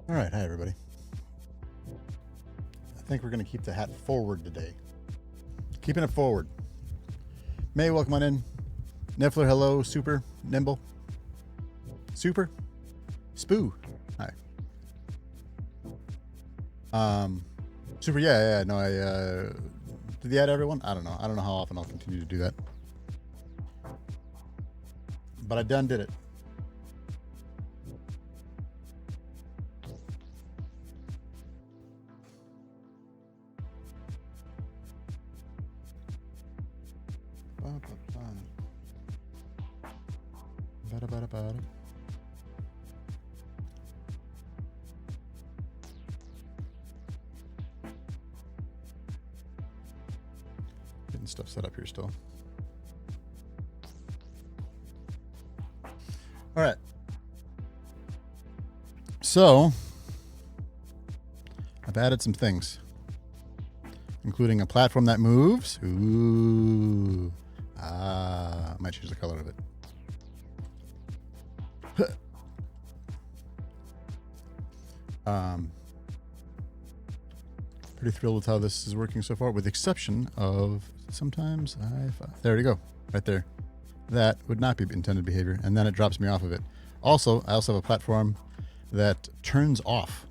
All right, hi everybody. I think we're going to keep the hat forward today. Keeping it forward. May, welcome on in. Neffler, hello. Super, Nimble. Super, Spoo. Hi. Super, yeah. No, did the add everyone? I don't know. I don't know how often I'll continue to do that. But I done did it. Bada. Getting stuff set up here still. All right. So, I've added some things, including a platform that moves. Ooh. I might change the color of it. Pretty thrilled with how this is working so far, with the exception of sometimes there we go, right there. That would not be intended behavior, and then it drops me off of it. Also, I also have a platform that turns off.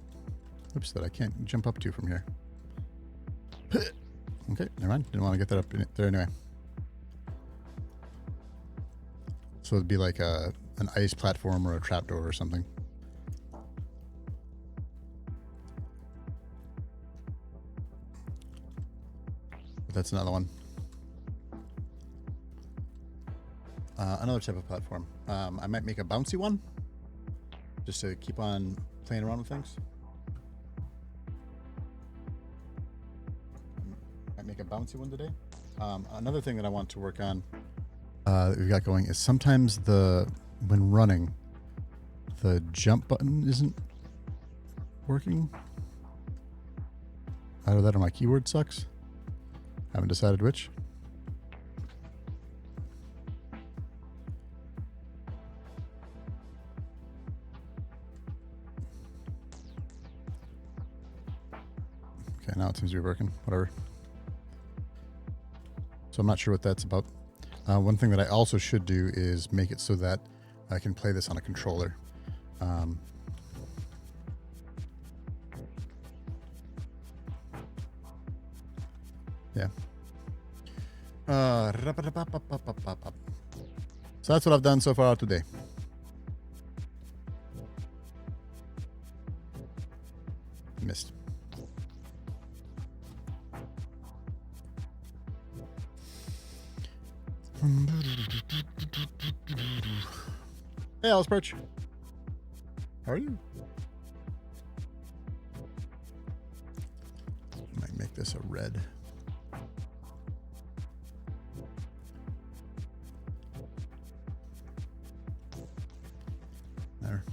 Oops, that I can't jump up to from here. Okay, never mind. Didn't want to get that up in there anyway. So it'd be like an ice platform or a trapdoor or something. But that's another one. Another type of platform. I might make a bouncy one, just to keep on playing around with things. Might make a bouncy one today. Another thing that I want to work on that we've got going is sometimes when running, the jump button isn't working. Either that or my keyboard sucks. Haven't decided which. Okay, now it seems to be working. Whatever. So I'm not sure what that's about. One thing that I also should do is make it so that I can play this on a controller. Yeah. So that's what I've done so far today. Missed. Hey, Alice Perch. How are you? Might make this a red. There.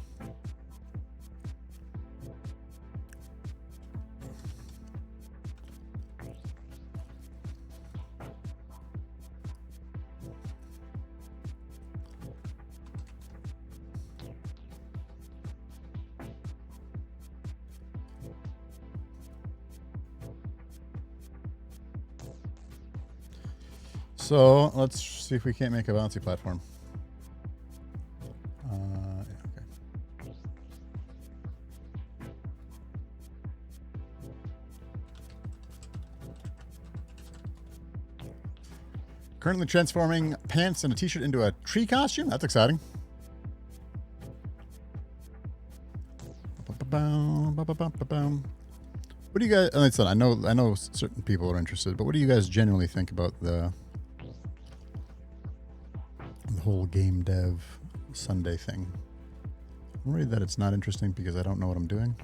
So let's see if we can't make a bouncy platform. Yeah, okay. Currently transforming pants and a t-shirt into a tree costume. That's exciting. What do you guys? Like I said, I know certain people are interested, but what do you guys genuinely think about the whole game dev Sunday thing? I'm worried that it's not interesting because I don't know what I'm doing,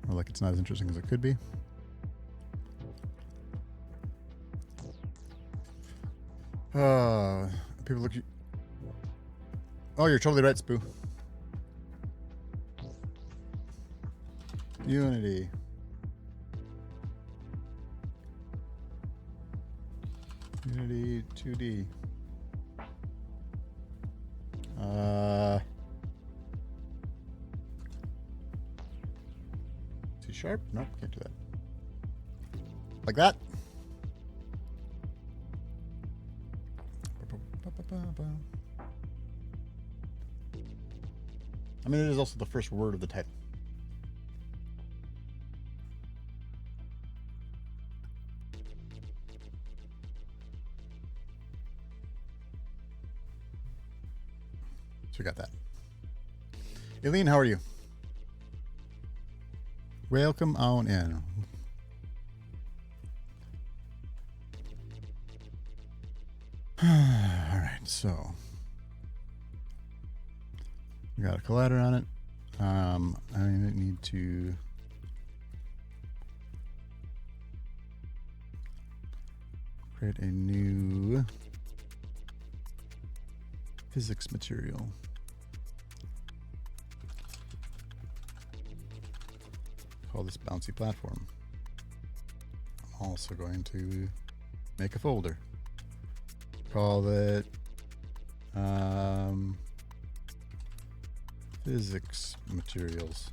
or like it's not as interesting as it could be. People look. Oh, you're totally right, Spoo. Unity. Unity 2D. sharp? Nope, can't do that. Like that. I mean, it is also the first word of the title. So we got that. Eileen, how are you? Welcome on in. All right, so we got a collider on it. I need to create a new physics material. Call this bouncy platform. I'm also going to make a folder. Call it physics materials.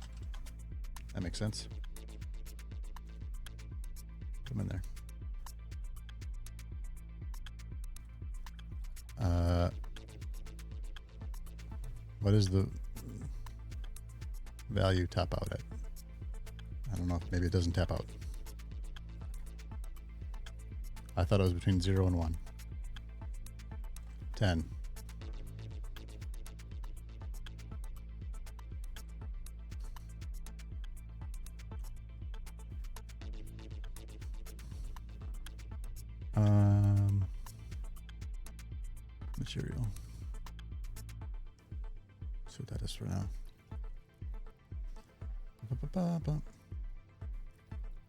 That makes sense. Come in there. What is the value top out at? I don't know. Maybe it doesn't tap out. I thought it was between 0 and 1. 10. Material. So that is for now.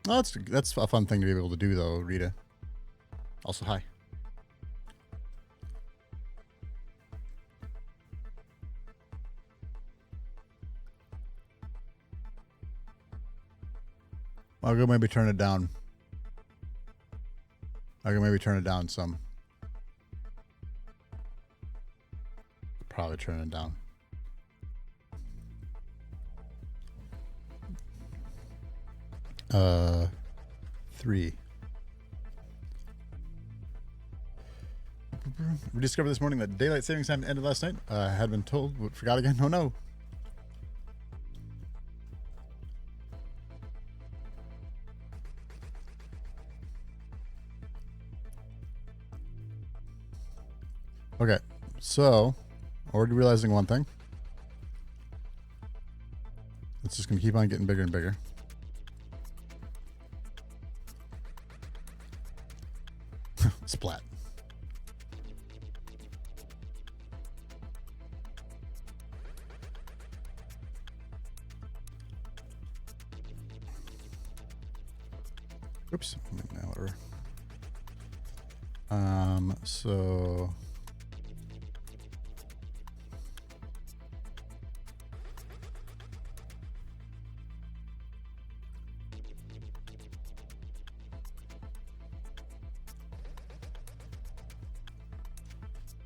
Oh, that's a fun thing to be able to do, though, Rita. Also, hi. I'll go maybe turn it down. I can maybe turn it down some. Probably turn it down. Three. We discovered this morning that daylight savings time ended last night. I had been told, but forgot again. Oh no. Okay, so already realizing one thing. It's just going to keep on getting bigger and bigger. Splat. Oops. Now whatever.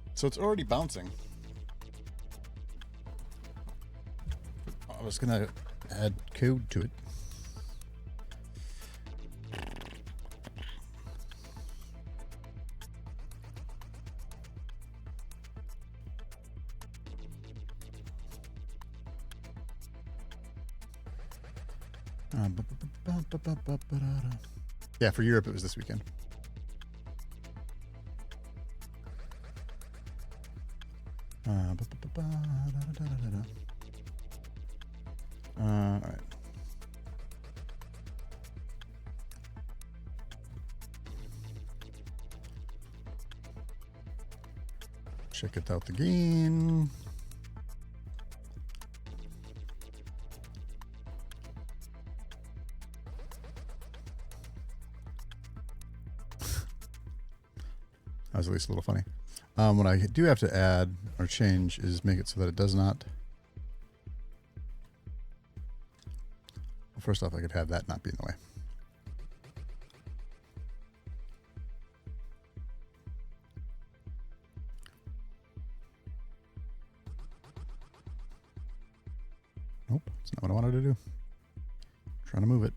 So it's already bouncing. I was gonna add code to it. Yeah, for Europe it was this weekend. All right. Check it out again. That was at least a little funny. What I do have to add or change is make it so that it does not. Well, first off, I could have that not be in the way. Nope, that's not what I wanted to do. I'm trying to move it.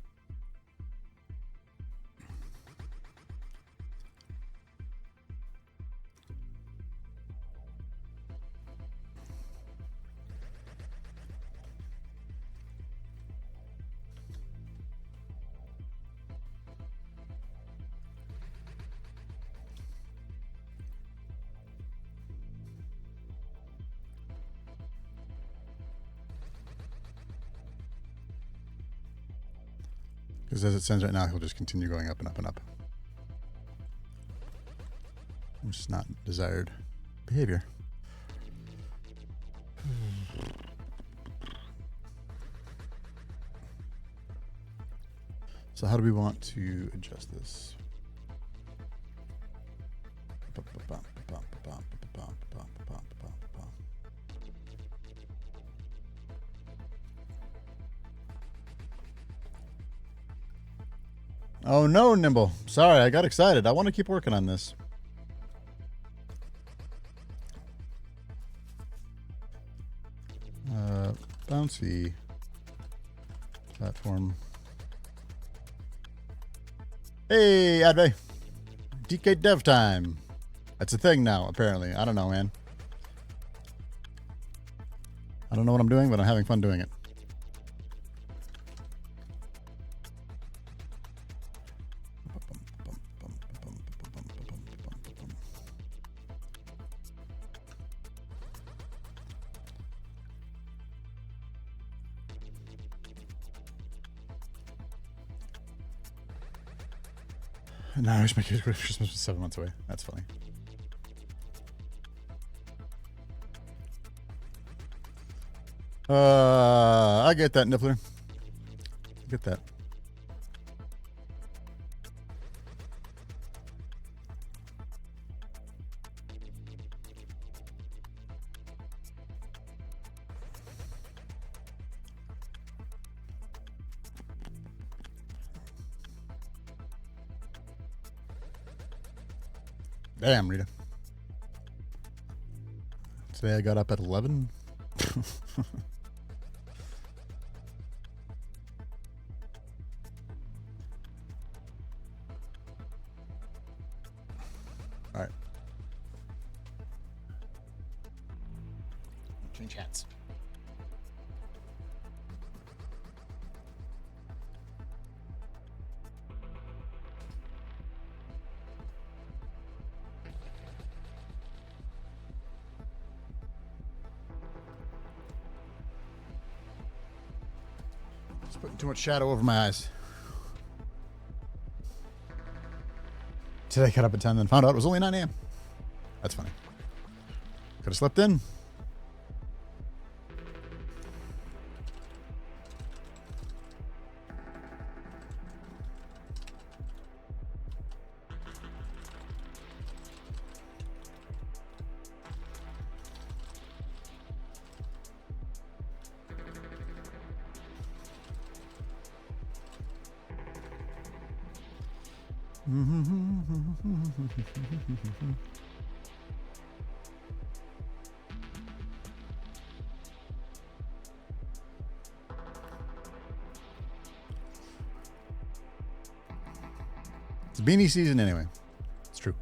Because as it stands right now, he'll just continue going up and up and up. Which is not desired behavior. So how do we want to adjust this? Oh no, Nimble. Sorry, I got excited. I want to keep working on this. Bouncy platform. Hey, Adve. DK Dev time. That's a thing now, apparently. I don't know, man. I don't know what I'm doing, but I'm having fun doing it. No, I wish my kid would have Christmas was 7 months away. That's funny. I get that, Niffler. I get that. Damn, Rita. Today I got up at 11. All right. Change hats. Putting too much shadow over my eyes. Today I got up at 10 and found out it was only 9 a.m. That's funny. Could have slept in. It's beanie season anyway. It's true.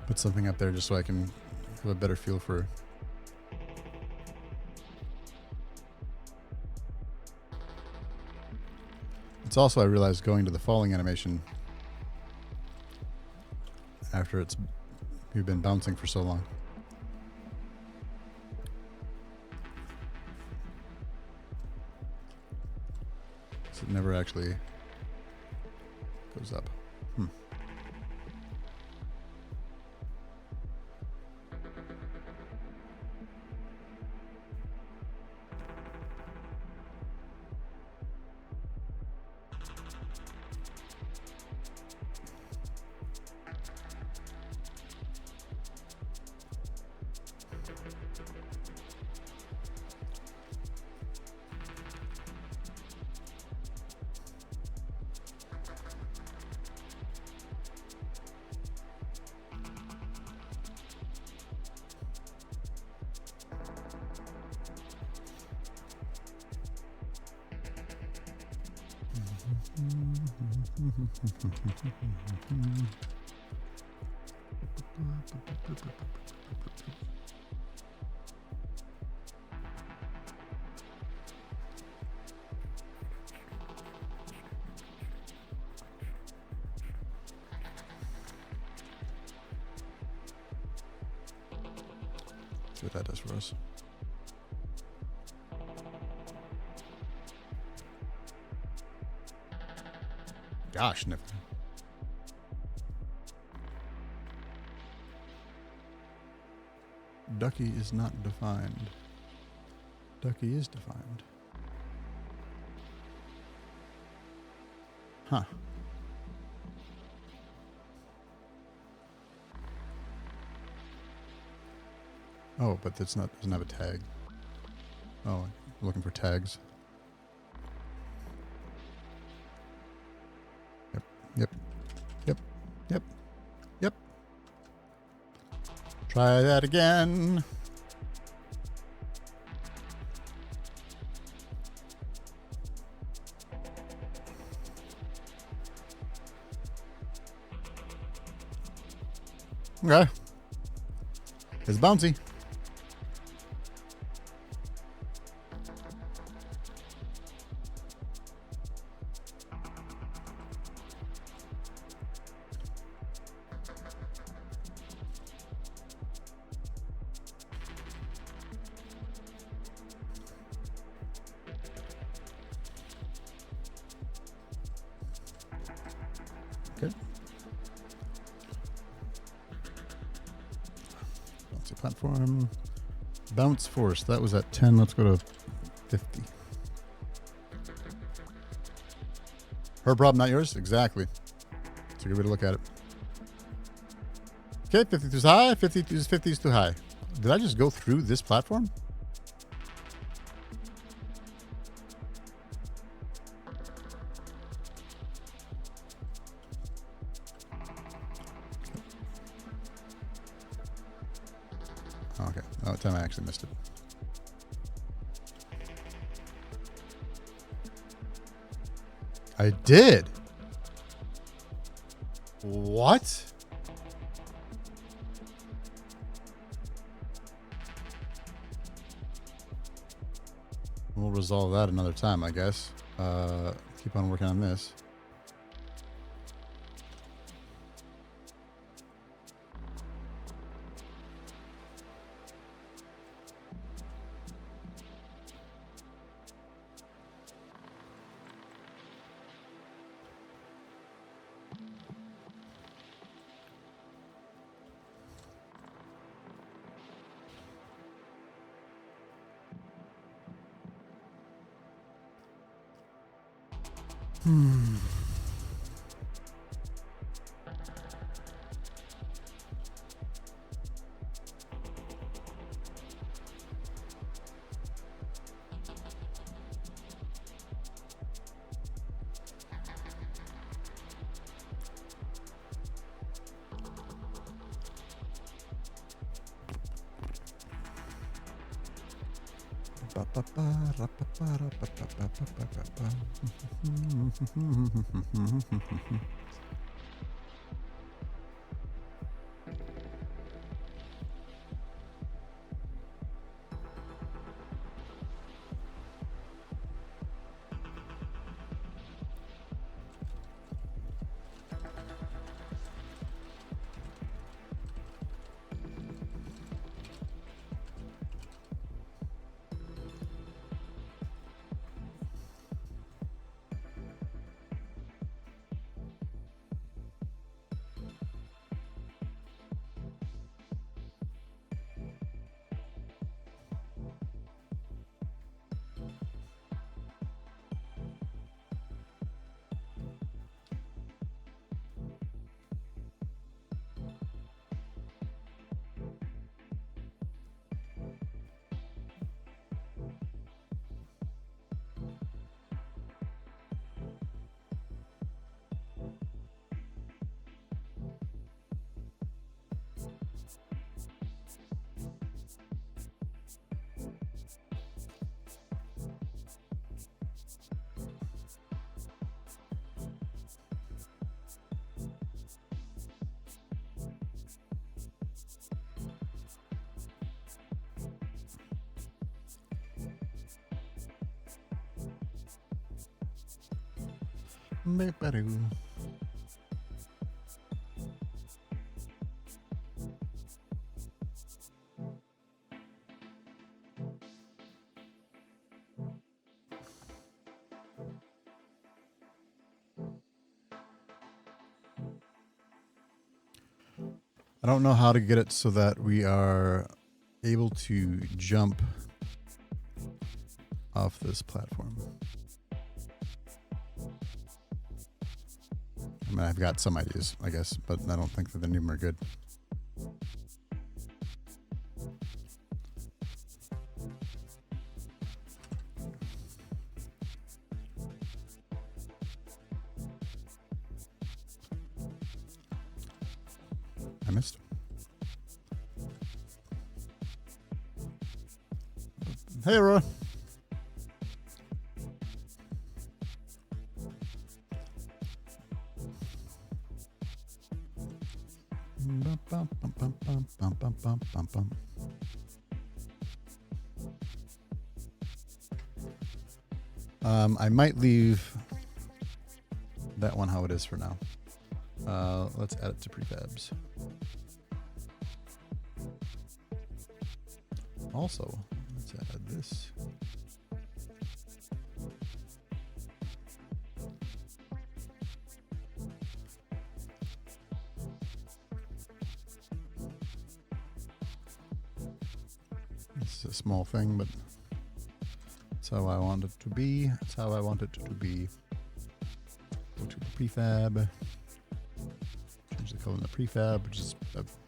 Put something up there just so I can have a better feel for. It's also, I realized, going to the falling animation after you've been bouncing for so long. So it never actually goes up. See what that does for us. Gosh, never. Ducky is not defined. Ducky is defined. Huh. Oh, but that's not, doesn't have a tag. Oh, I'm looking for tags. Yep, yep, yep, yep, yep. Try that again. Okay. It's bouncy. Good. Bouncy platform. Bounce force. That was at 10. Let's go to 50. Her problem, not yours? Exactly. It's a good way to look at it. Okay, 50 is high. 50 is too high. Did I just go through this platform? Okay. Oh, that time I actually missed it. I did. What? We'll resolve that another time, I guess. Keep on working on this. Beep-a-doo. I don't know how to get it so that we are able to jump off this platform. I mean, I've got some ideas, I guess, but I don't think that any of them are good. I missed. Hey, Roy. I might leave that one how it is for now. Let's add it to prefabs. Also, let's add this. This is a small thing, but that's how I want it to be. That's how I want it to be. Go to the prefab. Change the color in the prefab, which is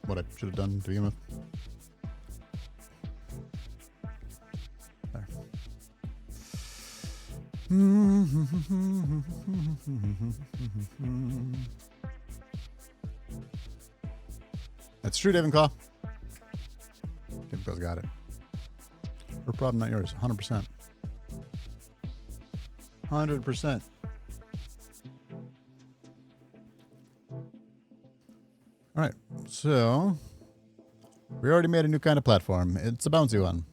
what I should have done to begin with. There. That's true, Davenclaw. Davenclaw's got it. Her problem, not yours. 100%. 100%. All right, so we already made a new kind of platform. It's a bouncy one.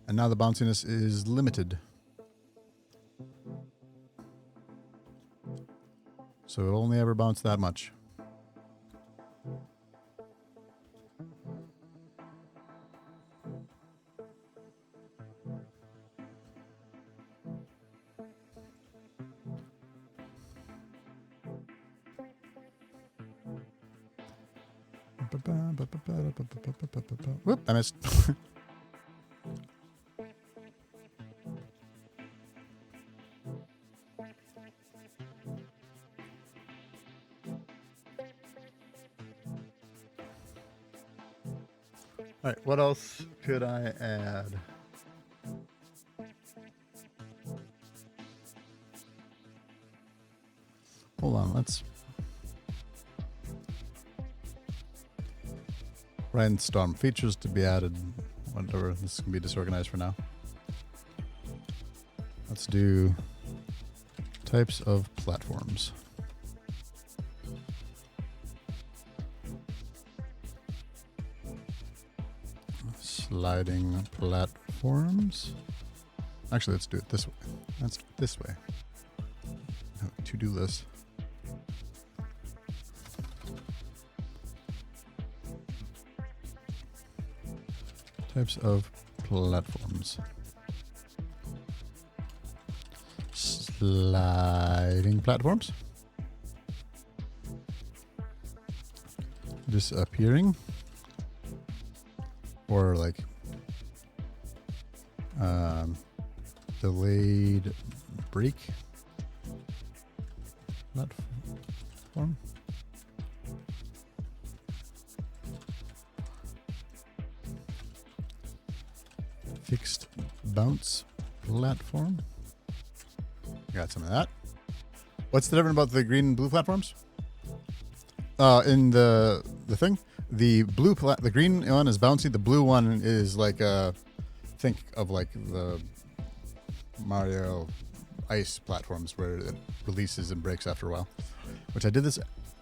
And now the bounciness is limited. So it'll only ever bounce that much. Whoop, I missed. All right, what else could I add? Hold on, let's brainstorm features to be added. Whatever, this can be disorganized for now. Let's do types of platforms. Sliding platforms. Actually, let's do it this way. Let's do it this way. To-do list. Types of platforms. Sliding platforms. Disappearing. Or like delayed break platform. Fixed bounce platform. Got some of that. What's the difference about the green and blue platforms? In the thing, the green one is bouncy. The blue one is like think of like the Mario ice platforms where it releases and breaks after a while. Which I did this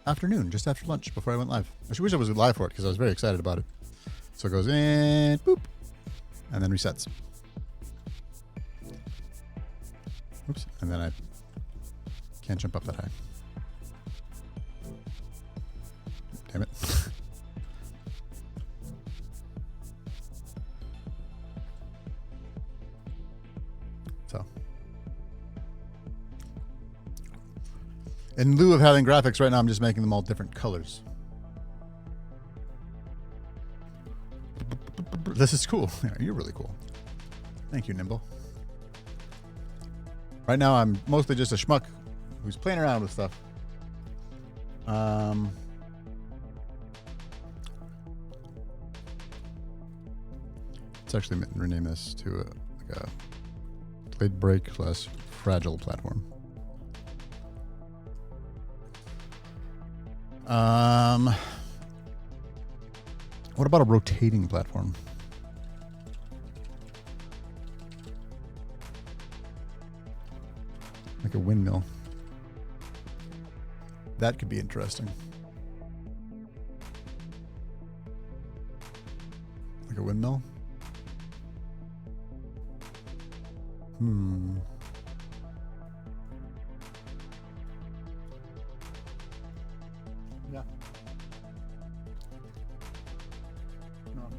afternoon, just after lunch, before I went live. I wish I was live for it because I was very excited about it. So it goes in, boop, and then resets. and then I can't jump up that high. Damn it. So, in lieu of having graphics right now, I'm just making them all different colors. This is cool. Yeah, you're really cool. Thank you, Nimble. Right now, I'm mostly just a schmuck who's playing around with stuff. Let's actually rename this to like a Blade Break less fragile platform. What about a rotating platform? Like a windmill. That could be interesting. Like a windmill? Yeah. No, I'm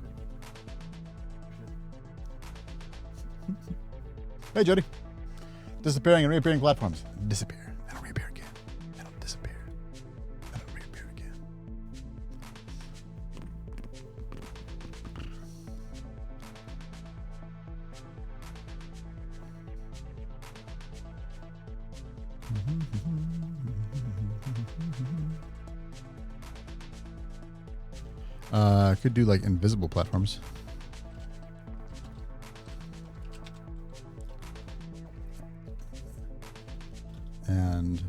good. Hey, Jody. Disappearing and reappearing platforms. Disappear. And I'll reappear again. And I'll disappear. And I'll reappear again. Could do like invisible platforms. And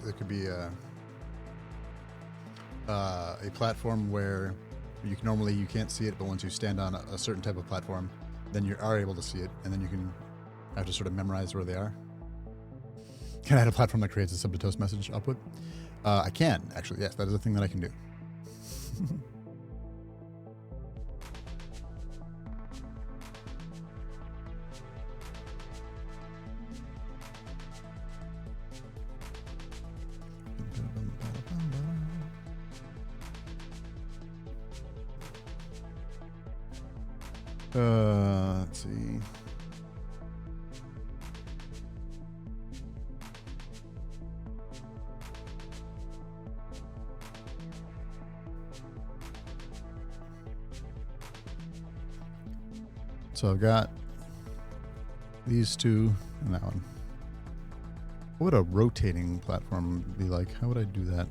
it could be a platform where you can't see it, but once you stand on a certain type of platform, then you are able to see it, and then you can have to sort of memorize where they are. Can I add a platform that creates a sub to toast message output? I can, actually, yes, that is a thing that I can do. Let's see. So I've got these two and that one. What would a rotating platform be like? How would I do that?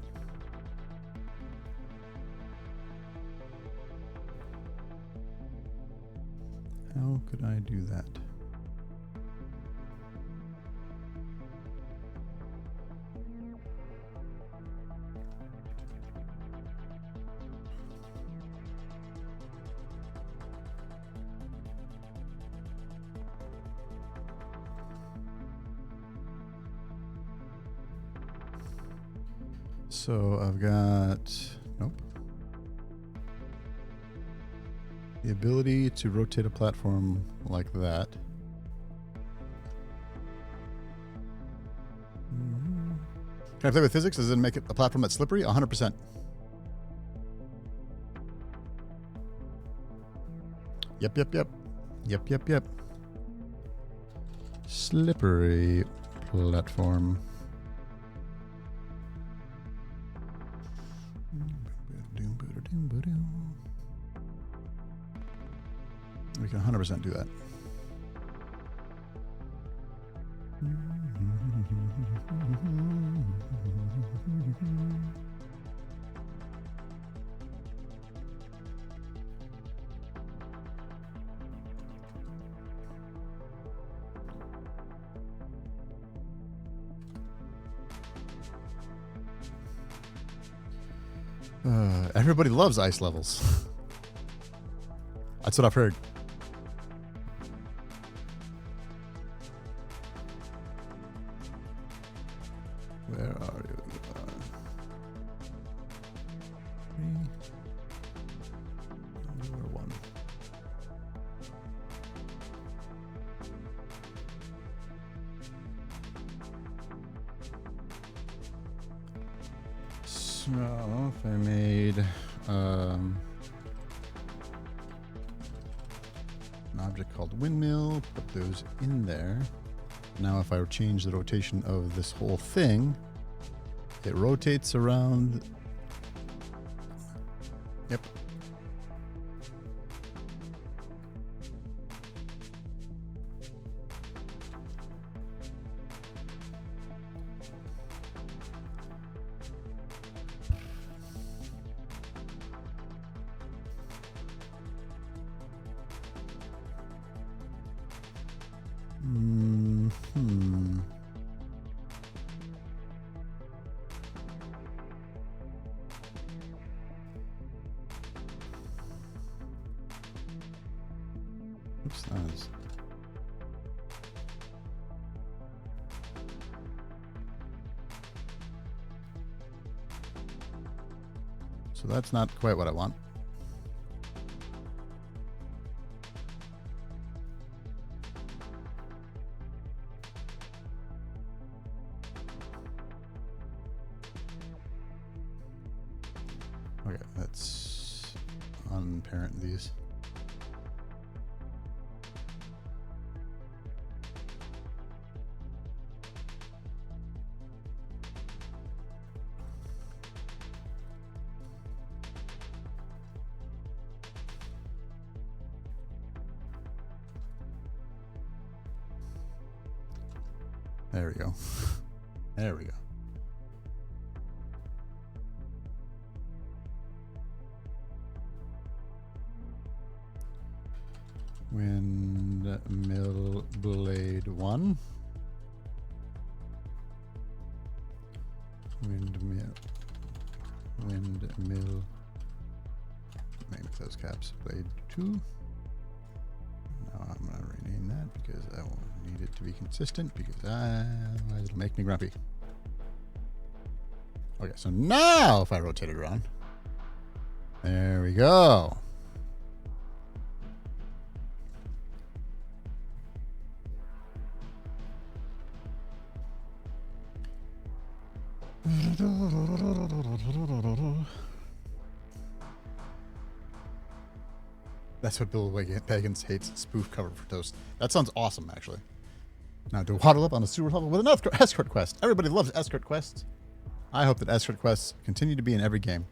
How could I do that? So I've got, nope. The ability to rotate a platform like that. Can I play with physics? Does it make it a platform that's slippery? 100%. Yep. Slippery platform. We can 100% do that. Everybody loves ice levels. That's what I've heard. Where are you? So if I made an object called windmill, put those in there. Now if I change the rotation of this whole thing, it rotates around. Yep. Oops, that is. So that's not quite what I want. Okay, let's unparent these. There we go. There we go. Windmill blade 1. Windmill. Name close caps. Blade 2. Now I'm going to rename that because I will need it to be consistent because otherwise it'll make me grumpy. Okay, so now if I rotate it around, there we go. That's what Bill Pagans hates, spoof cover for toast. That sounds awesome, actually. Now to waddle up on a sewer level with an escort quest. Everybody loves escort quests. I hope that escort quests continue to be in every game.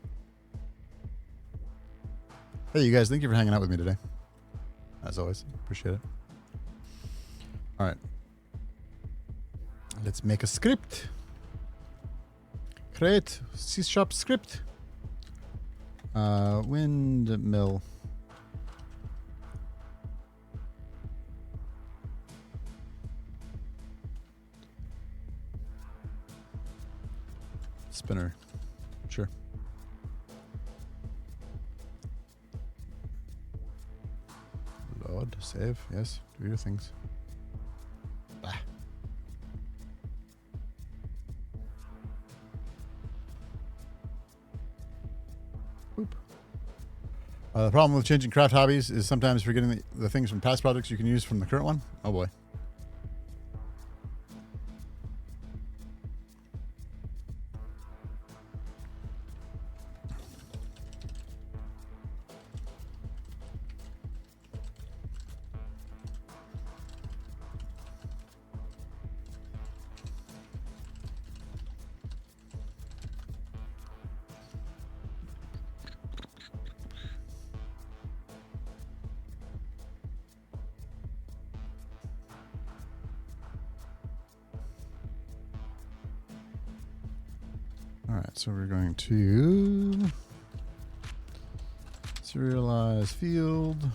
Hey, you guys, thank you for hanging out with me today. As always, appreciate it. All right. Let's make a script. Create C# script. Windmill. Spinner. Sure. Load, save, yes, do your things. Bah. Boop. The problem with changing craft hobbies is sometimes forgetting the things from past projects you can use from the current one. Oh boy. All right, so we're going to serialize field,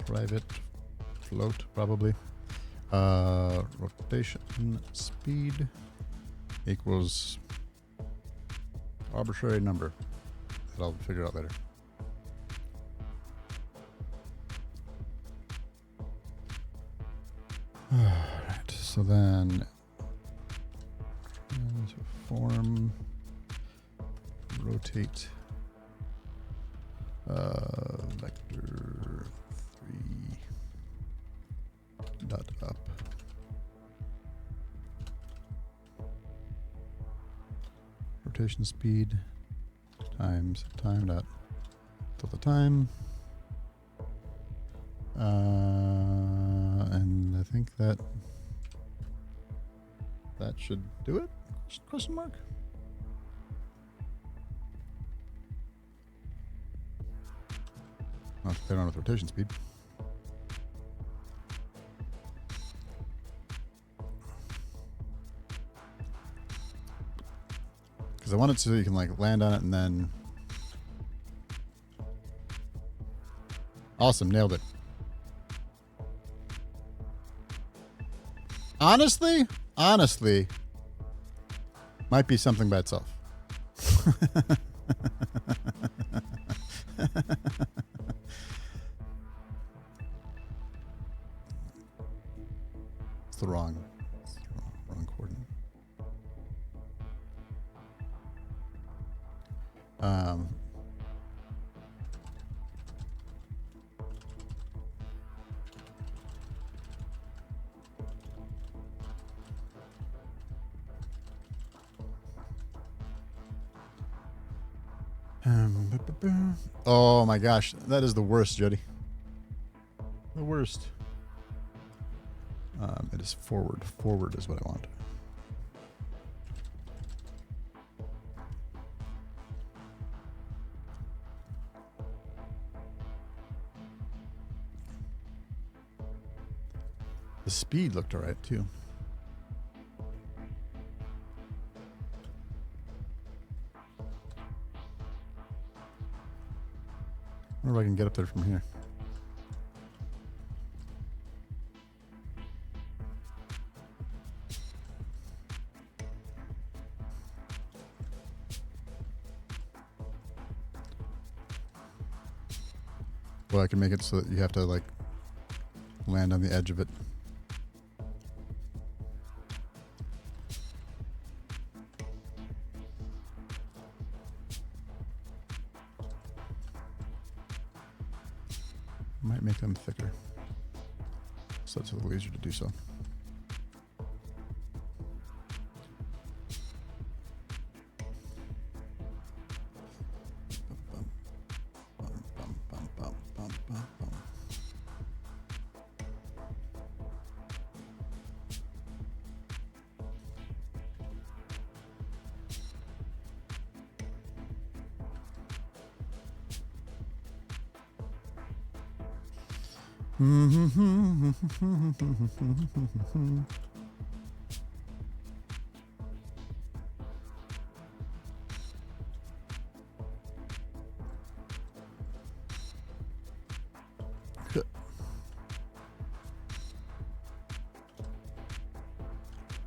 private float probably, rotation speed equals arbitrary number that I'll figure out later. All right, so then form rotate vector 3 dot up rotation speed times time dot delta time. And I think that should do it? Question mark? I'll have to play around with rotation speed. Because I want it so you can like land on it and then... Awesome, nailed it. Honestly, might be something by itself. It's the wrong coordinate. Oh my gosh, that is the worst, Jody. The worst. It is forward. Forward is what I want. The speed looked alright too. I wonder if I can get up there from here. Well, I can make it so that you have to like land on the edge of it. Might make them thicker, so it's a little easier to do so.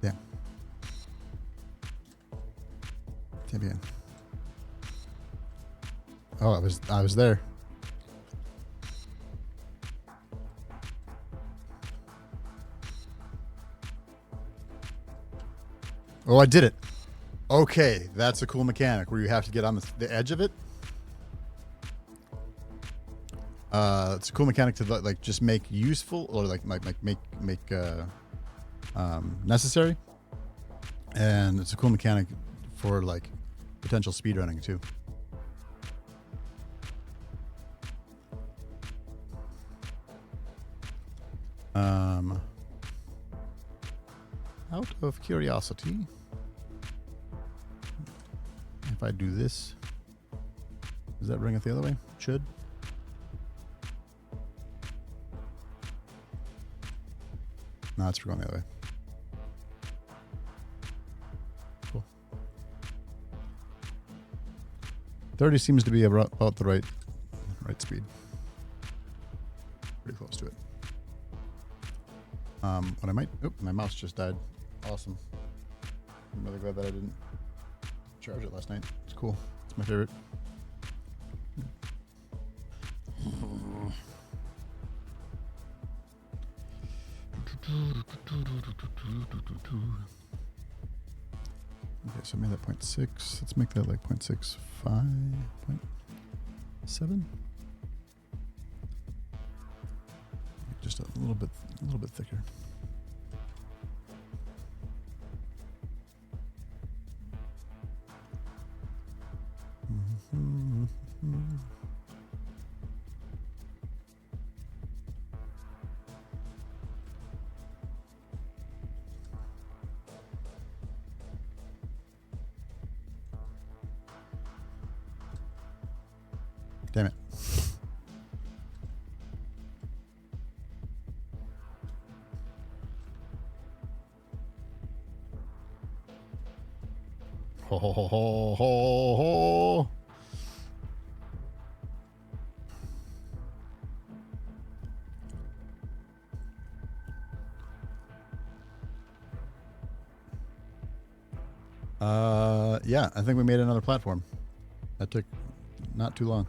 Yeah. Can't be in. Oh, I was there. Oh, I did it. Okay, that's a cool mechanic where you have to get on the edge of it. It's a cool mechanic to like just make useful or like make necessary, and it's a cool mechanic for like potential speedrunning too. Out of curiosity, if I do this, does that bring it the other way? It should. No, it's going the other way. Cool. 30 seems to be about the right speed. Pretty close to it. What I might... Oh, my mouse just died. Awesome. I'm really glad that I didn't charge it last night. It's cool. It's my favorite. Okay, so I made that 0.6. Let's make that like 0.65, 0.7. Just a little bit thicker. Ho, ho, ho, ho, ho, ho. Yeah, I think we made another platform. That took not too long.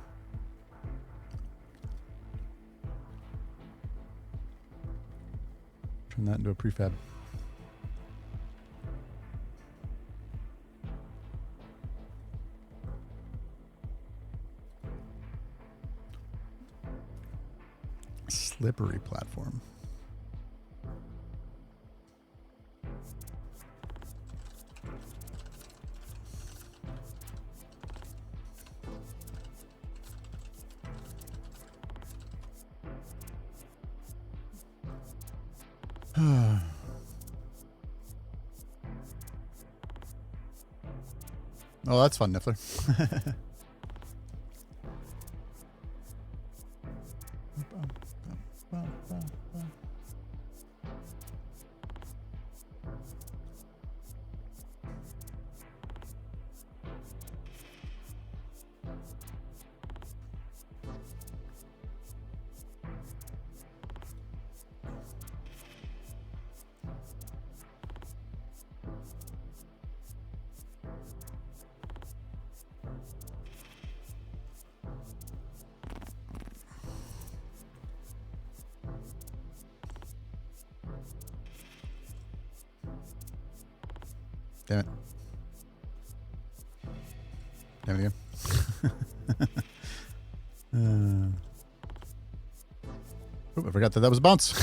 Turn that into a prefab. Slippery platform. Oh, that's fun, Niffler. Damn it. Damn it again. Oh, I forgot that was a bounce.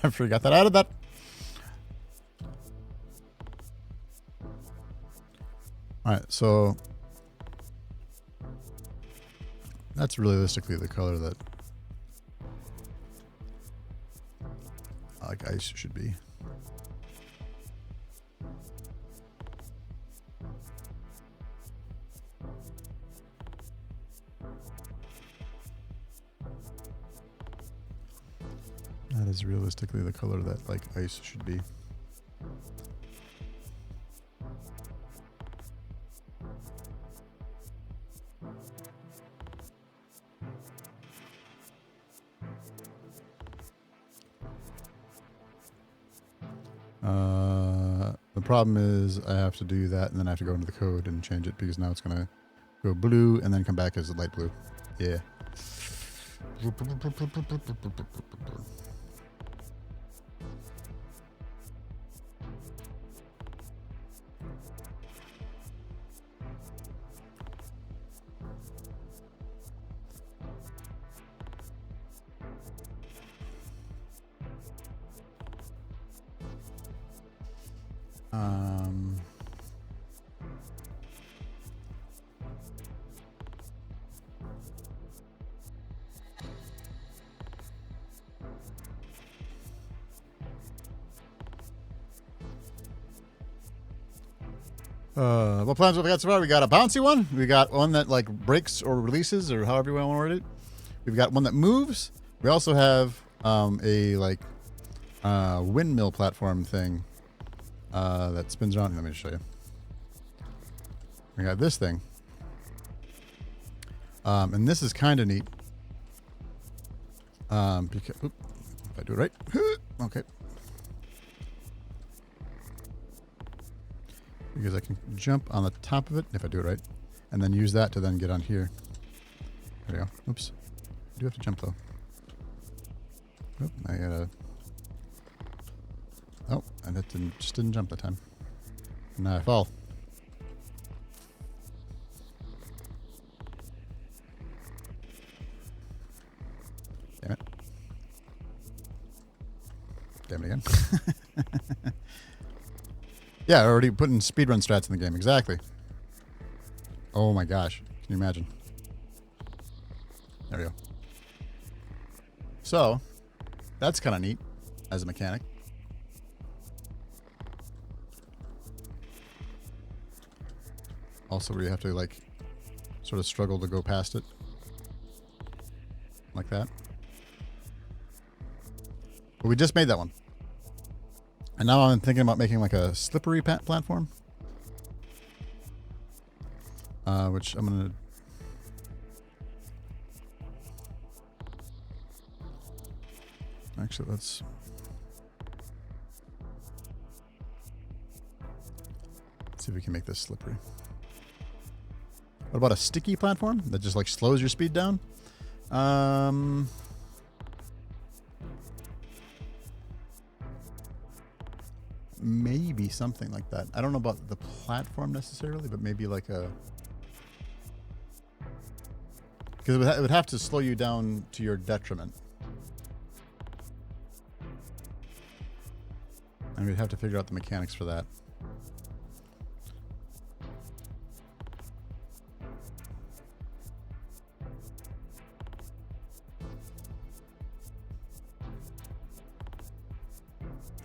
I forgot that I added that. Alright, so that's realistically the color that like ice should be. That is realistically the color that like ice should be. The problem is I have to do that and then I have to go into the code and change it because now it's going to go blue and then come back as a light blue. Yeah. What plans have we got so far? We got a bouncy one. We got one that like breaks or releases or however you want to word it. We've got one that moves. We also have a like windmill platform thing that spins around. Let me just show you. We got this thing. And this is kind of neat. Because, if I do it right. Okay. Because I can jump on the top of it, if I do it right, and then use that to then get on here. There we go. Oops. I do have to jump, though. Oh, I gotta... Oh, and it just didn't jump that time. Now I fall. Damn it. Damn it again. Yeah, already putting speedrun strats in the game. Exactly. Oh my gosh. Can you imagine? There we go. So, that's kind of neat as a mechanic. Also, where you have to, like, sort of struggle to go past it. Like that. But we just made that one. And now I'm thinking about making like a slippery platform. which I'm going to... Actually, let's see if we can make this slippery. What about a sticky platform that just like slows your speed down? Maybe something like that. I don't know about the platform necessarily, but maybe like a... Because it would have to slow you down to your detriment. And we'd have to figure out the mechanics for that.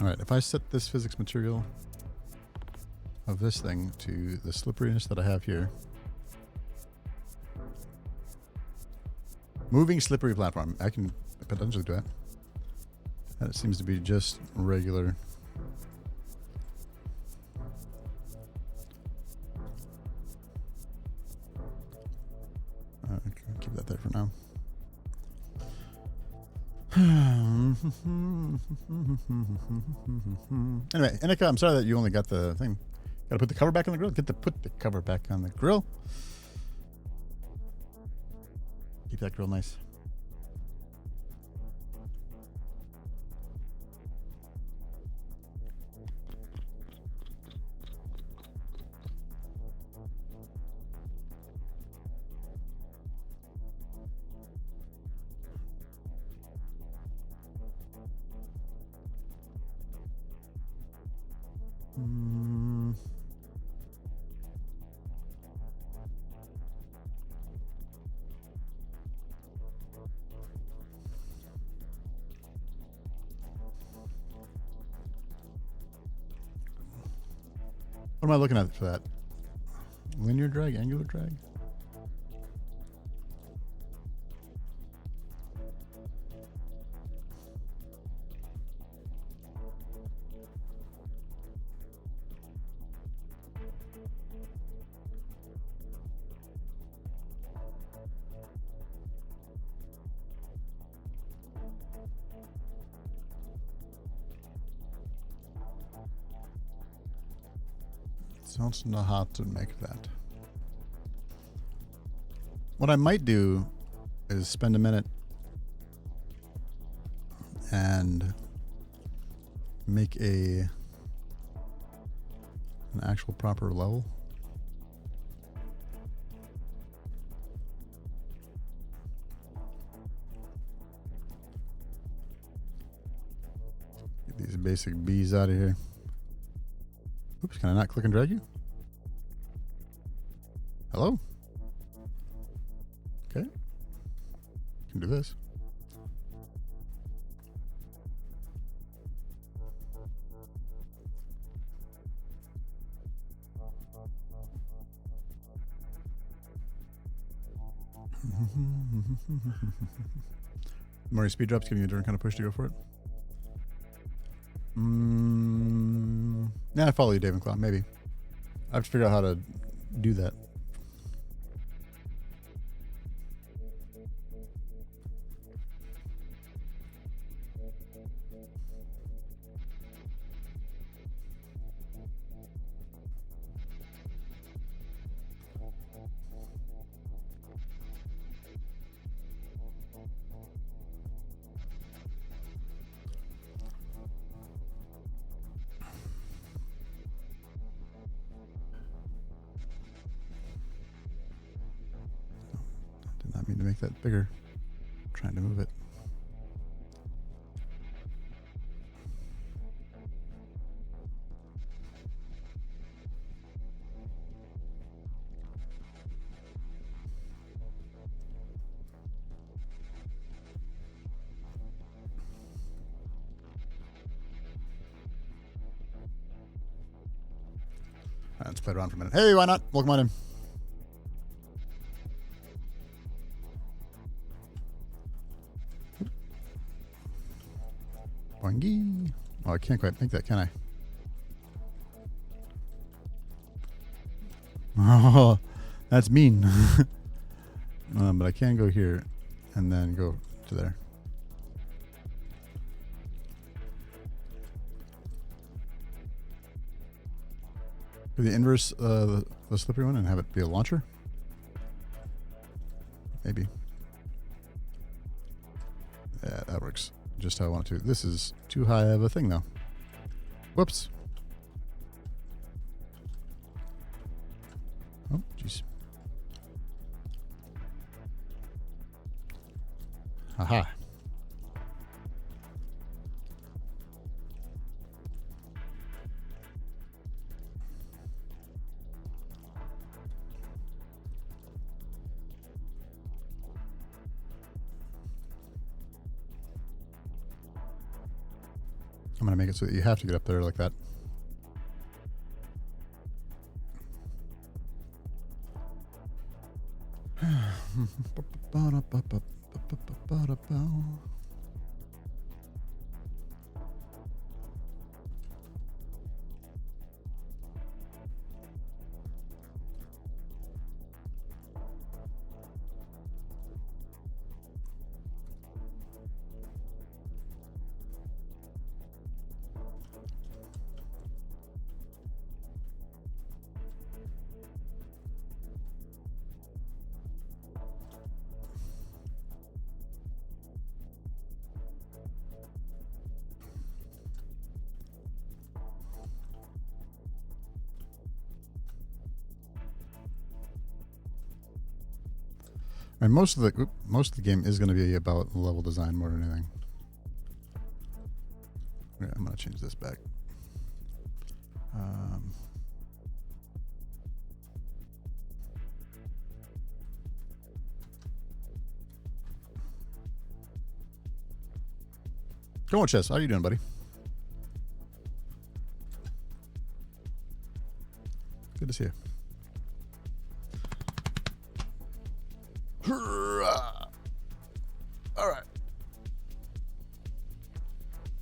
All right, if I set this physics material of this thing to the slipperiness that I have here. Moving slippery platform. I can potentially do that. That seems to be just regular. Okay, keep that there for now. Anyway, Inika, I'm sorry that you only got the thing. Gotta put the cover back on the grill. Put the cover back on the grill. Keep that grill nice. What am I looking at for that? Linear drag, angular drag? Don't know how to make that. What I might do is spend a minute and make an actual proper level. Get these basic bees out of here. Oops, can I not click and drag you? Hello? Okay. Can do this. More speed drops giving you a different kind of push to go for it. Yeah, I follow you, Dave and Claw. Maybe. I have to figure out how to do that. Need to make that bigger. I'm trying to move it. All right, let's play around for a minute. Hey, why not? Welcome on in. Boingy. Oh, I can't quite make that, can I? Oh, That's mean. But I can go here and then go to there. Do the inverse, the slippery one, and have it be a launcher? Maybe. Yeah, that works just how I want it to. This is too high of a thing, though. Whoops. Oh, jeez. Haha. I'm going to make it so that you have to get up there like that. And most of the game is going to be about level design more than anything. Yeah, I'm going to change this back. Go on, Chess. How you doing, buddy? Good to see you. All right.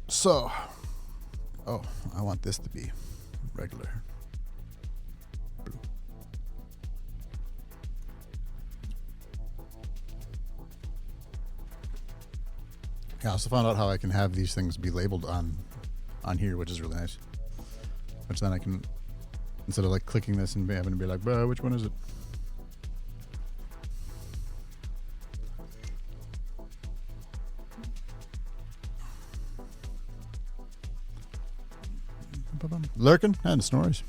So, oh, I want this to be regular. Blue. Yeah, I also found out how I can have these things be labeled on here, which is really nice. Which then I can, instead of like clicking this and having to be like, which one is it? Lurking and snores.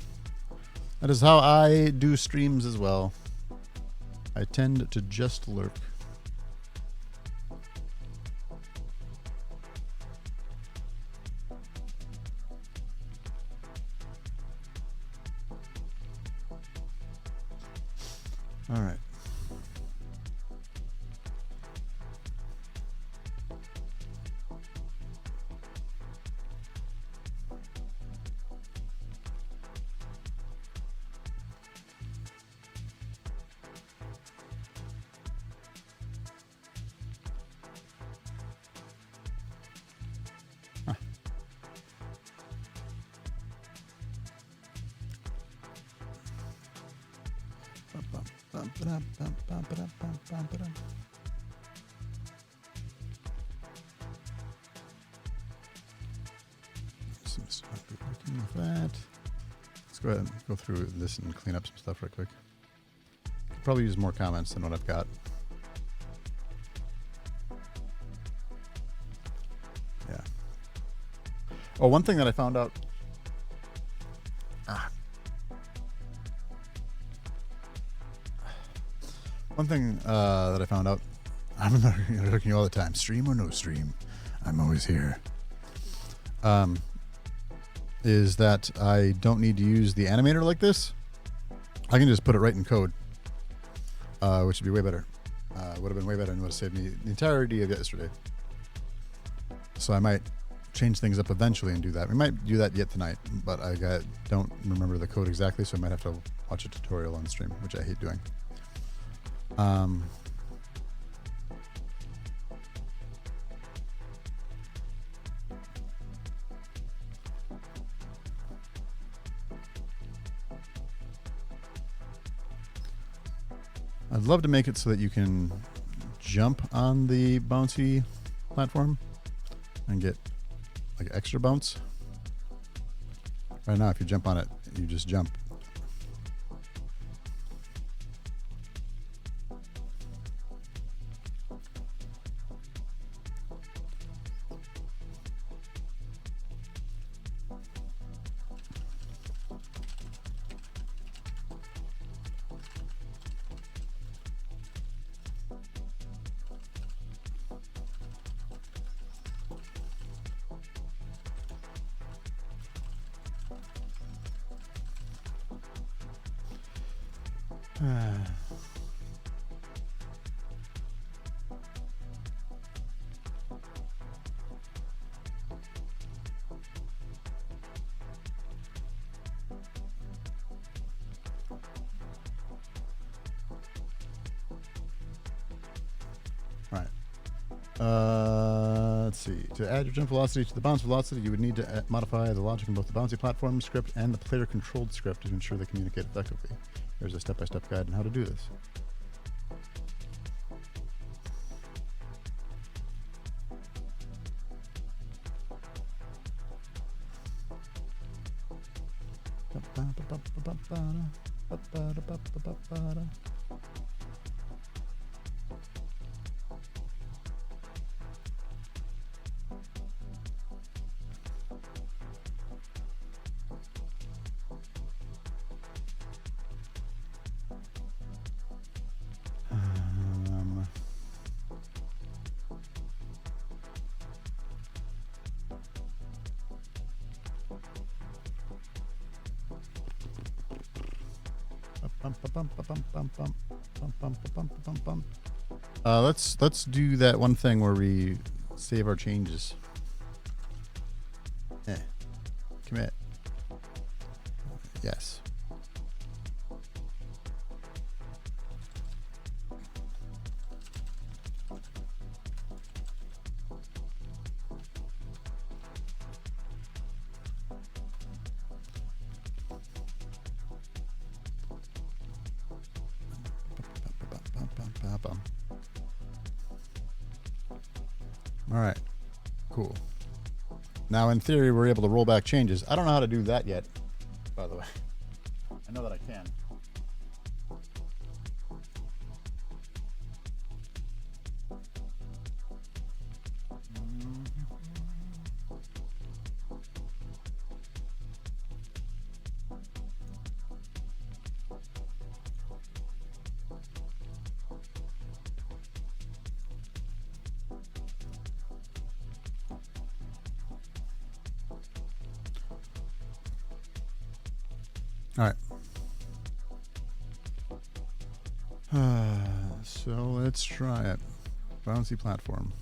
That is how I do streams as well. I tend to just lurk. All right. Seems to not be working with that. Let's go ahead and go through this and clean up some stuff real quick. Could probably use more comments than what I've got. Yeah. Oh, one thing that I found out. One thing that I found out. I'm looking all the time. Stream or no stream, I'm always here. Is that I don't need to use the animator like this. I can just put it right in code, which would be way better. Would have been way better and would have saved me the entirety of yesterday. So I might change things up eventually and do that. We might do that yet tonight, but I don't remember the code exactly, so I might have to watch a tutorial on stream, which I hate doing. I'd love to make it so that you can jump on the bouncy platform and get like extra bounce. Right now, if you jump on it, you just jump. Right. Let's see. To add your jump velocity to the bounce velocity, you would need to modify the logic in both the bouncy platform script and the player-controlled script to ensure they communicate effectively. There's a step-by-step guide on how to do this. Let's do that one thing where we save our changes. Commit. Yes. All right, cool. Now, in theory, we're able to roll back changes. I don't know how to do that yet, by the way. I know that I can. All right. So let's try it. Bouncy platform.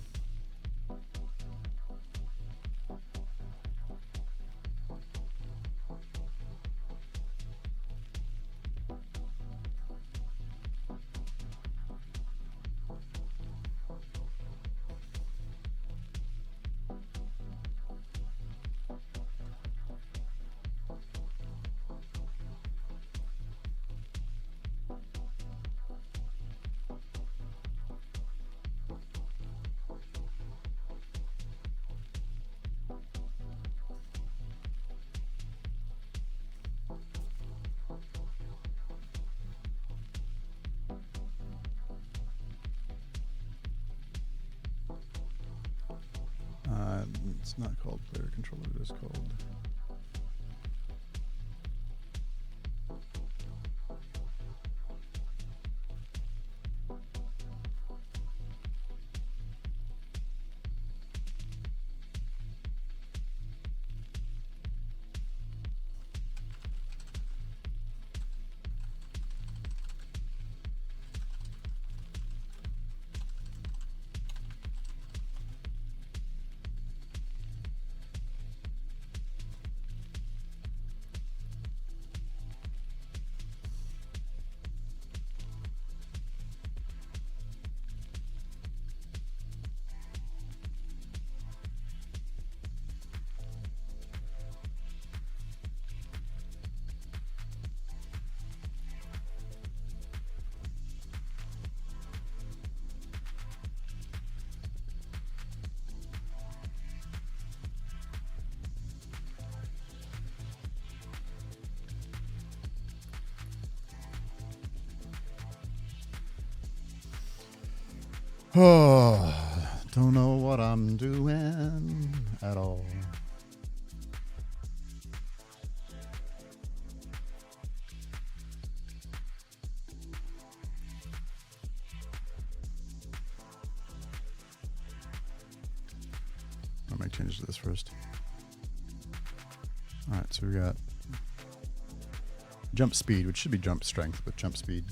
It's not called player controller, it is called Oh, don't know what I'm doing at all. I'll make changes to this first. All right, so we got jump speed, which should be jump strength, but jump speed.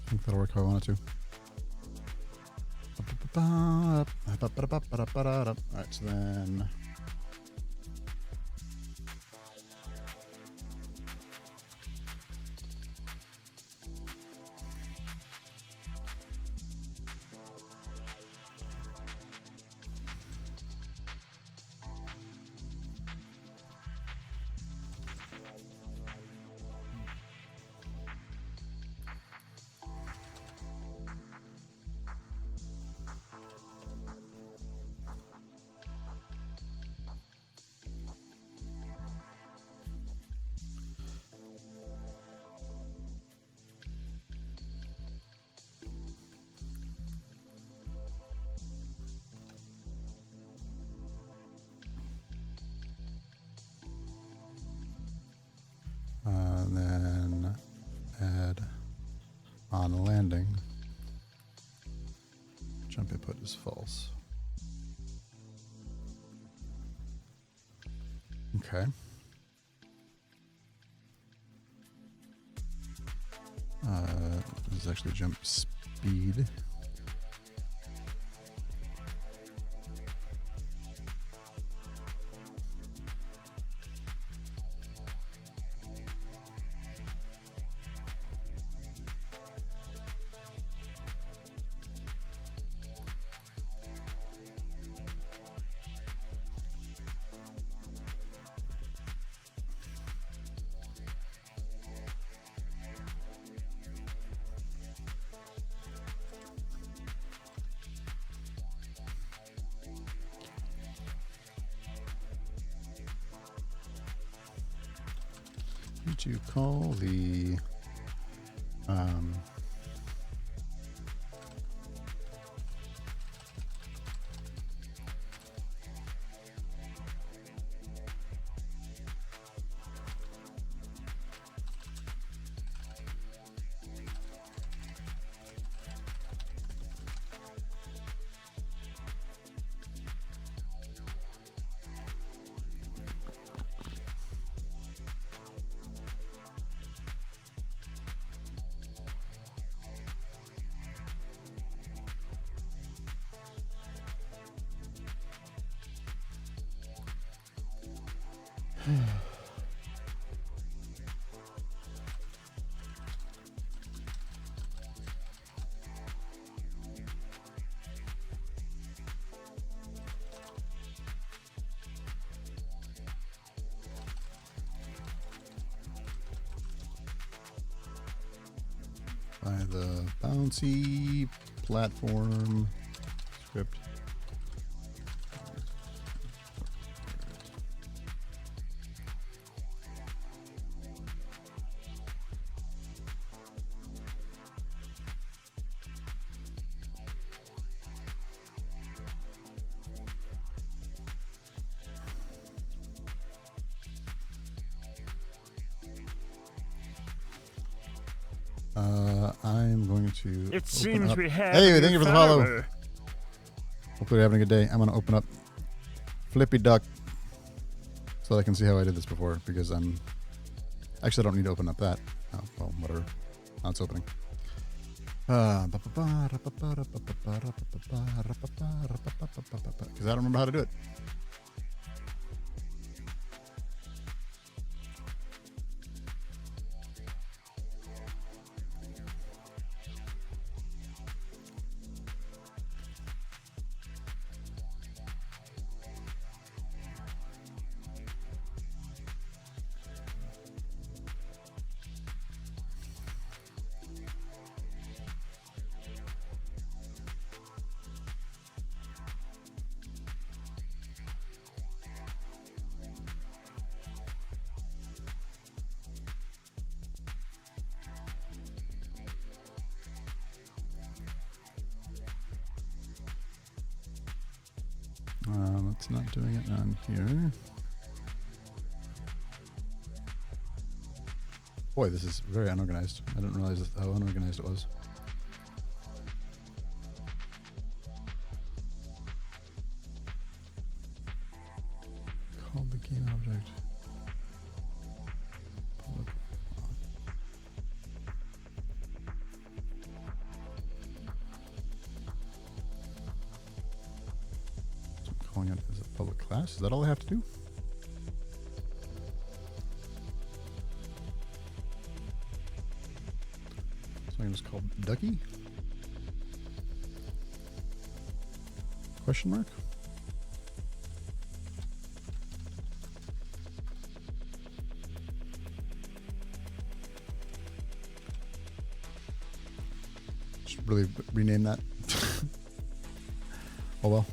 I think that'll work how I want it to. Alright, so then add on landing. Jump input is false. Okay. This is actually jump speed. To call the by the bouncy platform script. I'm going to. It seems up. we have. Hey, a thank you new for the follow. follower. Hopefully, you're having a good day. I'm going to open up Flippy Duck so that I can see how I did this before because I'm. Actually, I don't need to open up that. Oh, well, whatever. Now it's opening. Because I don't remember how to do it. It's not doing it on here. Boy, this is very unorganized. I didn't realize how unorganized it was. Called the game object. Public. So I'm calling it as a public class. Is that all I have to do? So I'm just called Ducky? Question mark? Should really rename that. Oh well.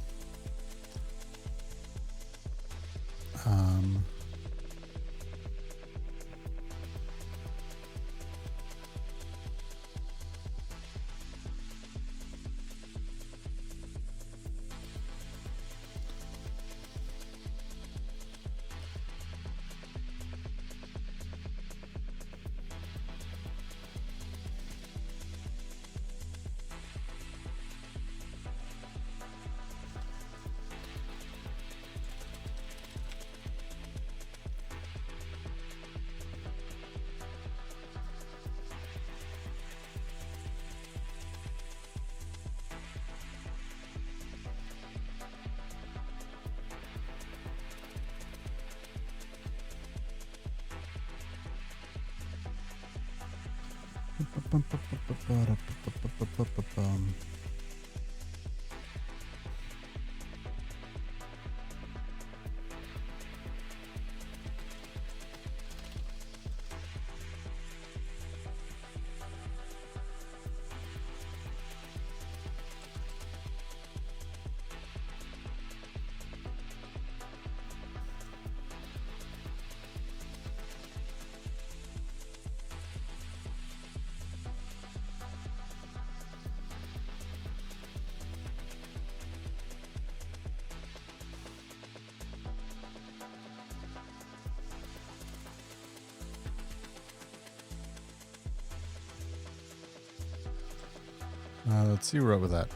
Let's see where we're at with that.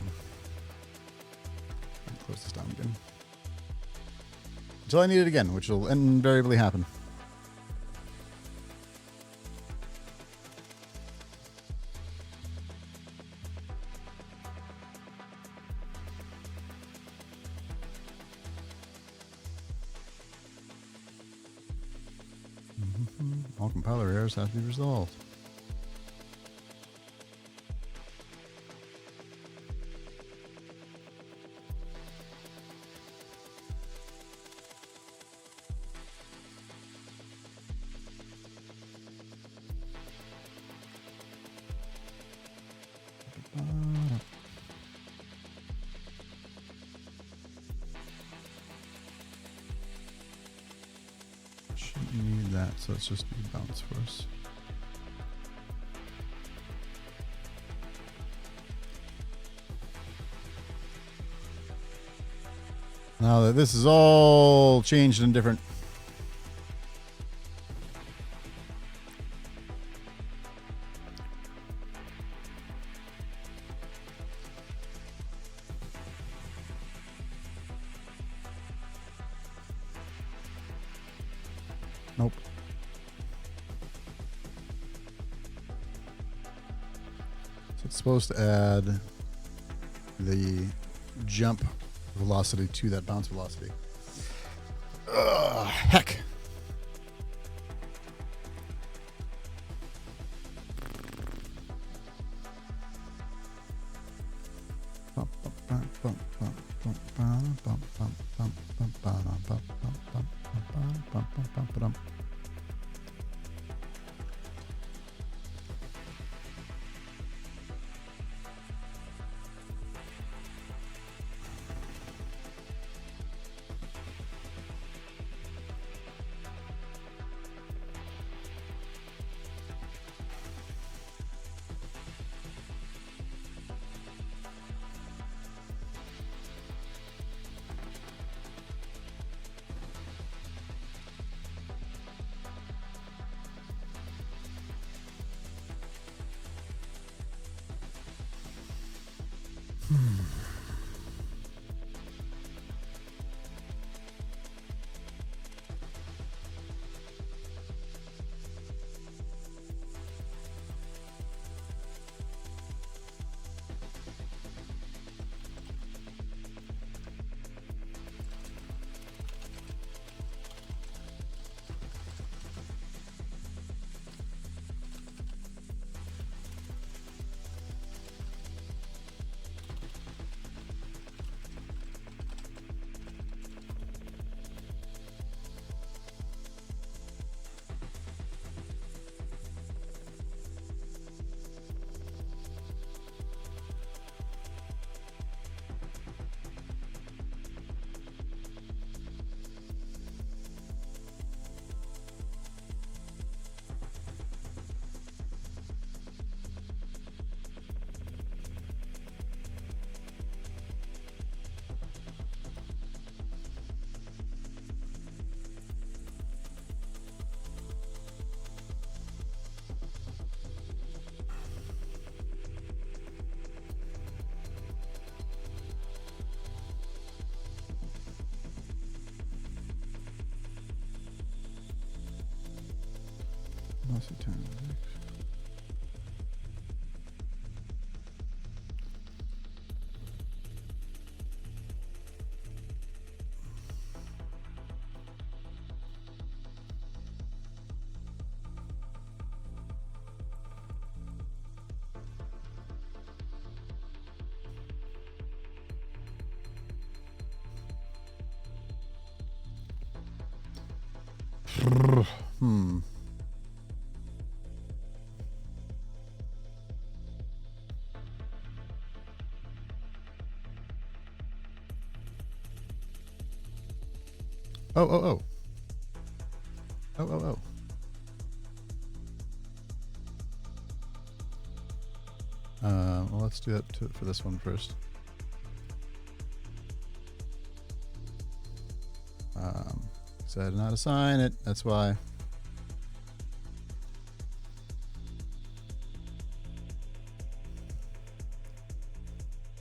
Close this down again. Until I need it again, which will invariably happen. All compiler errors have to be resolved. Shouldn't need that, so let's just do bounce for us. Now that this is all changed and different. Nope. So it's supposed to add the jump velocity to that bounce velocity. Ugh, heck. Velocity times x. Hmm. Oh. Well, let's do that for this one first. So I did not assign it. That's why.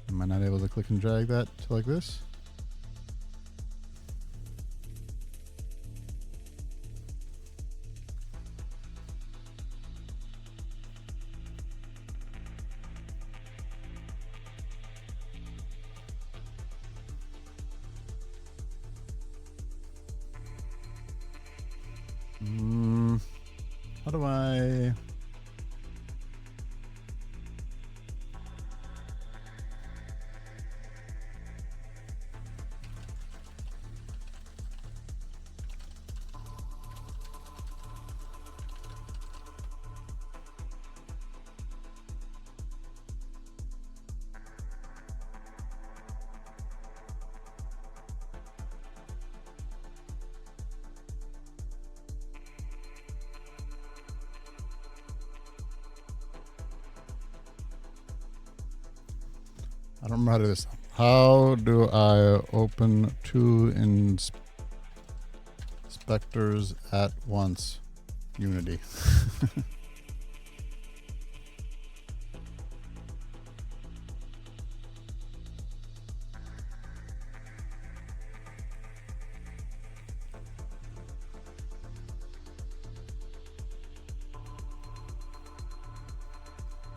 Am I not able to click and drag that to like this? How do I... I don't remember how to do this. How do I open two inspectors at once? Unity.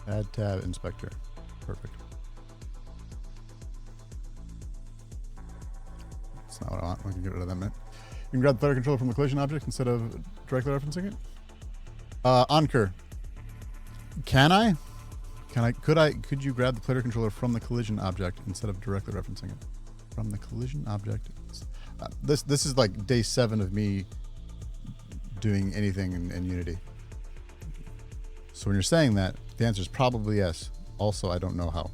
Add tab inspector. Perfect. That's not what I want. We can get rid of that minute. You can grab the player controller from the collision object instead of directly referencing it. Ankur. Can I? Could you grab the player controller from the collision object instead of directly referencing it? From the collision object. This is like day 7 of me doing anything in Unity. So when you're saying that, the answer is probably yes. Also, I don't know how.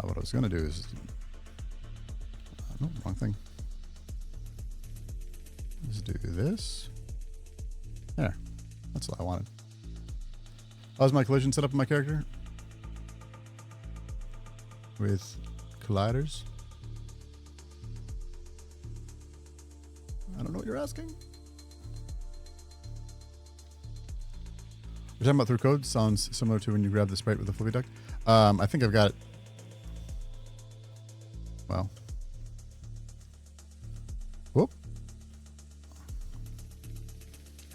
What I was going to do is... no, wrong thing. Let's do this. There. That's what I wanted. How's my collision set up in my character? With colliders. I don't know what you're asking. We're talking about through code. Sounds similar to when you grab the sprite with the flippy duck. I think I've got it. Well. Whoop.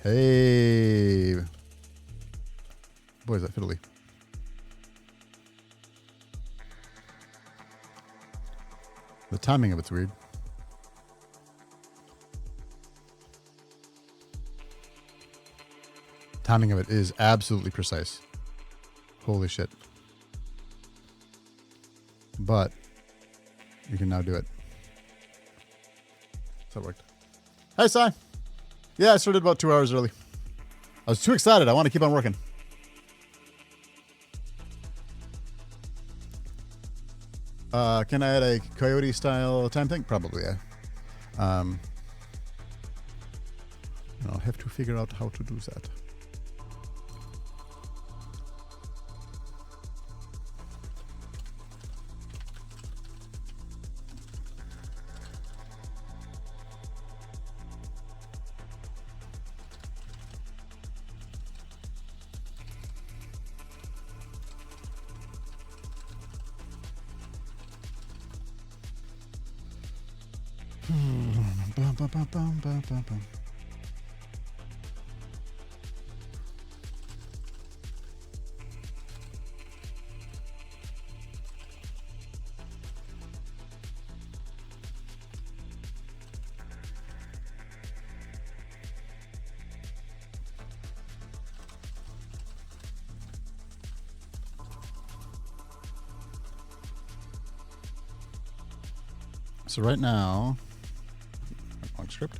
Hey. Boy, is that fiddly. The timing of it's weird. Timing of it is absolutely precise. Holy shit. But you can now do it. So it worked. Hi, Si. Yeah, I started about 2 hours early. I was too excited. I want to keep on working. Can I add a Coyote style time thing? Probably, yeah. I'll have to figure out how to do that. So right now, wrong script.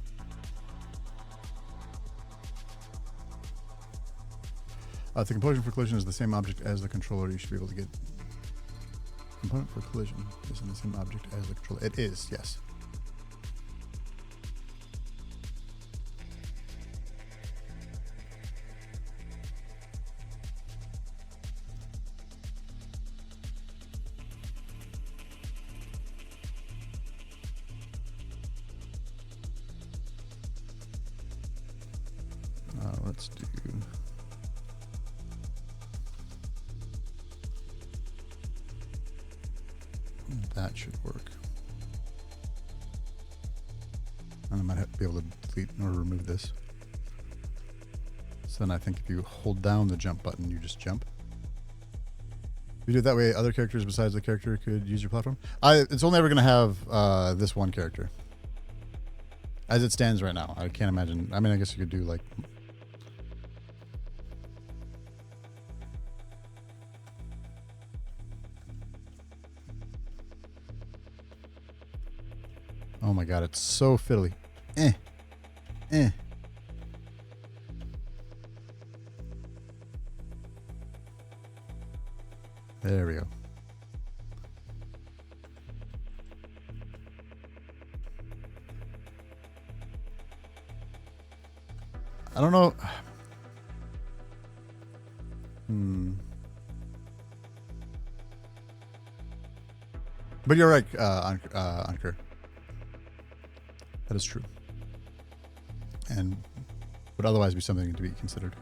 If the component for collision is the same object as the controller, you should be able to get component for collision is in the same object as the controller. It is, yes. Let's do... That should work. And I might have to be able to delete or remove this. So then I think if you hold down the jump button, you just jump. If you do it that way, other characters besides the character could use your platform. It's only ever going to have this one character. As it stands right now. I can't imagine. I mean, I guess you could do like... Oh my god, it's so fiddly. There we go. I don't know. But you're right, Ankur. That is true. And would otherwise be something to be considered.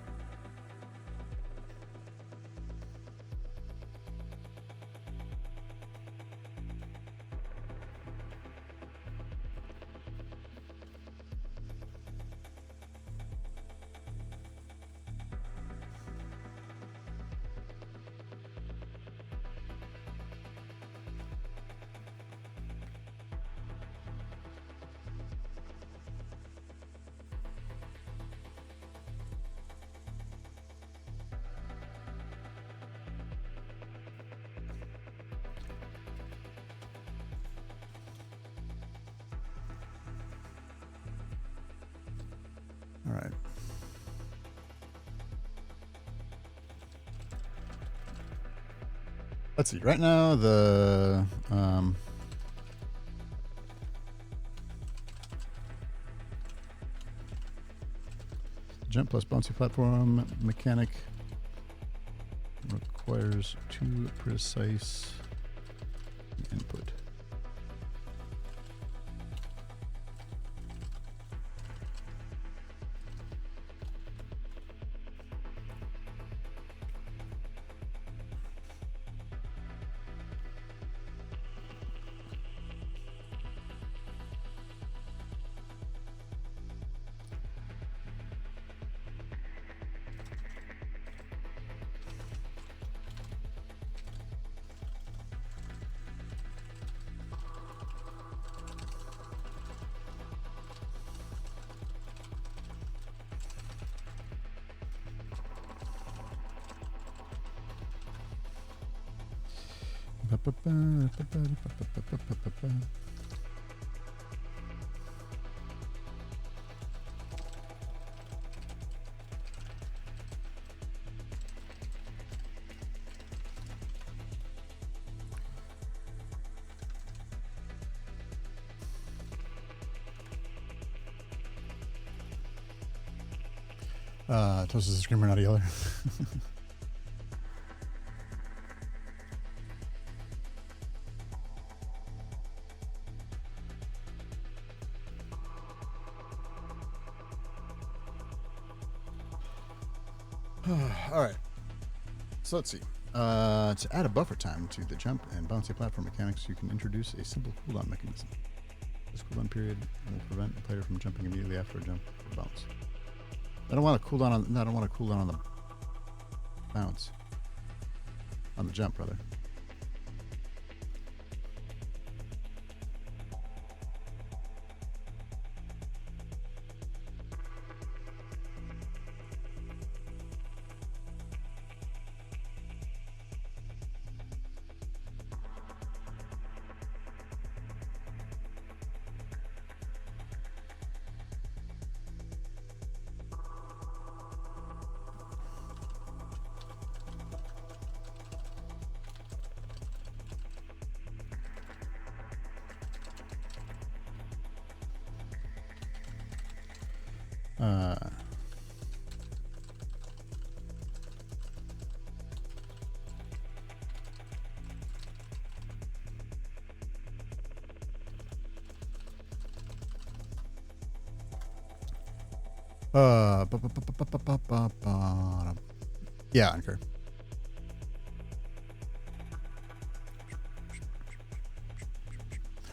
Let's see. Right now, the jump plus bouncy platform mechanic requires too precise input. Toast is a screamer, not a yeller. All right. So let's see. To add a buffer time to the jump and bouncy platform mechanics, you can introduce a simple cooldown mechanism. This cooldown period will prevent the player from jumping immediately after a jump or bounce. I don't want to cool down on. No, I don't want to cool down on the bounce. On the jump, rather. Yeah, Anchor.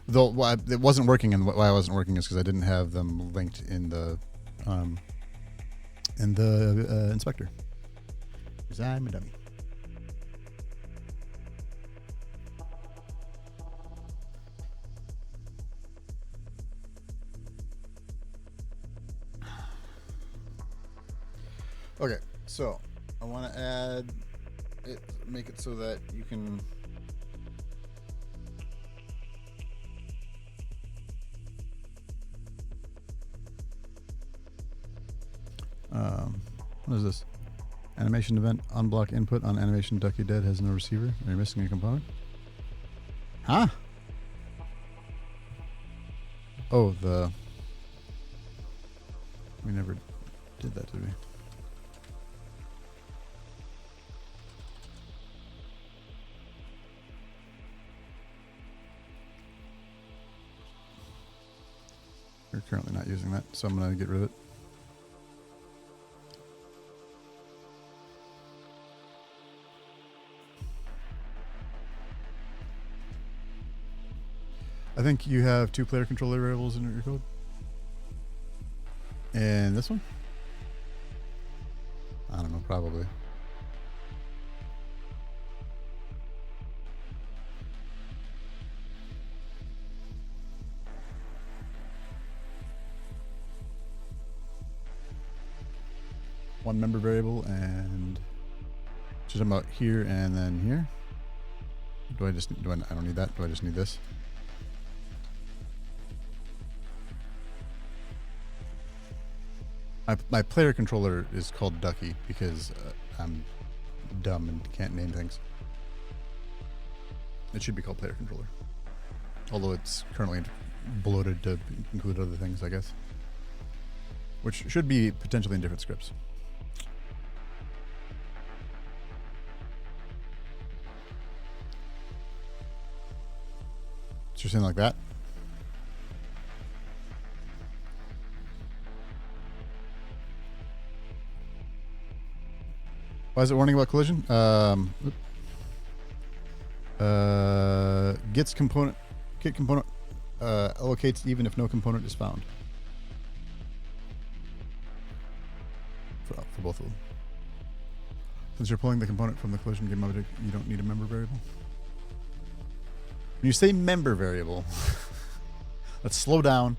Though why it wasn't working, and why I wasn't working is because I didn't have them linked in the inspector. Because I'm a dummy. Okay, so I want to add it, make it so that you can. What is this? Animation event unblock input on animation Ducky Dead has no receiver. Are you missing a component? Huh? Oh, we never did that, did we? We're currently not using that, so I'm going to get rid of it. I think you have 2 player controller variables in your code. And this one? I don't know, probably. One member variable, and just about here and then here. I don't need that. Do I just need this? My player controller is called Ducky because I'm dumb and can't name things. It should be called player controller. Although it's currently bloated to include other things, I guess. Which should be potentially in different scripts. So you're saying like that? Why is it warning about collision? Gets component, get component allocates even if no component is found. For both of them. Since you're pulling the component from the collision game object, you don't need a member variable. When you say member variable, let's slow down.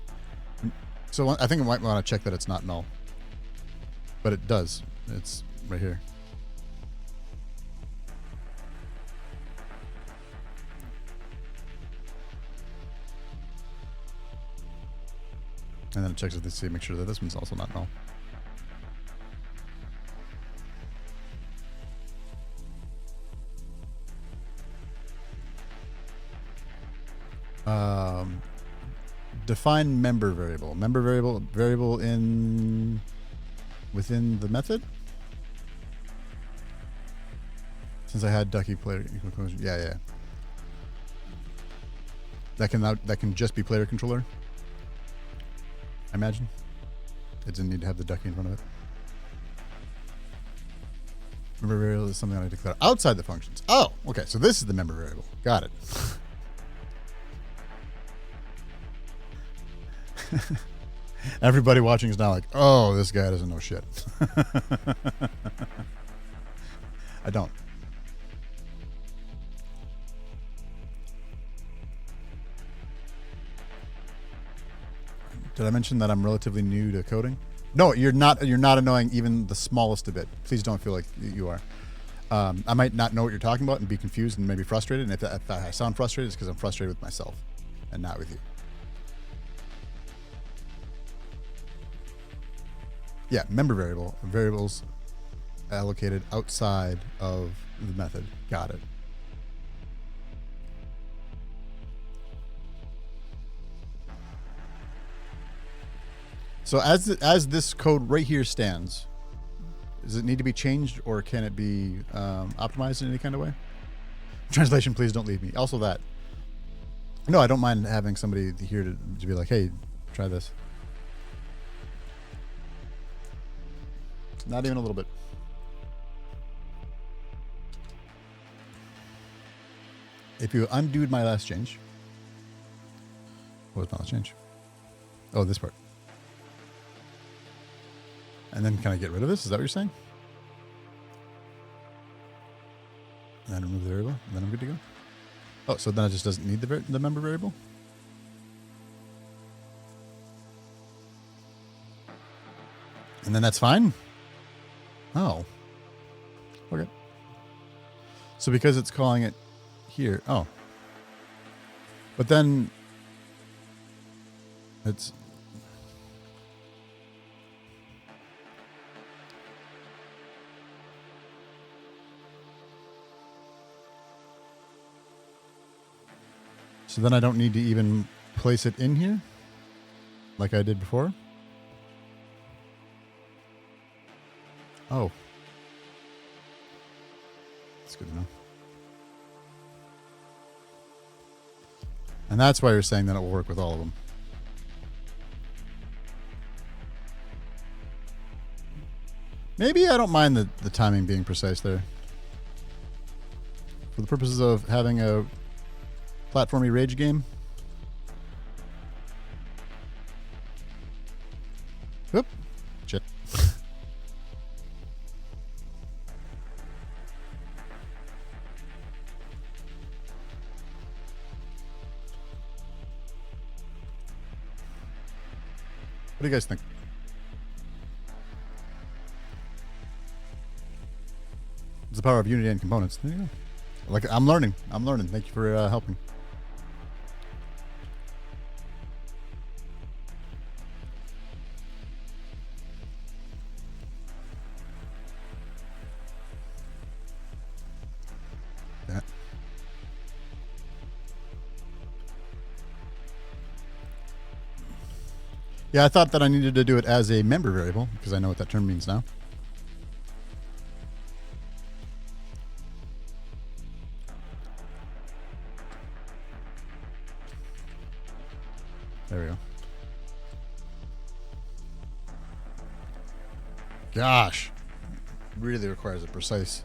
So I think I might want to check that it's not null. But it does. It's right here. And then it checks it to see, make sure that this one's also not null. Define member variable. Member variable in within the method. Since I had ducky player equal closure, yeah. That can just be player controller. I imagine. It doesn't need to have the ducky in front of it. Member variable is something I declare outside the functions. Oh, okay. So this is the member variable. Got it. Everybody watching is now like, oh, this guy doesn't know shit. I don't. Did I mention that I'm relatively new to coding? No, you're not. You're not annoying even the smallest bit. Please don't feel like you are. I might not know what you're talking about and be confused and maybe frustrated. And if I sound frustrated, it's because I'm frustrated with myself and not with you. Yeah, member variables allocated outside of the method. Got it. So as this code right here stands, does it need to be changed or can it be optimized in any kind of way? Translation, please don't leave me. Also that. No, I don't mind having somebody here to be like, hey, try this. Not even a little bit. If you undoed my last change. What was my last change? Oh, this part. And then can I get rid of this? Is that what you're saying? And then remove the variable, and then I'm good to go. Oh, so then it just doesn't need the member variable? And then that's fine? Oh. Okay. So because it's calling it here. Oh. But then it's... So then I don't need to even place it in here like I did before? Oh. That's good to know. And that's why you're saying that it will work with all of them. Maybe I don't mind the timing being precise there. For the purposes of having a platformy rage game. Whoop. Shit. What do you guys think? It's the power of Unity and components. There you go. Like, I'm learning. Thank you for helping. Yeah, I thought that I needed to do it as a member variable because I know what that term means now. There we go. Gosh, really requires a precise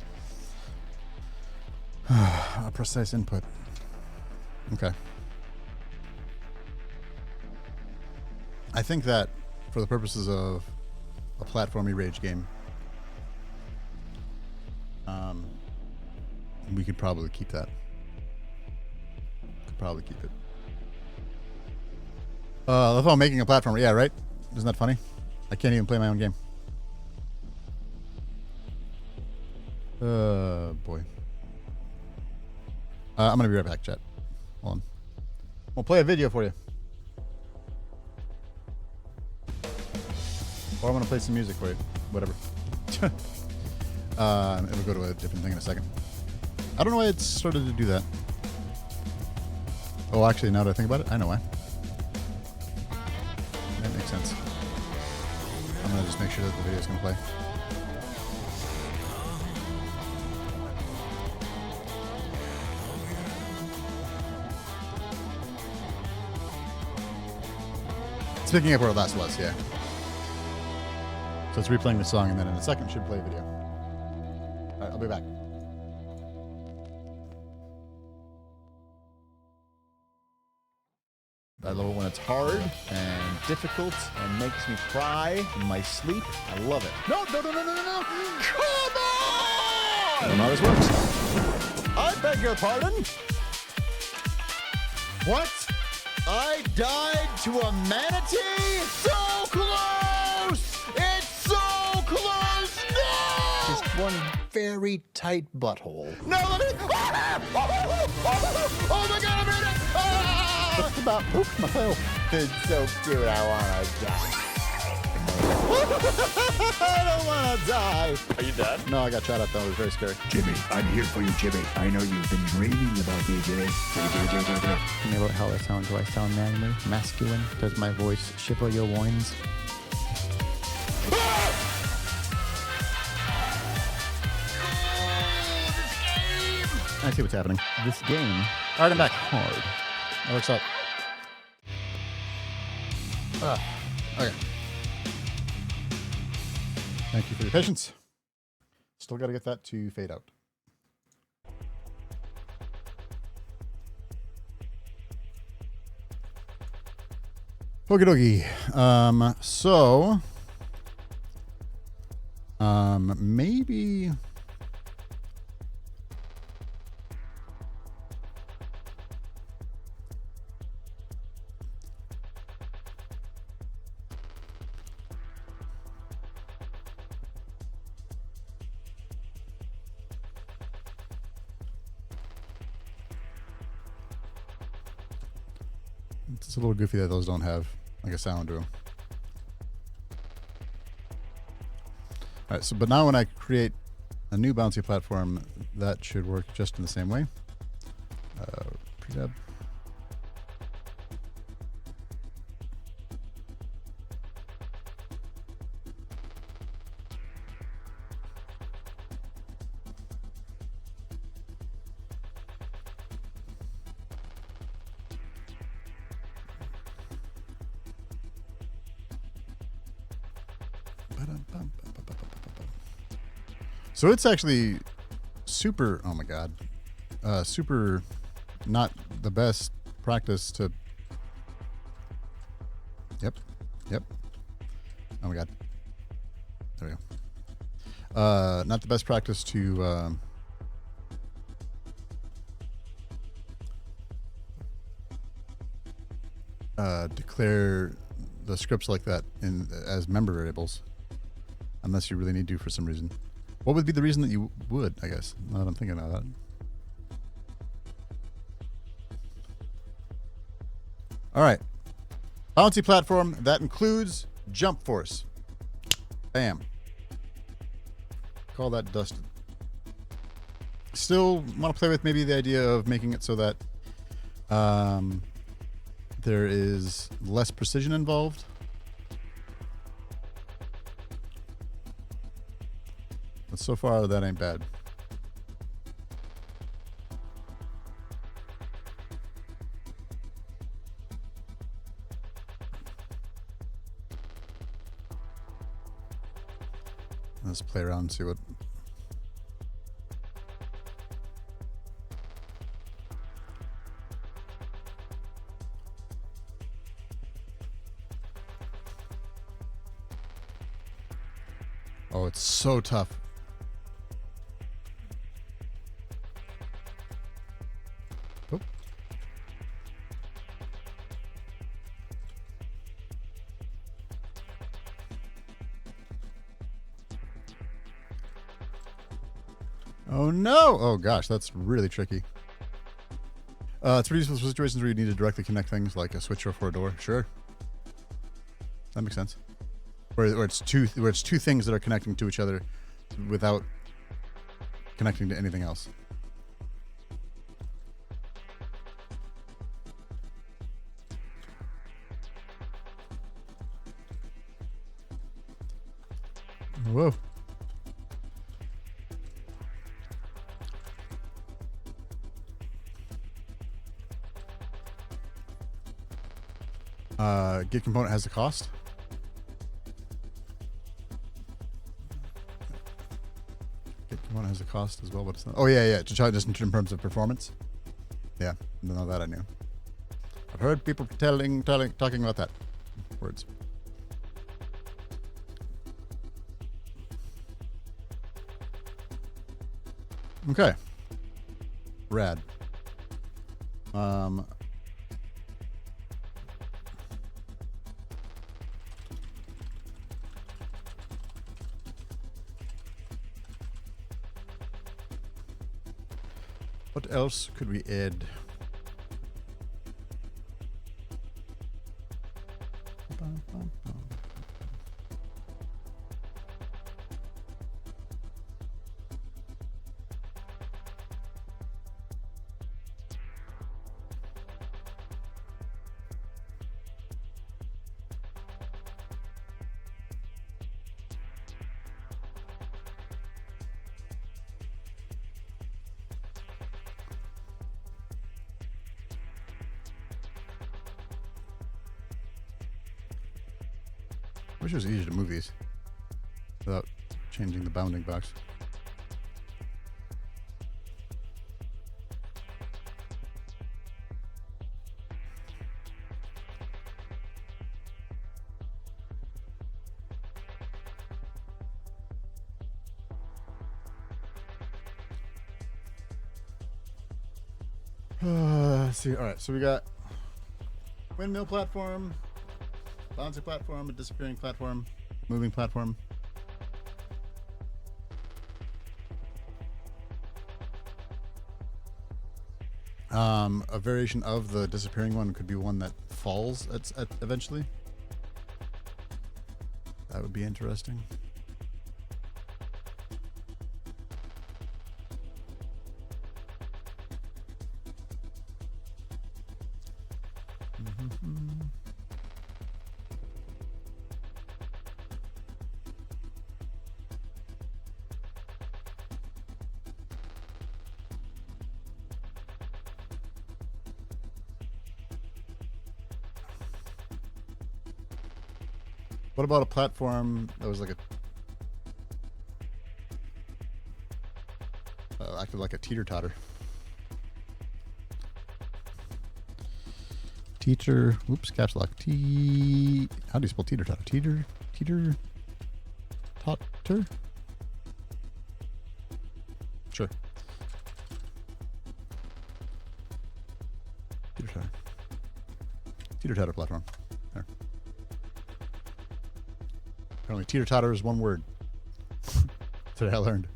input. Okay. I think that for the purposes of a platformy rage game, we could probably keep that. Could probably keep it. If I'm making a platformer, yeah, right? Isn't that funny? I can't even play my own game. Boy. I'm gonna be right back, chat. Hold on. We'll play a video for you. Or I'm gonna play some music for you. Whatever. It'll go to a different thing in a second. I don't know why it started to do that. Oh, actually, now that I think about it, I know why. That makes sense. I'm gonna just make sure that the video is gonna play. It's picking up where it last was, yeah. So it's replaying the song, and then in a second should play a video. All right, I'll be back. I love it when it's hard and difficult and makes me cry in my sleep. I love it. No! Come on! I don't know how this works. I beg your pardon? What? I died to a manatee? So close! It's so close! No! Just one very tight butthole. No, let me... Oh my God, I'm in it! Ah! Just about pooped myself. It's so cute, I wanna die. I don't wanna die. Are you dead? No, I got shot at though. It was very scary. Jimmy, I'm here for you, Jimmy. I know you've been dreaming about me, Jimmy. Tell me about how I sound. Do I sound manly, masculine? Does my voice shiver your loins? I see what's happening. This game All right, I'm back. hard. That works out. Okay. Thank you for your patience. Still got to get that to fade out. Okie dokie. Maybe. It's a little goofy that those don't have like a sound to them. All right, so but now when I create a new bouncy platform, that should work just in the same way. Predub. So it's actually super, oh my God, super not the best practice to, yep. Oh my God. There we go. Not the best practice to, declare the scripts like that as member variables, unless you really need to for some reason. What would be the reason that you would, I guess, now that I'm thinking about that? All right. Bouncy platform, that includes jump force. Bam. Call that dusted. Still want to play with maybe the idea of making it so that there is less precision involved. So far, that ain't bad. Let's play around and see what. Oh, it's so tough. Oop. Oh no! Oh gosh, that's really tricky. 3 useful situations where you need to directly connect things, like a switcher for a door. Sure, that makes sense. Where it's two things that are connecting to each other without connecting to anything else. Whoa. Get component has a cost. Get component has a cost as well, but it's not. Oh yeah. To try just in terms of performance. Yeah, no, that I knew. I've heard people talking about that. Words. Okay. Rad. What else could we add? I wish it was easier to move these without changing the bounding box. Let's see. All right, so we got windmill platform, bouncing platform, a disappearing platform, moving platform. A variation of the disappearing one could be one that falls at eventually. That would be interesting. What about a platform that was like acted like a teeter-totter? Oops, caps lock. How do you spell teeter-totter? Teeter-totter? Sure. Teeter-totter. Teeter-totter platform. There. Apparently teeter-totter is one word. Today I learned.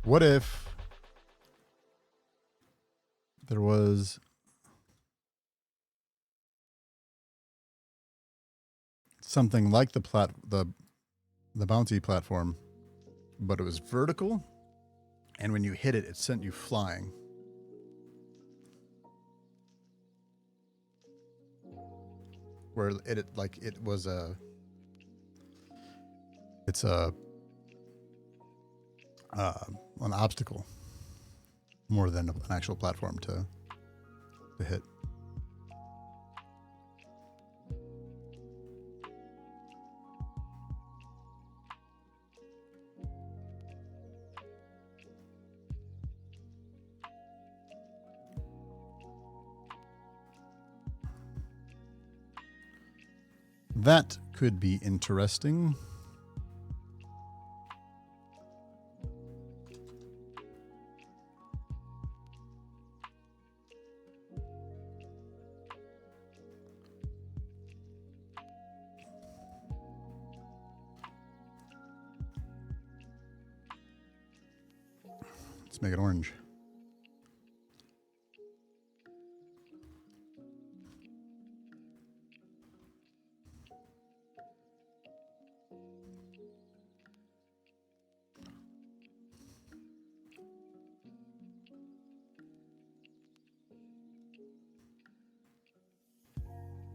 What if was something like the bouncy platform, but it was vertical, and when you hit it, it sent you flying. Where it's an obstacle more than an actual platform to hit. That could be interesting. Let's make it orange.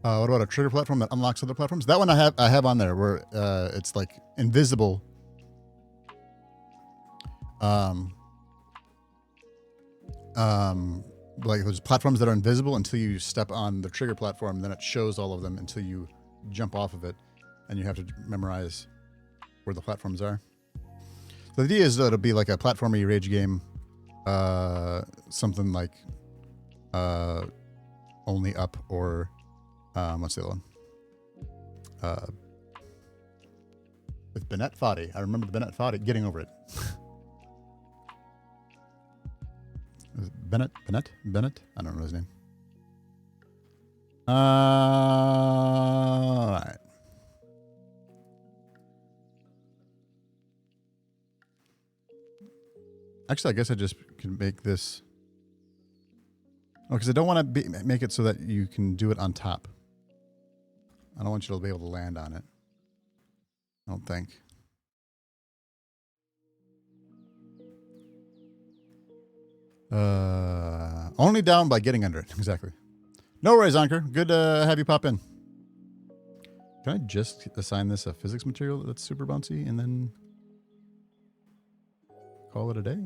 What about a trigger platform that unlocks other platforms? That one I have on there where it's like invisible. Like there's platforms that are invisible until you step on the trigger platform, then it shows all of them until you jump off of it, and you have to memorize where the platforms are. So the idea is that it'll be like a platformer rage game, something like Only Up or what's the other one? With Bennett Foddy. I remember the Bennett Foddy. Getting Over It. Is it Bennett? I don't know his name. All right. Actually, I guess I just can make this. Oh, because I don't want to make it so that you can do it on top. I don't want you to be able to land on it. I don't think. Only down by getting under it. Exactly. No worries, Anker. Good to have you pop in. Can I just assign this a physics material that's super bouncy and then call it a day?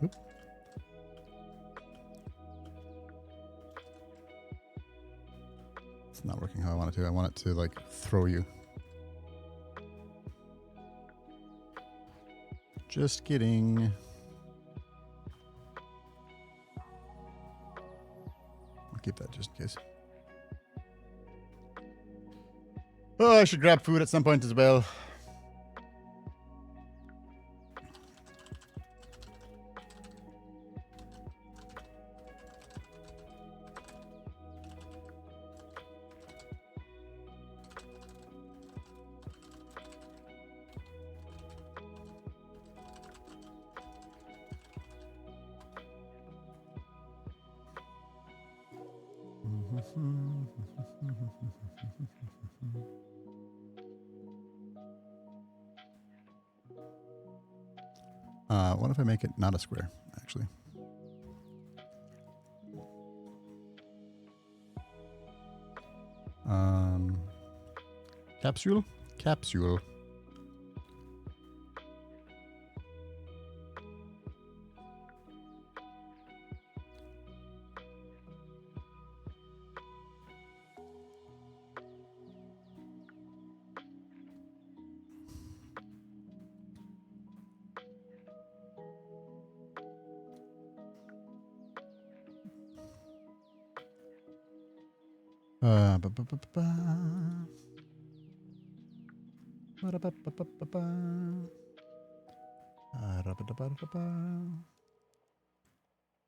Oop. It's not working how I want it to. I want it to like throw you. Just kidding. I'll keep that just in case. Oh, I should grab food at some point as well. What if I make it not a square, actually? Capsule? Capsule. Ba, ba, ba, ba, ba. Ba, da, ba, ba, ba, ba, ba. Da, ba, da, ba, da, ba.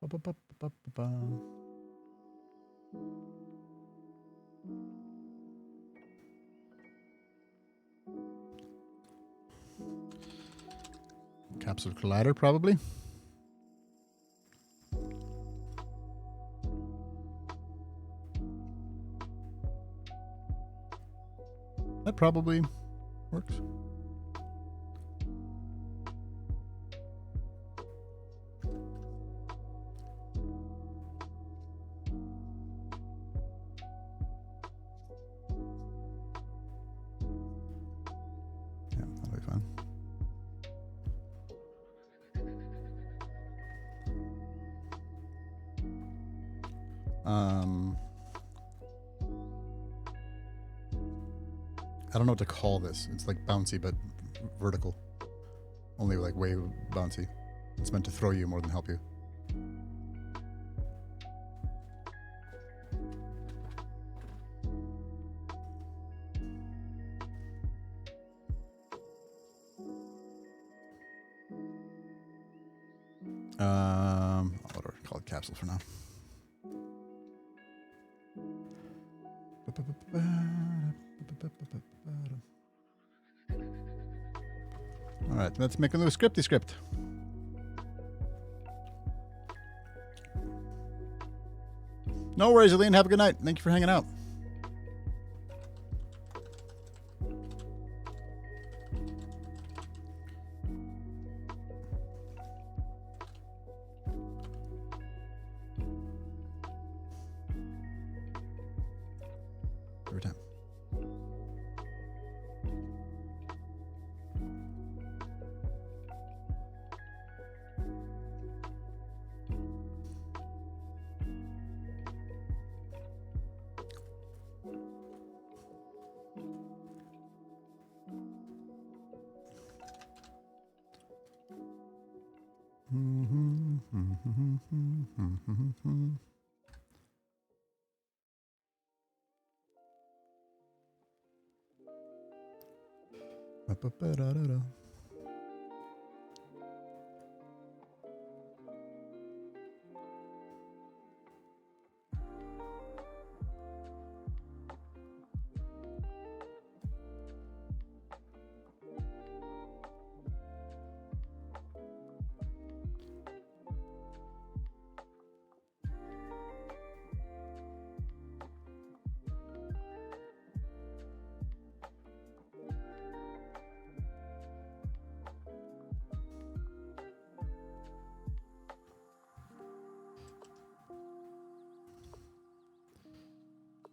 Ba, ba, ba, ba, ba, ba. Capsule collider, probably. That probably works. Yeah, that'll be fun. I don't know what to call this. It's like bouncy, but vertical. Only like way bouncy. It's meant to throw you more than help you. I'll call it capsule for now. All right, let's make a new scripty script. No worries, Aline. Have a good night. Thank you for hanging out. Every time. Ba-ba-ba-da-da-da.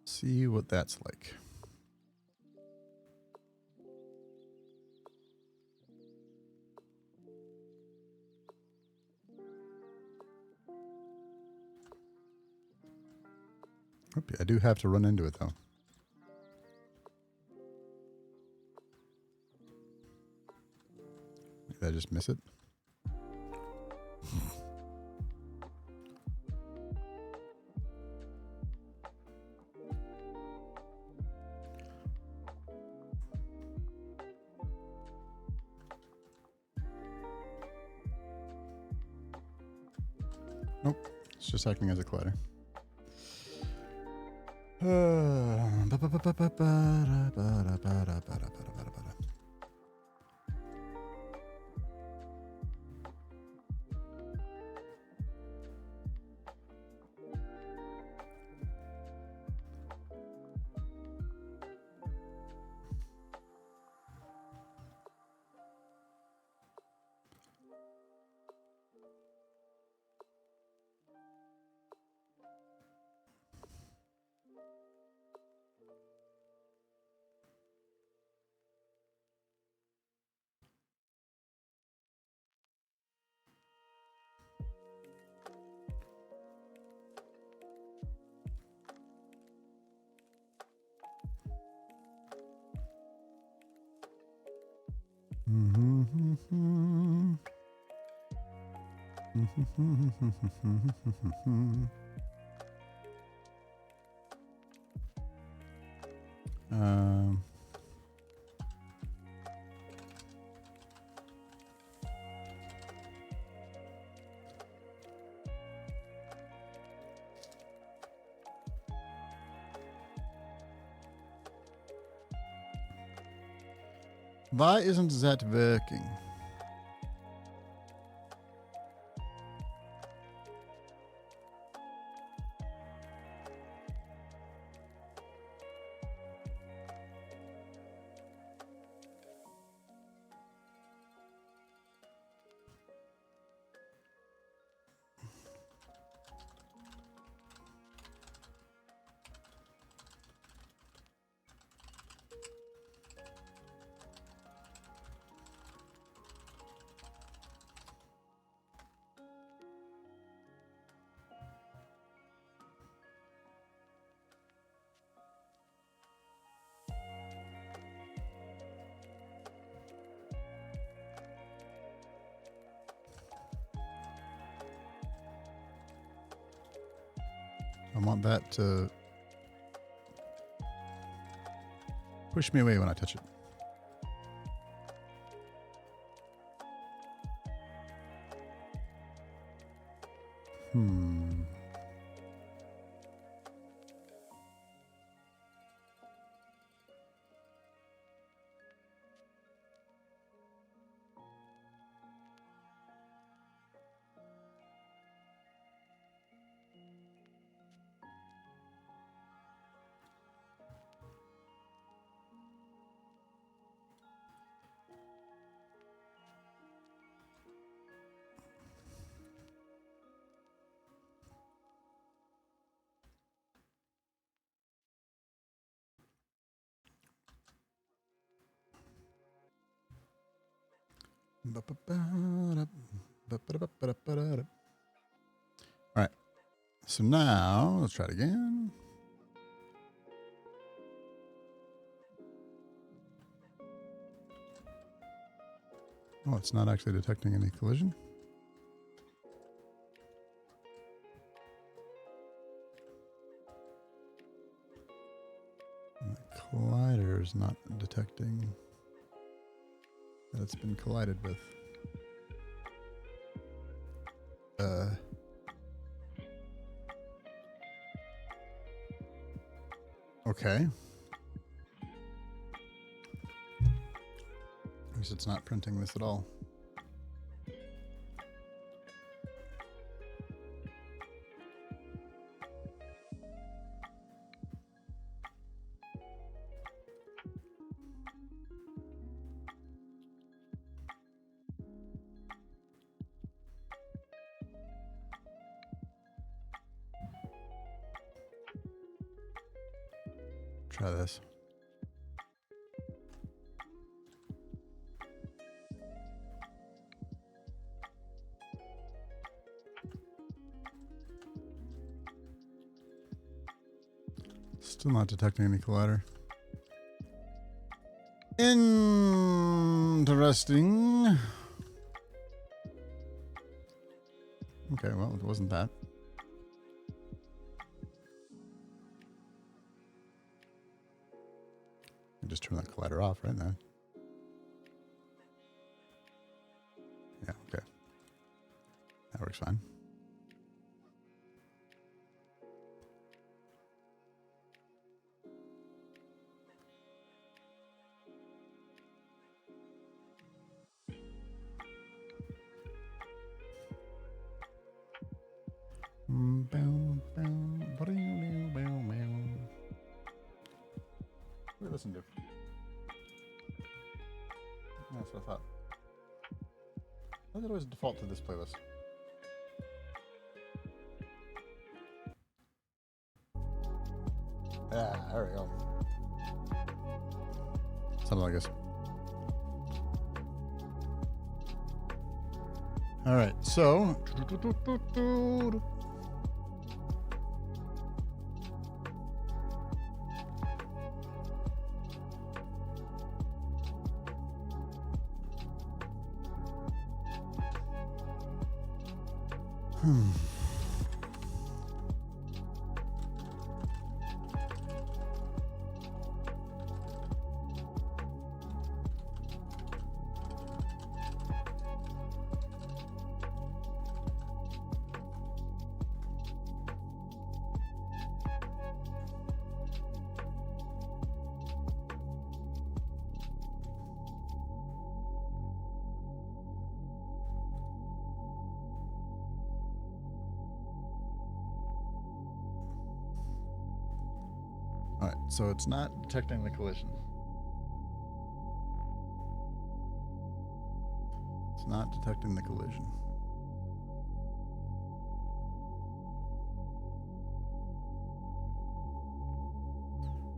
See what that's like. Oop, I do have to run into it though. Did I just miss it? Nope, it's just acting as a collider. Um, Why isn't that working? I want that to push me away when I touch it. Hmm. All right. So now let's try it again. Oh, it's not actually detecting any collision. And the collider is not detecting that it's been collided with. Okay. I guess it's not printing this at all. Try this. Still not detecting any collider. Interesting. Okay, well, it wasn't that. Just turn that collider off right now. Yeah, okay. That works fine. What do we listen to? That's what I thought. Why does it always default to this playlist? Yeah, there we go. Something like this. All right, so. All right, so it's not detecting the collision. It's not detecting the collision.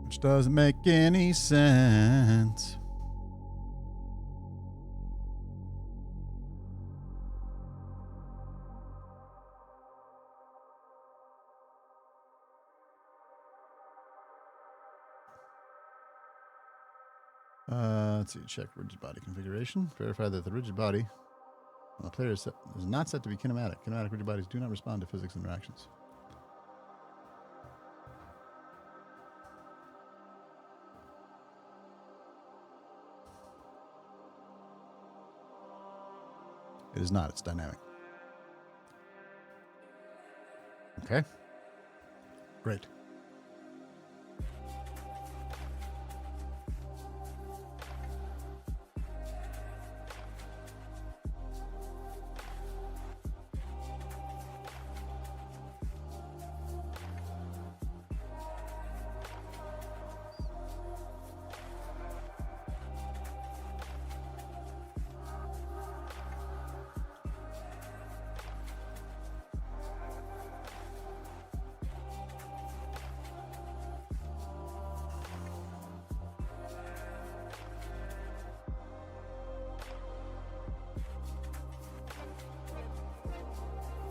Which doesn't make any sense. Let's see. Check rigid body configuration. Verify that the rigid body on the player is not set to be kinematic. Kinematic rigid bodies do not respond to physics interactions. It is not. It's dynamic. Okay. Great.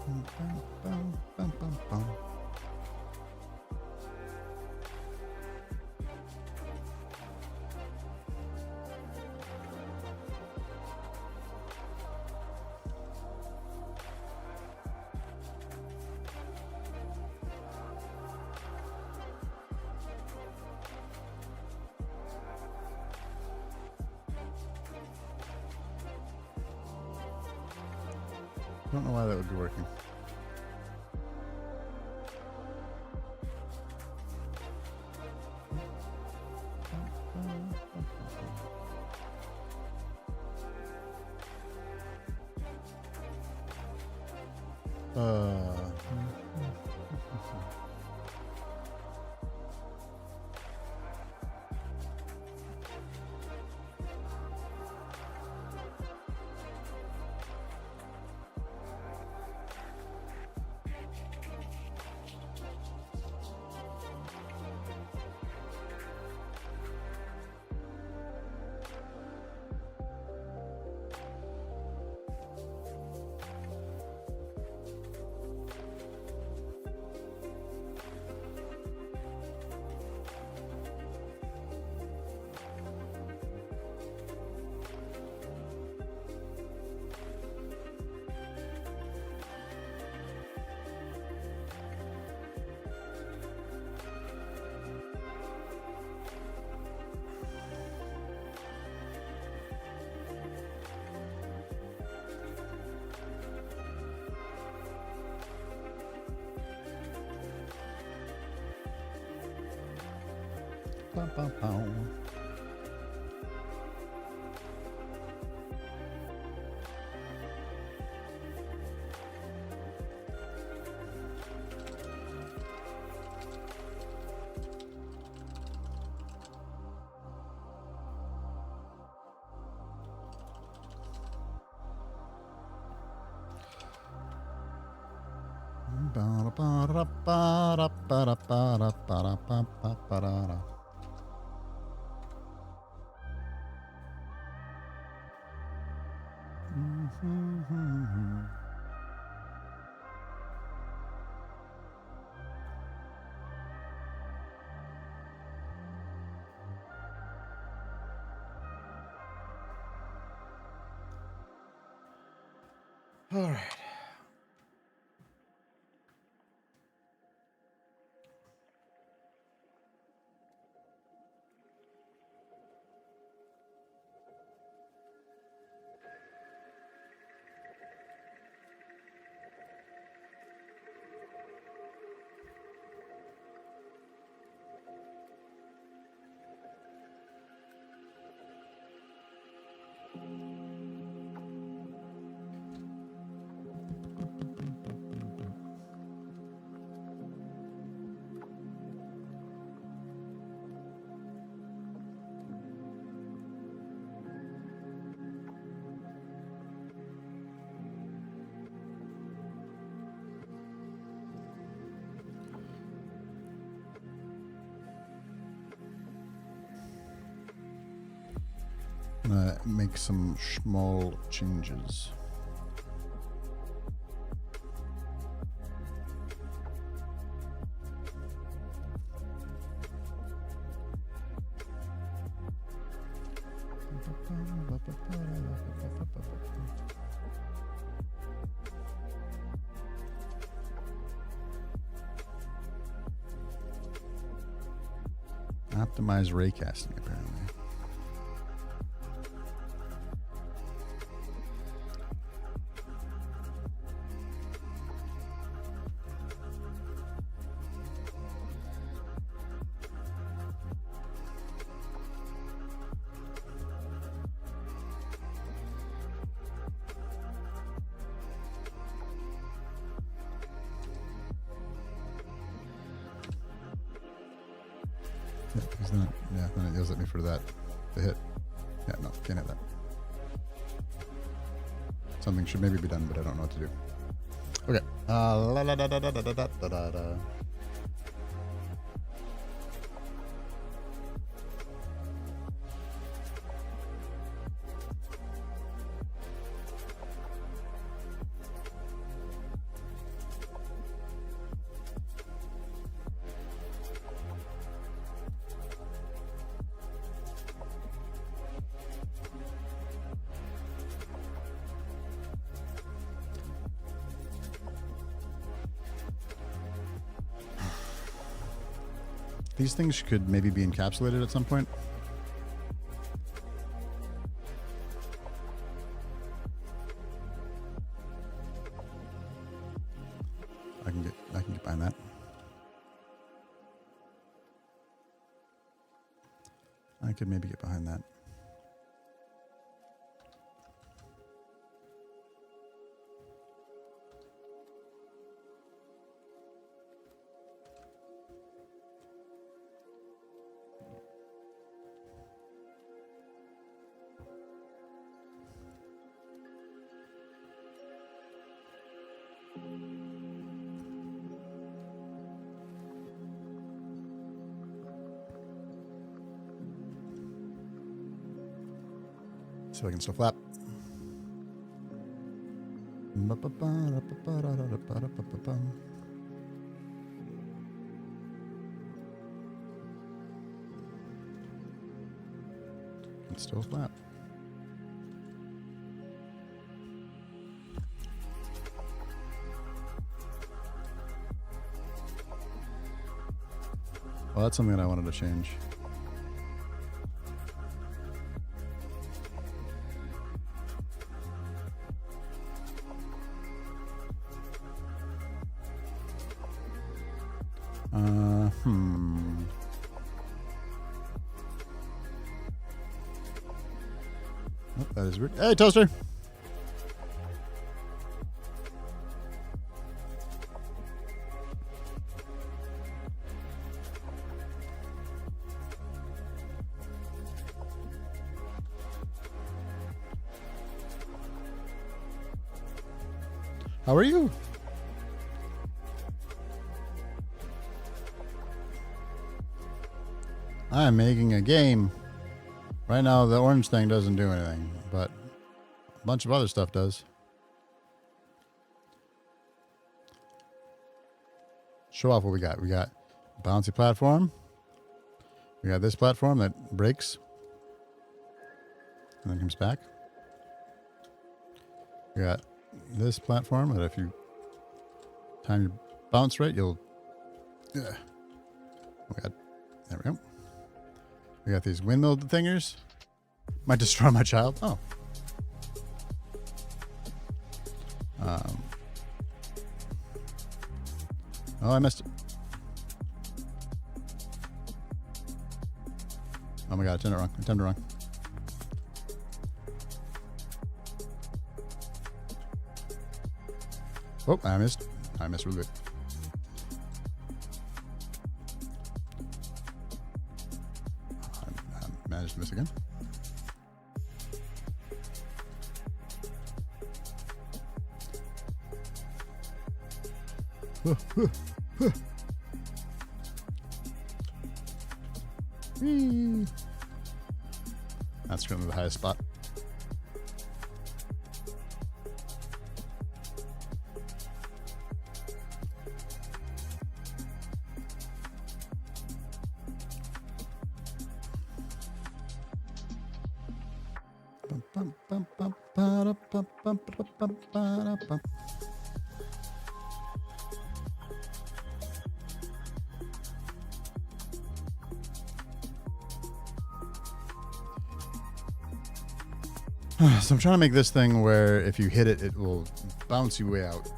Bum, bum, bum, bum. I don't know why that would be working. Bum, bum, bum. Ba-da-ba-da-ba-da-ba-da-ba-da-ba-da-ba-da. All right. I'm gonna make some small changes. Optimize raycasting, apparently. Yeah, because then it yells at me for that, the hit. Yeah, no, can't have that. Something should maybe be done, but I don't know what to do. Okay. La la da da da da da da da da. These things could maybe be encapsulated at some point. I can get behind that. I could maybe get behind that. So I can still flap. Can still flap. Well, that's something that I wanted to change. Oh, that is weird. Hey, Toaster! How are you? I'm making a game. Right now, the orange thing doesn't do anything, but a bunch of other stuff does. Show off what we got. We got a bouncy platform. We got this platform that breaks and then comes back. We got this platform that if you time your bounce right, you'll... Oh my God. There we go. We got these windmill thingers. Might destroy my child. Oh. Oh, I missed it. Oh my God, I turned it wrong. I turned it wrong. Oh, I missed. I missed really good. I managed to miss again. That's currently the highest spot. Bum, bum, bum, ba-da, bum, bum, ba-da, bum, ba-da, bum. So I'm trying to make this thing where if you hit it, it will bounce you way out.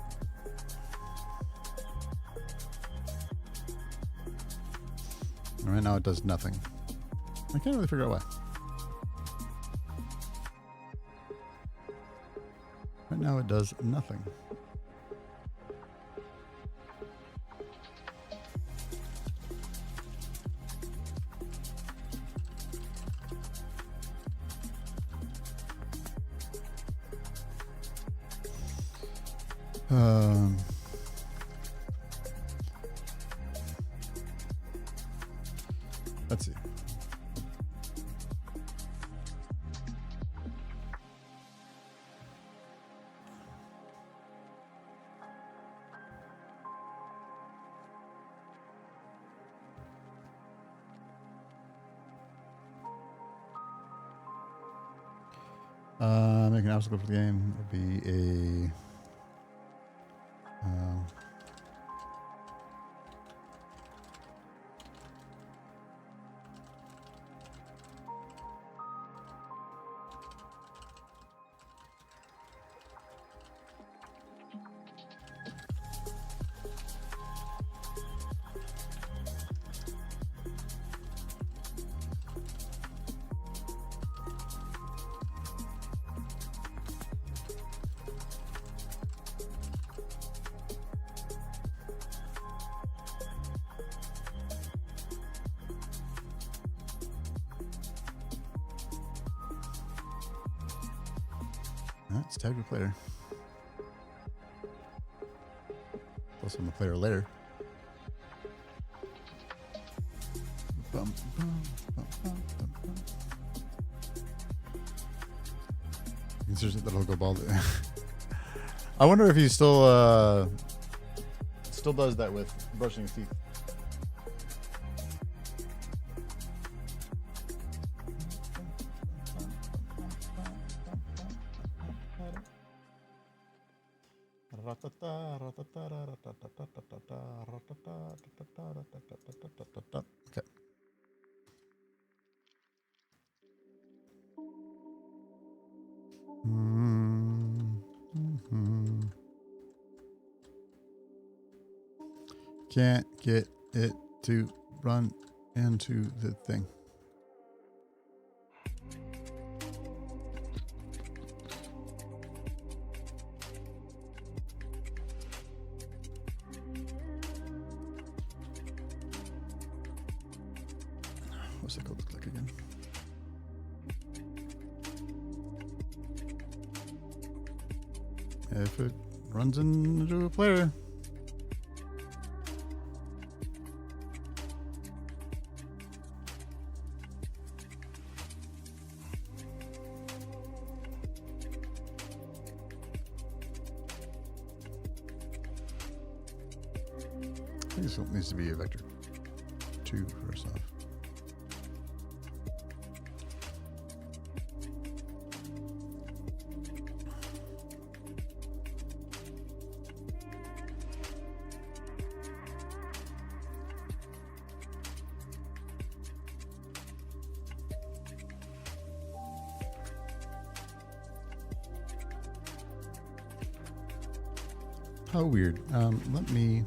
And right now it does nothing. I can't really figure out why. Right now it does nothing. Let's see. Make an obstacle for the game would be a it's tagged with player. Plus I'm a player later. Bum, bum, bum, bum, bum, bum. Seriously, that'll go bald. I wonder if he still does that with brushing his teeth. Okay. Can't get it to run into the thing. What's that code look like again? If it runs into a player. I think this needs to be a vector 2 first off. How weird. Let me...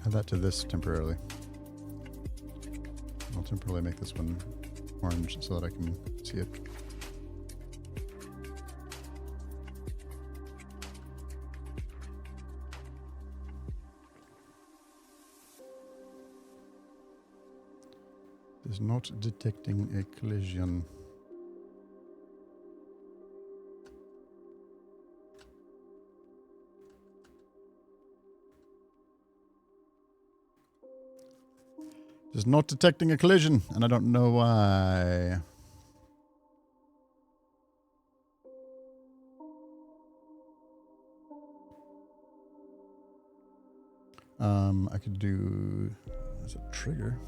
add that to this temporarily. I'll temporarily make this one orange so that I can see it. It is not detecting a collision. Just not detecting a collision, and I don't know why. I could do as a trigger.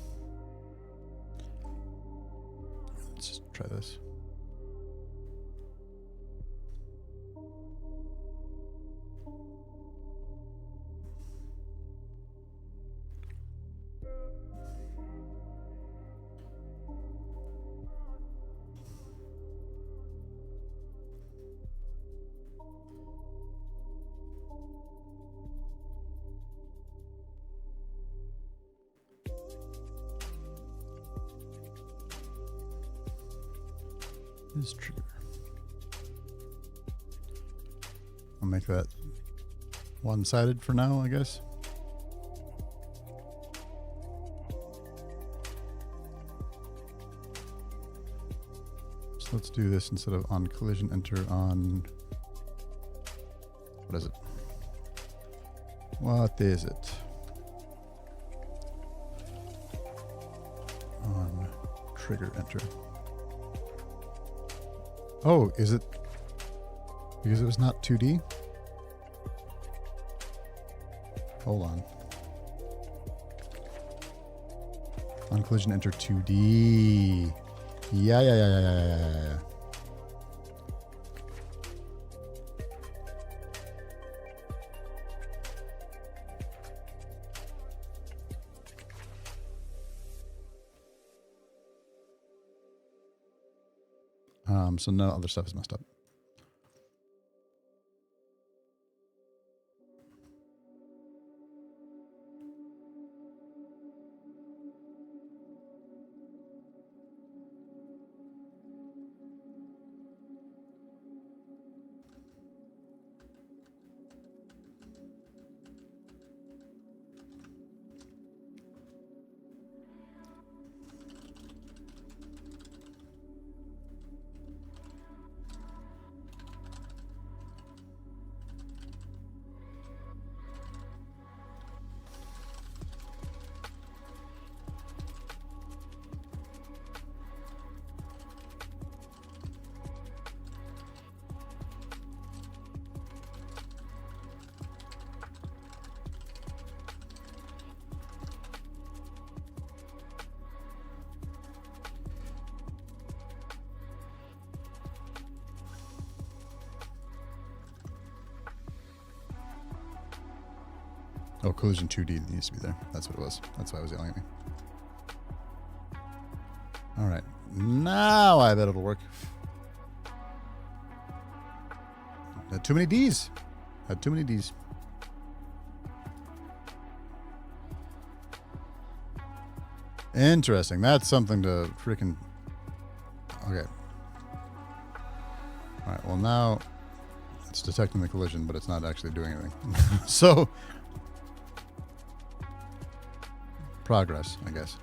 Let's just try this. Is trigger. I'll make that one-sided for now, I guess. So let's do this instead of on collision enter on. What is it? What is it? On trigger enter. Oh, is it because it was not 2D? Hold on. On collision enter 2D. Yeah. So no other stuff is messed up. Oh, collision 2D needs to be there. That's what it was. That's why it was yelling at me. All right. Now I bet it'll work. Had too many Ds. Had too many Ds. Interesting. That's something to freaking... Okay. All right. Well, now it's detecting the collision, but it's not actually doing anything. So... progress, I guess.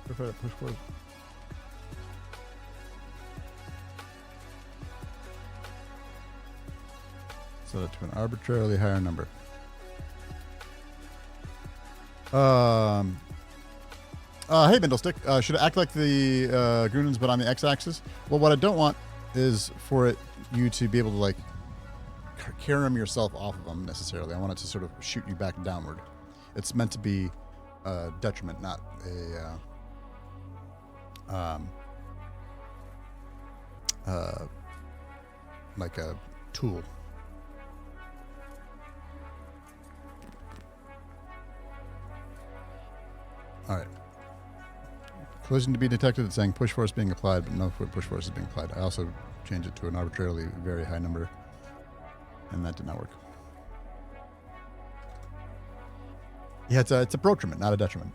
Prefer to push forward. Set it to an arbitrarily higher number. Hey, Bindlestick. Should it act like the Grunins, but on the x-axis? Well, what I don't want is for you to be able to, like, carom yourself off of them, necessarily. I want it to sort of shoot you back downward. It's meant to be a detriment, not like a tool. All right. Collision to be detected. It's saying push force being applied, but no push force is being applied. I also changed it to an arbitrarily very high number, and that did not work. Yeah, it's a protriment, not a detriment.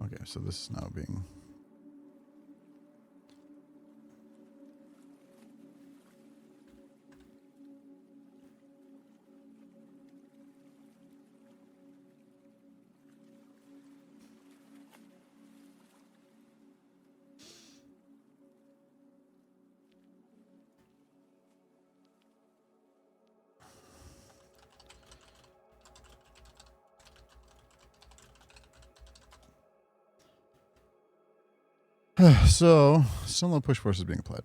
Okay, so this is now being... So, still no push force is being applied.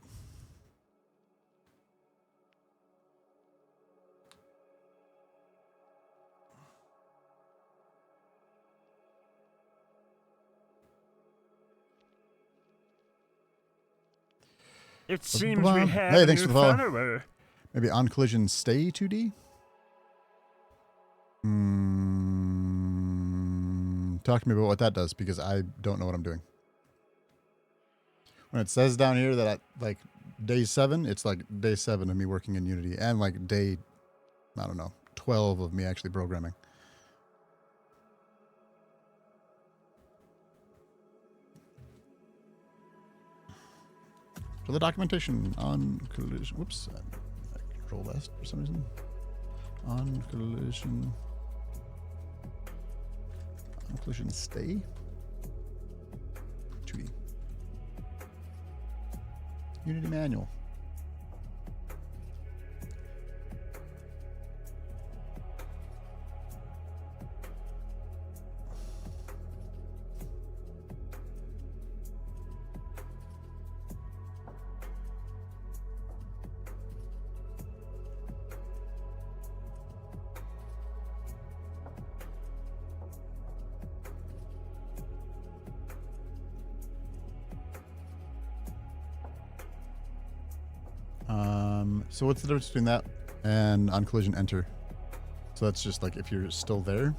It seems we have Hey, a thanks new for the follow. follower. Maybe on collision stay 2D? Talk to me about what that does, because I don't know what I'm doing. When it says down here that like day 7, it's like day 7 of me working in Unity, and like day, I don't know, 12 of me actually programming. So the documentation on collision, whoops, I control S for some reason. On collision stay 2D. Unity manual. So what's the difference between that and on collision enter? So that's just like if you're still there.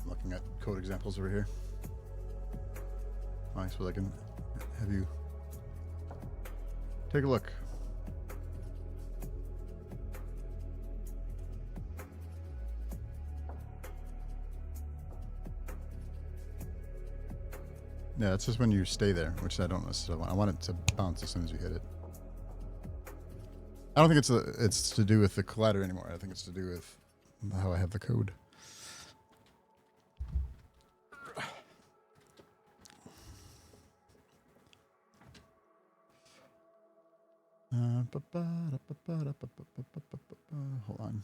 Looking at code examples over here. I suppose I can have you take a look. Yeah, it's just when you stay there, which I don't necessarily want. I want it to bounce as soon as you hit it. I don't think it's to do with the collider anymore. I think it's to do with how I have the code. Hold on.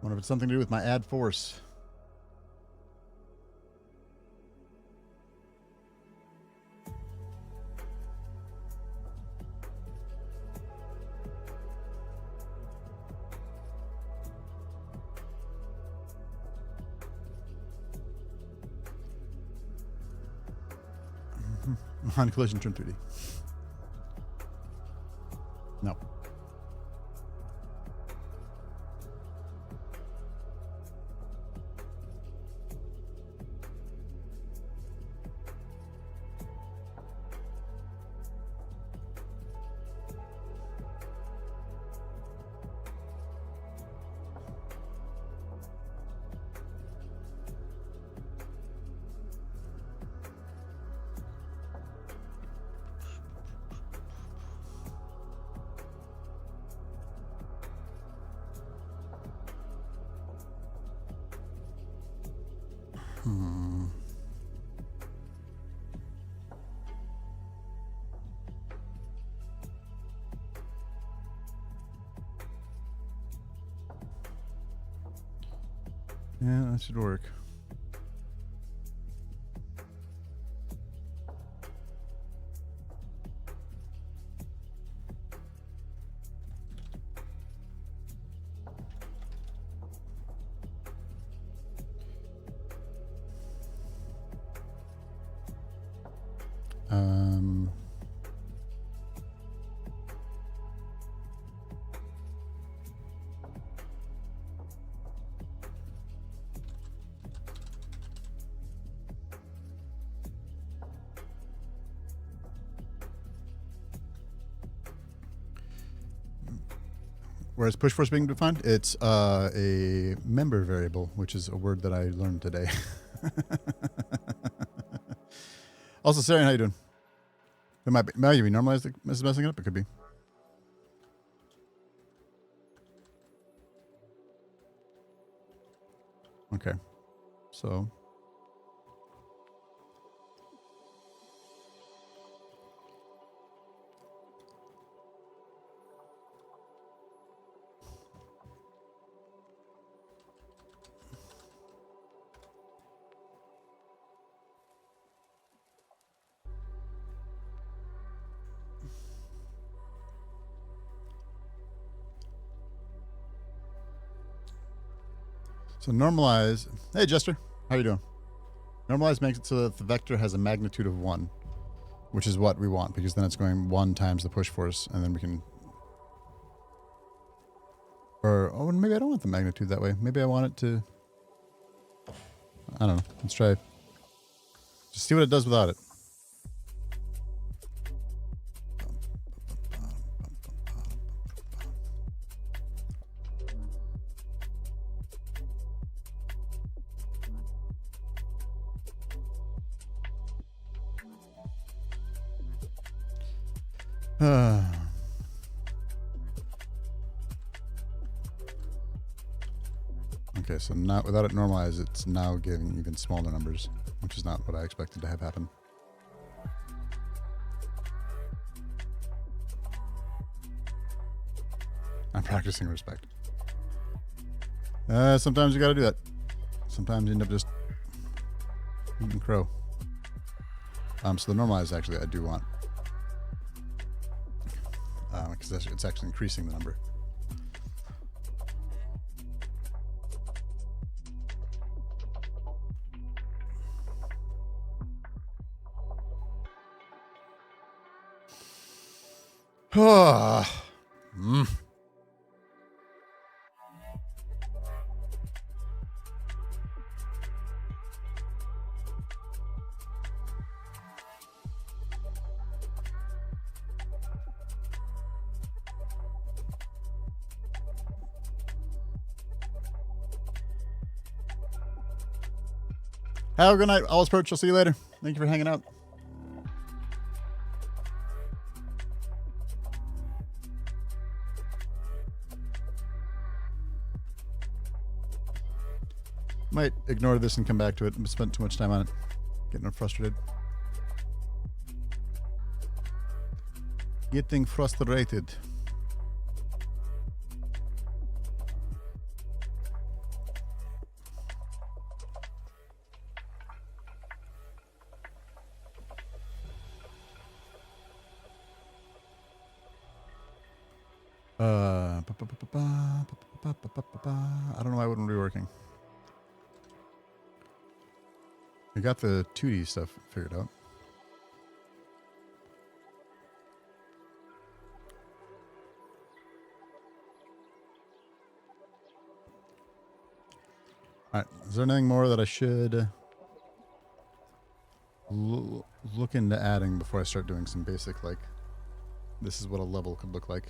Wonder if it's something to do with my add force. On collision, turn 3D. No. Yeah, that should work. Um, Whereas push force being defined, it's a member variable, which is a word that I learned today. Also, Sarah, how you doing? It might be normalized. This is messing it up. It could be. Okay, so. So normalize. Hey, Jester, how you doing? Normalize makes it so that the vector has a magnitude of 1, which is what we want, because then it's going 1 times the push force, and then we can. Or oh, maybe I don't want the magnitude that way. Maybe I want it to. I don't know. Let's try. Just see what it does without it. Okay, so now without it normalized, it's now giving even smaller numbers, which is not what I expected to have happen. I'm practicing respect. Sometimes you gotta do that. Sometimes you end up just eating crow. So the normalized actually I do want. Because it's actually increasing the number. Have a good night, Alice Perch. I'll see you later. Thank you for hanging out. Might ignore this and come back to it. I spent too much time on it. Getting frustrated. Getting frustrated. I don't know why it wouldn't be working. I got the 2D stuff figured out. right. Is there anything more that I should look into adding before I start doing some basic, like, this is what a level could look like?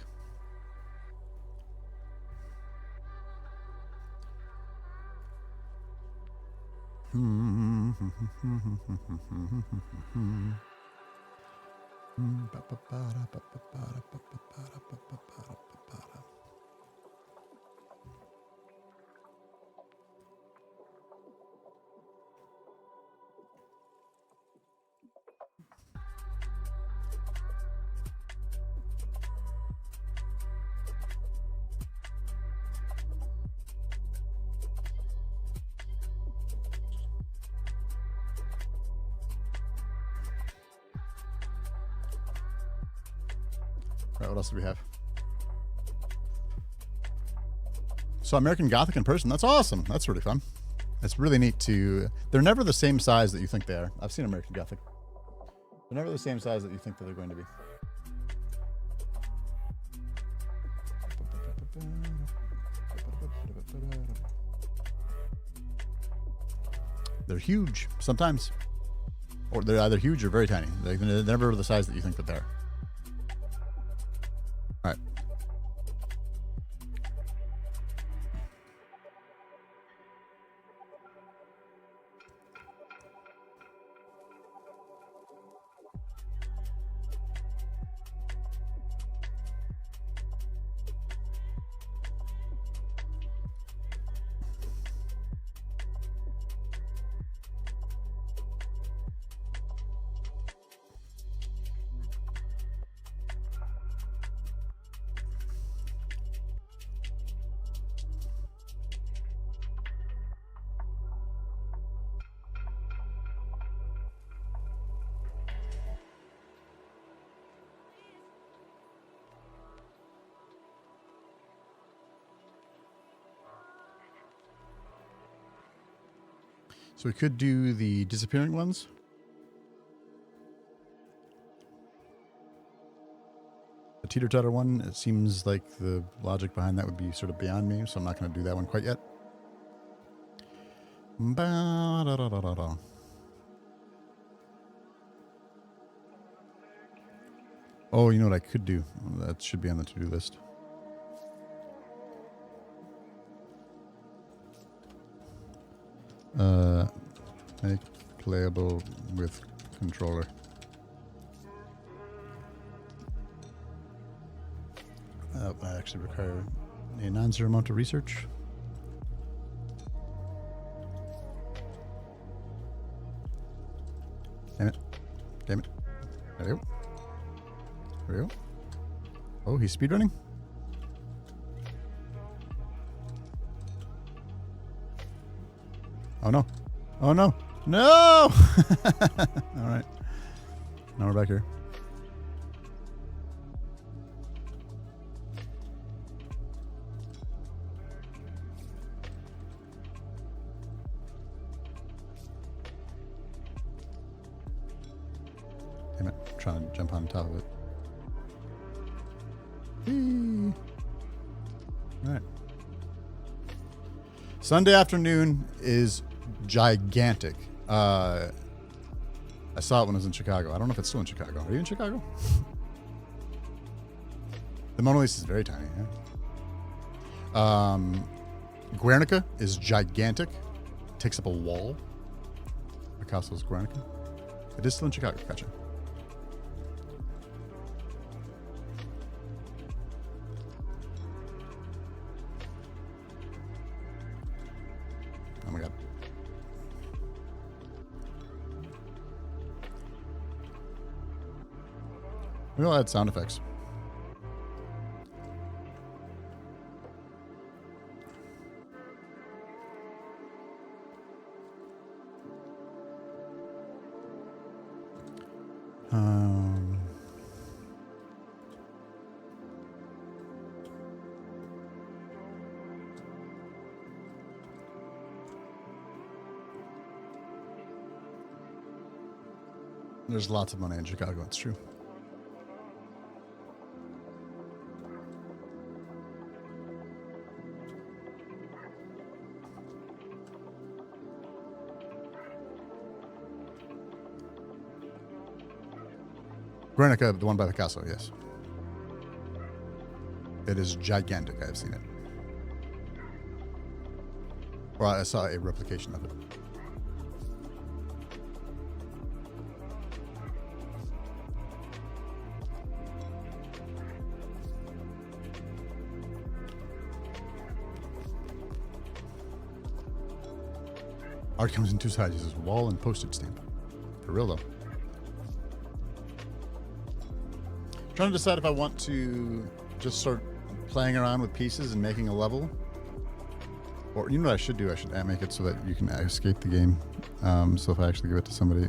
All right, what else do we have? So American Gothic in person. That's awesome. That's really fun. It's really neat to... They're never the same size that you think they are. I've seen American Gothic. They're never the same size that you think that they're going to be. They're huge sometimes. Or they're either huge or very tiny. They're never the size that you think that they are. All right. So we could do the disappearing ones. The teeter-totter one, it seems like the logic behind that would be sort of beyond me, so I'm not going to do that one quite yet. Ba-da-da-da-da-da. Oh, you know what I could do? That should be on the to-do list. Make playable with controller. That might actually require a non-zero amount of research. Damn it. Damn it. There we go. There we go. Oh, he's speedrunning? Oh no. Oh no. No! All right. Now we're back here. Damn it. I'm trying to jump on top of it. Whee! All right. Sunday afternoon is gigantic. I saw it when I was in Chicago. I don't know if it's still in Chicago. Are you in Chicago? The Mona Lisa is very tiny. Yeah? Guernica is gigantic. Takes up a wall. Picasso's Guernica. It is still in Chicago. Gotcha. Oh my god. We'll add sound effects. There's lots of money in Chicago, it's true. Guernica, the one by Picasso, yes. It is gigantic. I've seen it. Or I saw a replication of it. Art comes in two sizes, wall and postage stamp. For real though. Trying to decide if I want to just start playing around with pieces and making a level. Or you know what I should do? I should make it so that you can escape the game. So if I actually give it to somebody.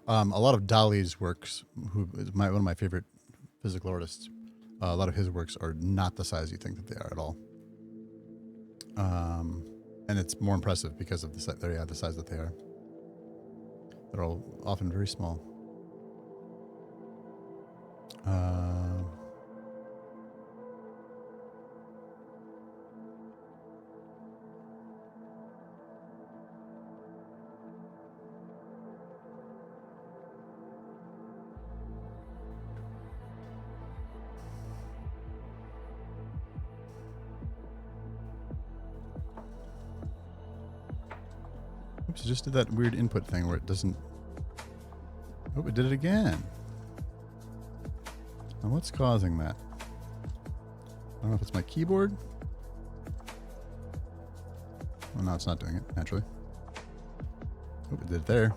A lot of Dali's works, who is one of my favorite physical artists, a lot of his works are not the size you think that they are at all. And it's more impressive because of the size that they are. They're all often very small. Oops, it just did that weird input thing where it doesn't... Oh, it did it again. Now what's causing that? I don't know if it's my keyboard. Well, no, it's not doing it, naturally. Oh, it did it there.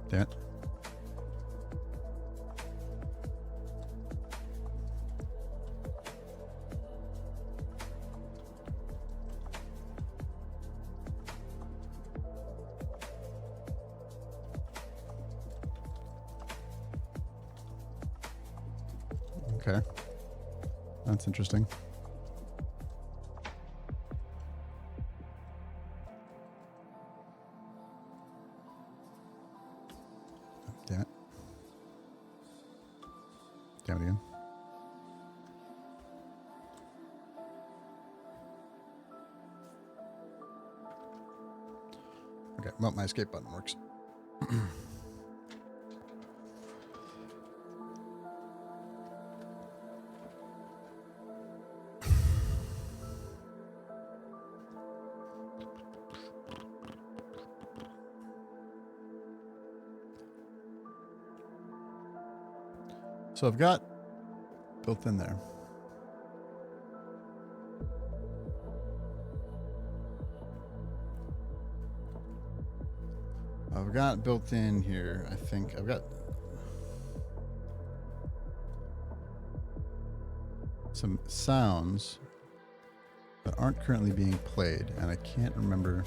Damn it. Okay. That's interesting. Damn it. Damn it again. Okay, well, my escape button works. So I've got built in there. I've got built in here, I think I've got some sounds that aren't currently being played, and I can't remember.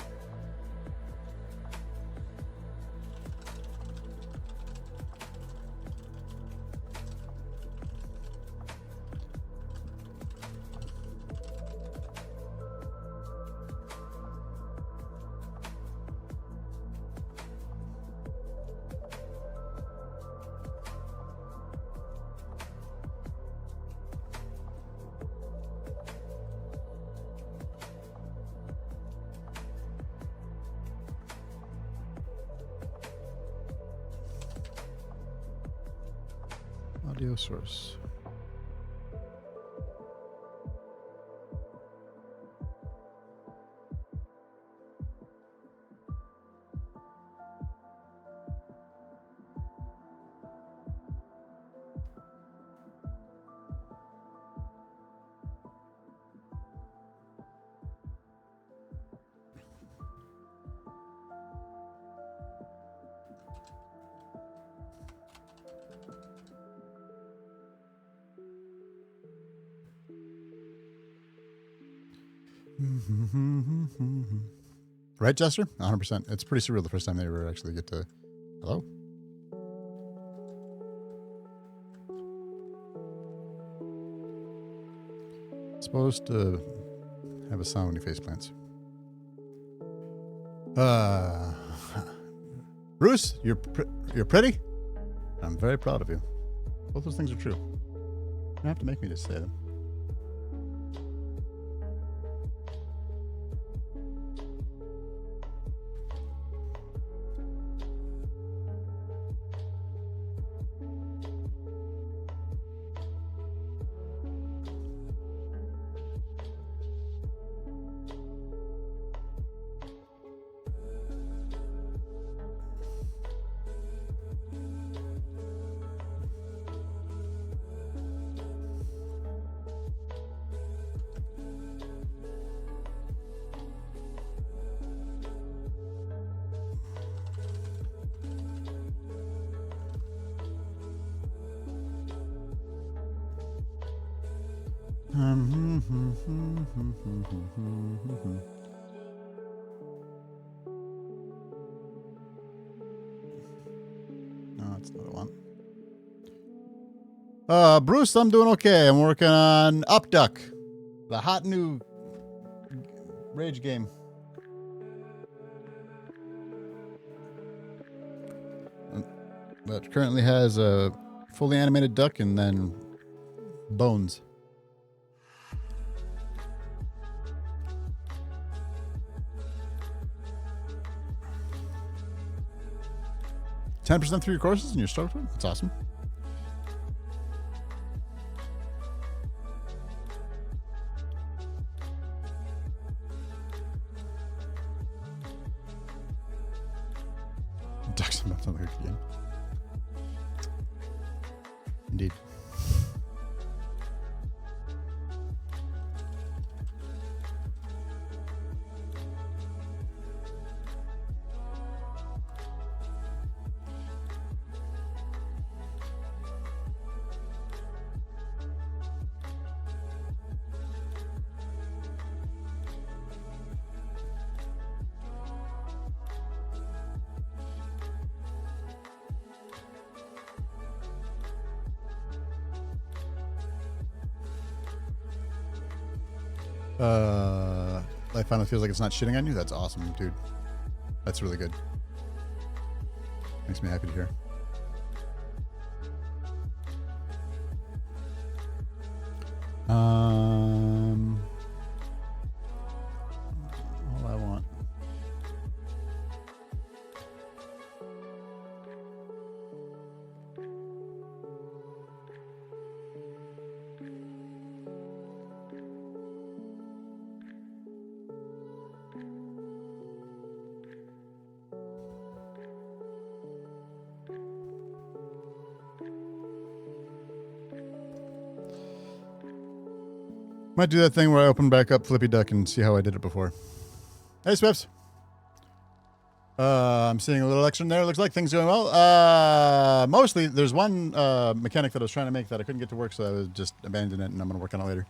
Audio source. Right, Jester? 100%. It's pretty surreal the first time they ever actually get to... Hello? Supposed to have a sound when you face plants. Bruce, you're pretty. I'm very proud of you. Both those things are true. You don't have to make me just say them. No, that's not what I want. Bruce, I'm doing okay. I'm working on Upduck, the hot new Rage game. That currently has a fully animated duck and then bones. %10% through your courses and you're stoked with it? That's awesome. Ducks and Bones on the game. Indeed. Life finally feels like it's not shitting on you. That's awesome, dude. That's really good. Makes me happy to hear. All I want. Might do that thing where I open back up Flippy Duck and see how I did it before. Hey, Swips. I'm seeing a little extra in there. Looks like things going well. Mostly, there's one mechanic that I was trying to make that I couldn't get to work, so I was just abandoning it, and I'm going to work on it later.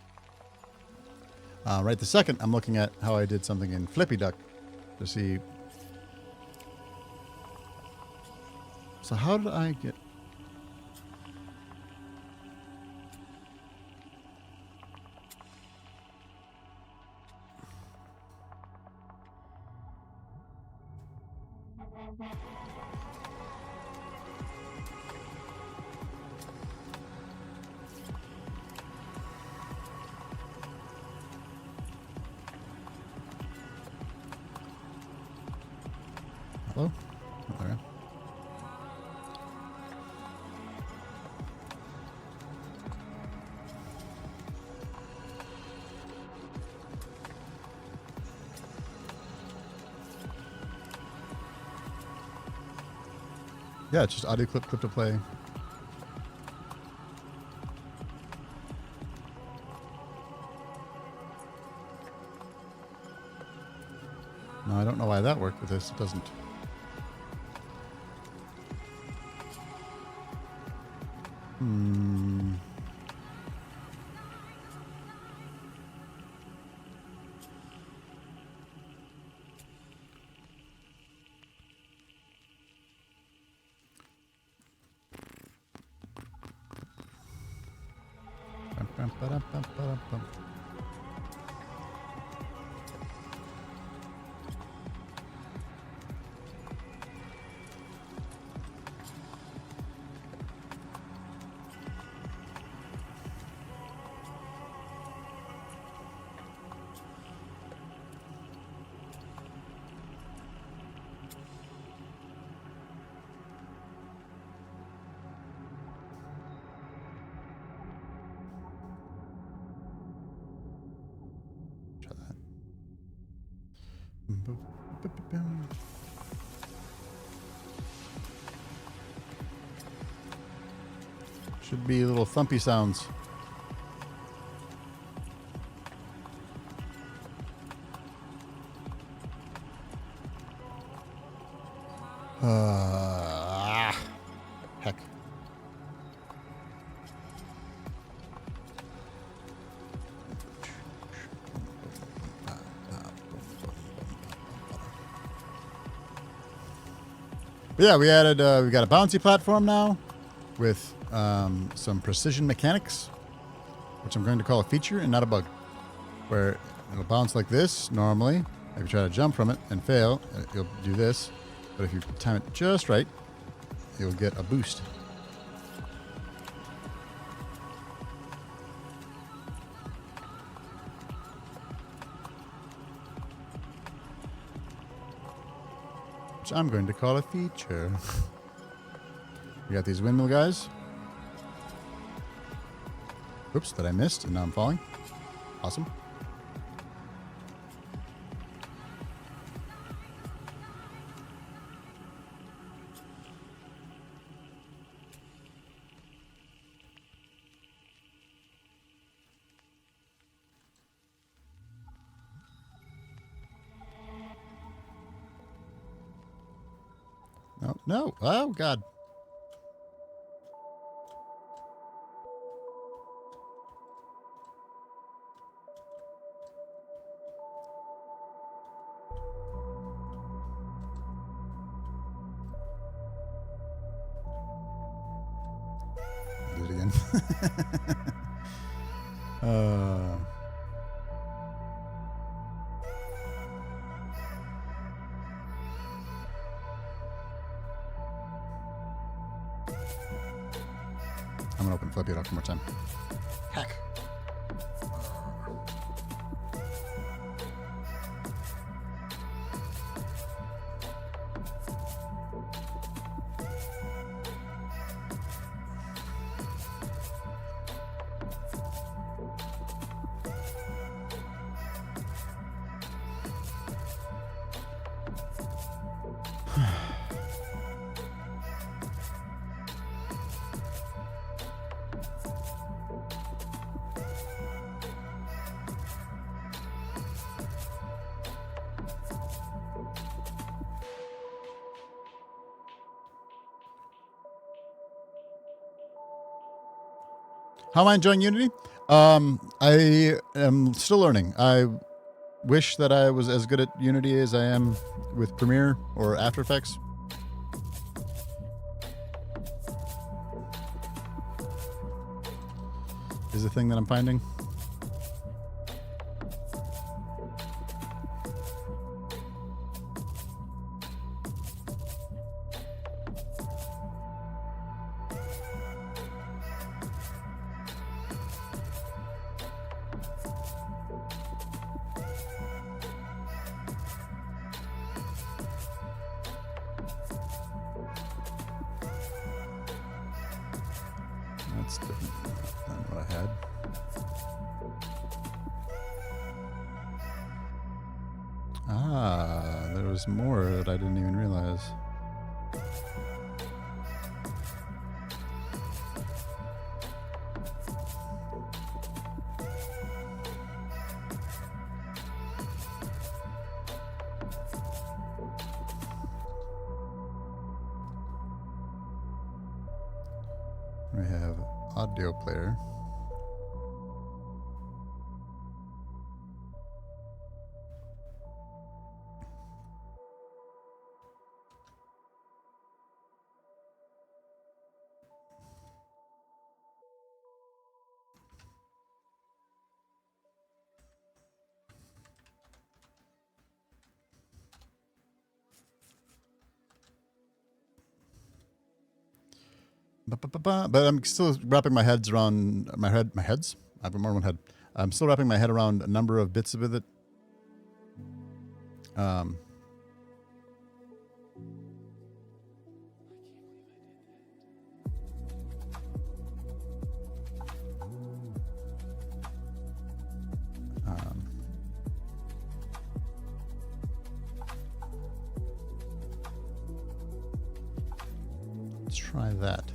Right the second, I'm looking at how I did something in Flippy Duck to see. So how did I get... Hello? Oh, there. Yeah, it's just audio clip to play. No, I don't know why that worked with this. It doesn't. Try that. Should be little thumpy sounds. Heck. But yeah, we added, we got a bouncy platform now with some precision mechanics, which I'm going to call a feature and not a bug, where it'll bounce like this normally. If you try to jump from it and fail, you'll do this. But if you time it just right, you'll get a boost. Which I'm going to call a feature. We got these windmill guys. Oops, that I missed, and now I'm falling. Awesome. No, no. Oh, God. Do it again. I'm gonna open Flippy Duck one more time. Heck. How am I enjoying Unity? I am still learning. I wish that I was as good at Unity as I am with Premiere or After Effects. Is the thing that I'm finding. That's different than what I had. Ah, there was more that I didn't even realize. We have audio player. But I'm still wrapping my heads around my heads. I have more than one head. I'm still wrapping my head around a number of bits of it. Let's try that.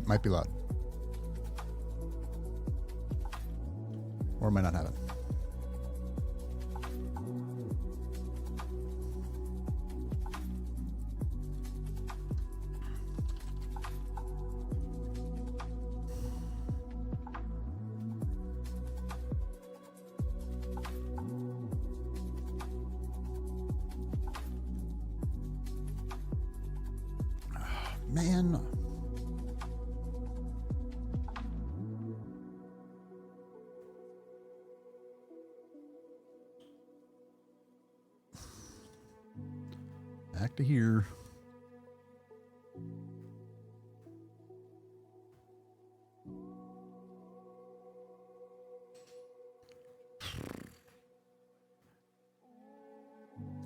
Might be loud. Or might not have it. Man. Back to here.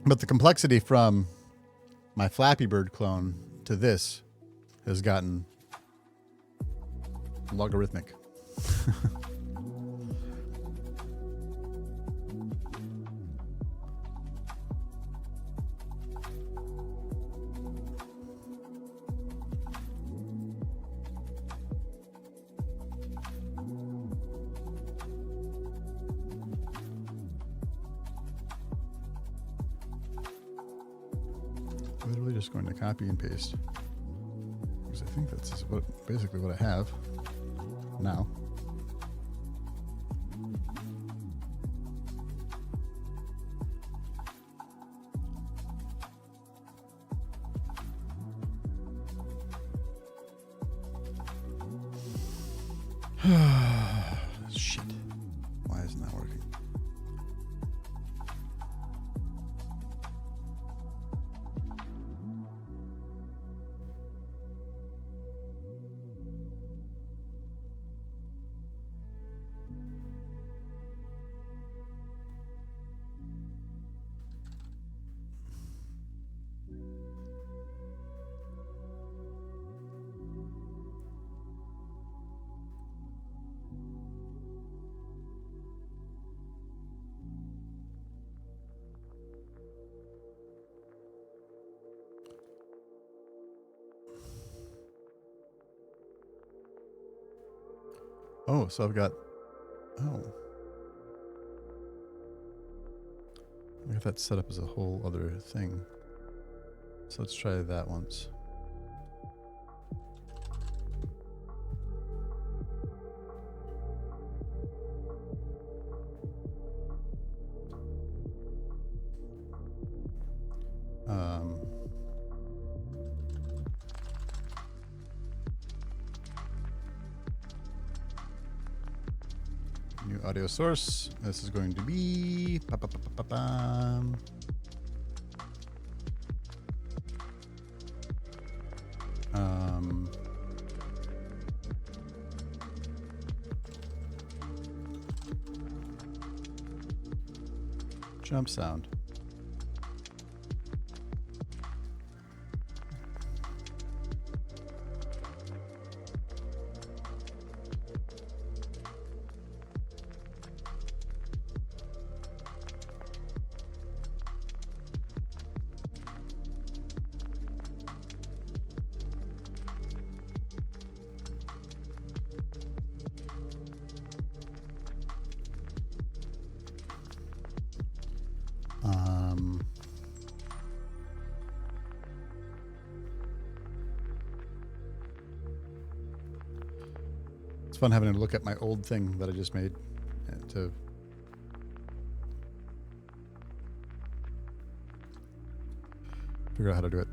But the complexity from my Flappy Bird clone to this has gotten logarithmic. Literally just going to copy and paste. Because I think that's basically what I have now. Shit. Why isn't that working? Oh, so I've got, I got that set up as a whole other thing. So let's try that once. New audio source. This is going to be jump sound. It's fun having to look at my old thing that I just made to figure out how to do it.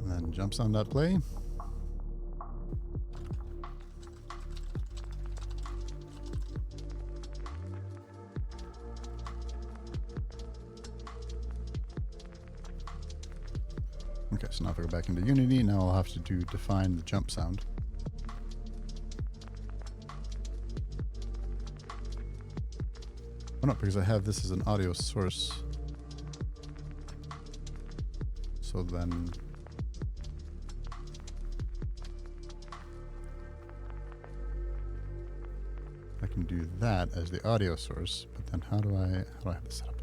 And then jumps on that play. Okay, so now if I go back into Unity, now I'll have to define the jump sound. Oh no, because I have this as an audio source. So then I can do that as the audio source, but then how do I have this set up?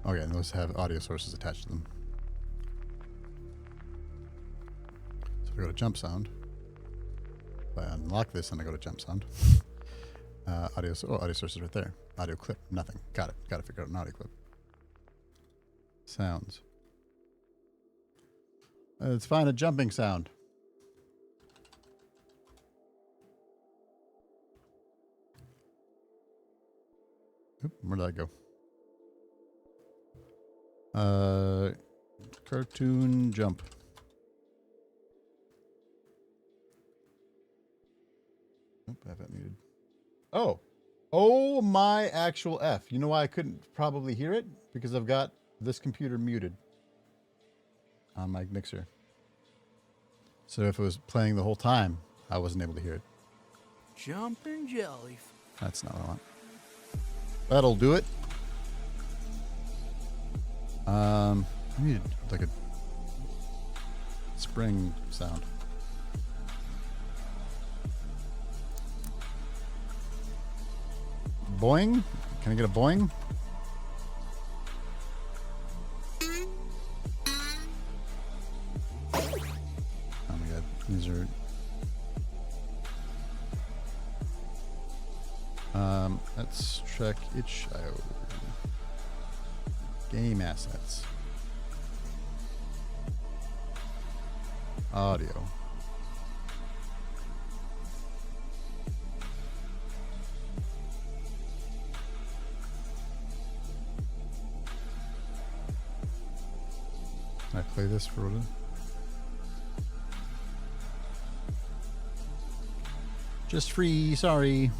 Okay, and those have audio sources attached to them. So if I go to jump sound, if I unlock this and I go to jump sound, audio sources right there. Audio clip, nothing. Got it. Got to figure out an audio clip. Sounds. Let's find a jumping sound. Oop, where did that go? Cartoon jump. Oop, I have that muted. Oh my actual F. You know why I couldn't probably hear it? Because I've got this computer muted on my mixer. So if it was playing the whole time, I wasn't able to hear it. Jumping jelly. That's not what I want. That'll do it. I need like a spring sound. Boing? Can I get a boing? Oh my god, these are... let's check itch.io. Game assets. Audio. Can I play this for what? Just free, sorry.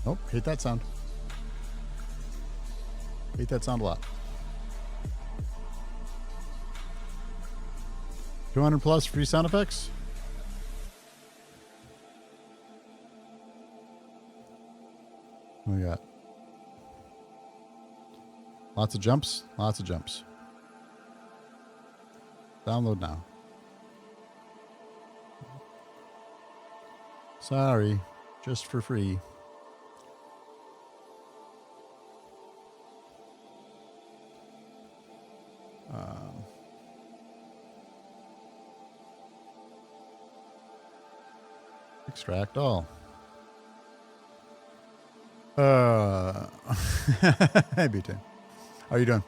Nope, hate that sound. Hate that sound a lot. 200 plus free sound effects. What we got? Lots of jumps. Lots of jumps. Download now. Sorry, just for free. Extract all. Hey, B10. How are you doing?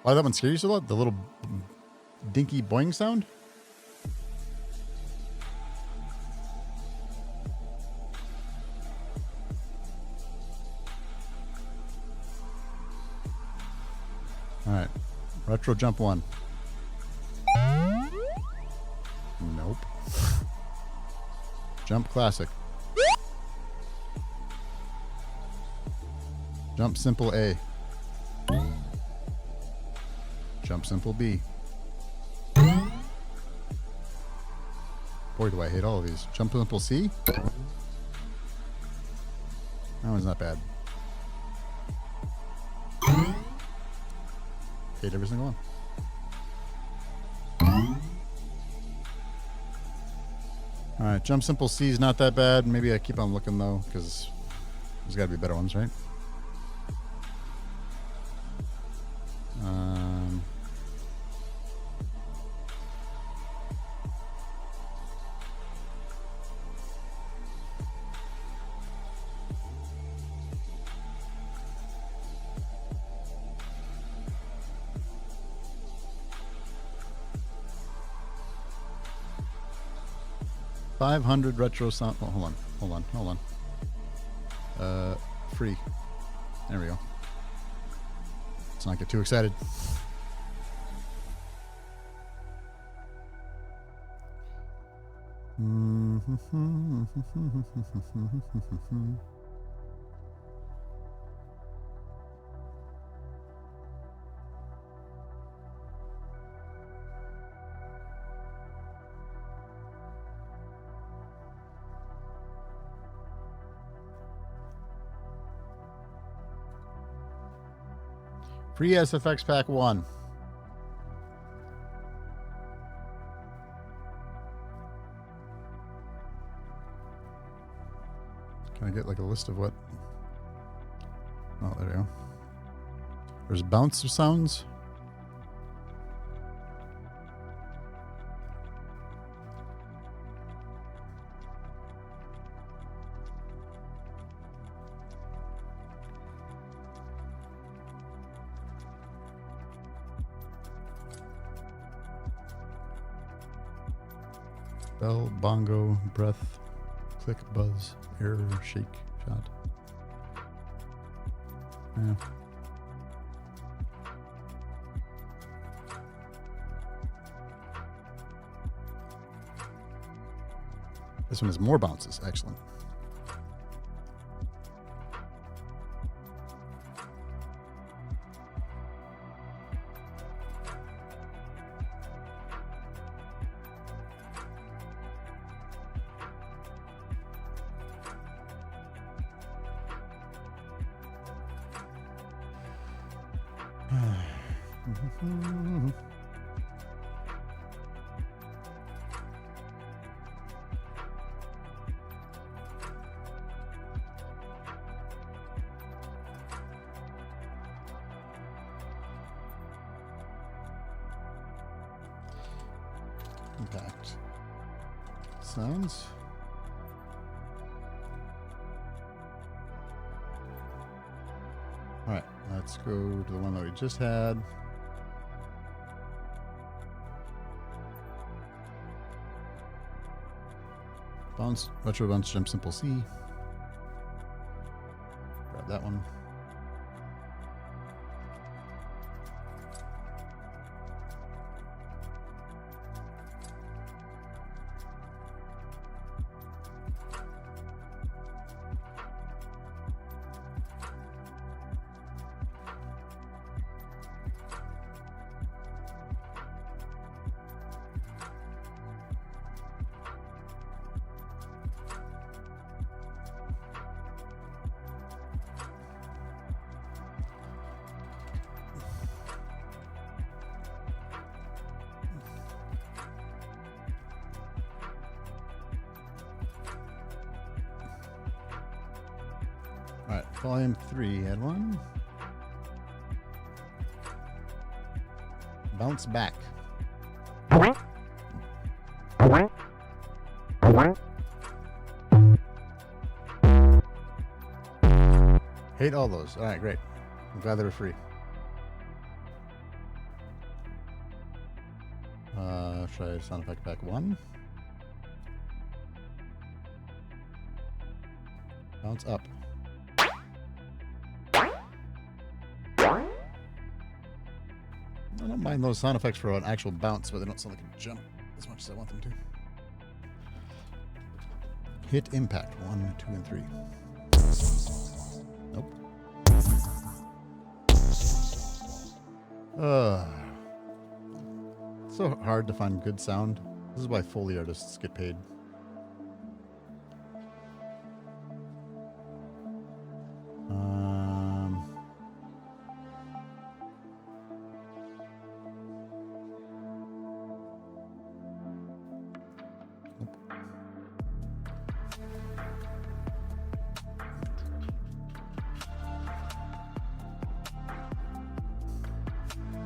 Why did that one scare you so loud? The little dinky boing sound? Alright. Retro jump 1. Nope. Jump classic. Jump simple A. Jump simple B. Boy, do I hate all of these. Jump simple C. That one's not bad. Hate every single one. Alright, jump simple C is not that bad. Maybe I keep on looking though, because there's got to be better ones, right? 500 retro sound. Oh, hold on. Free. There we go. Let's not get too excited. Free SFX Pack 1. Can I get like a list of what? Oh, there we go. There's bounce sounds. Bell, bongo, breath, click, buzz, error, shake, shot. Yeah. This one has more bounces. Excellent. Impact sounds. All right, let's go to the one that we just had. Bounce, retro bounce, jump simple C. Grab that one. Volume 3 had one. Bounce back. Hate all those. All right, great. I'm glad they were free. Try sound effect pack 1. Bounce up. I don't mind those sound effects for an actual bounce, but they don't sound like a jump as much as I want them to. Hit impact 1, 2, and 3. Nope. It's so hard to find good sound. This is why Foley artists get paid.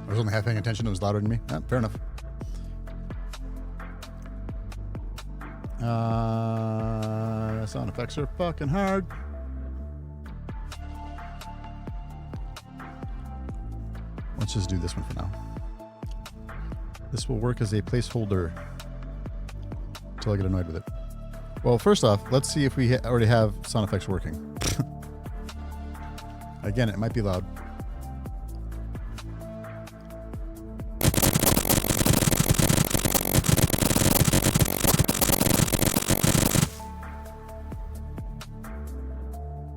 I was only half paying attention. It was louder than me. Yeah, fair enough. Sound effects are fucking hard. Let's just do this one for now. This will work as a placeholder until I get annoyed with it. Well, first off, let's see if we already have sound effects working. Again, it might be loud.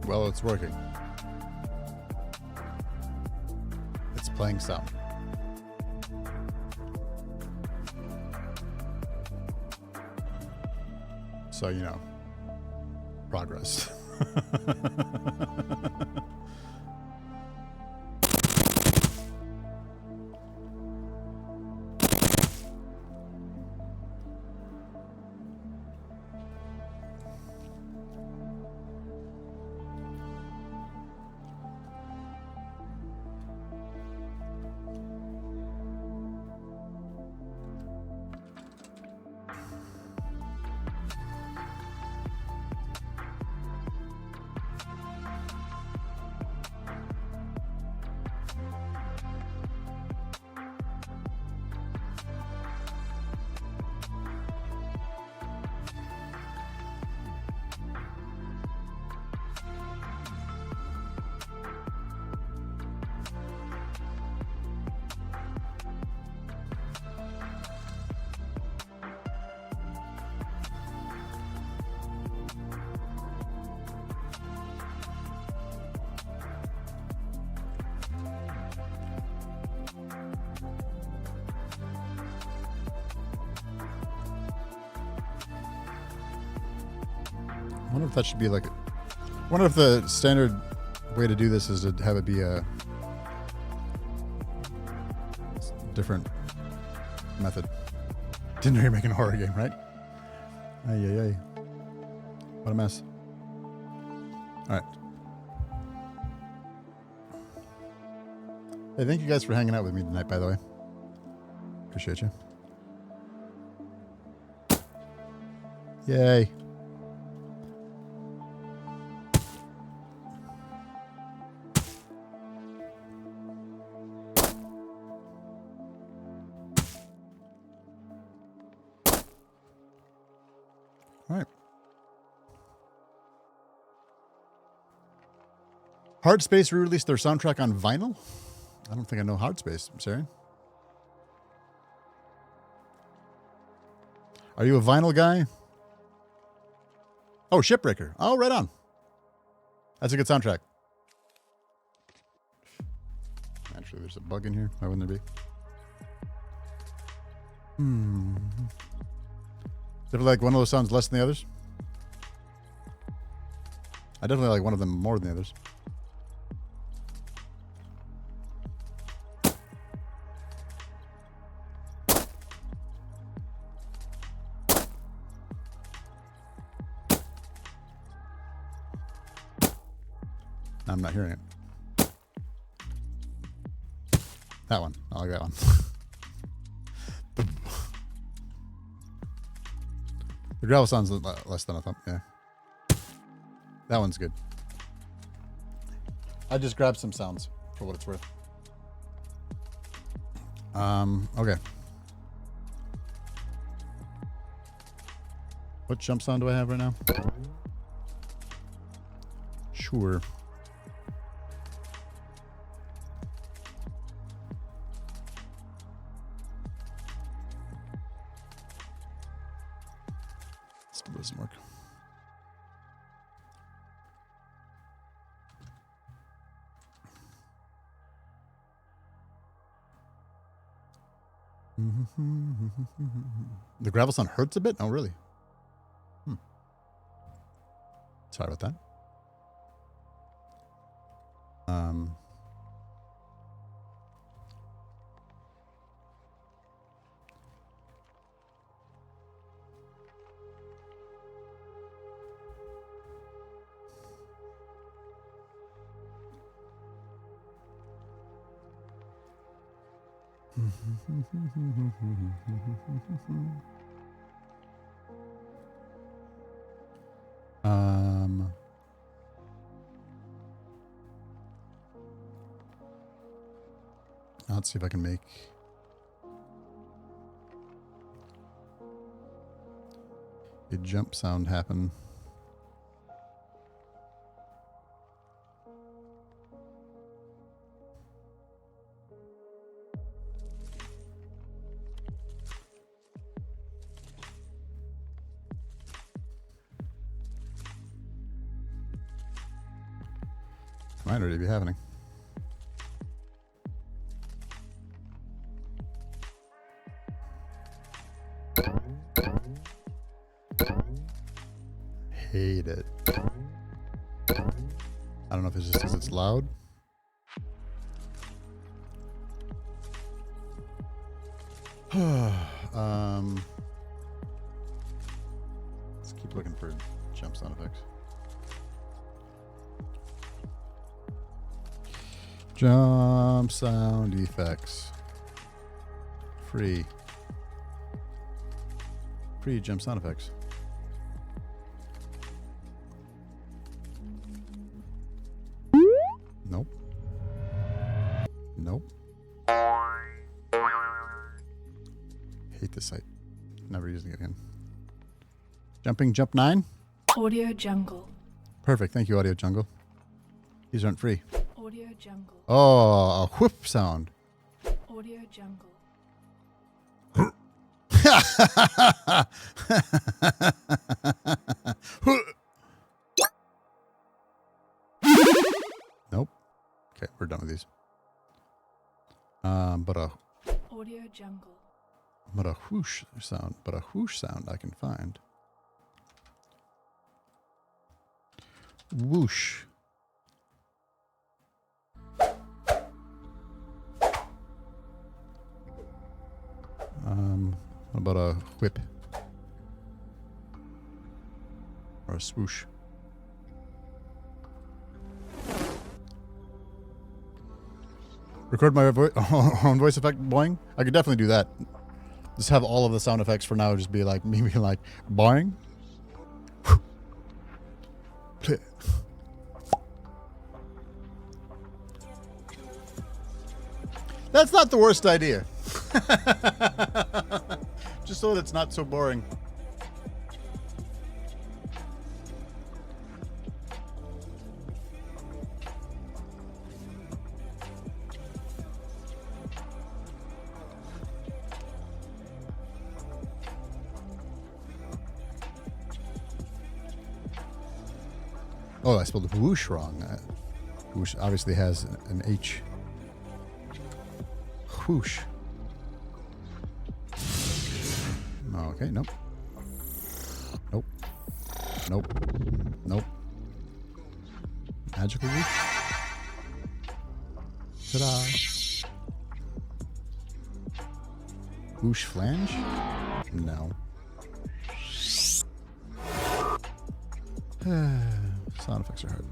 Well, it's working. It's playing sound. So, you know, progress. I wonder if that should be like. I wonder if the standard way to do this is to have it be a different method. Didn't know you're making a horror game, right? Ay, ay, ay. What a mess. All right. Hey, thank you guys for hanging out with me tonight, by the way. Appreciate you. Yay. All right. Hardspace re-released their soundtrack on vinyl? I don't think I know Hardspace. I'm sorry. Are you a vinyl guy? Oh, Shipbreaker. Oh, right on. That's a good soundtrack. Actually, there's a bug in here. Why wouldn't there be? Is it like one of those sounds less than the others? I definitely like one of them more than the others. I'm not hearing it. That one. I like that one. The gravel sounds less than a thump. Yeah. That one's good. I just grabbed some sounds for what it's worth. Okay. What jump sound do I have right now? Sure. Still doesn't work. The gravel sound hurts a bit? Oh, really? Sorry about that. Let's see if I can make a jump sound happen. Might already be happening. Hate it. I don't know if it's just because it's loud. Let's keep looking for jump sound effects. Jump sound effects. Free jump sound effects. Nope. Nope. Hate this site. Never using it again. Jumping Jump 9? Audio Jungle. Perfect. Thank you, Audio Jungle. These aren't free. Audio Jungle. Oh, a whip sound. Audio Jungle. Nope. Okay, we're done with these. But a Audio Jungle. whoosh sound. But a whoosh sound I can find. Whoosh. What about a whip? Or a swoosh? Record my own voice effect boing? I could definitely do that. Just have all of the sound effects for now just be like, me being like, boing? That's not the worst idea. Just so that it's not so boring. Oh, I spelled whoosh wrong. Whoosh obviously has an H. Whoosh. Okay, nope. Nope. Nope. Nope. Magical whoosh. Ta-da. Whoosh flange? No. Sound effects are hard.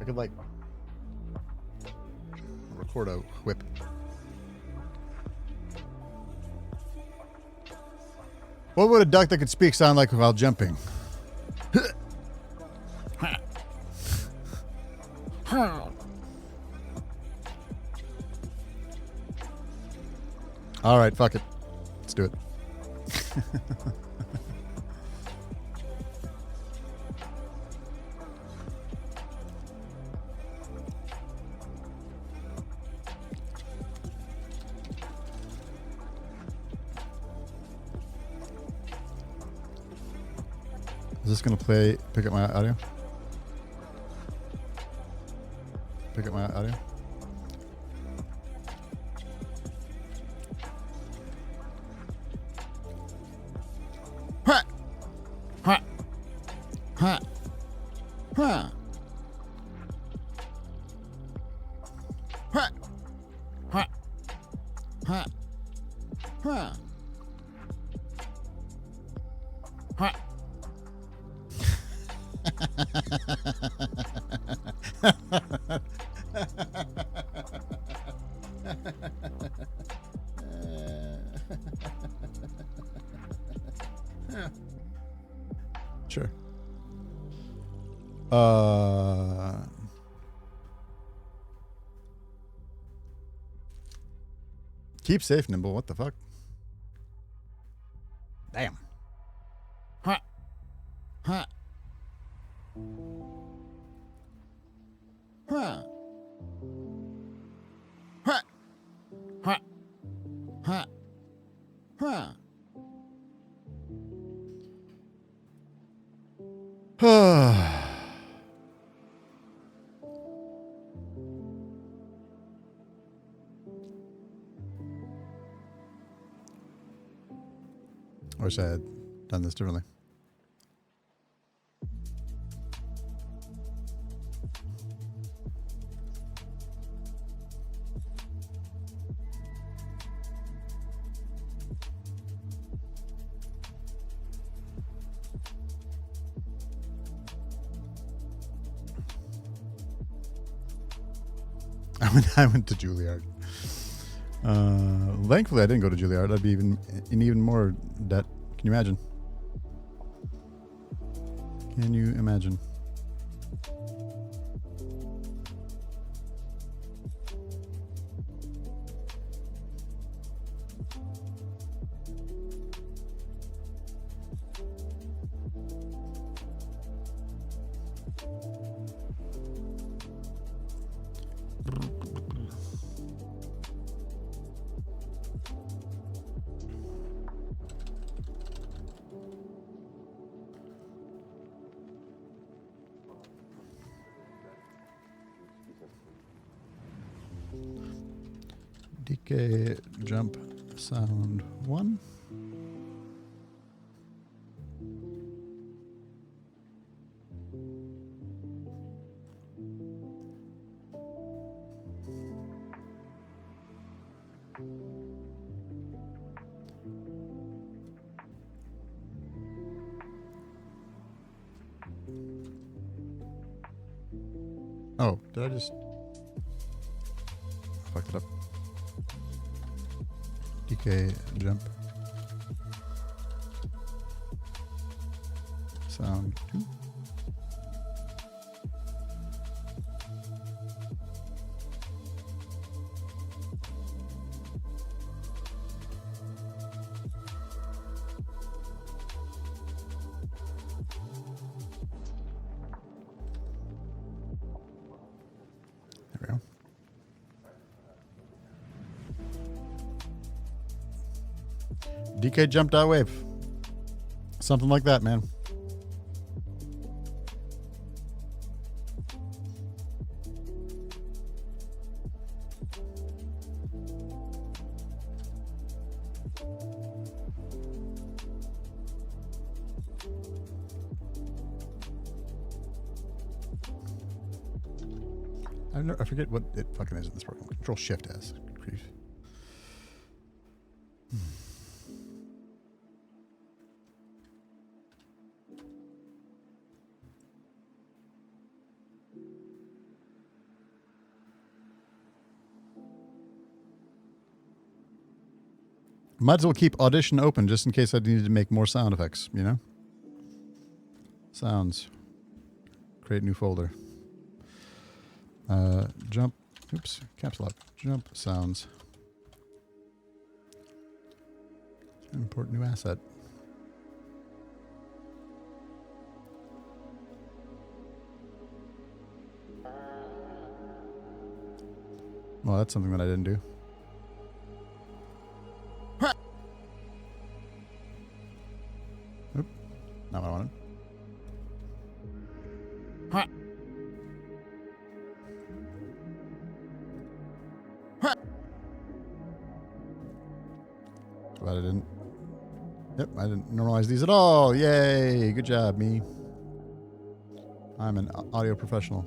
I could like record a whip. What would a duck that could speak sound like while jumping? All right, fuck it. Let's do it. Is this going to pick up my audio? Pick up my audio? Ha! Ha! Ha! Ha! Ha! Ha! Ha! Ha! Ha! Sure. Keep safe, Nimble. What the fuck? Damn. Ha. Ha. Ha. Ha. Ha. Ha. Ha. I wish I had done this differently. I went to Juilliard. Thankfully, I didn't go to Juilliard. I'd be in even more debt. Can you imagine? Can you imagine? DK jump sound 1. Oh, did I just fucked it up? DK jump sound 2. There we go. DK jumped out wave. Something like that, man. I forget what it fucking is in this program. Control Shift S. Grief. Might as well keep Audition open just in case I needed to make more sound effects, you know? Sounds. Create new folder. Jump. Oops. Caps lock. Jump sounds. Import new asset. Well, that's something that I didn't do. Oop. Not what I wanted. Glad I didn't. Yep, I didn't normalize these at all. Yay! Good job, me. I'm an audio professional.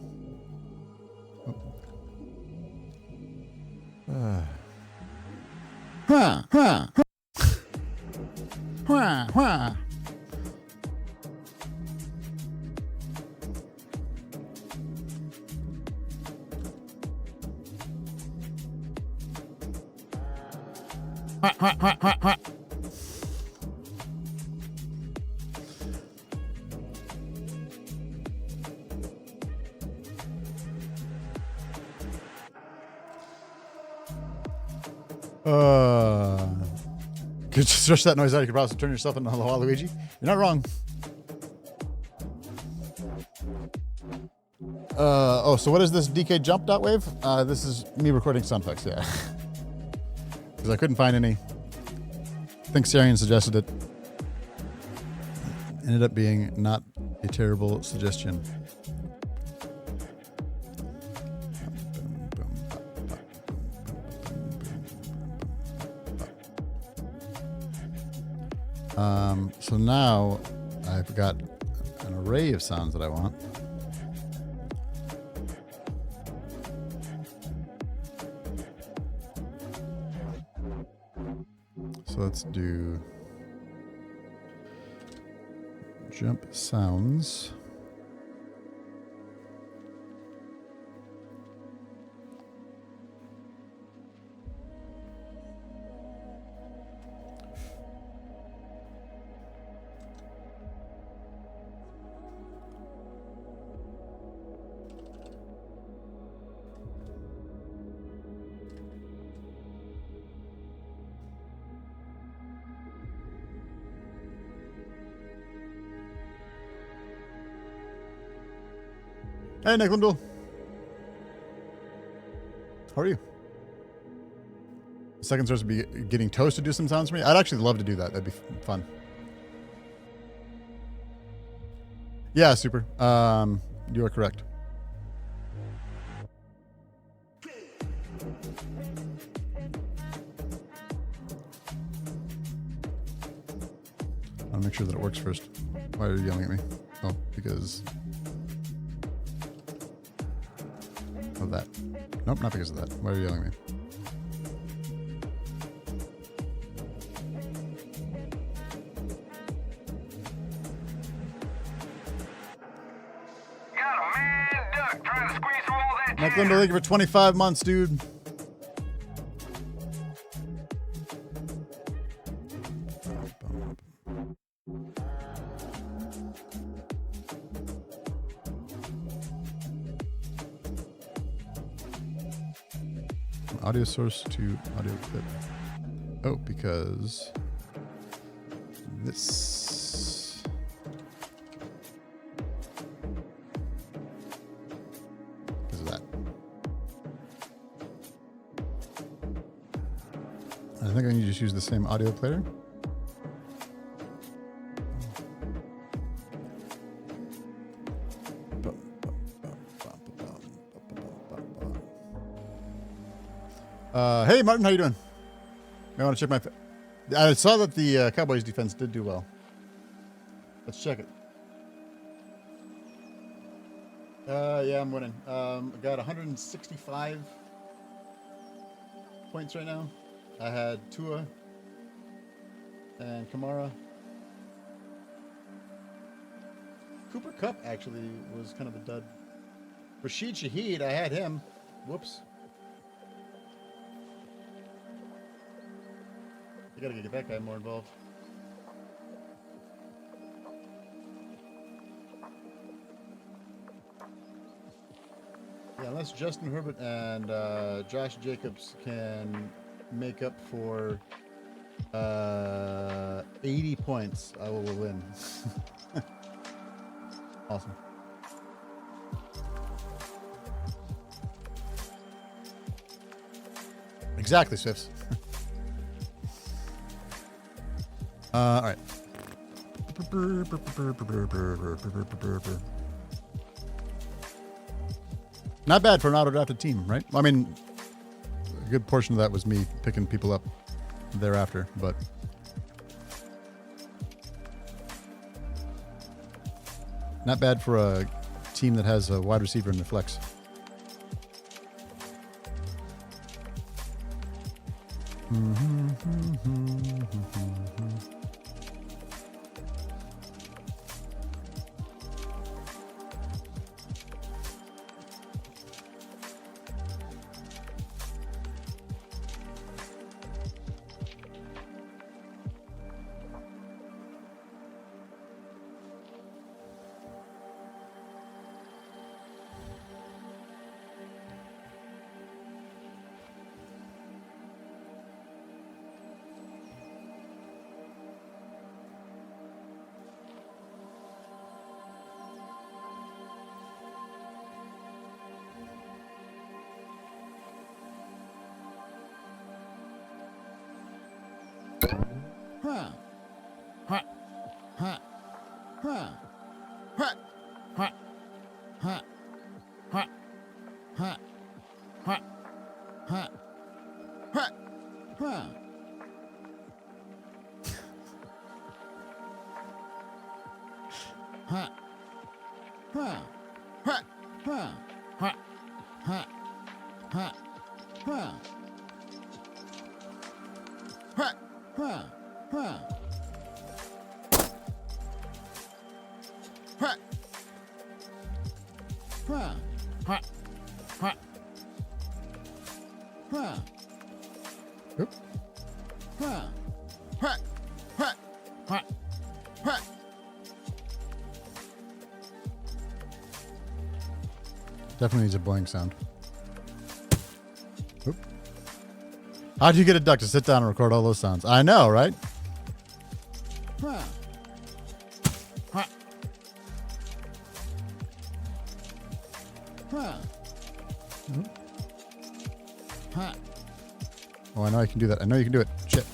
Oh. Could you stretch that noise out? You could probably turn yourself into Waluigi. You're not wrong. Oh, so what is this DK jump dot wave? This is me recording sound effects, yeah. Because I couldn't find any. I think Sarian suggested it. Ended up being not a terrible suggestion. So now I've got an array of sounds that I want. So let's do jump sounds. Hey, Nick Lindell. How are you? Second source would be getting Toast to do some sounds for me. I'd actually love to do that. That'd be fun. Yeah, super. You are correct. I'll make sure that it works first. Why are you yelling at me? Oh, because of that. Nope, not because of that. Why are you yelling at me? Got a man duck trying to squeeze through all that Mike jam. Lindo, thank you for 25 months, dude. Audio source to audio clip. Oh, because this. Because of that. I think I can just use the same audio player. Hey, Martin, how you doing? I want to check my... I saw that the Cowboys defense did do well. Let's check it. Yeah, I'm winning. I got 165 points right now. I had Tua and Kamara. Cooper Kupp actually was kind of a dud. Rashid Shaheed, I had him. Whoops. You gotta get that guy more involved. Yeah, unless Justin Herbert and Josh Jacobs can make up for 80 points, I will win. Awesome. Exactly, Swifts. All right. Not bad for an auto-drafted team, right? I mean, a good portion of that was me picking people up thereafter, but not bad for a team that has a wide receiver in the flex. Definitely needs a boing sound. Oop. How'd you get a duck to sit down and record all those sounds? I know, right? Oh, I know I can do that. I know you can do it. Shit.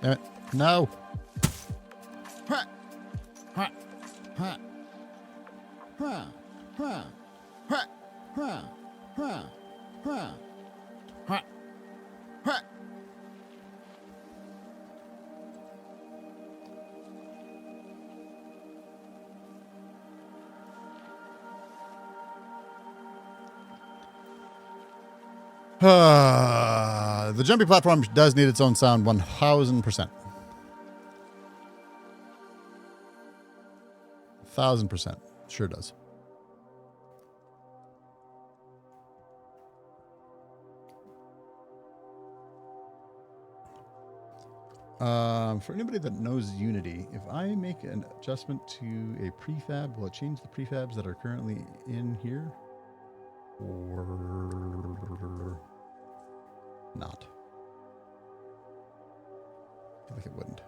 Damn it. No. The jumpy platform does need its own sound 1000%. 1000%. Sure does. For anybody that knows Unity, if I make an adjustment to a prefab, will it change the prefabs that are currently in here? Or not? I feel like it wouldn't.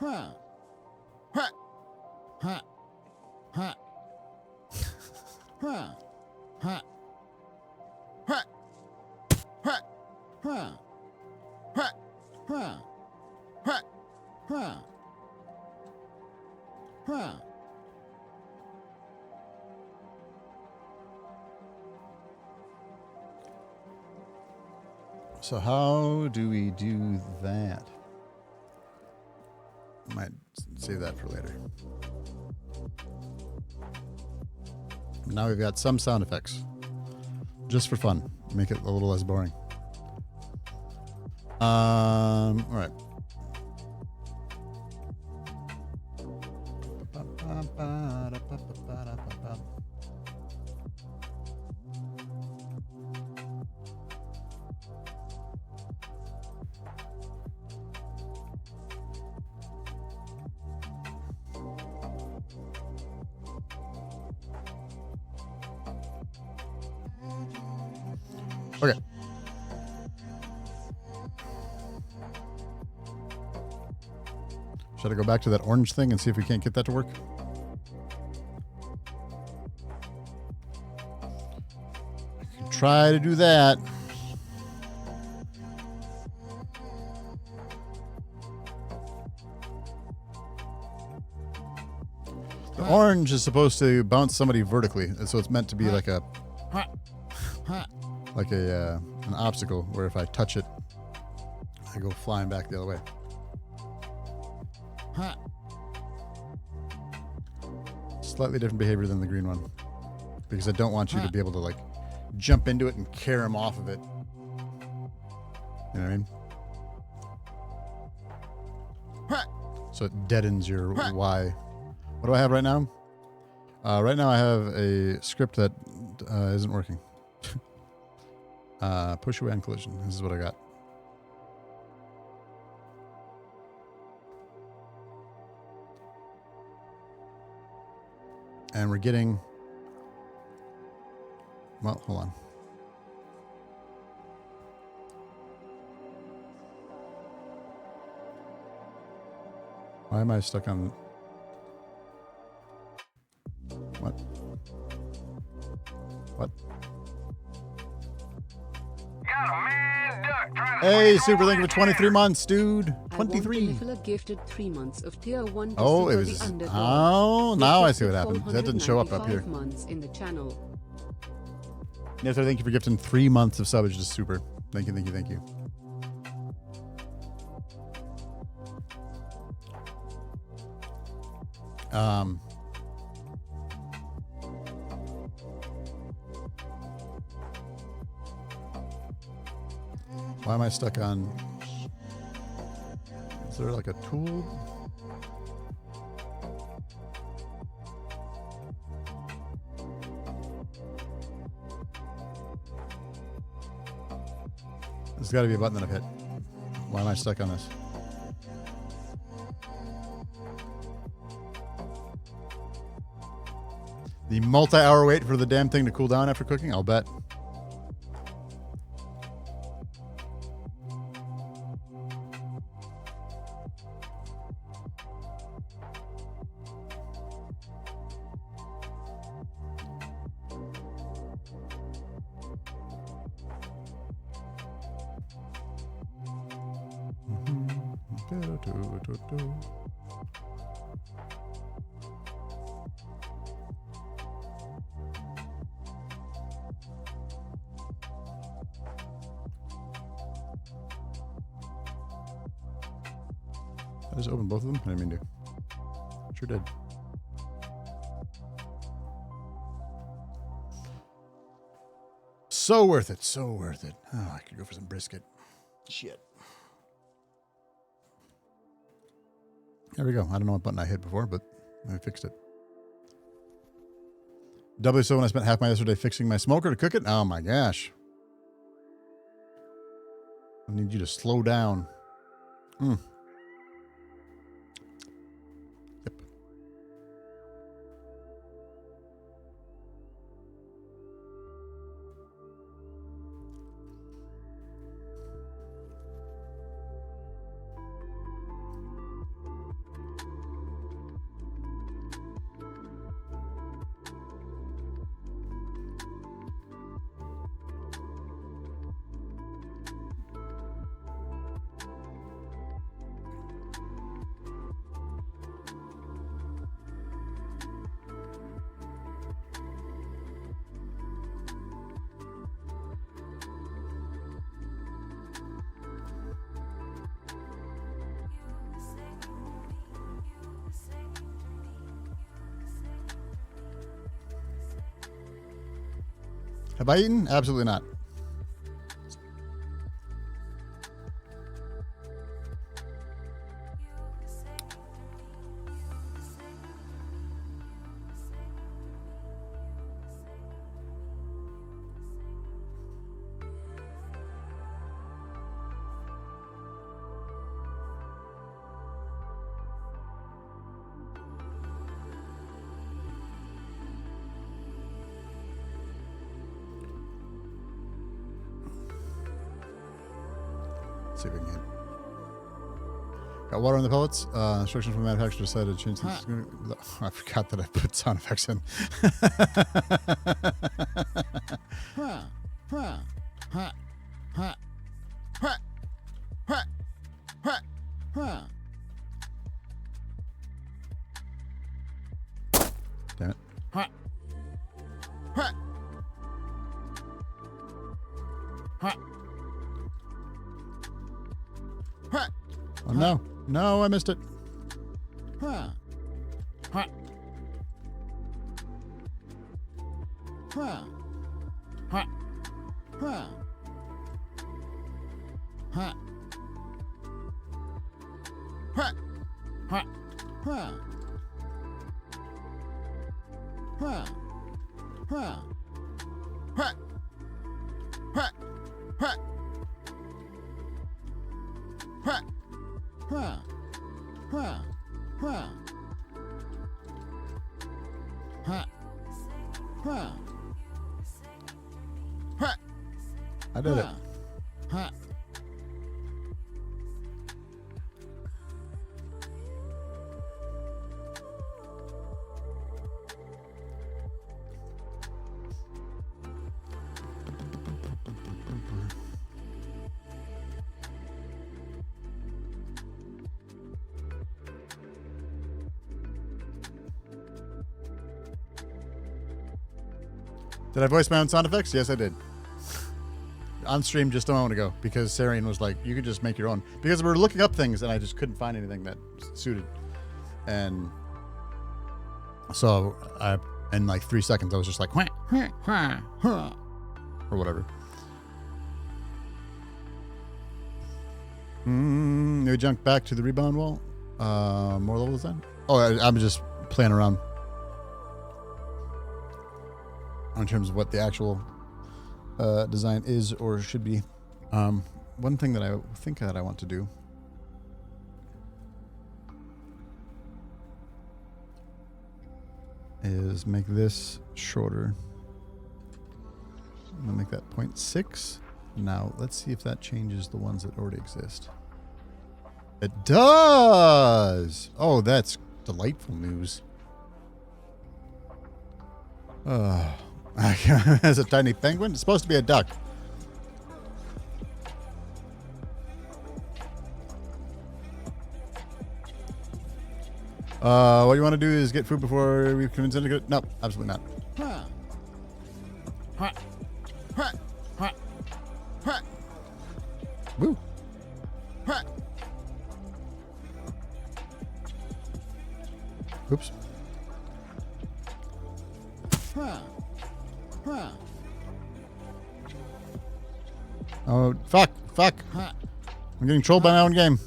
Huh. Huh. Huh. Huh. Huh. Huh. Huh. Huh. Huh. Huh. Huh. Huh. Huh. Huh. So how do we do that? Might save that for later. Now we've got some sound effects. Just for fun. Make it a little less boring. All right. Okay. Should I go back to that orange thing and see if we can't get that to work? I can try to do that. The orange is supposed to bounce somebody vertically, and so it's meant to be like a an obstacle where if I touch it, I go flying back the other way. Slightly different behavior than the green one, because I don't want you to be able to like jump into it and carry them off of it. You know what I mean? So it deadens your Y. What do I have right now? Right now I have a script that isn't working. Push away on collision. This is what I got. And we're getting... Well, hold on. Why am I stuck on... What? What? Hey, super thank you for 23 months, dude. 23. Gifted 3 months of tier 1 Oh, it was. Oh, now I see what happened. That didn't show up here. Months in the channel. Yes, sir, thank you for gifting 3 months of subage to super. Thank you, thank you, thank you. Why am I stuck on... Is there like a tool? There's got to be a button that I've hit. Why am I stuck on this? The multi-hour wait for the damn thing to cool down after cooking? I'll bet. I just opened both of them? I didn't mean to. Sure did. So worth it. So worth it. Oh, I could go for some brisket. Shit. There we go. I don't know what button I hit before, but I fixed it. Doubly so when I spent half my yesterday fixing my smoker to cook it. Oh my gosh. I need you to slow down. Yep. Have I eaten? Absolutely not. See if we can get. Got water on the pellets. Instructions from the manufacturer decided to change this. I forgot that I put sound effects in. Damn it. Oh no. No, I missed it. I did it. Did I voice my own sound effects? Yes, I did. On stream just a moment ago, because Sarian was like, you could just make your own. Because we were looking up things and I just couldn't find anything that suited. And so in like 3 seconds, I was just like, or whatever. New junk back to the rebound wall. More levels then? Oh, I'm just playing around in terms of what the actual design is or should be. One thing that I think that I want to do is make this shorter. I'm gonna make that 0.6. Now let's see if that changes the ones that already exist. It does! Oh, that's delightful news. As a tiny penguin? It's supposed to be a duck. What you want to do is get food before we convince him to go. No, absolutely not. Woo. Oops. Oh, fuck. I'm getting trolled by my own game.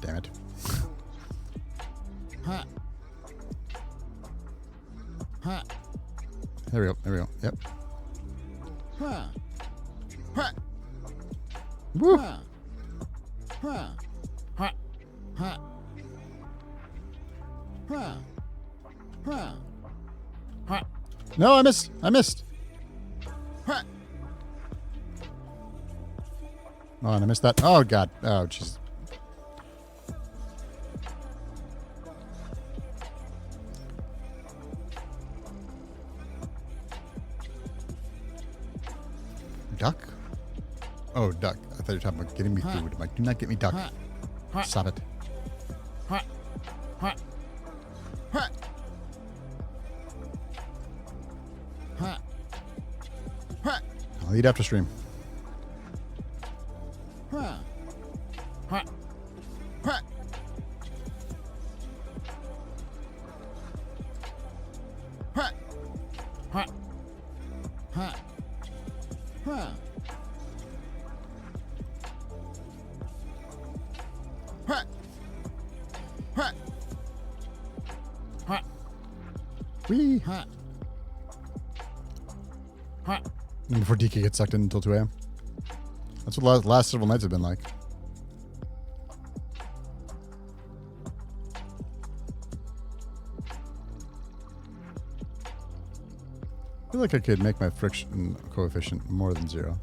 Damn it. There we go. Yep. Woo. No, I missed. Oh, and I missed that. Oh, God. Oh, jeez. Duck? Oh, duck. I thought you were talking about getting me food. I'm like, do not get me duck. Stop it. I'll eat after stream. Wee. And before DK gets sucked in until 2 a.m. That's what last several nights have been like. I feel like I could make my friction coefficient more than 0.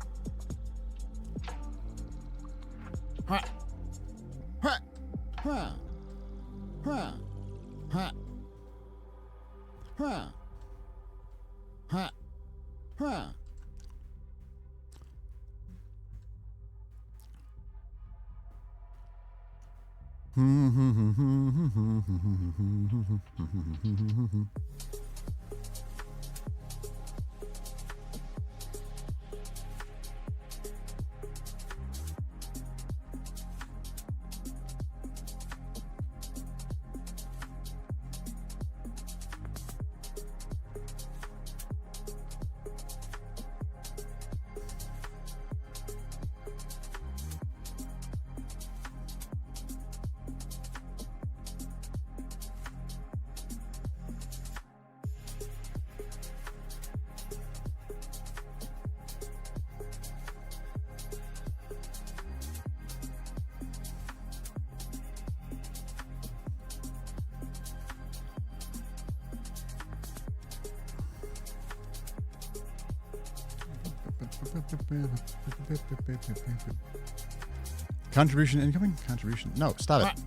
Contribution incoming? Contribution. No, stop it.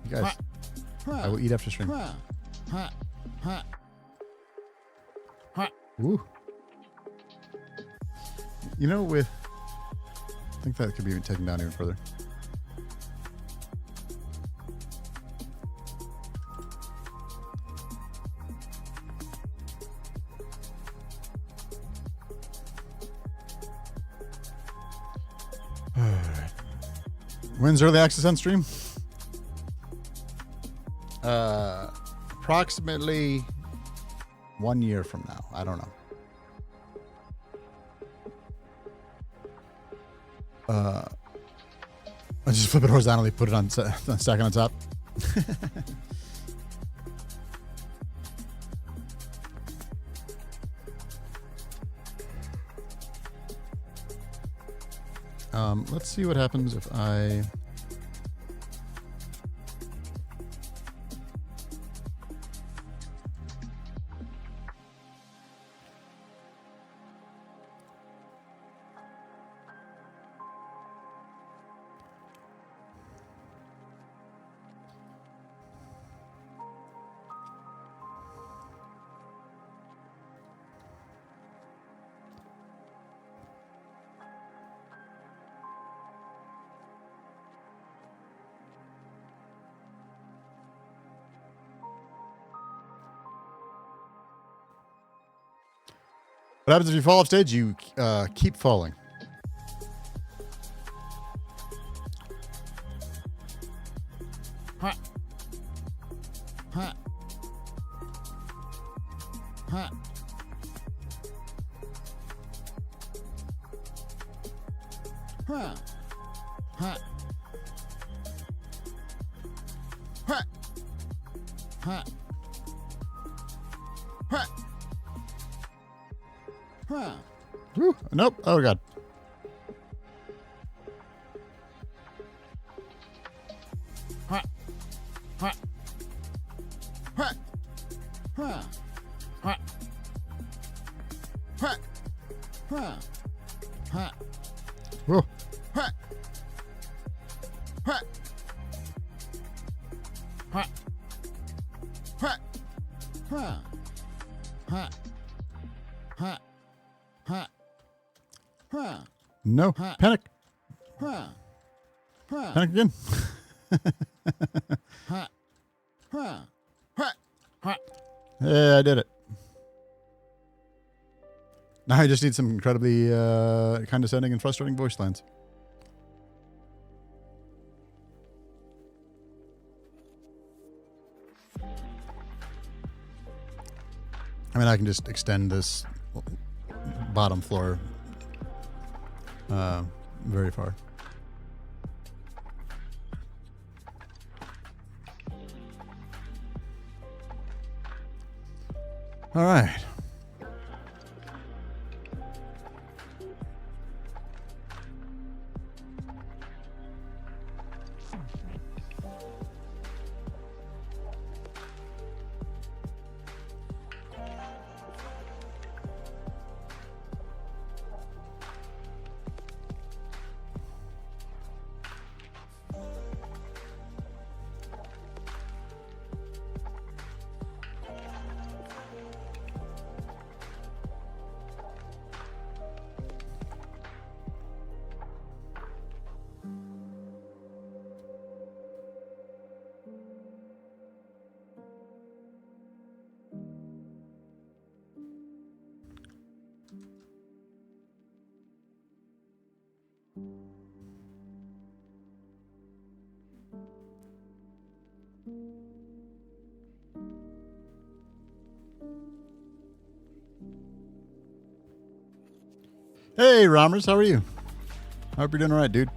You guys. I will eat after stream. Woo. You know, I think that could be taken down even further. When's early access on stream? Approximately 1 year from now. I don't know. I just flip it horizontally, put it on stack on top. Let's see what happens if I... What happens if you fall off stage? You keep falling. Woo. Nope. Oh, God. Whoa. No. Panic. Panic again. Yeah, I did it. Now I just need some incredibly condescending and frustrating voice lines. mean, I can just extend this bottom floor very far. All right. Hey, Romers, how are you? I hope you're doing all right, dude.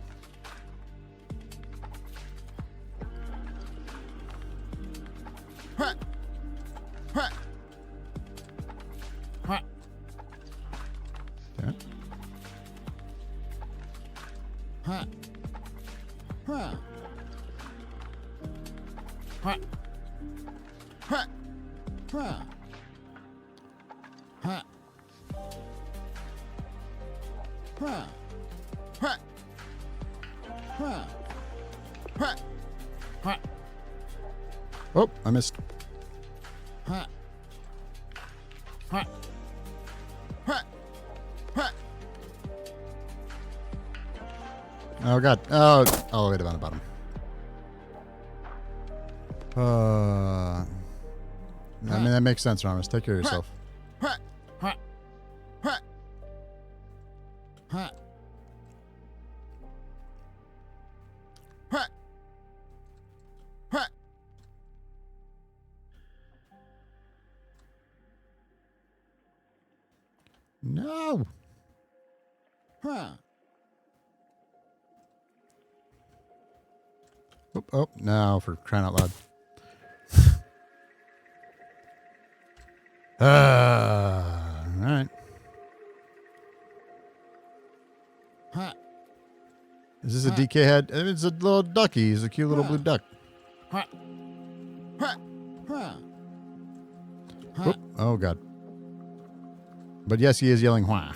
Damn it. Oh, I missed. Oh, God. Oh, all the way down the bottom. I mean, that makes sense, Ramos. Take care of yourself. No. Oh, now for crying out loud. All right. Is this a DK head? It's a little ducky. He's a cute little blue duck. Oop. Oh, God. But yes, he is yelling, wah.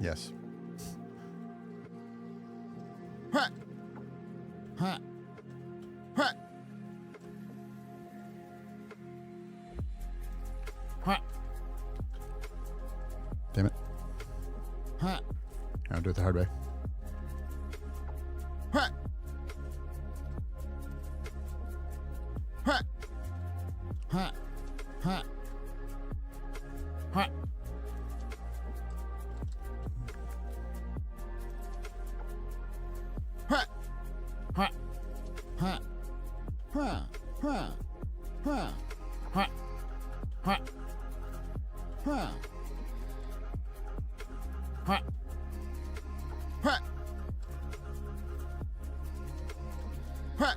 Yes. Damn it. I'll do it the hard way.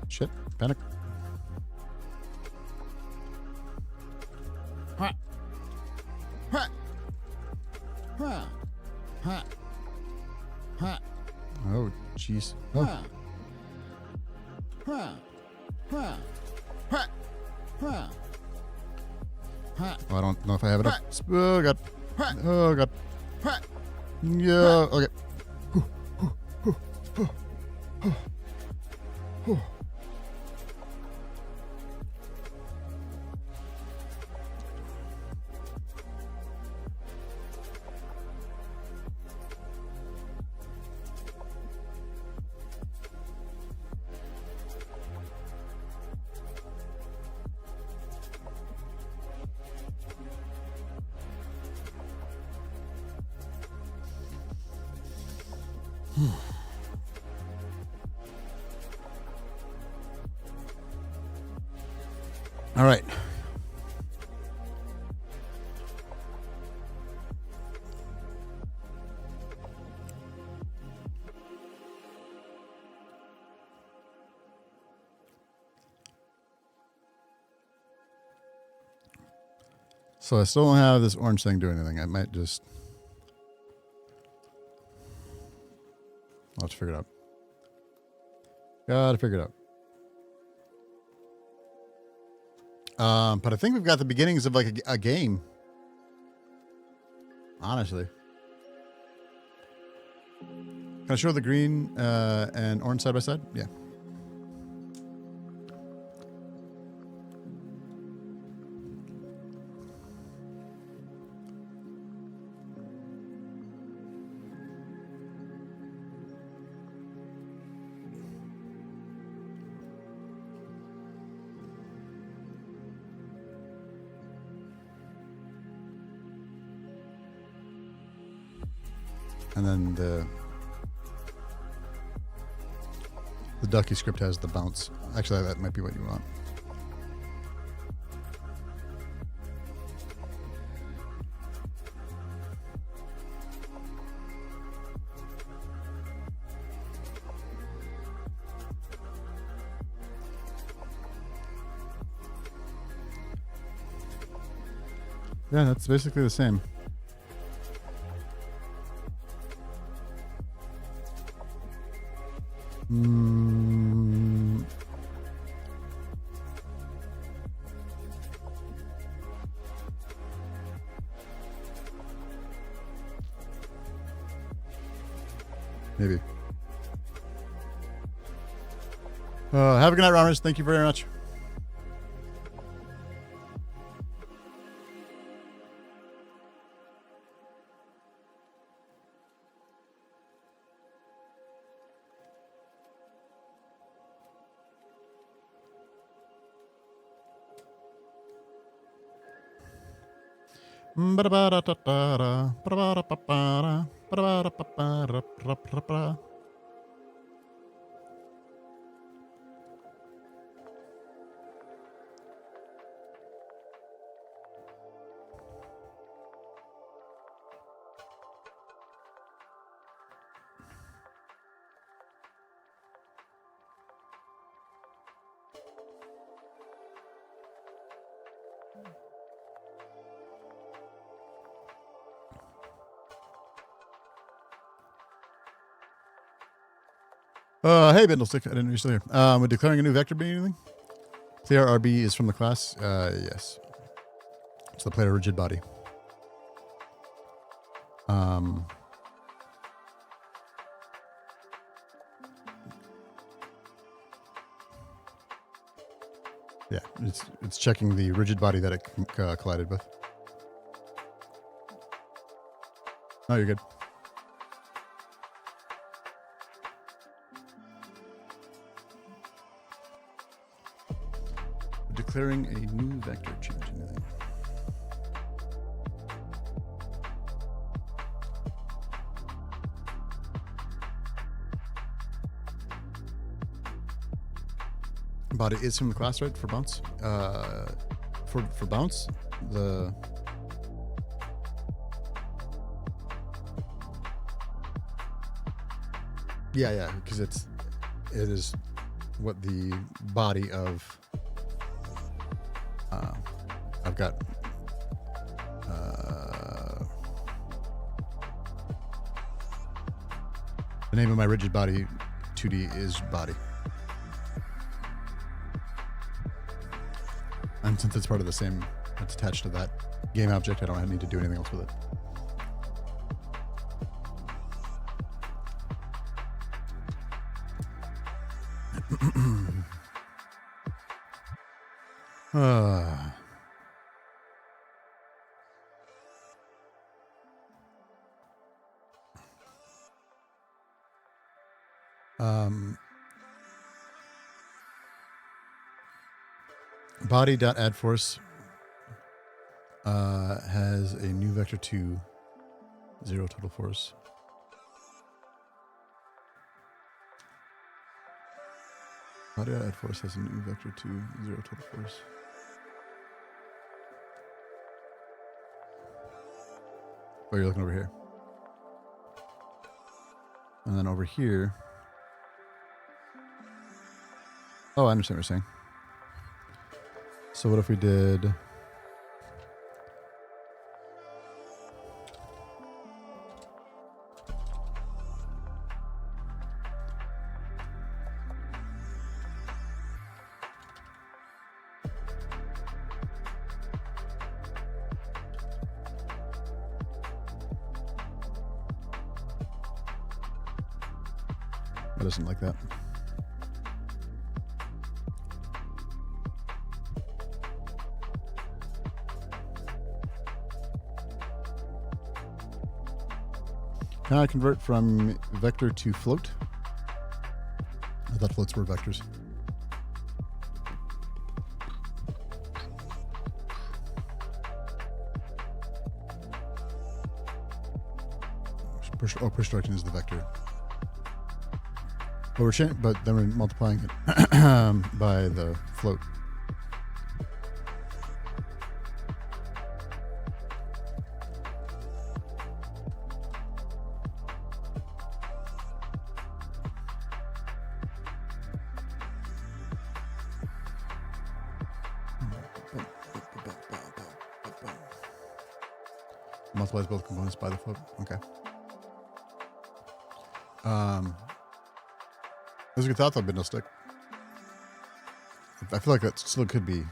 Shit, panic. Oh, jeez. Oh. Oh, I don't know if I have enough. Oh, God. Oh, God. Yeah, okay. All right. So I still don't have this orange thing doing anything. I might just... I'll have to figure it out. Gotta figure it out. But I think we've got the beginnings of like a game. Honestly. Can I show the green and orange side by side? Yeah. And then the Ducky script has the bounce. Actually, that might be what you want. Yeah, that's basically the same. Maybe. Have a good night, Rounders. Thank you very much. Hey, Bindlestick. I didn't know you're still here. Would declaring a new vector be anything? Clear RB is from the class. Yes. It's the player rigid body. Yeah, it's checking the rigid body that it collided with. No, you're good. Declaring a new vector change. Anything. Body is from the class, right? For bounce. For bounce, the yeah, because it is what the body of. I've got the name of my rigid body 2D is body. And since it's part of the same, it's attached to that game object, I don't need to do anything else with it. Body.addForce has a new vector 2, 0 total force. Claudia at force has a new vector 2, 0 total force. Oh, you're looking over here. And then over here. Oh, I understand what you're saying. So what if we did... It doesn't like that. Can I convert from vector to float? I thought floats were vectors. Push direction is the vector. But then we're multiplying it by the float. Multiplies both components by the float. Okay. It was a good thought though, but no stick. I feel like that still could be.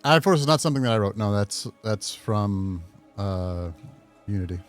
iForce is not something that I wrote. No, that's from Unity.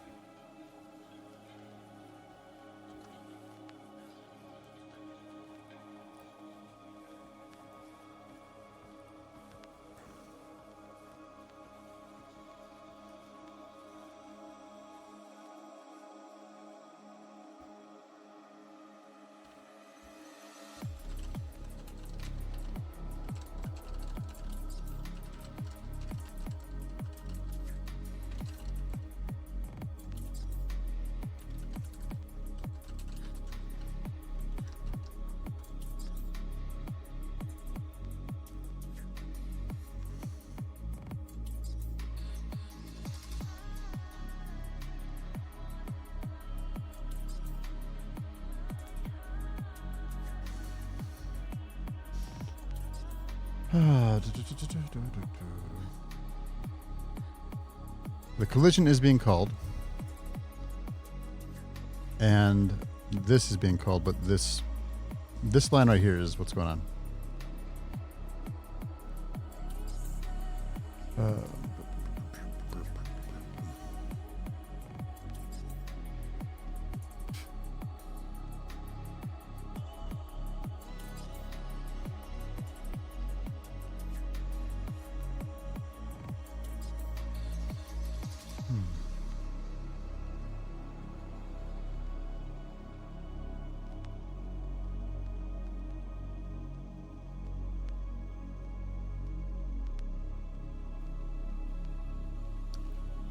The collision is being called, and this is being called, but this line right here is what's going on.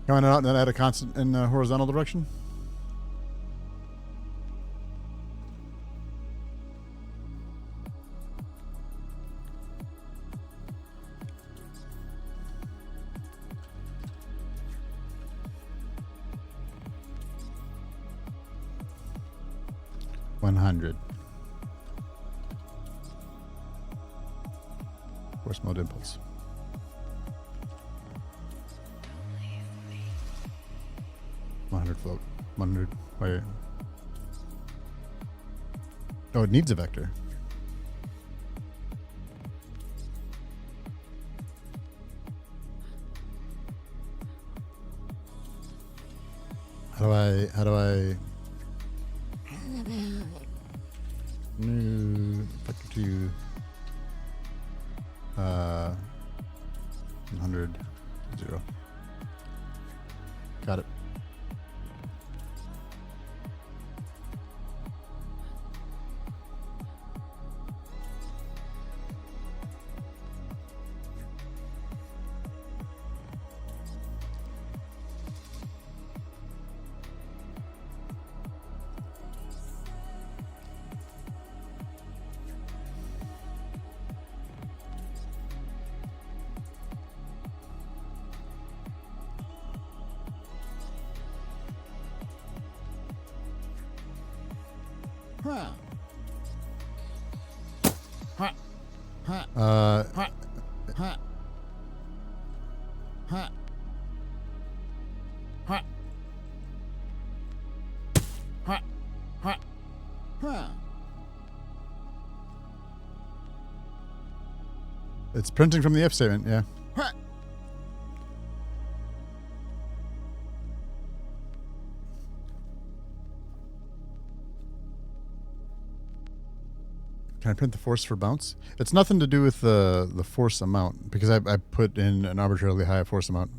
Coming out and then add a constant in the horizontal direction. Force mode impulse. Float. 100. Wait. Oh, it needs a vector. How do I new vector to 100 0. Got it. It's printing from the if statement, yeah. Can I print the force for bounce? It's nothing to do with the force amount because I put in an arbitrarily high force amount.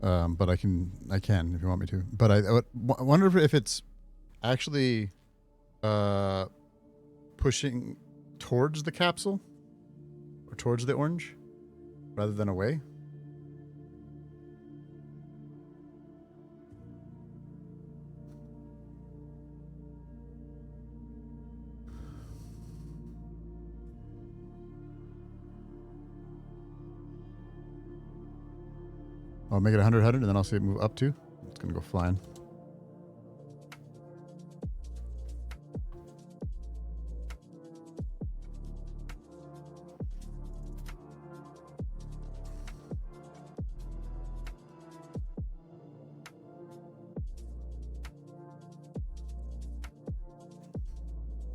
But I can if you want me to. But I wonder if it's actually pushing towards the capsule or towards the orange rather than away. I'll make it 100, and then I'll see it move up to. It's going to go flying.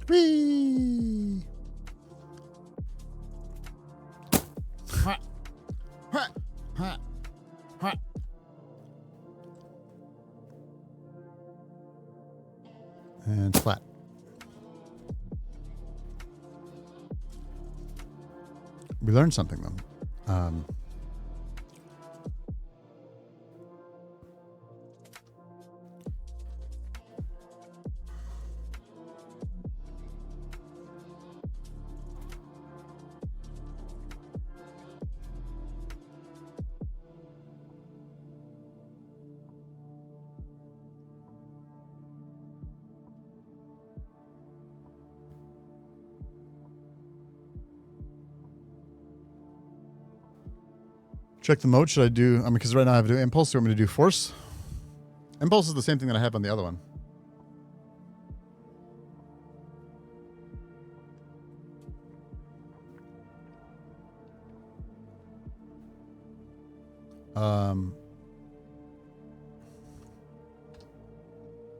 Whee! And flat. We learned something though. Check the mode. Should I do, because right now I have to do impulse. Do you want me to do force? Impulse is the same thing that I have on the other one.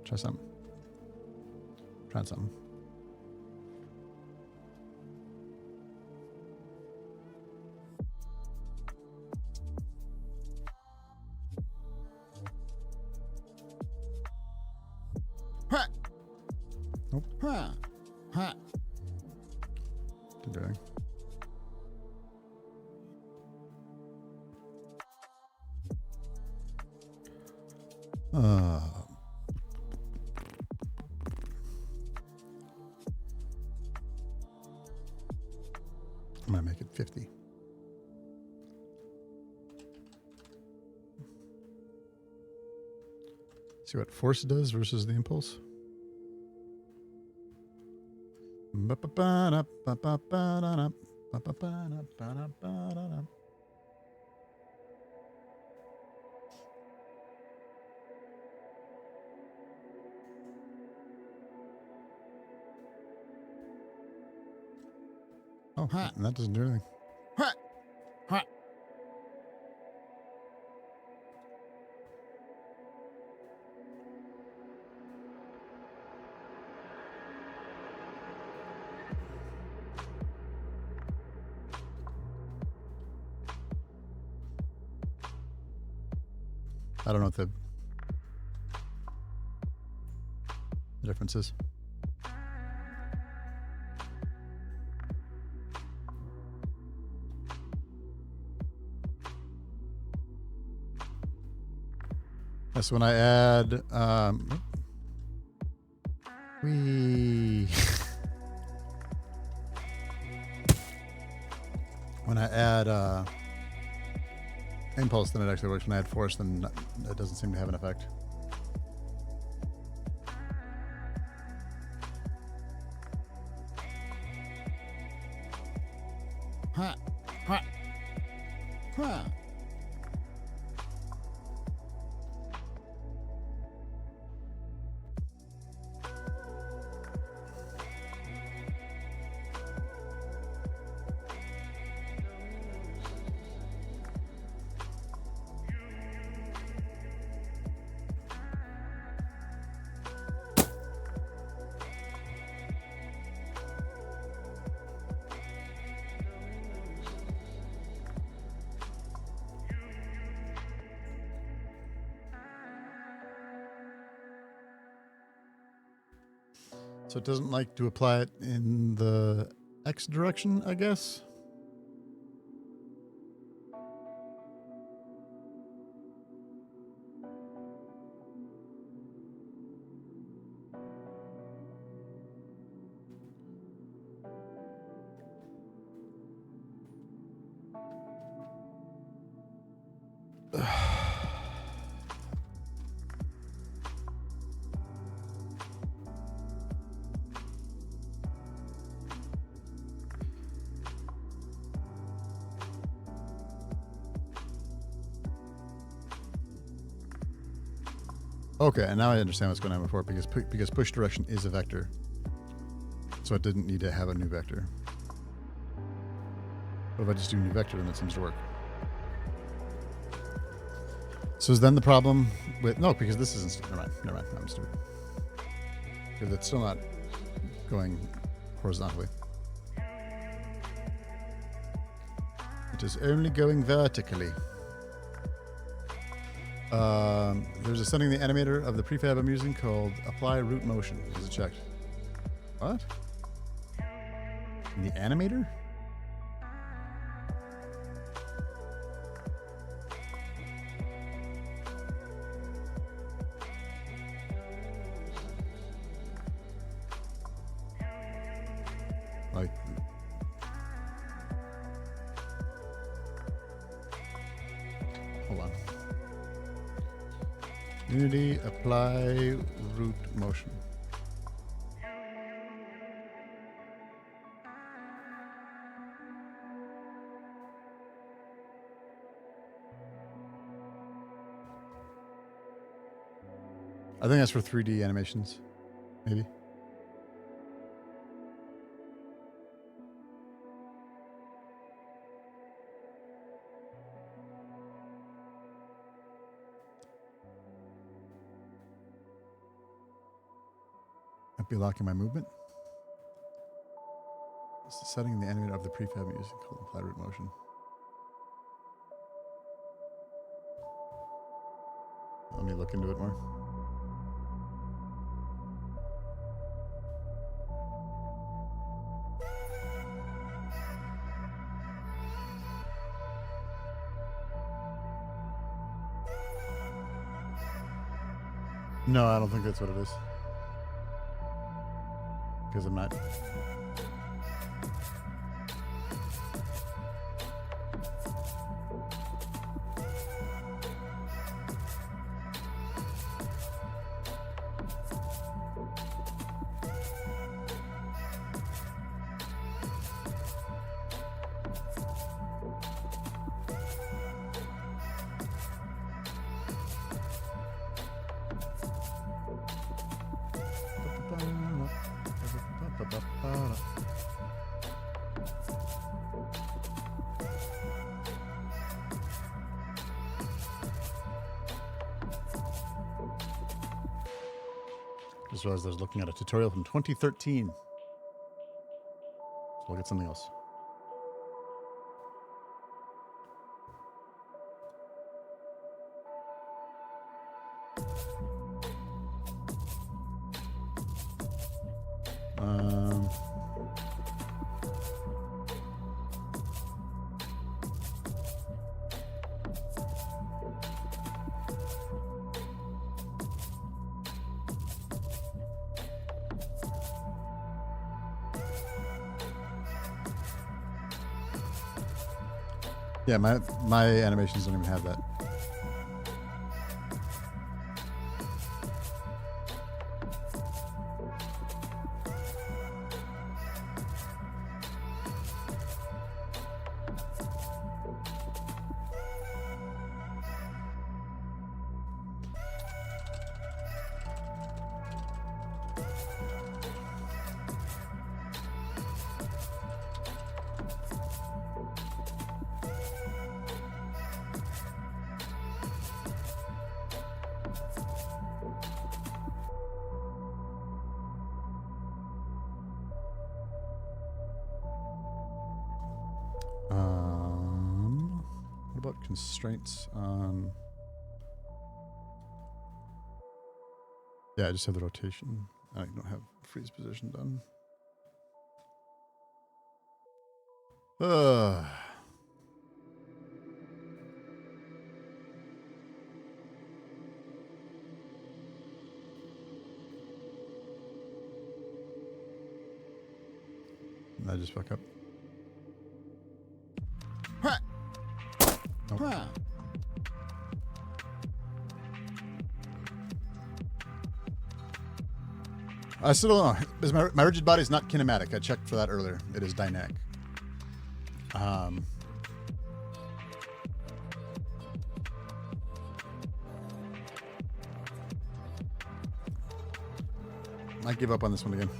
Try something. Try something. Nope. Didn't do anything. I'm gonna make it 50. See what force does versus the impulse. Oh, and that doesn't do anything. I don't know what the difference is. That's when I add when I add impulse, then it actually works. When I add force, then it doesn't seem to have an effect. Ha! Ha! Ha! So it doesn't like to apply it in the X direction, I guess. Okay, and now I understand what's going on before, because push direction is a vector. So it didn't need to have a new vector. But if I just do a new vector, then it seems to work. So is then the problem with... No, because this isn't... Never mind. I'm stupid. Because it's still not going horizontally. It is only going vertically. There's a setting in the animator of the prefab I'm using called Apply Root Motion. Is it checked? What? In the animator? Like... Hold on. Unity, apply root motion. I think that's for 3D animations, maybe. Might be locking my movement. It's the setting in the animator of the prefab I'm using called apply root motion. Let me look into it more. No, I don't think that's what it is. Because I'm not... Just realized I was looking at a tutorial from 2013. So look at something else. Yeah, my animations don't even have that. What about constraints on? Yeah, I just have the rotation. I don't have freeze position done. I just fuck up. Nope. I still don't know. Is my rigid body is not kinematic. I checked for that earlier. It is dynamic. Might give up on this one again.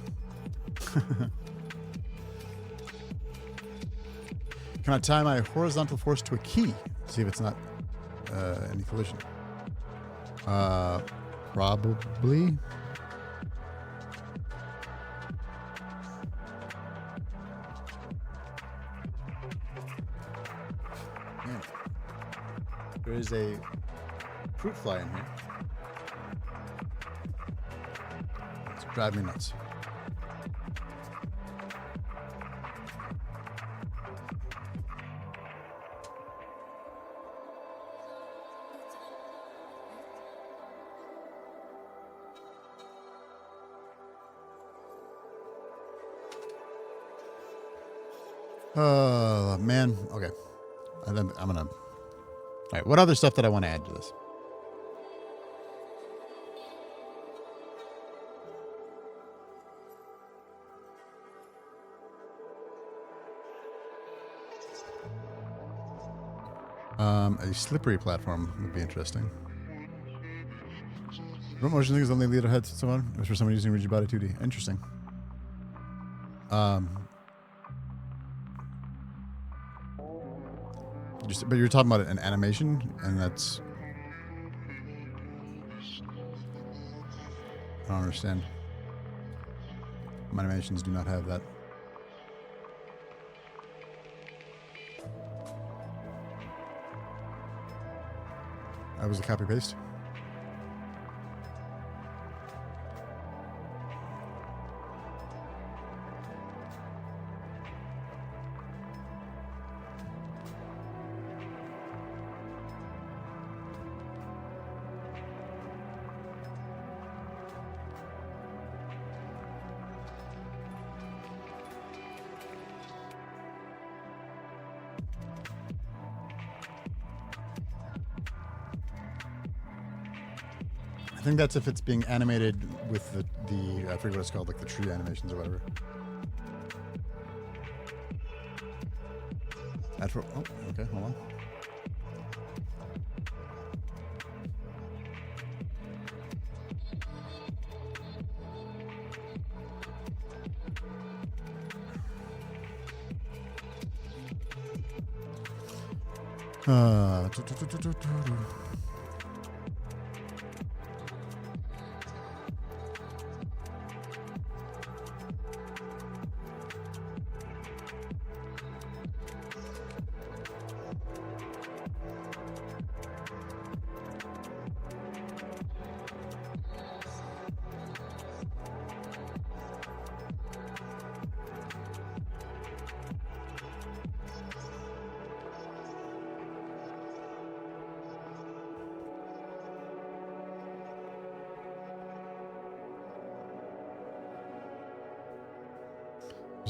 Can I tie my horizontal force to a key? See if it's not any collision. Probably. Man. There is a fruit fly in here. It's driving me nuts. Oh, man. Okay. And then I'm going to... All right. What other stuff did I want to add to this? A slippery platform would be interesting. Remote motion things only lead ahead to someone. It was for someone using rigid body 2D. Interesting. But you're talking about an animation, and that's... I don't understand. My animations do not have that. That was a copy paste. I think that's if it's being animated with the I forget what it's called, like the tree animations or whatever. Oh, okay, hold on.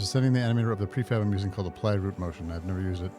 Just setting the animator of the prefab I'm using called Applied Root Motion. I've never used it.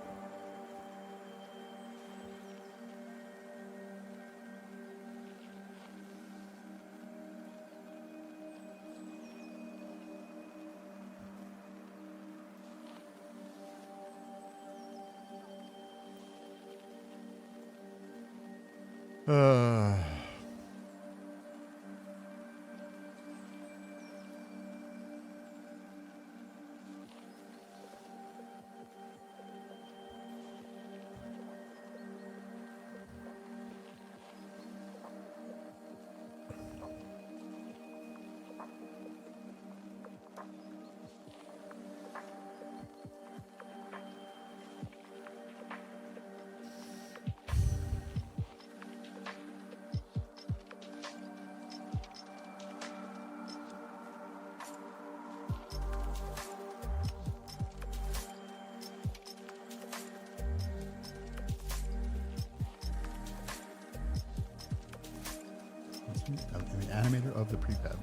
The animator of the prefab.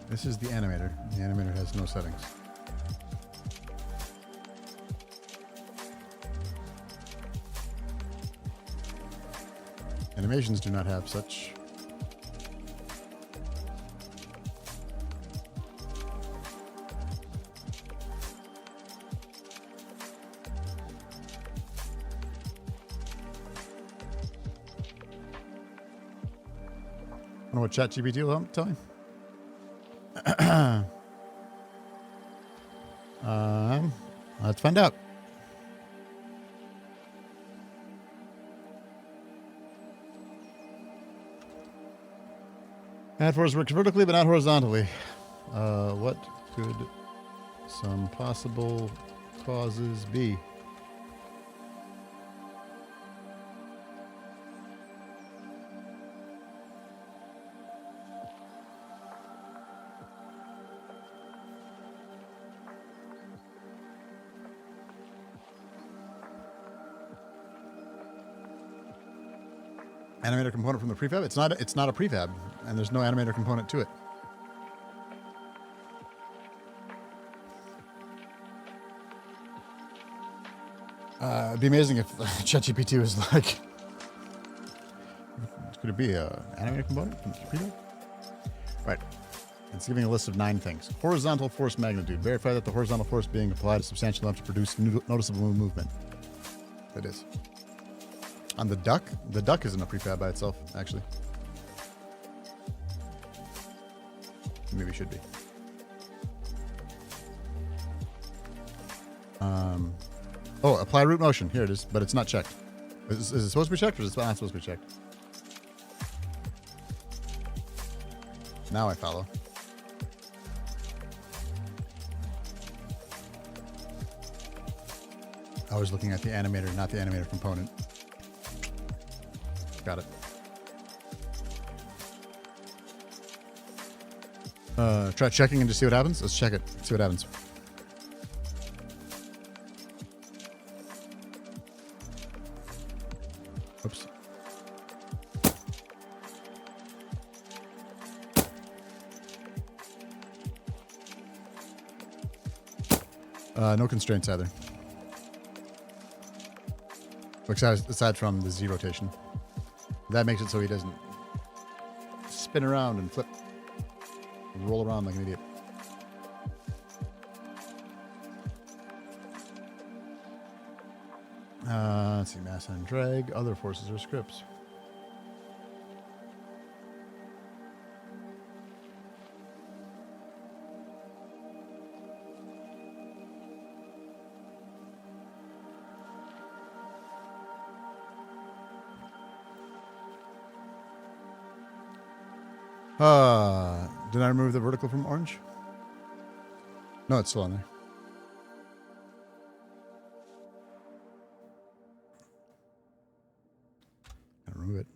This is the animator. The animator has no settings. Animations do not have such. I don't know what ChatGPT will tell me. Let's find out. Add force works vertically, but not horizontally. What could some possible causes be? Animator component from the prefab? It's not a prefab, and there's no animator component to it. It'd be amazing if ChatGPT was like, could it be an animator component from the prefab? Right. It's giving a list of 9 things. Horizontal force magnitude. Verify that the horizontal force being applied is substantial enough to produce noticeable movement. It is. On the duck isn't a prefab by itself, actually. Maybe it should be. Oh, apply root motion. Here it is, but it's not checked. Is it supposed to be checked, or is it not supposed to be checked? Now I follow. I was looking at the animator, not the animator component. Got it. Try checking and just see what happens. Let's check it. See what happens. Oops. No constraints either. Aside from the Z rotation. That makes it so he doesn't spin around and flip and roll around like an idiot. Let's see, mass and drag, other forces or scripts. Did I remove the vertical from orange? No, it's still on there. Gotta remove it.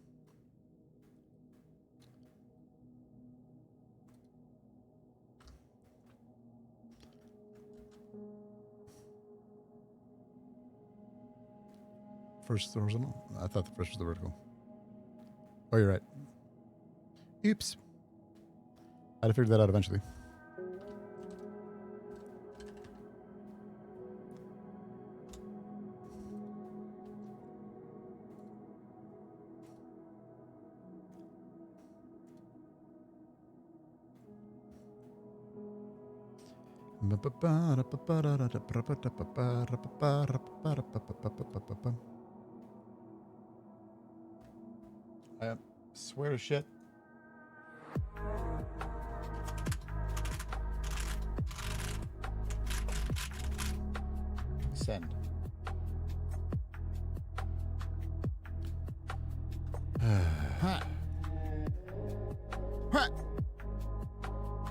first the horizontal? I thought the first was the vertical. Oh, you're right. Oops. I'd have figured that out eventually. I swear to shit. Send.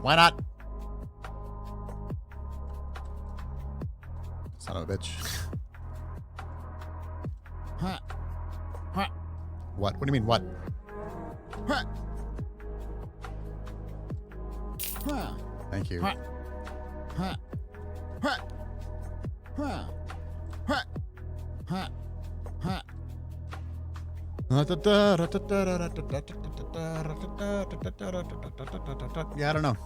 Why not? Son of a bitch. What? What do you mean, what? Thank you. Yeah, I don't know.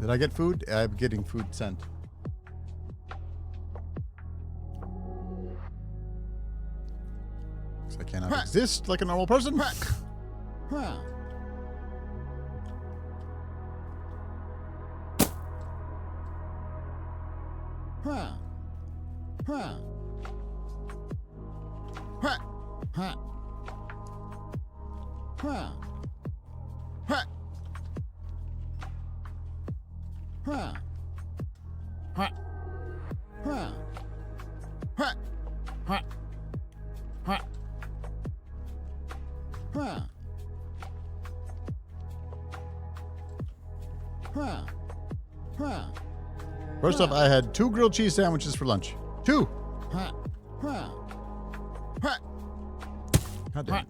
Did I get food? I'm getting food sent. Because I cannot exist like a normal person. First off, I had 2 grilled cheese sandwiches for lunch. 2. God damn it.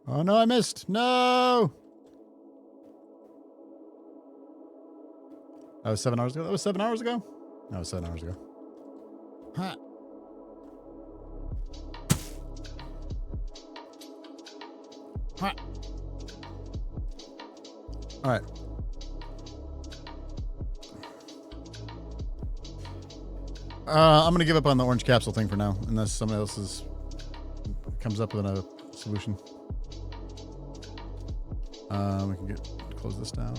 Oh no, I missed. No. That was 7 hours ago. That was 7 hours ago? No, it was 7 hours ago. All right. I'm going to give up on the orange capsule thing for now, unless somebody else comes up with a solution. We can close this down.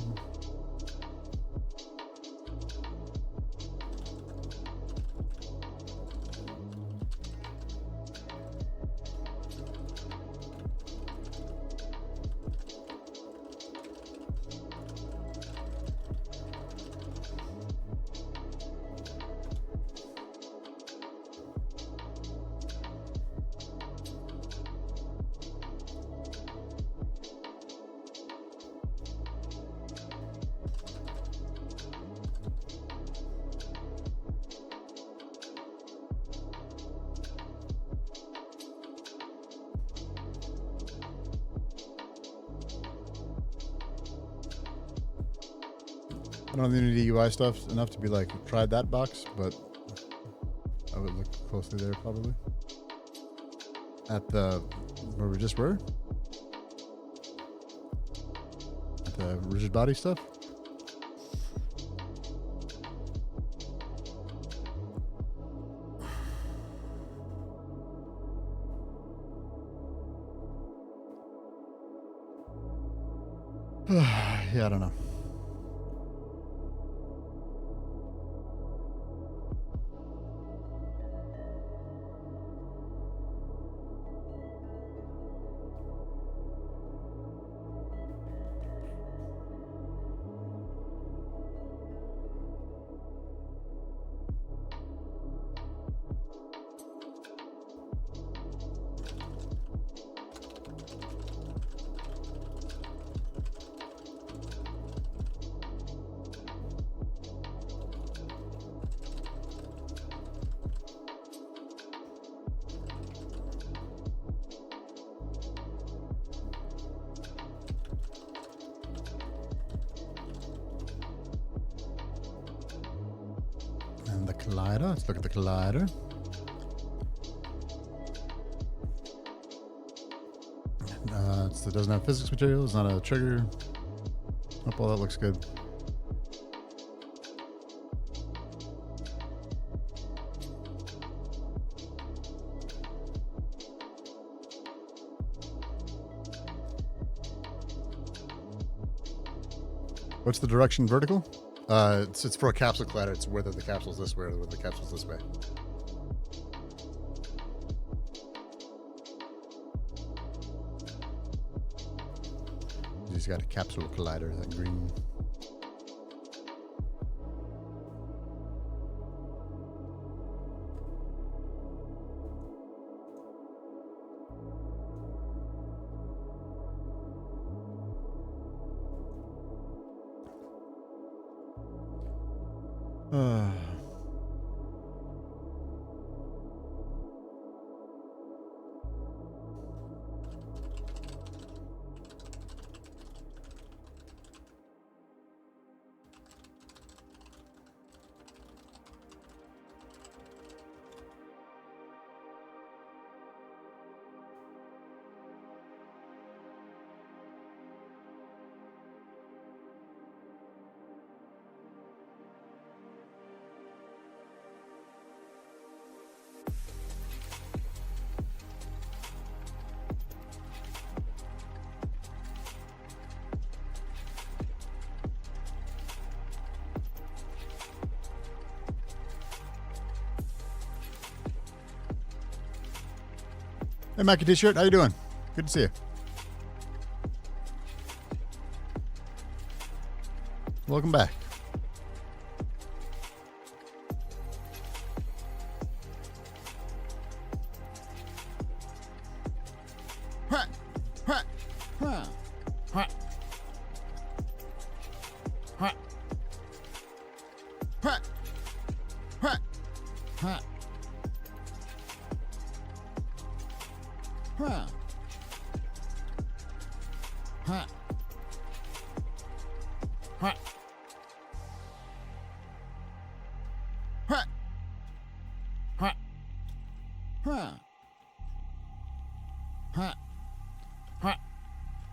I don't know the UI stuff enough to be like, tried that box, but I would look closely there probably. At the, where we just were? At the rigid body stuff? Yeah, I don't know. the collider. Let's look at the collider. It doesn't have physics material. It's not a trigger. Hope all that looks good. What's the direction vertical? It's for a capsule collider. It's whether the capsule's this way or whether the capsule's this way. He's got a capsule collider, that green. Hey, Mackie T-shirt, how you doing? Good to see you. Welcome back.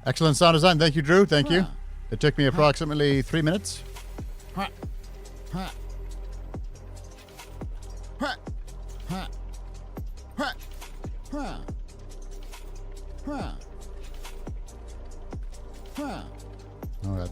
Excellent sound design. Thank you, Drew. Thank you. It took me approximately 3 minutes. All right.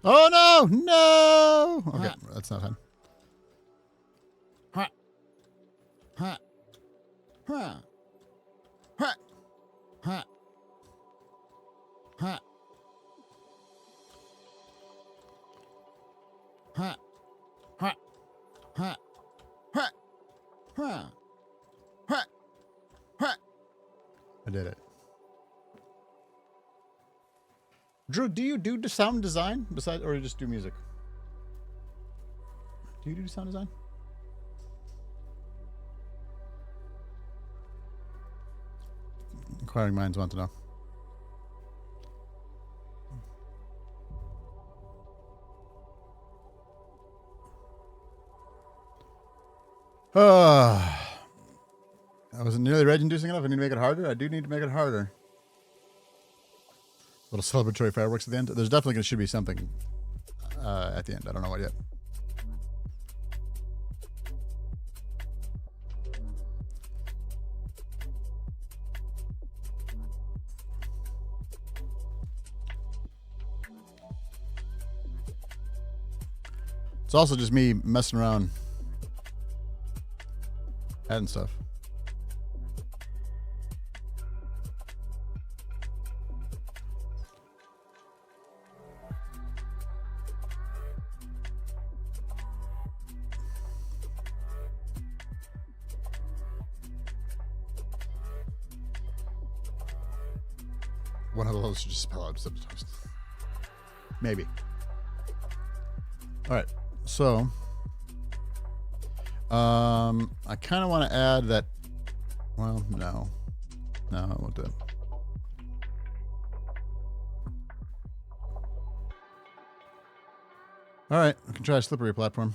Oh no! No! Okay, that's not fun. I did it. Drew, do you do sound design besides, or you just do music? Do you do sound design? Inquiring minds want to know. I wasn't nearly rage-inducing enough. I need to make it harder. I do need to make it harder. Little celebratory fireworks at the end. There's definitely should be something at the end. I don't know what yet. It's also just me messing around, adding stuff. One of those should just spell out sometimes. Maybe. All right. So, I kind of want to add that. Well, no, I won't do it. All right, I can try a slippery platform.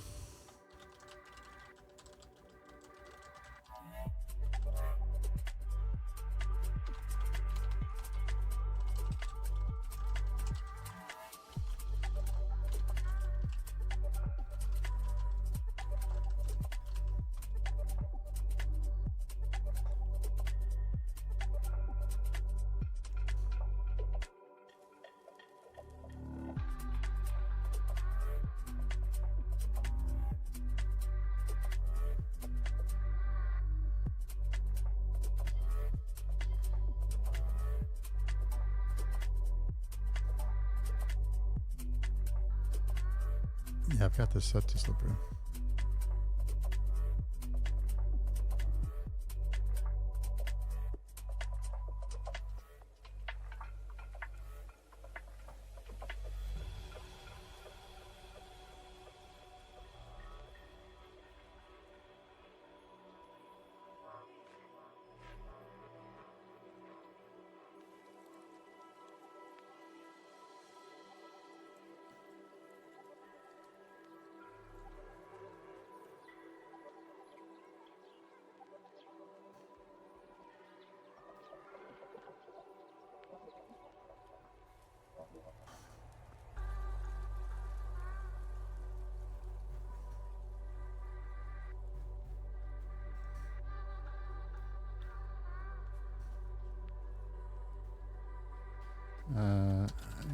Yeah, I've got this set to slippery.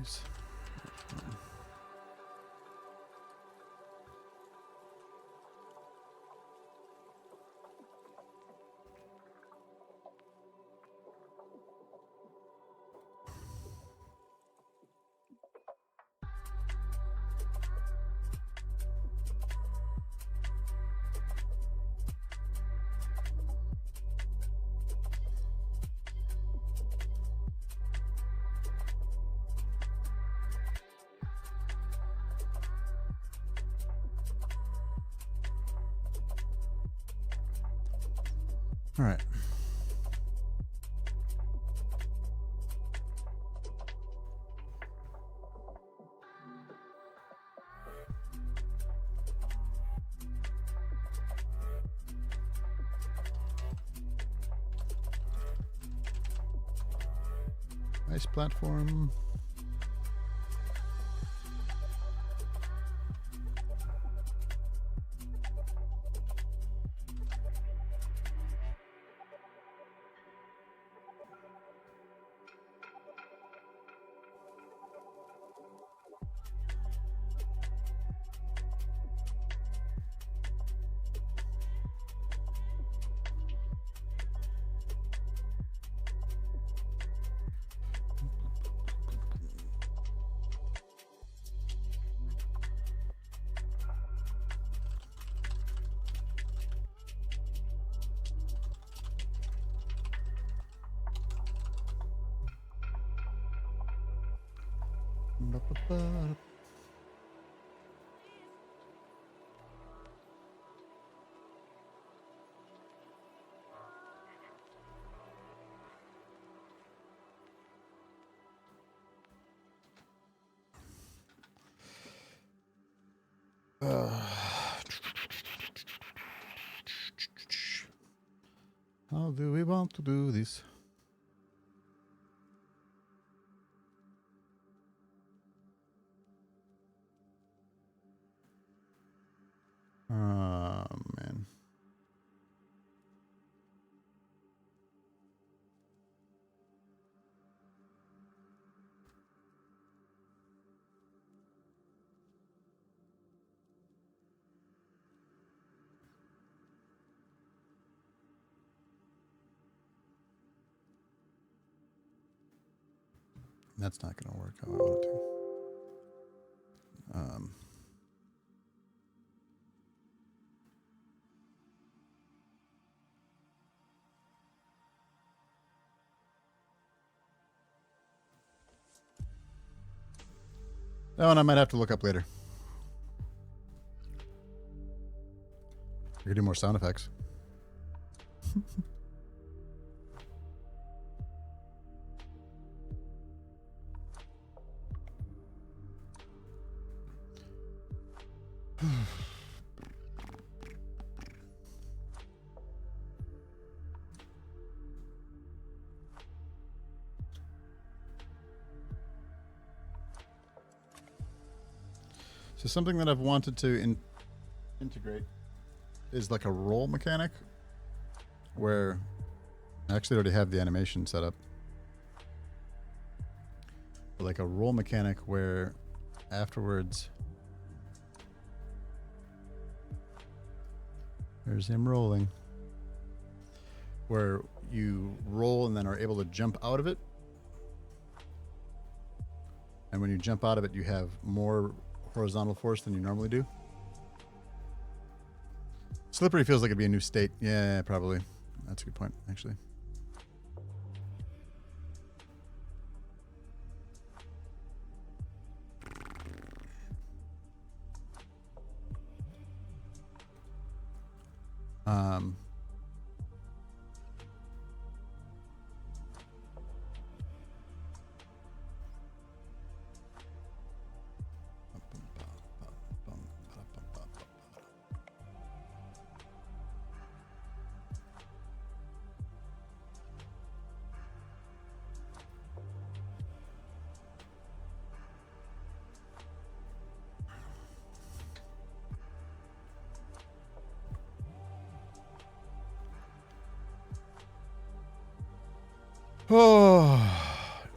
Nice. All right. Nice platform. Ba-ba-ba. How do we want to do this? Oh, man. That's not going to work how I want it to. That one I might have to look up later. I could do more sound effects. So something that I've wanted to integrate is like a roll mechanic where I actually already have the animation set up. But like a roll mechanic where afterwards there's him rolling, where you roll and then are able to jump out of it. And when you jump out of it, you have more horizontal force than you normally do. Slippery feels like it'd be a new state. Yeah, probably. That's a good point, actually. Oh,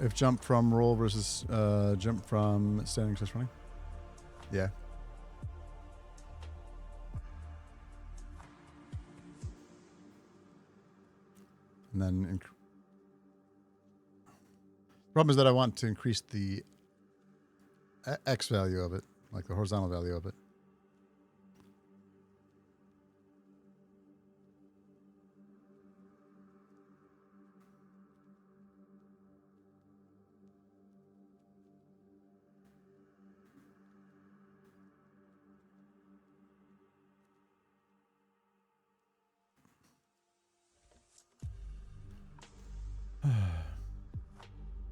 if jump from roll versus jump from standing just running. Yeah. And then problem is that I want to increase the X value of it, like the horizontal value of it.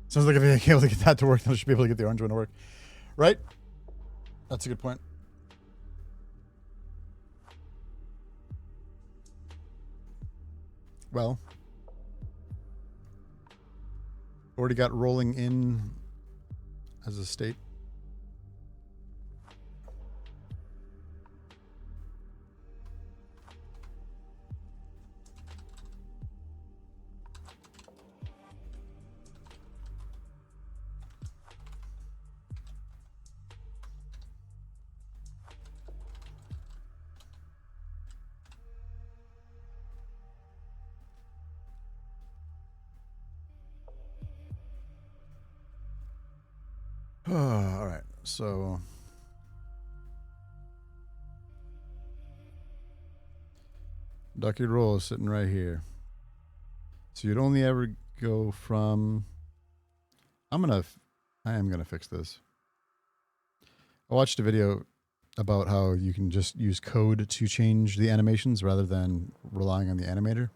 Sounds like if you're able to get that to work, then I should be able to get the orange one to work. Right? That's a good point. Well, already got rolling in as a state. All right, so ducky roll is sitting right here. So you'd only ever go from. I am gonna fix this. I watched a video about how you can just use code to change the animations rather than relying on the animator,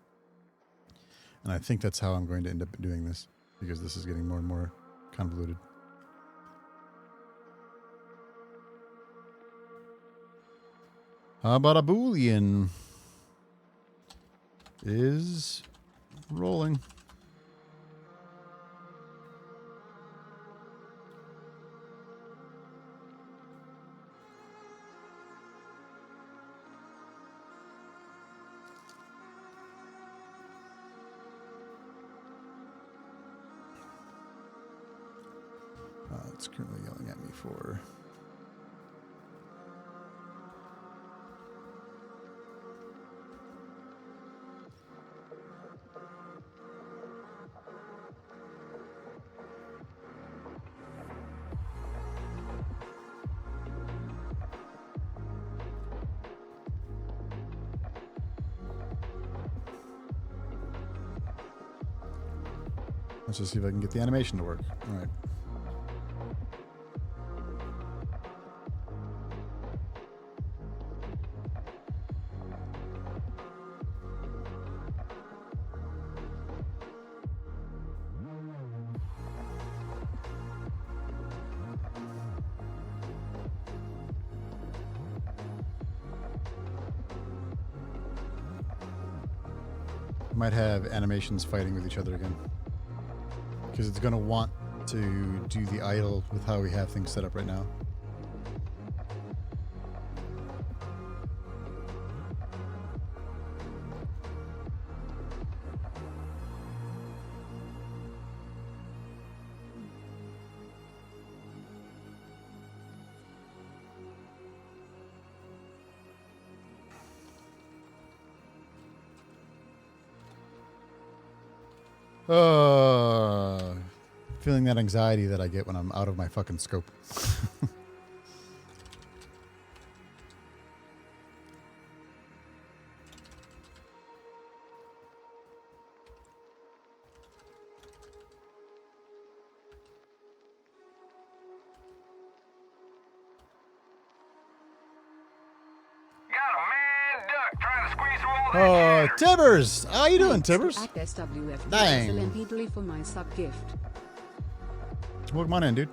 and I think that's how I'm going to end up doing this because this is getting more and more convoluted. How about a Boolean is rolling? It's currently yelling at me for. Let's just see if I can get the animation to work. All right. might have animations fighting with each other again. Because it's going to want to do the idle with how we have things set up right now. Feeling that anxiety that I get when I'm out of my fucking scope. Tibbers! How you doing, Tibbers? At SWF. Dang. Excellent for my sub gift. Welcome on in, dude.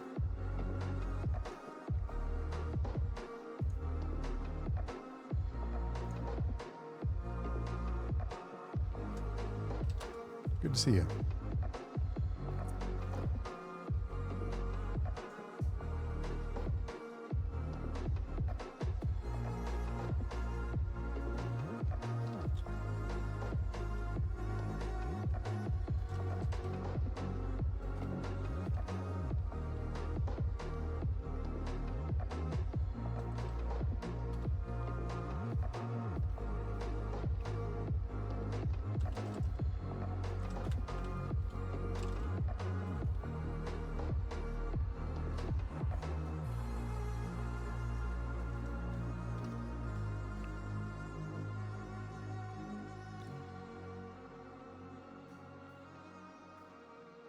Good to see you.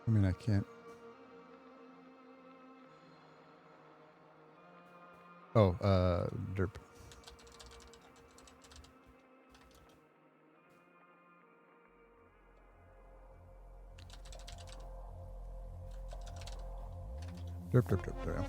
I mean, I can't. Oh, derp. Derp. There we go.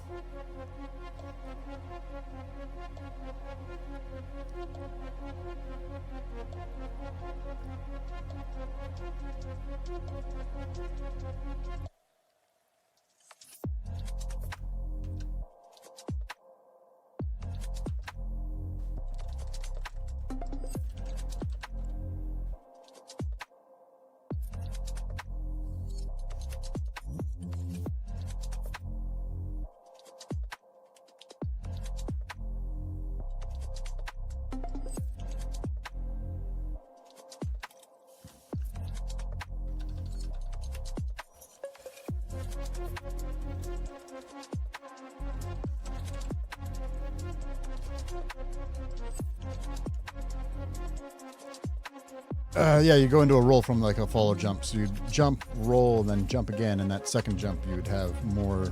Yeah, you go into a roll from like a fall or jump. So you jump, roll, and then jump again. And that second jump, you would have more.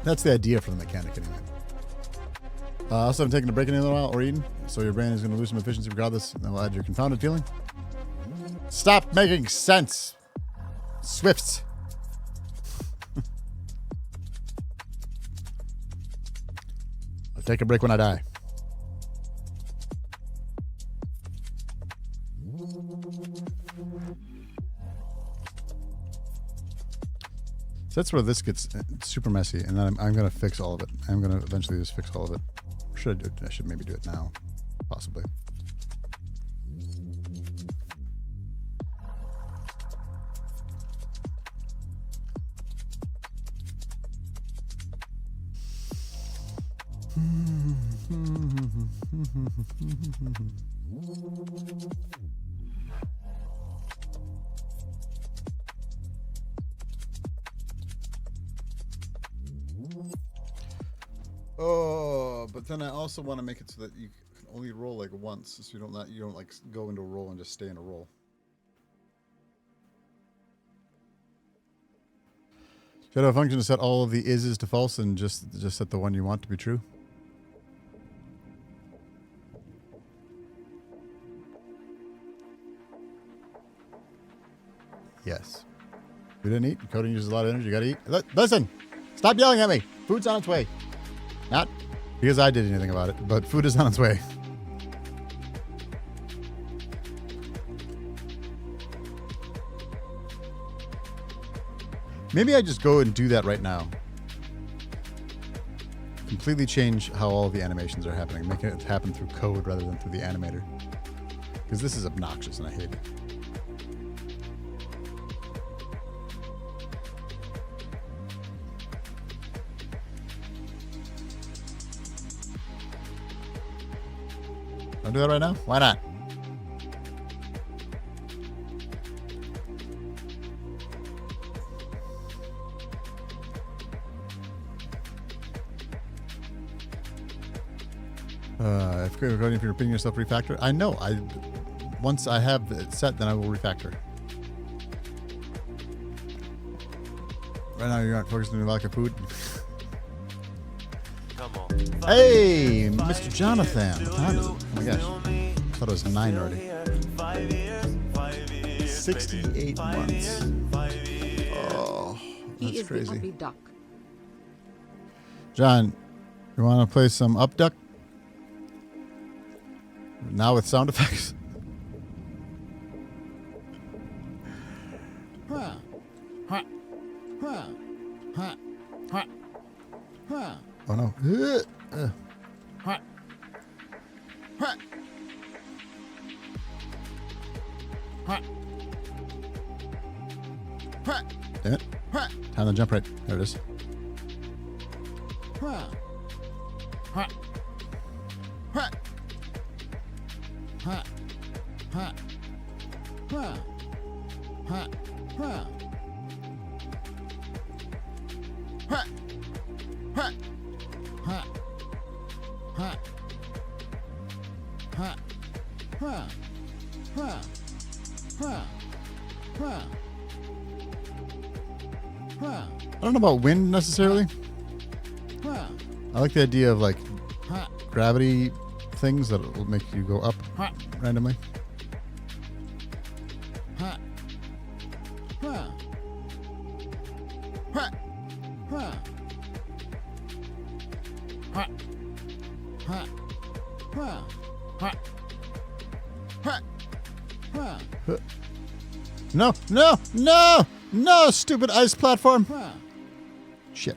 That's the idea for the mechanic, anyway. Also, I'm taking a break in a little while or eating, so your brain is going to lose some efficiency regardless. That will add your confounded feeling. Stop making sense, Swifts. I'll take a break when I die. So that's where this gets super messy, and then I'm going to fix all of it. I'm going to eventually just fix all of it. Or should I do it? I should maybe do it now, possibly. Oh, but then I also want to make it so that you can only roll like once, so you don't like go into a roll and just stay in a roll. Should I have a function to set all of the is's to false and just set the one you want to be true? Yes. We didn't eat. Coding uses a lot of energy. You gotta eat. Listen! Stop yelling at me! Food's on its way. Not because I did anything about it, but food is on its way. Maybe I just go and do that right now. Completely change how all the animations are happening. Make it happen through code rather than through the animator. Because this is obnoxious and I hate it. I'll do that right now? Why not? If you're repeating yourself, refactor. I know. Once I have it set, then I will refactor. Right now, you're not focused on your lack of food. Come on. Hey, Mr. Jonathan. What time is it? Oh my gosh. I thought it was 9 already. 68 months. Oh, He that's is the crazy. ugly duck. John, you want to play some Up Duck? Now with sound effects? Oh no. Damn it. Time to jump right. There it is. I don't know about wind necessarily. I like the idea of like gravity things that will make you go up randomly. No, no, no, no, stupid ice platform. Shit.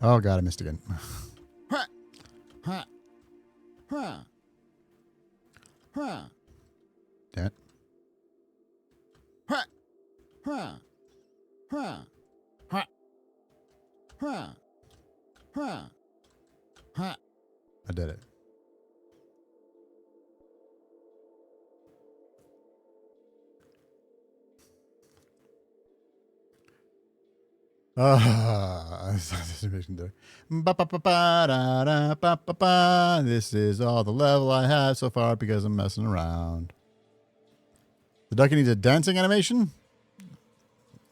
Oh god, I missed again. Damn it. I did it. This is all the level I have so far because I'm messing around. The ducky needs a dancing animation?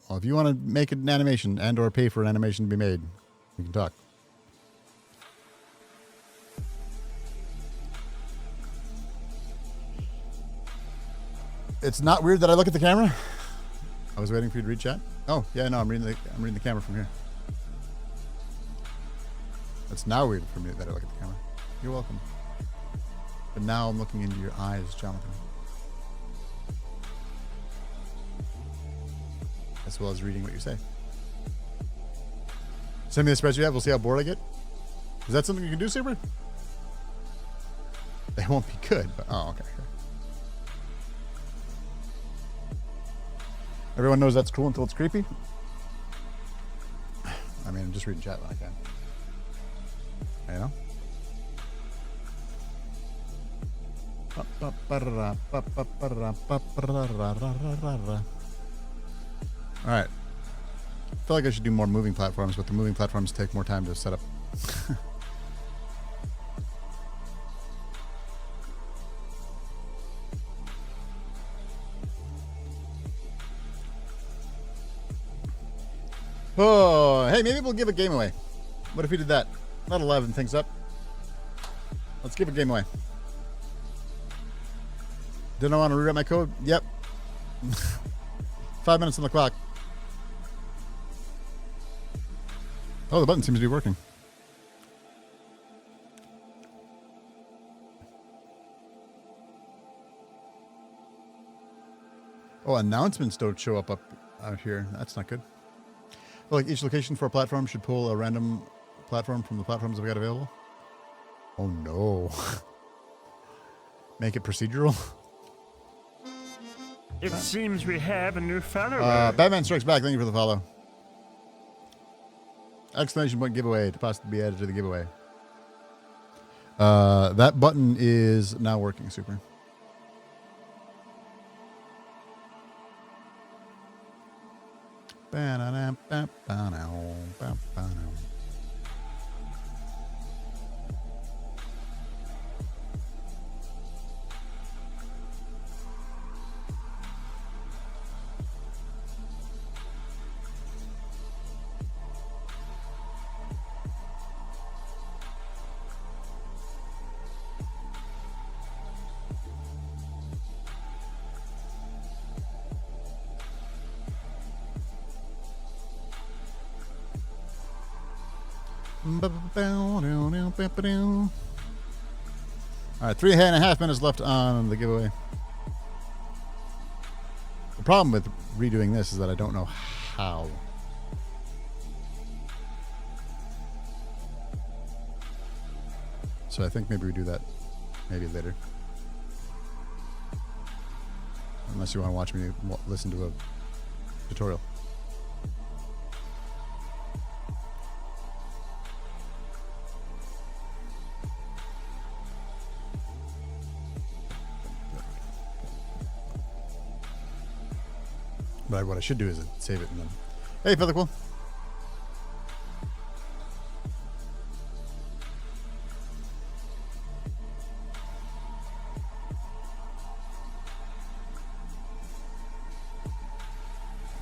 Well, if you want to make an animation and or pay for an animation to be made, we can talk. It's not weird that I look at the camera. I was waiting for you to read chat. Oh, yeah, no, I'm reading the camera from here. It's now weird for me that I look at the camera. You're welcome. But now I'm looking into your eyes, Jonathan. As well as reading what you say. Send me the spreads you have. We'll see how bored I get. Is that something you can do, Saber? They won't be good, but oh, okay. Everyone knows that's cool until it's creepy. I mean, I'm just reading chat when I can. You know? Alright. I feel like I should do more moving platforms, but the moving platforms take more time to set up. Oh, hey, maybe we'll give a game away. What if we did that? That'll liven things up. Let's give a game away. Didn't I want to rewrite my code? Yep. 5 minutes on the clock. Oh, the button seems to be working. Oh, announcements don't show up out here. That's not good. Well, like each location for a platform should pull a random platform from the platforms we got available. Oh no. Make it procedural. It seems we have a new follower. Batman Strikes Back, thank you for the follow. Exclamation point giveaway to possibly be added to the giveaway. That button is now working, super. All right, 3.5 minutes left on the giveaway. The problem with redoing this is that I don't know how. So I think maybe we do that maybe later. Unless you want to watch me listen to a tutorial. But what I should do is save it and then... Hey, Featherquill.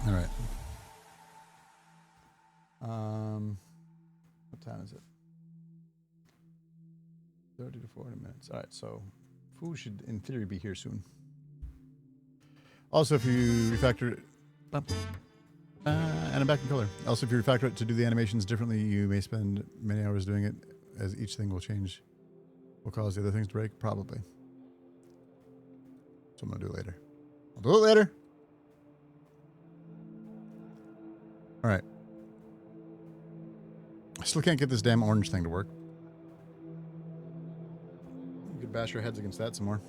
All right. What time is it? 30 to 40 minutes. All right, so Foo should, in theory, be here soon. Also, if you refactor it... and I'm back in color. Also, if you refactor it to do the animations differently, you may spend many hours doing it, as each thing will change. Will cause the other things to break? Probably. So I'm going to do it later. I'll do it later. All right. I still can't get this damn orange thing to work. We could bash our heads against that some more.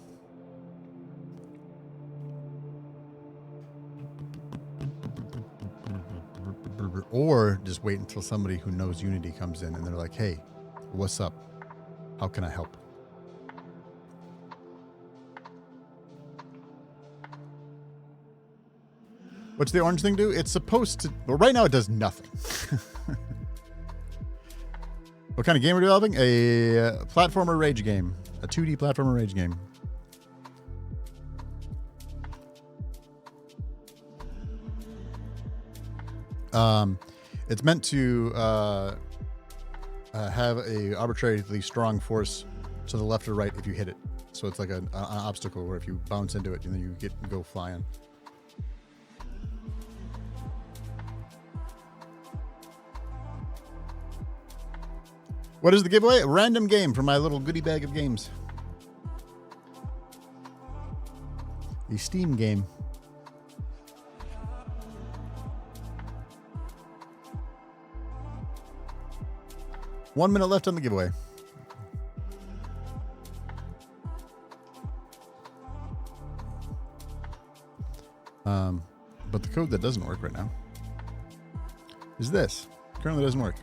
Or just wait until somebody who knows Unity comes in and they're like, hey, what's up? How can I help? What's the orange thing do? It's supposed to... Well, right now it does nothing. What kind of game are we developing? A platformer rage game. A 2D platformer rage game. It's meant to have a arbitrarily strong force to the left or right if you hit it. So it's like an obstacle where if you bounce into it, and then you go flying. What is the giveaway? A random game from my little goodie bag of games. A Steam game. One minute left on the giveaway. But the code that doesn't work right now is this. Currently doesn't work.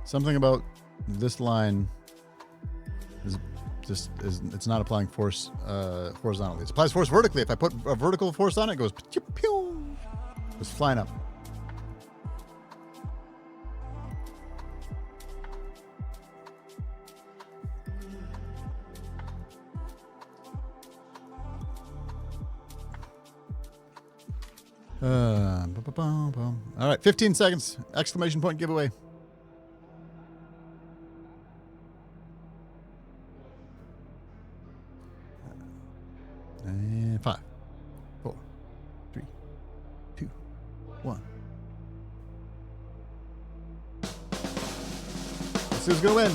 Something about this line is just it's not applying force horizontally. It applies force vertically. If I put a vertical force on it, it goes pew, goes flying up. All right, 15 seconds. Exclamation point giveaway. And 5, 4, 3, 2, 1. see who's gonna win.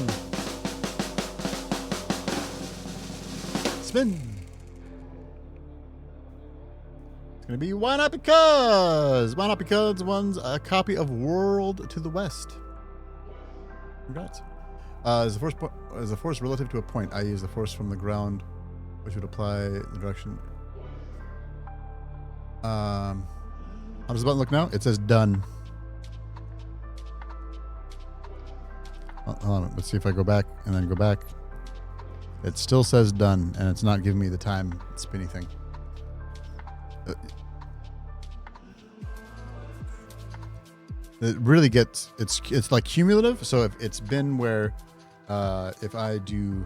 Spin. It's gonna be Why Not Because. Why Not Because wins a copy of World to the West. Congrats. Is the force relative to a point? I use the force from the ground, which would apply the direction. How does the button look now? It says done. Hold on, let's see if I go back and then go back. It still says done, and it's not giving me the time spinny thing. It really gets it's like cumulative. So if it's been where if I do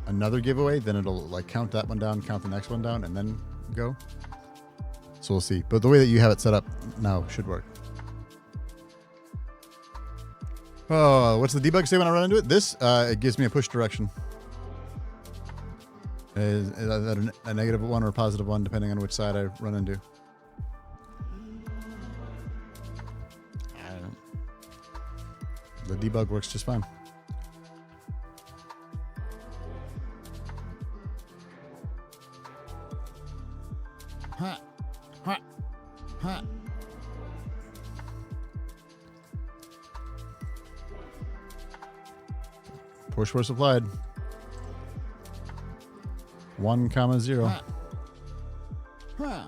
another giveaway, then it'll like count that one down, count the next one down, and then go. So we'll see. But the way that you have it set up now should work. Oh, what's the debug say when I run into it? This it gives me a push direction. Is that a negative one or a positive one, depending on which side I run into? The debug works just fine. Ha, ha, ha. Push force applied. 1,0. And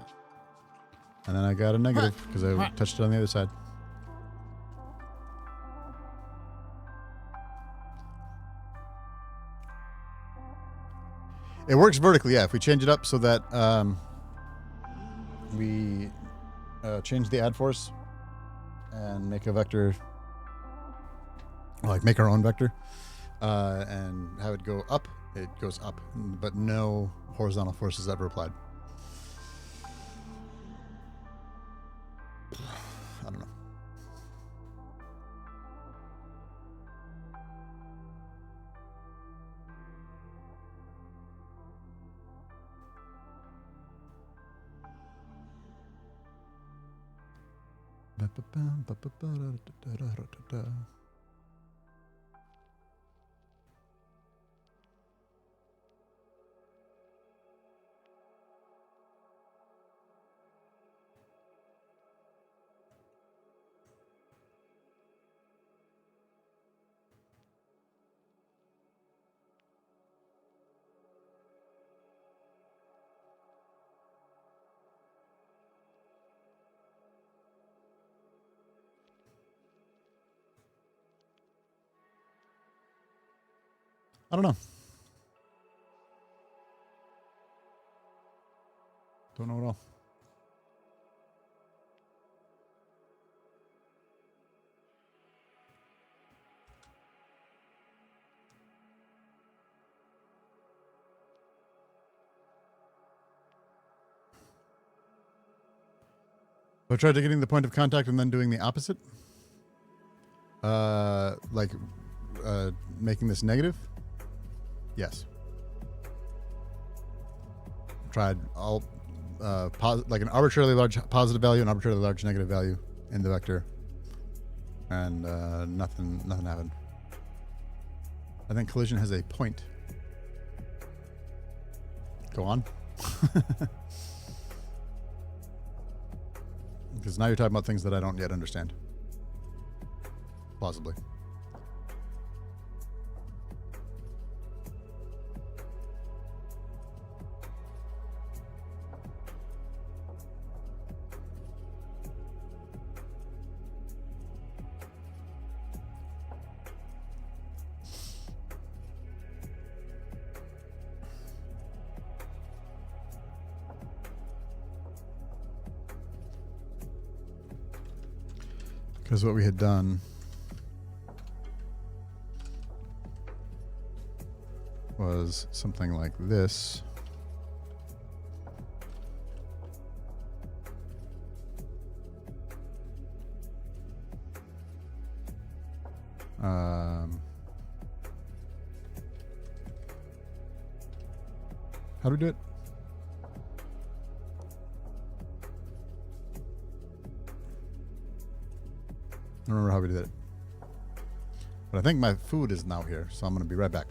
then I got a negative because I touched it on the other side. It works vertically, yeah. If we change it up so that we change the add force and make a vector, like make our own vector, and have it go up, it goes up, but no horizontal force is ever applied. I don't know. I don't know. Don't know at all. I tried to getting the point of contact and then doing the opposite. Making this negative. Yes. Tried all like an arbitrarily large positive value and arbitrarily large negative value in the vector, and nothing happened. I think collision has a point. Go on. Because now you're talking about things that I don't yet understand. Plausibly. Because what we had done was something like this. How do we do it? I don't remember how we did it. But I think my food is now here, so I'm going to be right back.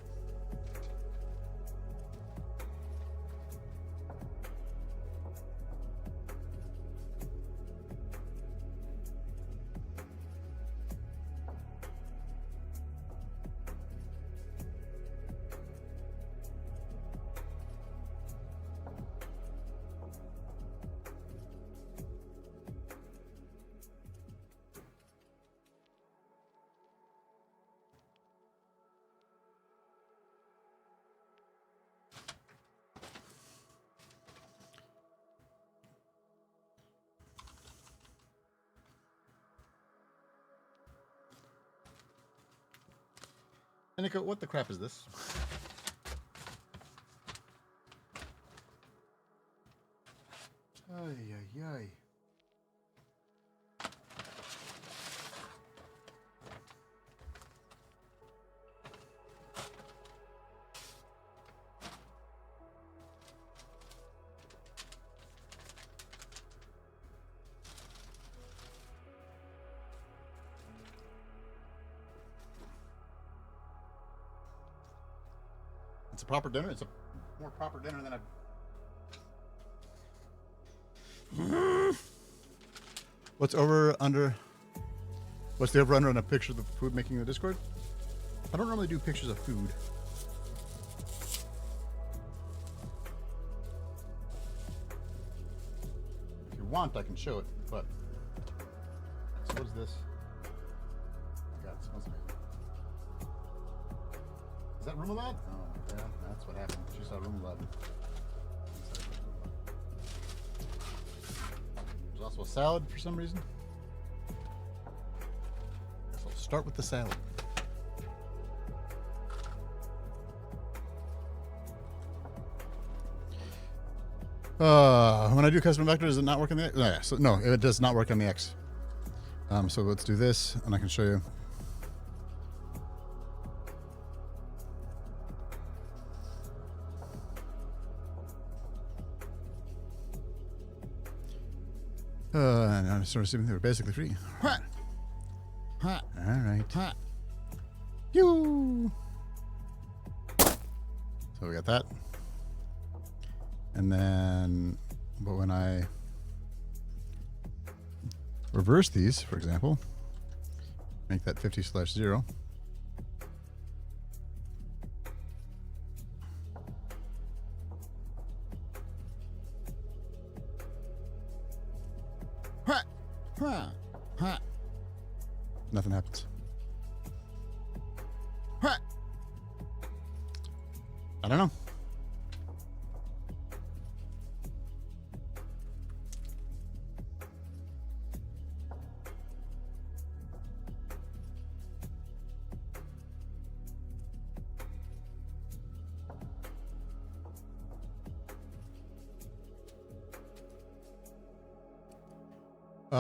Nico, what the crap is this? Ay, ay, ay. It's a proper dinner. It's a more proper dinner than I've... What's the over under on a picture of the food making in the Discord? I don't normally do pictures of food. If you want, I can show it, but... So what is this? Oh my God, it smells amazing. Is that Rumelad? Oh, yeah, that's what happened. She saw Rumelad. There's also a salad for some reason. So I'll start with the salad. When I do custom vector, does it not work on the X? Yeah, so, no, it does not work on the X. So let's do this, and I can show you. And I'm sort of assuming they were basically free. Ha! Ha! All right. Ha! You. So we got that. And then, but when I reverse these, for example, make that 50/0. Nothing happens. I don't know.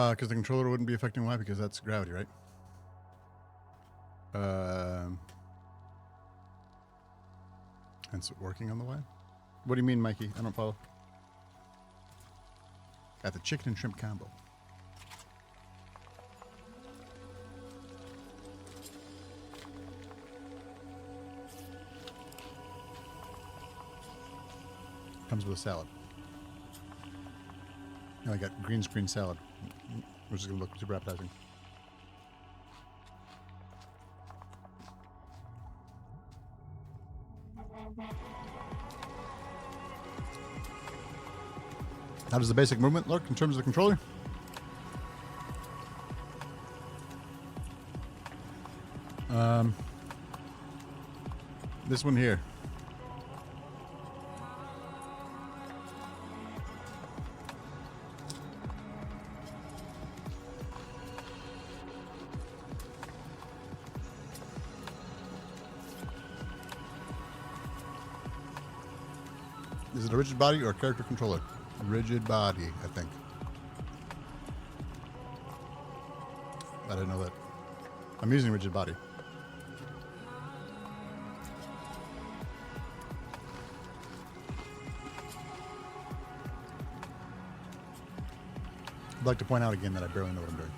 Because the controller wouldn't be affecting Y because that's gravity, right? Hence working on the Y. What do you mean, Mikey? I don't follow. Got the chicken and shrimp combo. Comes with a salad. And I got green screen salad, which is going to look super appetizing. How does the basic movement look in terms of the controller? This one here. Is it a rigid body or a character controller? Rigid body, I think. I didn't know that. I'm using rigid body. I'd like to point out again that I barely know what I'm doing.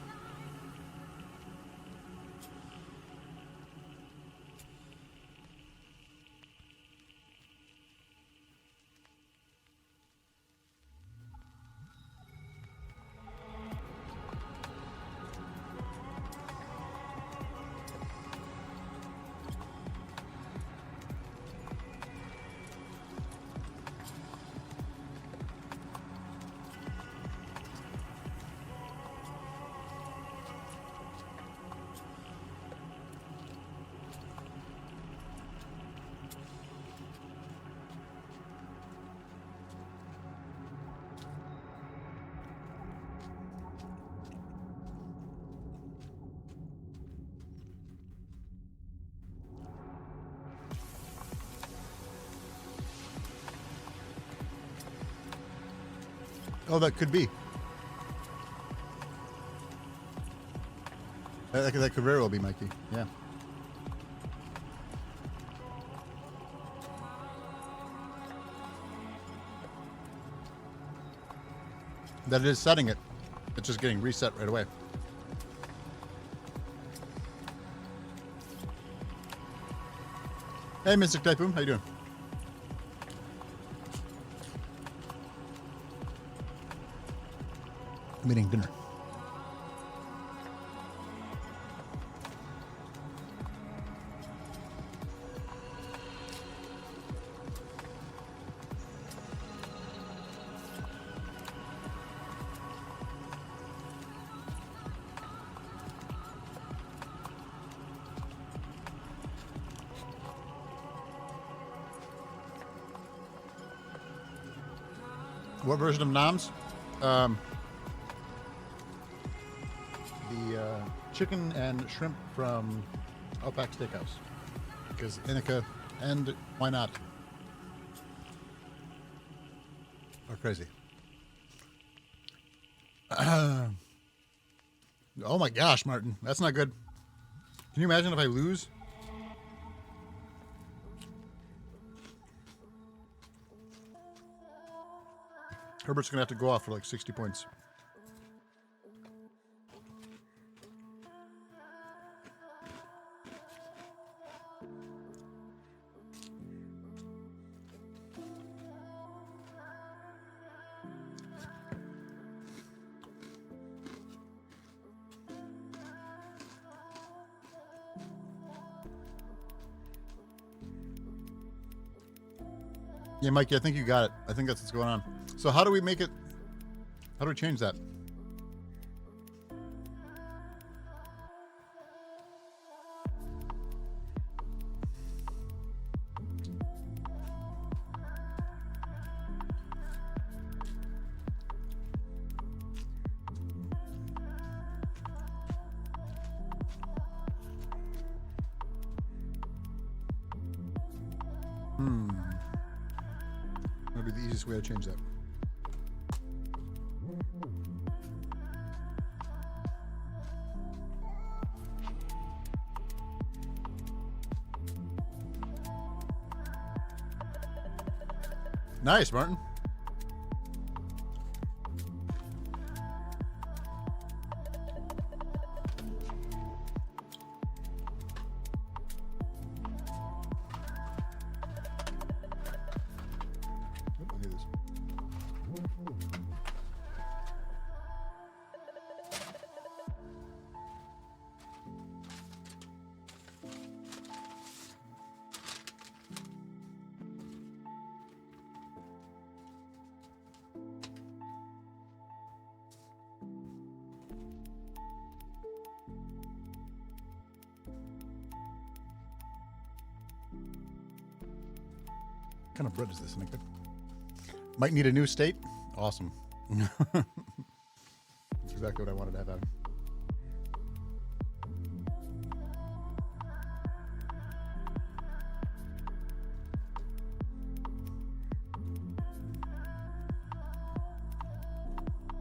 Oh, that could be. That could very well be Mikey. Yeah. That it is setting it. It's just getting reset right away. Hey, Mystic Typhoon, how you doing? I'm eating dinner. What version of Noms? The chicken and shrimp from Outback Steakhouse. Because Inika, and why not? Are crazy. Oh my gosh, Martin. That's not good. Can you imagine if I lose? Herbert's going to have to go off for like 60 points. Yeah, Mikey, I think you got it. I think that's what's going on. So how do we make it? How do we change that? That'd be the easiest way to change that. Nice, Martin. Oop, I need this. What kind of bread is this, Nika? Might need a new state. Awesome. That's exactly what I wanted to have, Adam.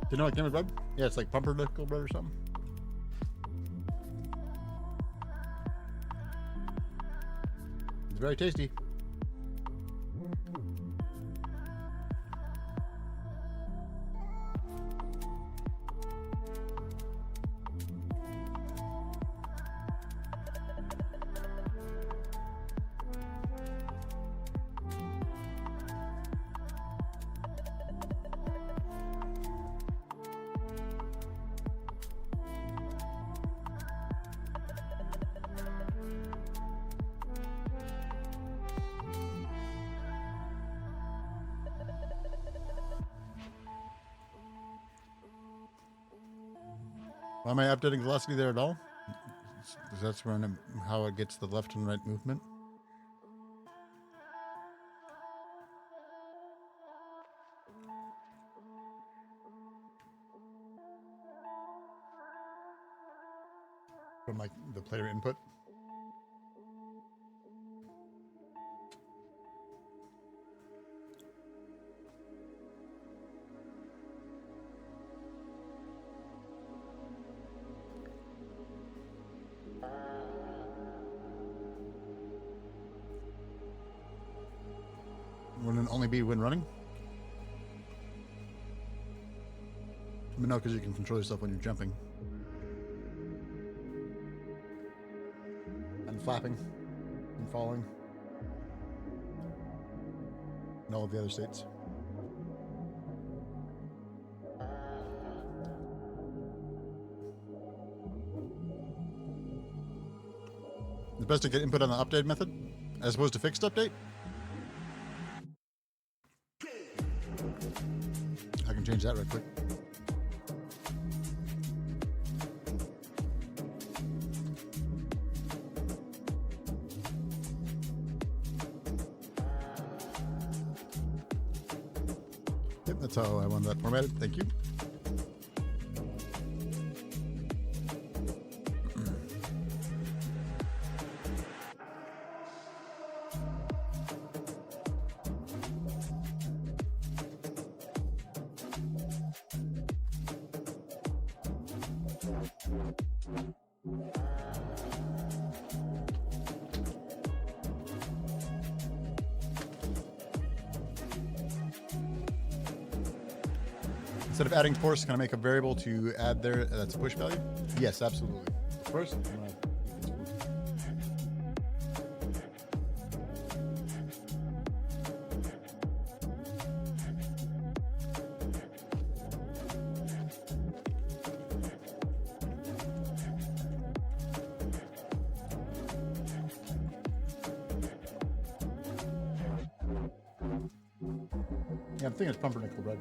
Do you know what kind of bread? Yeah, it's like pumpernickel bread or something. It's very tasty. Why am I updating velocity there at all? Because that's when how it gets the left and right movement. From like the player input. can only be when running? But no, because you can control yourself when you're jumping. And flapping. And falling. And all of the other states. It's best to get input on the update method as opposed to fixed update. I can change that right quick. Yep, that's how I want that formatted. Thank you. Instead of adding force, can I make a variable to add there that's a push value? Yes, absolutely. First, I'm gonna... Yeah, I'm thinking it's pumpernickel bread.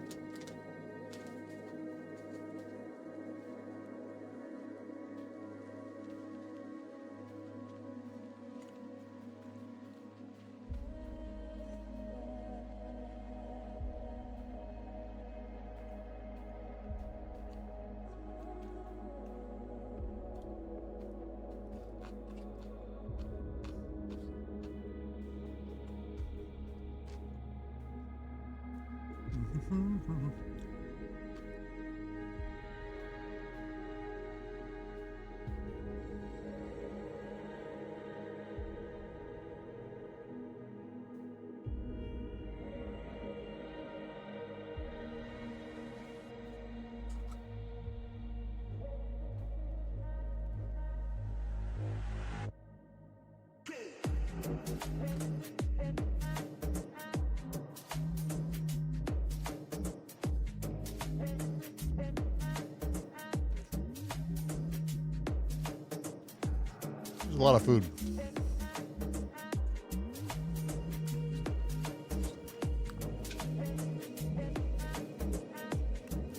There's a lot of food.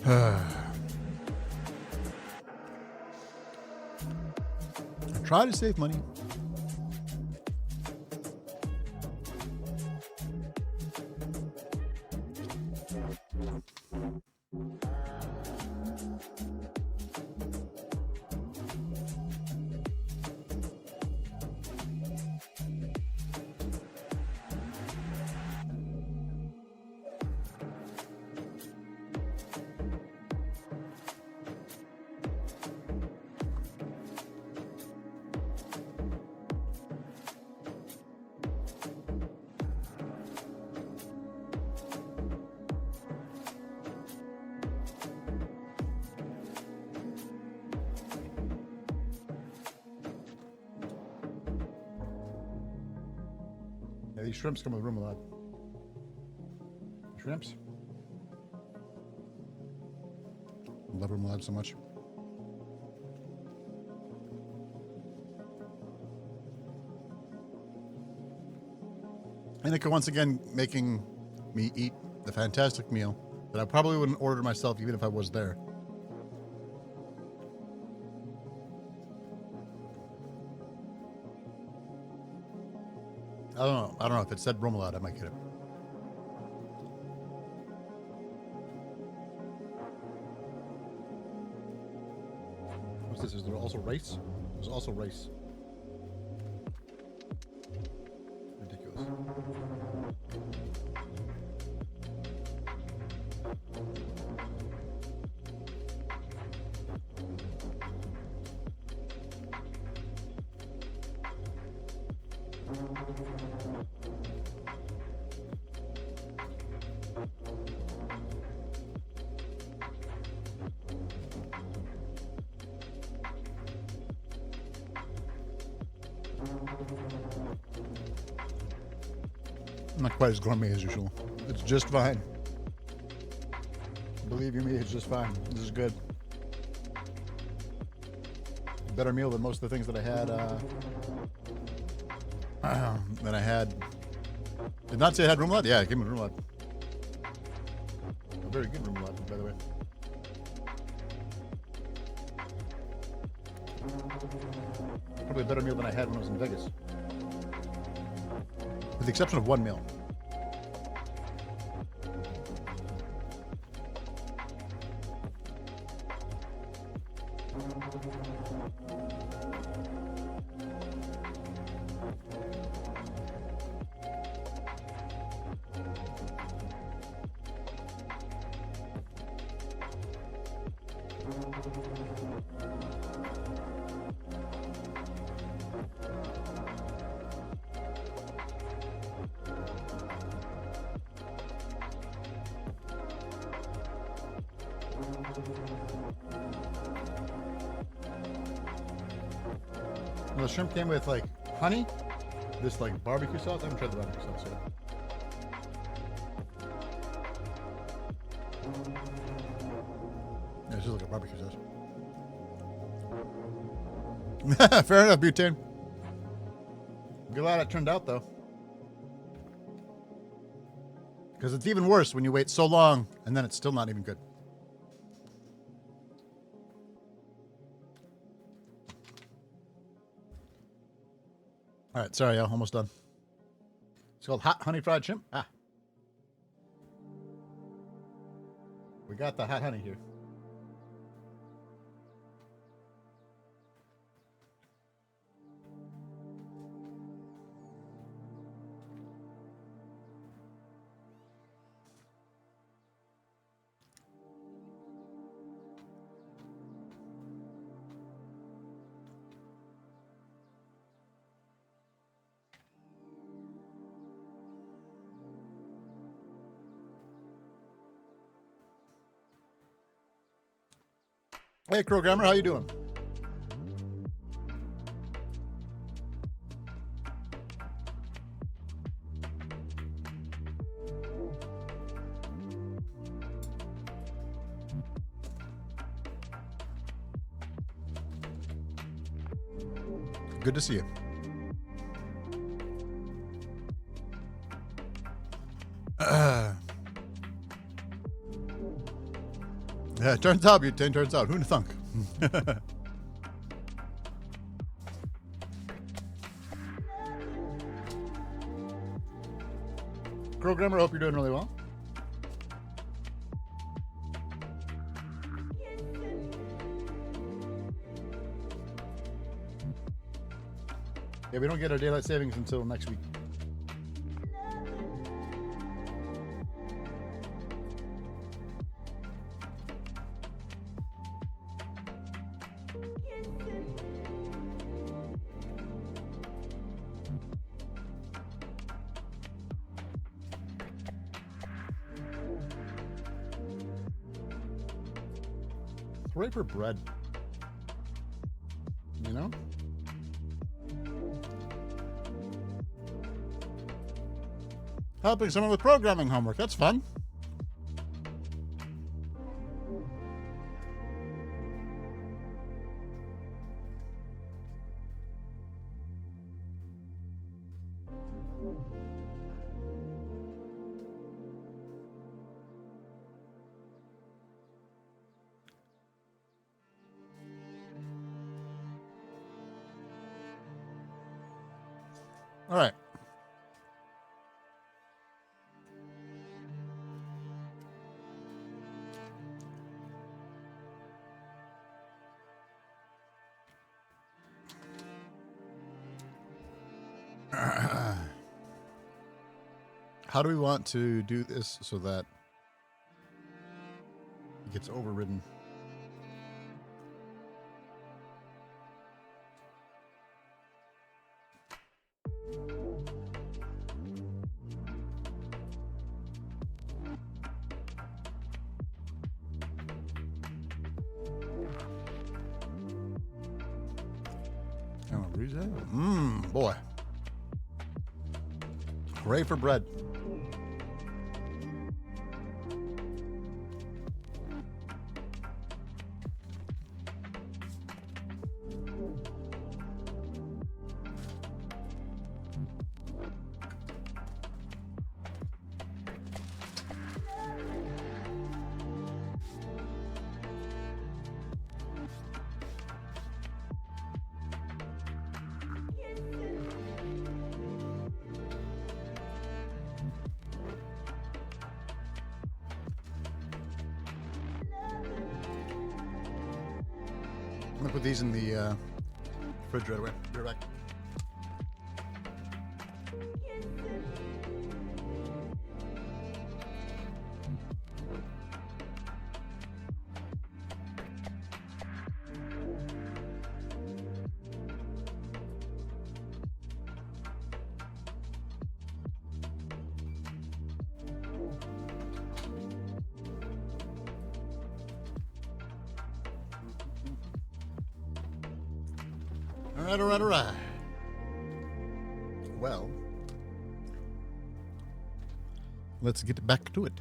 I try to save money. Yeah, these shrimps come with remoulade. Shrimps? I love remoulade so much. Annika once again making me eat the fantastic meal that I probably wouldn't order myself even if I was there. I don't know if it said remoulade, I might get it. What's this? Is there also rice? There's also rice. Ridiculous. Not quite as gourmet as usual. It's just fine. Believe you me, it's just fine. This is good. Better meal than most of the things that I had. Did not say I had remoulade? Yeah, I gave me remoulade. A very good remoulade, by the way. Probably a better meal than I had when I was in Vegas. With the exception of one meal. Well, the shrimp came with like honey, this like barbecue sauce. I haven't tried the barbecue sauce yet. Yeah, it's just like a barbecue sauce. Fair enough, butane. Glad it turned out though. Because it's even worse when you wait so long and then it's still not even good. All right, sorry, y'all, almost done. It's called hot honey fried shrimp. Ah. We got the hot honey here. Hey, Programmer, how you doing? Good to see you. Yeah, it turns out, butane, turns out. Who'd have thunk? Programmer, hope you're doing really well. Yeah, we don't get our daylight savings until next week. Hooray for bread. You know? Helping someone with programming homework. That's fun. All right. How do we want to do this so that it gets overridden? Brise. Boy. Hooray for bread. I'm gonna put these in the fridge right away. Be right back. All right. Well, let's get back to it.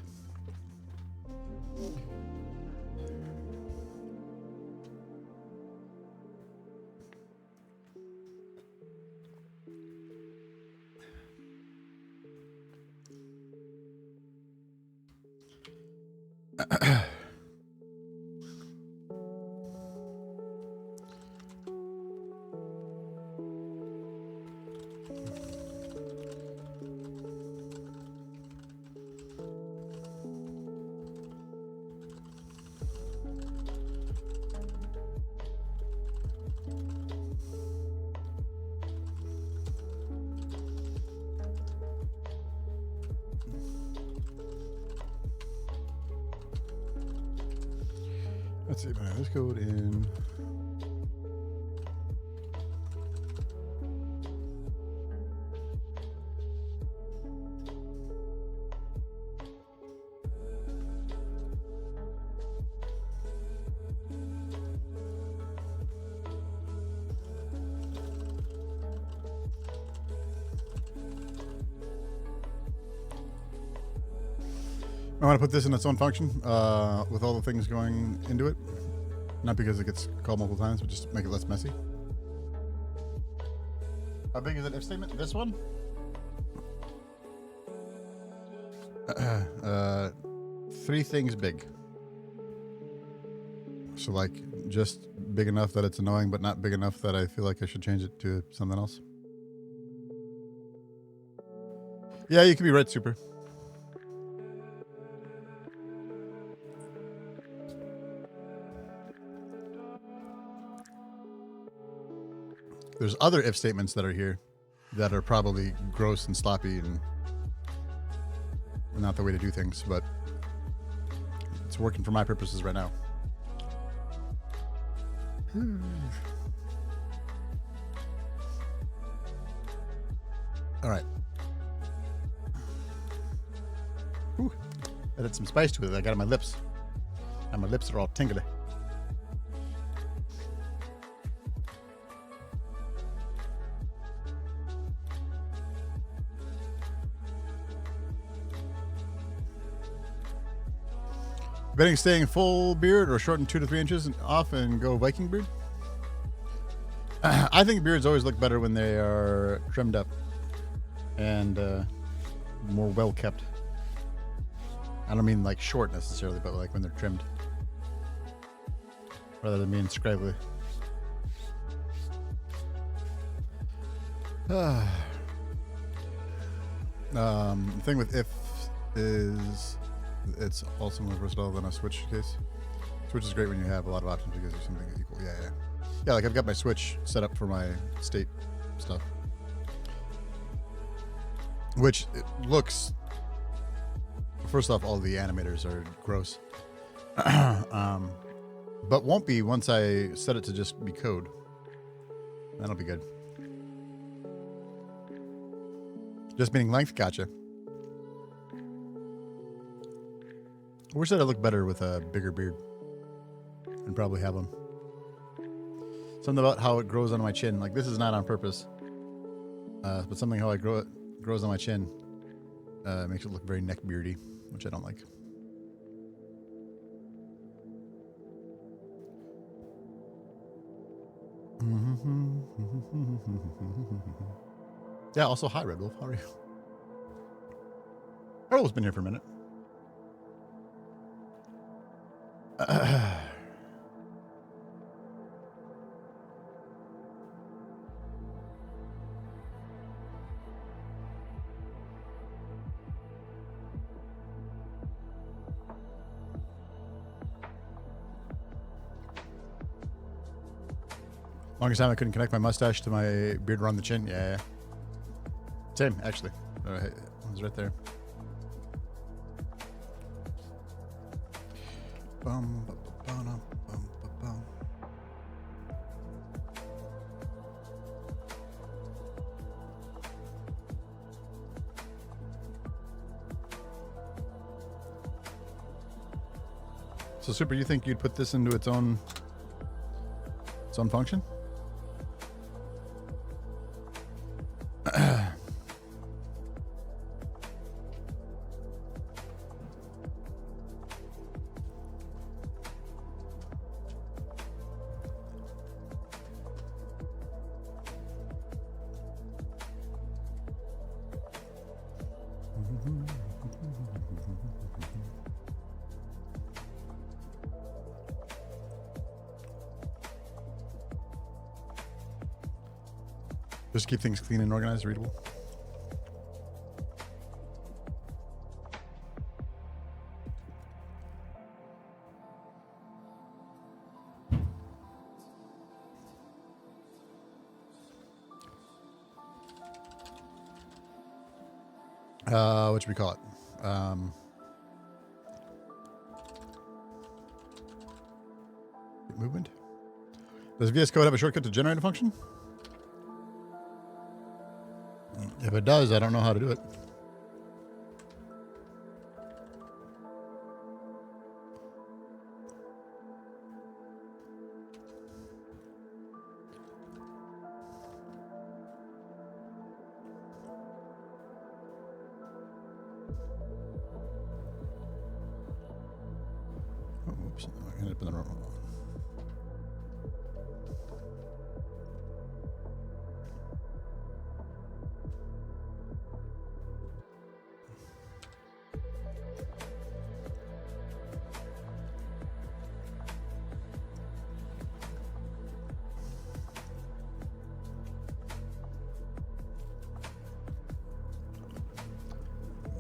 Let's see, let's go in. I want to put this in its own function with all the things going into it. Not because it gets called multiple times, but just to make it less messy. How big is that if statement? This one? 3 things big. So like just big enough that it's annoying, but not big enough that I feel like I should change it to something else. Yeah, you can be right, Super. There's other if statements that are here that are probably gross and sloppy and not the way to do things, but it's working for my purposes right now. All right. Ooh, added some spice to it. I got it on my lips. And my lips are all tingly. Betting staying full beard or shorten 2 to 3 inches off and go Viking beard? I think beards always look better when they are trimmed up and more well kept. I don't mean like short necessarily, but like when they're trimmed rather than being scraggly. The thing with if is it's also more versatile than a Switch case. Switch is great when you have a lot of options because there's something equal. Yeah, like I've got my Switch set up for my state stuff, which it looks, first off, all the animators are gross, but won't be once I set it to just be code. That'll be good. Just meaning length, gotcha. I wish that I looked better with a bigger beard and probably have them. Something about how it grows on my chin. Like, this is not on purpose. But something how it grows on my chin makes it look very neck beardy, which I don't like. Yeah, also, hi, Red Wolf. How are you? Red Wolf's been here for a minute. Longest time I couldn't connect my mustache to my beard around the chin. Yeah. Same, actually. It was right there. Bum, bum, bum, bum, bum, bum. So, Super, you think you'd put this into its own function? Just keep things clean and organized, readable. What should we call it? Movement. Does VS Code have a shortcut to generate a function? If it does, I don't know how to do it. Oh, oops, I ended up in the wrong one.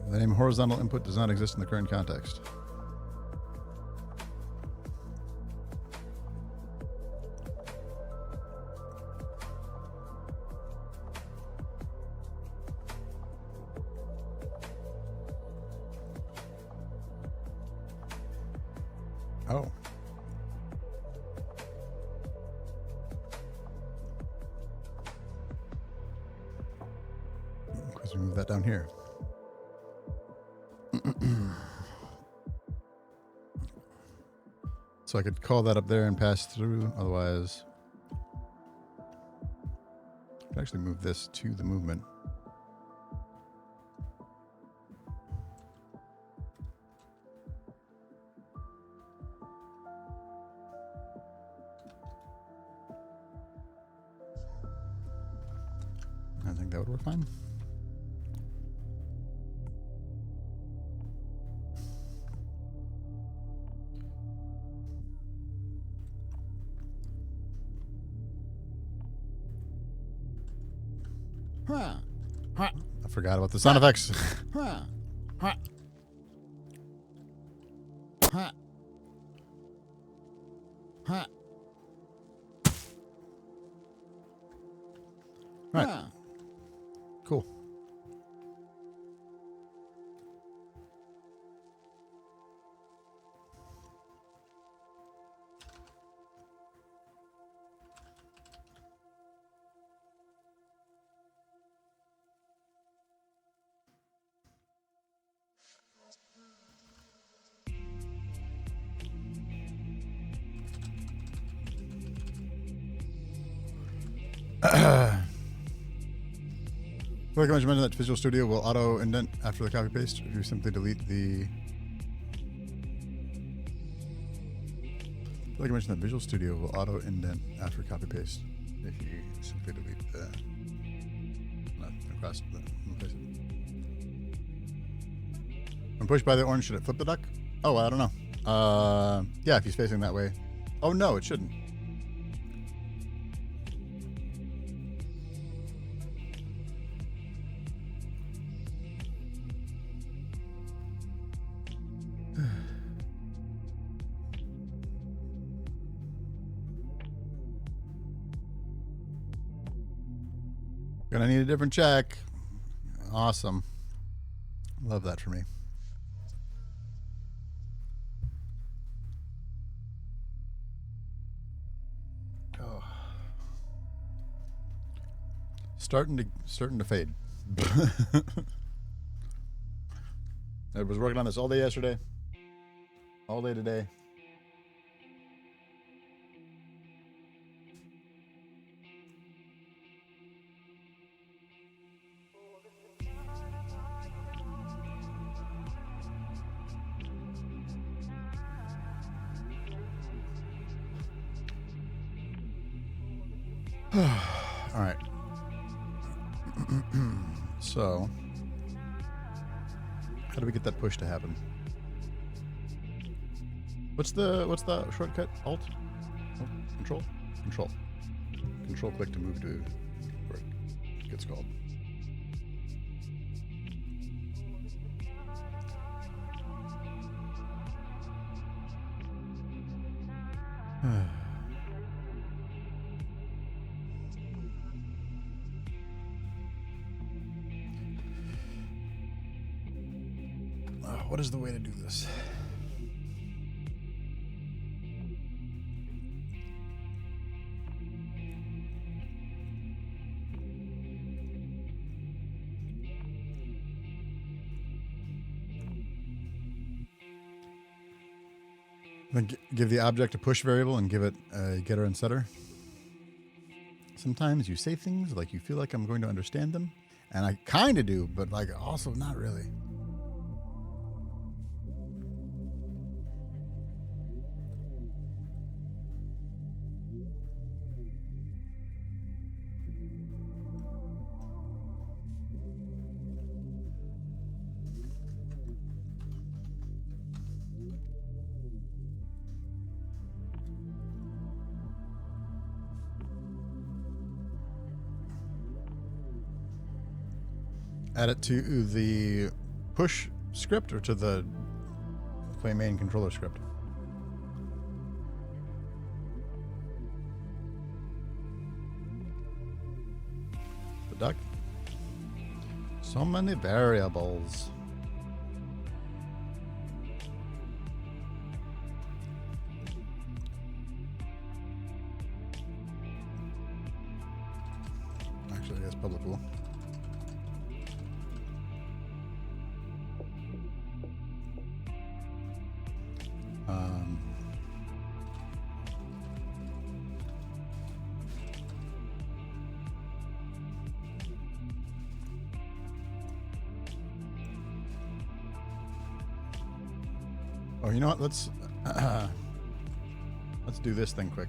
The name horizontal input does not exist in the current context. Oh. Because we move that down here. So I could call that up there and pass through. Otherwise, I could actually move this to the movement. I think that would work fine. I forgot about the sound effects. Right. Cool. I feel like I mentioned that Visual Studio will auto indent after the copy paste if you simply delete the. I feel like I mentioned that Visual Studio will auto indent after copy paste if you simply delete the. Not across the. Place it. When pushed by the orange, should it flip the duck? Oh, I don't know. Yeah, if he's facing that way. Oh no, it shouldn't. Gonna need a different check. Awesome. Love that for me. Oh. Starting to fade. I was working on this all day yesterday. All day today. All right. So, how do we get that push to happen? What's the shortcut? Alt? Oh, control? Control. Control click to move to where it gets called. What is the way to do this? Then give the object a push variable and give it a getter and setter. Sometimes you say things like you feel like I'm going to understand them, and I kind of do, but like also not really. Add it to the push script or to the play main controller script? The duck? So many variables. Actually, that's public rule. Oh, you know what? Let's do this thing quick.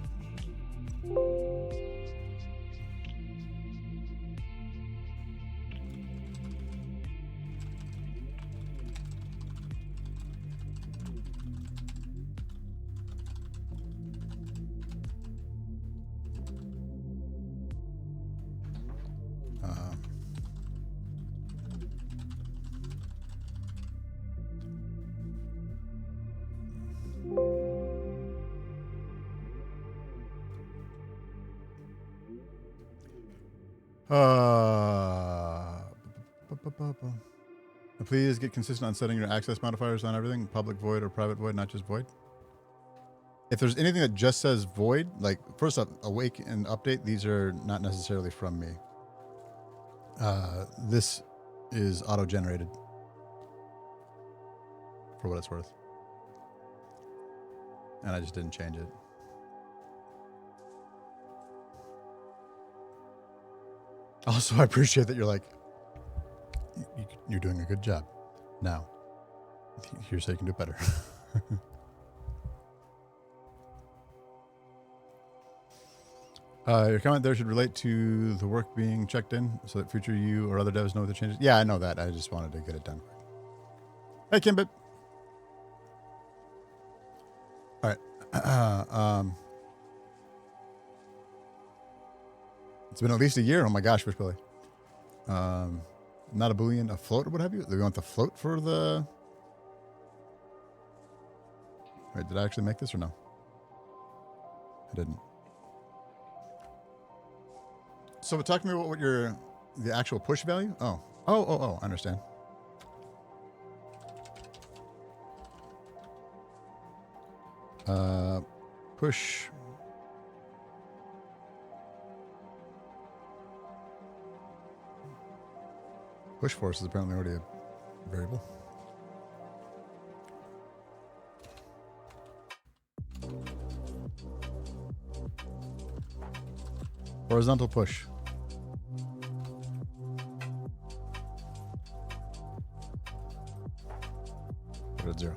Please get consistent on setting your access modifiers on everything, public void or private void, not just void. If there's anything that just says void, like first up, awake and update, these are not necessarily from me. This is auto-generated for what it's worth. And I just didn't change it. Also, I appreciate that you're like, you're doing a good job. Now, here's how you can do it better. Your comment there should relate to the work being checked in so that future you or other devs know the changes. Yeah, I know that. I just wanted to get it done. Hey, Kimbit. All right. It's been at least a year. Oh my gosh, Wishbilly. Not a Boolean, a float or what have you? Do we want the float for the... Wait, did I actually make this or no? I didn't. So talk to me about what the actual push value? Oh, I understand. Push. Push force is apparently already a variable. Horizontal push. Put it at 0.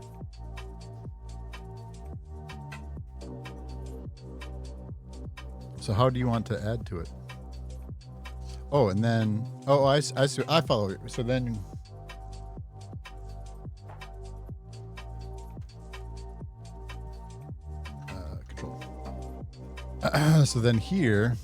So how do you want to add to it? Oh, and then I see. I follow it. So then, control. So then here.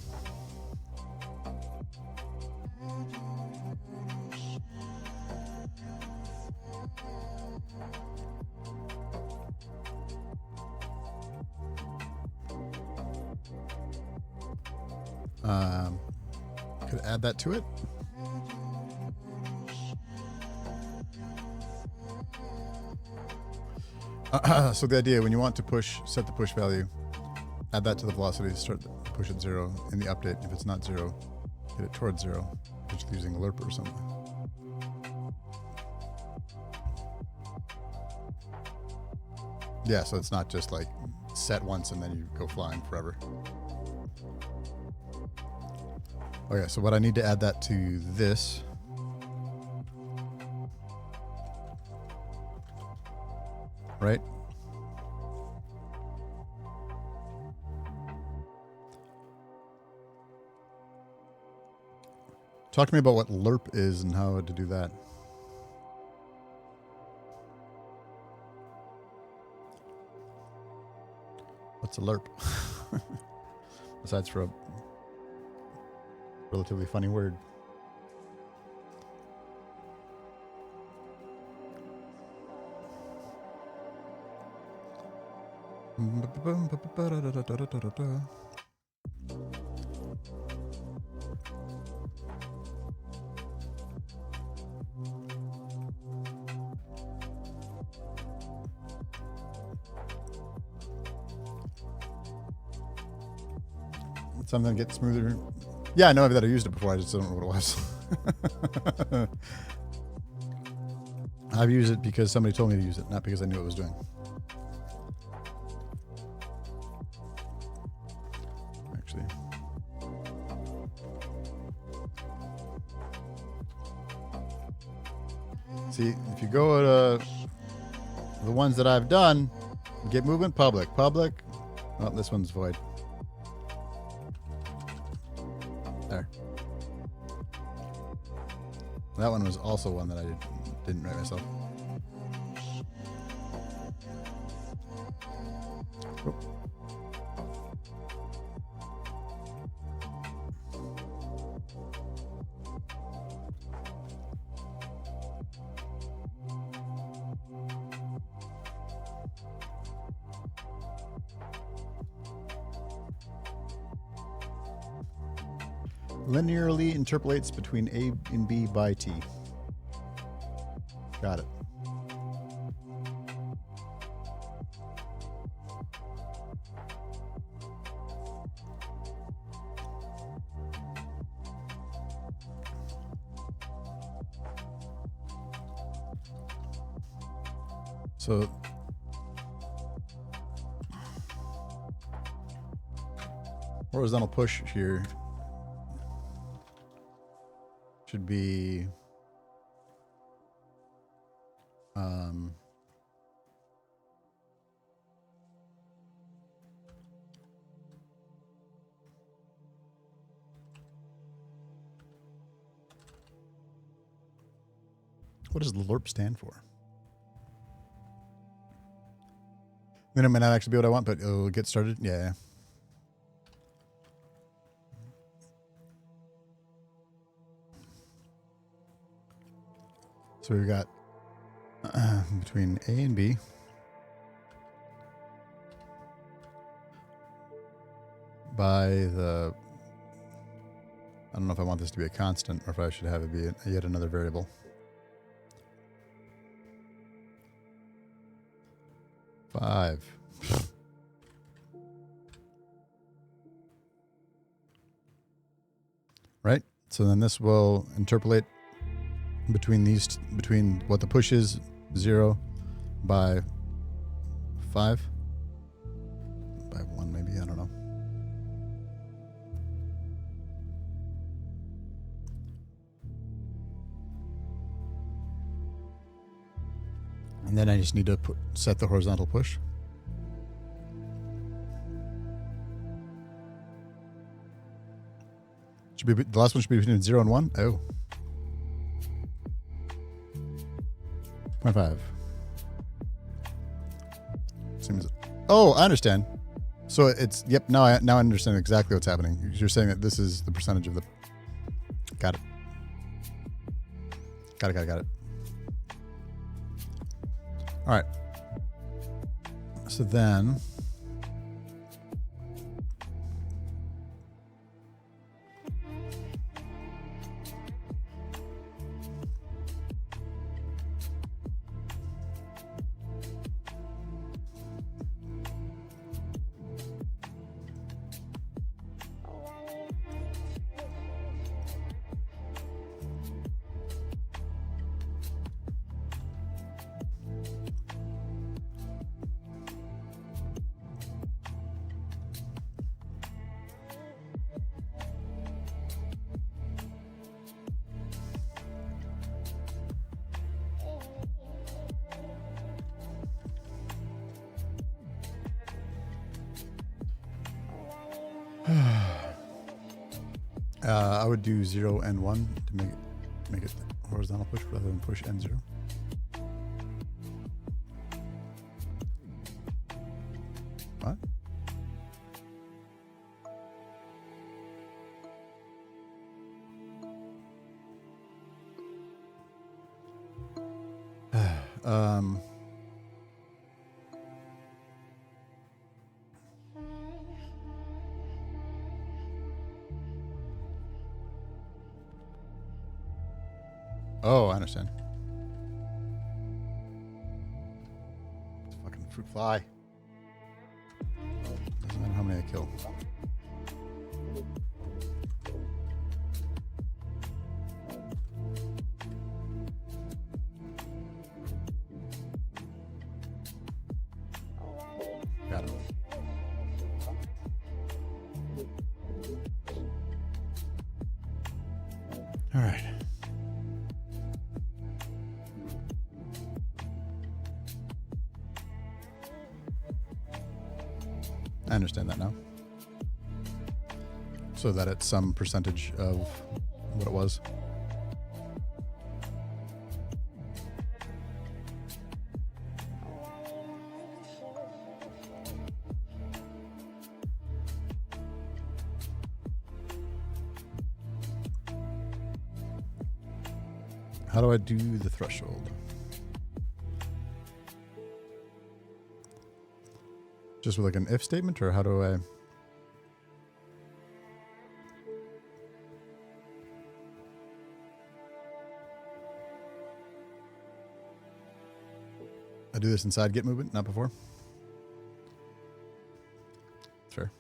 Could add that to it. So the idea, when you want to set the push value, add that to the velocity, start the push at 0 in the update. If it's not 0, get it towards 0, just using a lerp or something. Yeah, so it's not just like set once and then you go flying forever. Okay, so what I need to add that to this. Right? Talk to me about what lerp is and how to do that. What's a lerp? Besides for a relatively funny word. Something get smoother. Yeah, I know that I used it before. I just don't know what it was. I've used it because somebody told me to use it, not because I knew what it was doing. Actually. See, if you go to the ones that I've done, get movement, public. Oh, this one's void. There. That one was also one that I didn't write myself. Oh. Linearly interpolates between A and B by T. Got it. So horizontal push here. should be what does LORP stand for? Then it might not actually be what I want, but it'll get started. Yeah. So we've got between A and B. By the, I don't know if I want this to be a constant or if I should have it be yet another variable. Five. Right? So then this will interpolate between what the push is, 0 by 5. By 1 maybe, I don't know. And then I just need to set the horizontal push. Should be the last one should be between 0 and 1. Oh. 0.5. Seems. Oh, I understand. So it's yep. Now I understand exactly what's happening. You're saying that this is the percentage of the. Got it. Got it. All right. So then. I would do 0 and 1 to make it horizontal push rather than push and 0. What? Oh, I understand. It's a fucking fruit fly. Doesn't matter how many I kill. Got it. All right. I understand that now. So that it's some percentage of what it was. How do I do the threshold? Just with like an if statement, or how do I? I do this inside get movement, not before. Fair.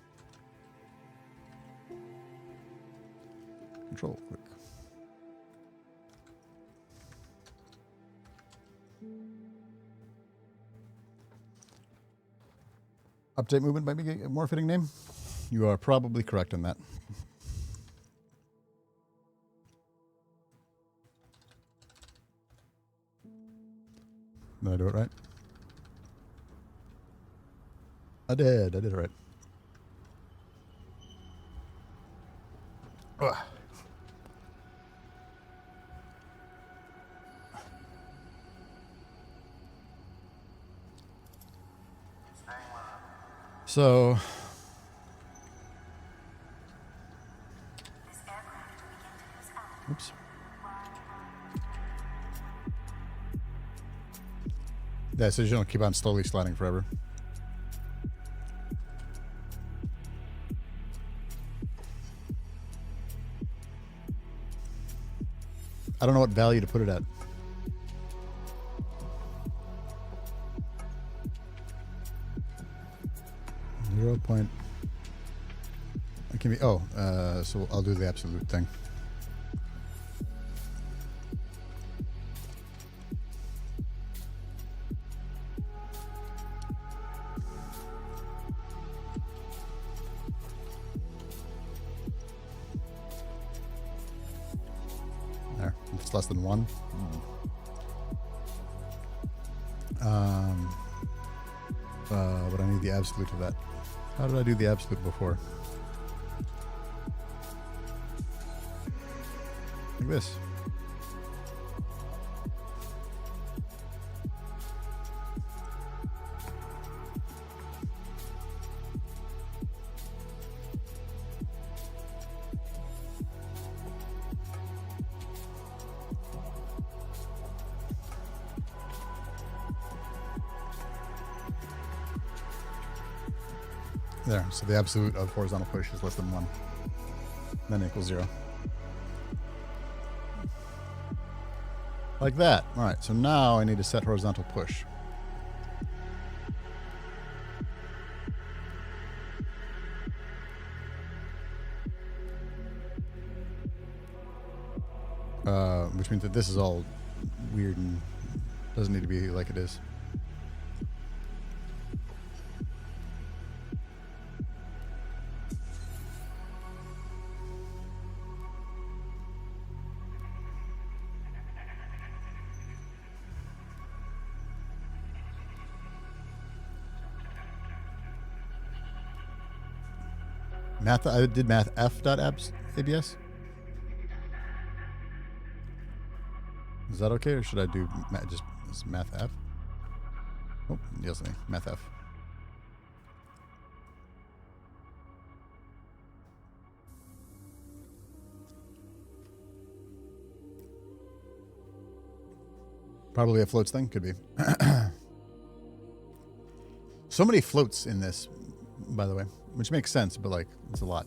Control quick. Update movement might be a more fitting name. You are probably correct on that. Did I do it right? I did it right. Ugh. So oops. Yeah, so you don't keep on slowly sliding forever. I don't know what value to put it at. 0 point. It can be. Oh, so I'll do the absolute thing. There, if it's less than 1. But I need the absolute of that. How did I do the absolute before? Like this. There, so the absolute of horizontal push is less than 1. Then it equals 0. Like that. All right, so now I need to set horizontal push. Which means that this is all weird and doesn't need to be like it is. Math. I did math f dot abs abs. Is that okay, or should I do just math f? Oh, yes, math f. Probably a floats thing, could be. So many floats in this, by the way, which makes sense, but like it's a lot.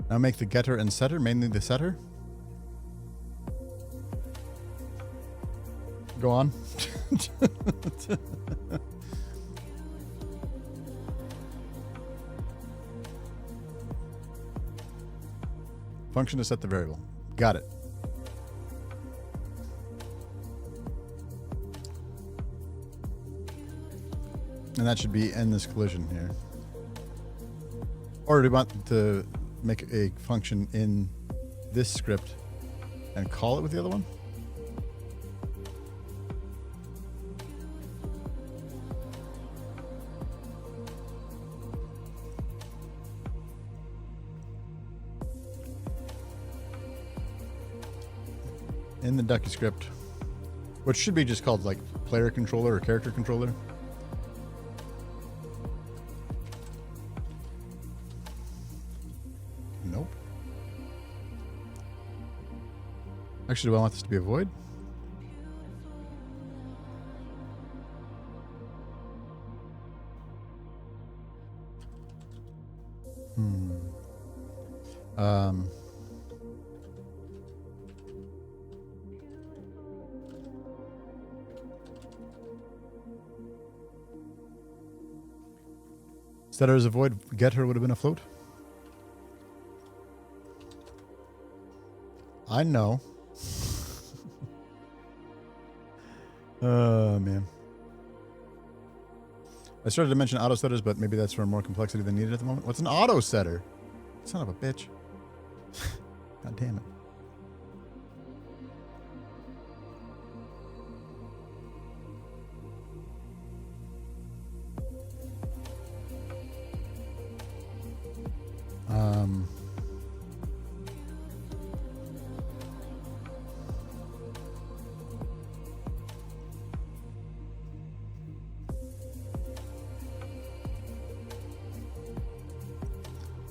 Now make the getter and setter, mainly the setter. Go on. Function to set the variable. Got it. And that should be in this collision here. Or do we want to make a function in this script and call it with the other one? In the Ducky script, which should be just called like player controller or character controller. Nope. Actually, do I want this to be a void? Setter is a void. Getter would have been a float. I know. Oh, man. I started to mention auto setters, but maybe that's for more complexity than needed at the moment. What's an auto setter? Son of a bitch. God damn it.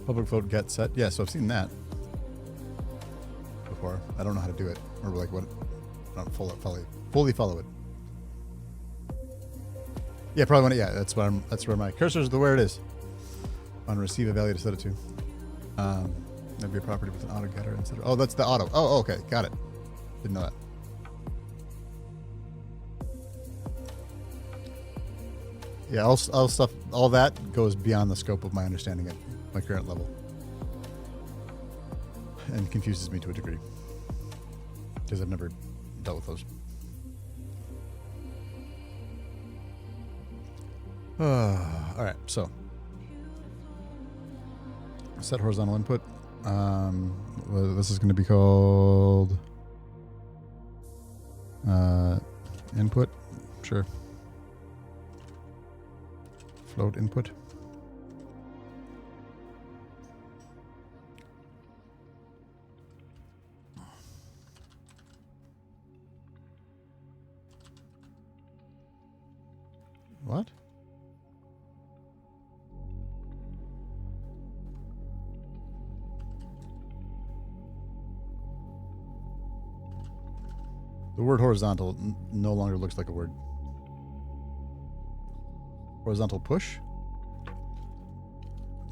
Public float get set. Yeah, so I've seen that before. I don't know how to do it, or like what. I don't fully follow it. Yeah, probably want to. Yeah, that's what that's where my cursor is. Where it is. On receive a value to set it to. That'd be a property with an auto getter instead. Oh, that's the auto. Oh, okay, got it. Didn't know that. Yeah, all stuff. All that goes beyond the scope of my understanding at my current level, and confuses me to a degree because I've never dealt with those. All right, so set horizontal input. This is going to be called input. Sure. Float input. What? The word horizontal no longer looks like a word. Horizontal push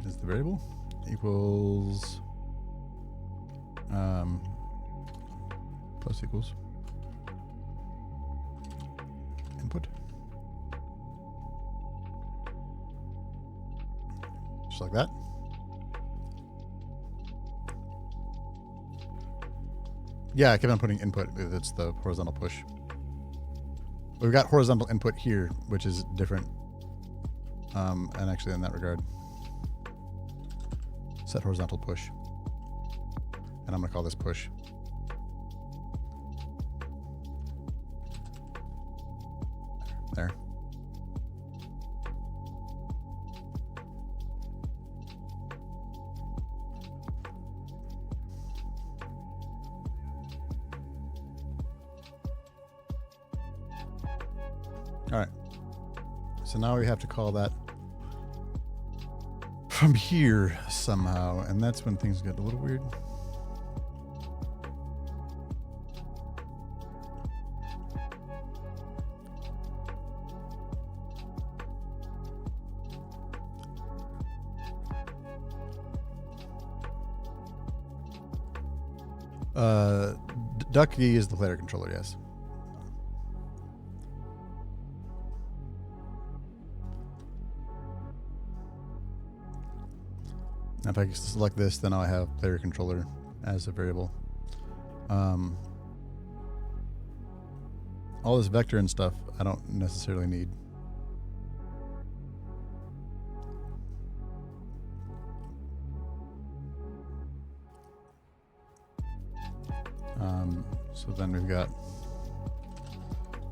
is the variable equals plus equals input, just like that. Yeah, I kept on putting input. It's the horizontal push. We've got horizontal input here, which is different. And actually, in that regard, set horizontal push. And I'm going to call this push. There. All right. So now we have to call that from here somehow, and that's when things get a little weird. Ducky is the player controller, yes. Now if I select this, then I have player controller as a variable. All this vector and stuff I don't necessarily need. So then we've got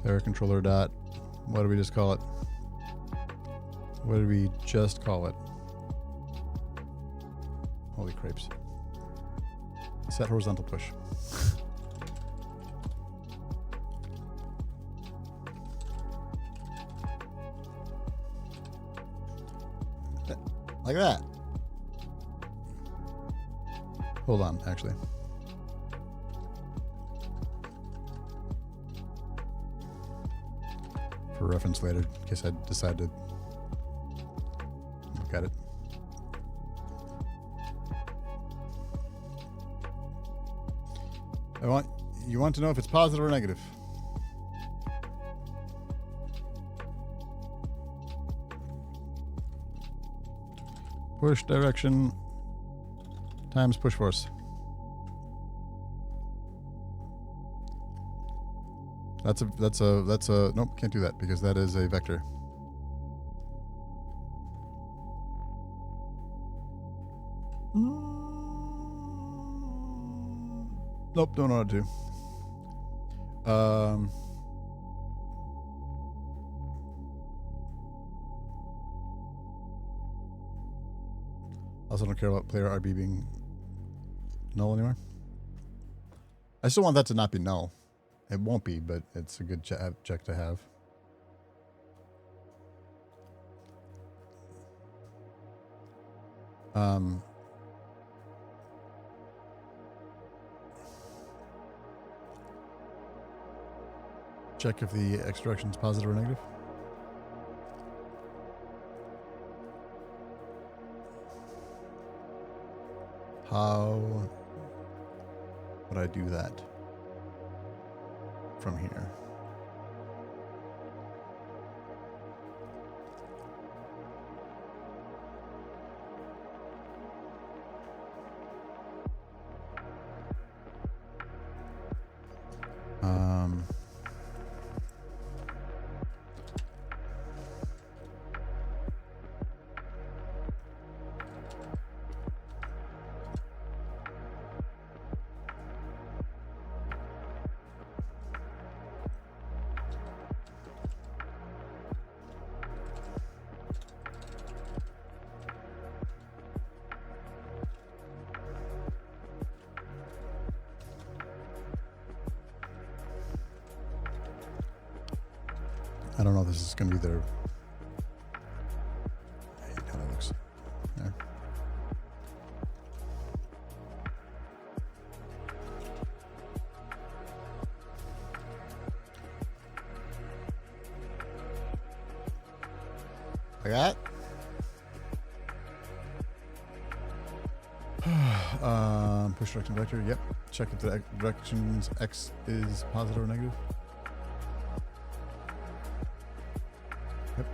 player controller dot, what did we just call it? What did we just call it? Holy crepes. Set horizontal push. Like that. Hold on, actually. For reference later, in case I decide to look at it. You want to know if it's positive or negative. Push direction times push force. That's a nope, can't do that because that is a vector. Nope, don't know what to do. Also don't care about player RB being null anymore. I still want that to not be null. It won't be, but it's a good check to have. Check if the X direction is positive or negative. How would I do that from here? I don't know if this is going to be their... I hate how that looks. There. Like that? Push direction vector. Yep. Check if the directions X is positive or negative. Yep.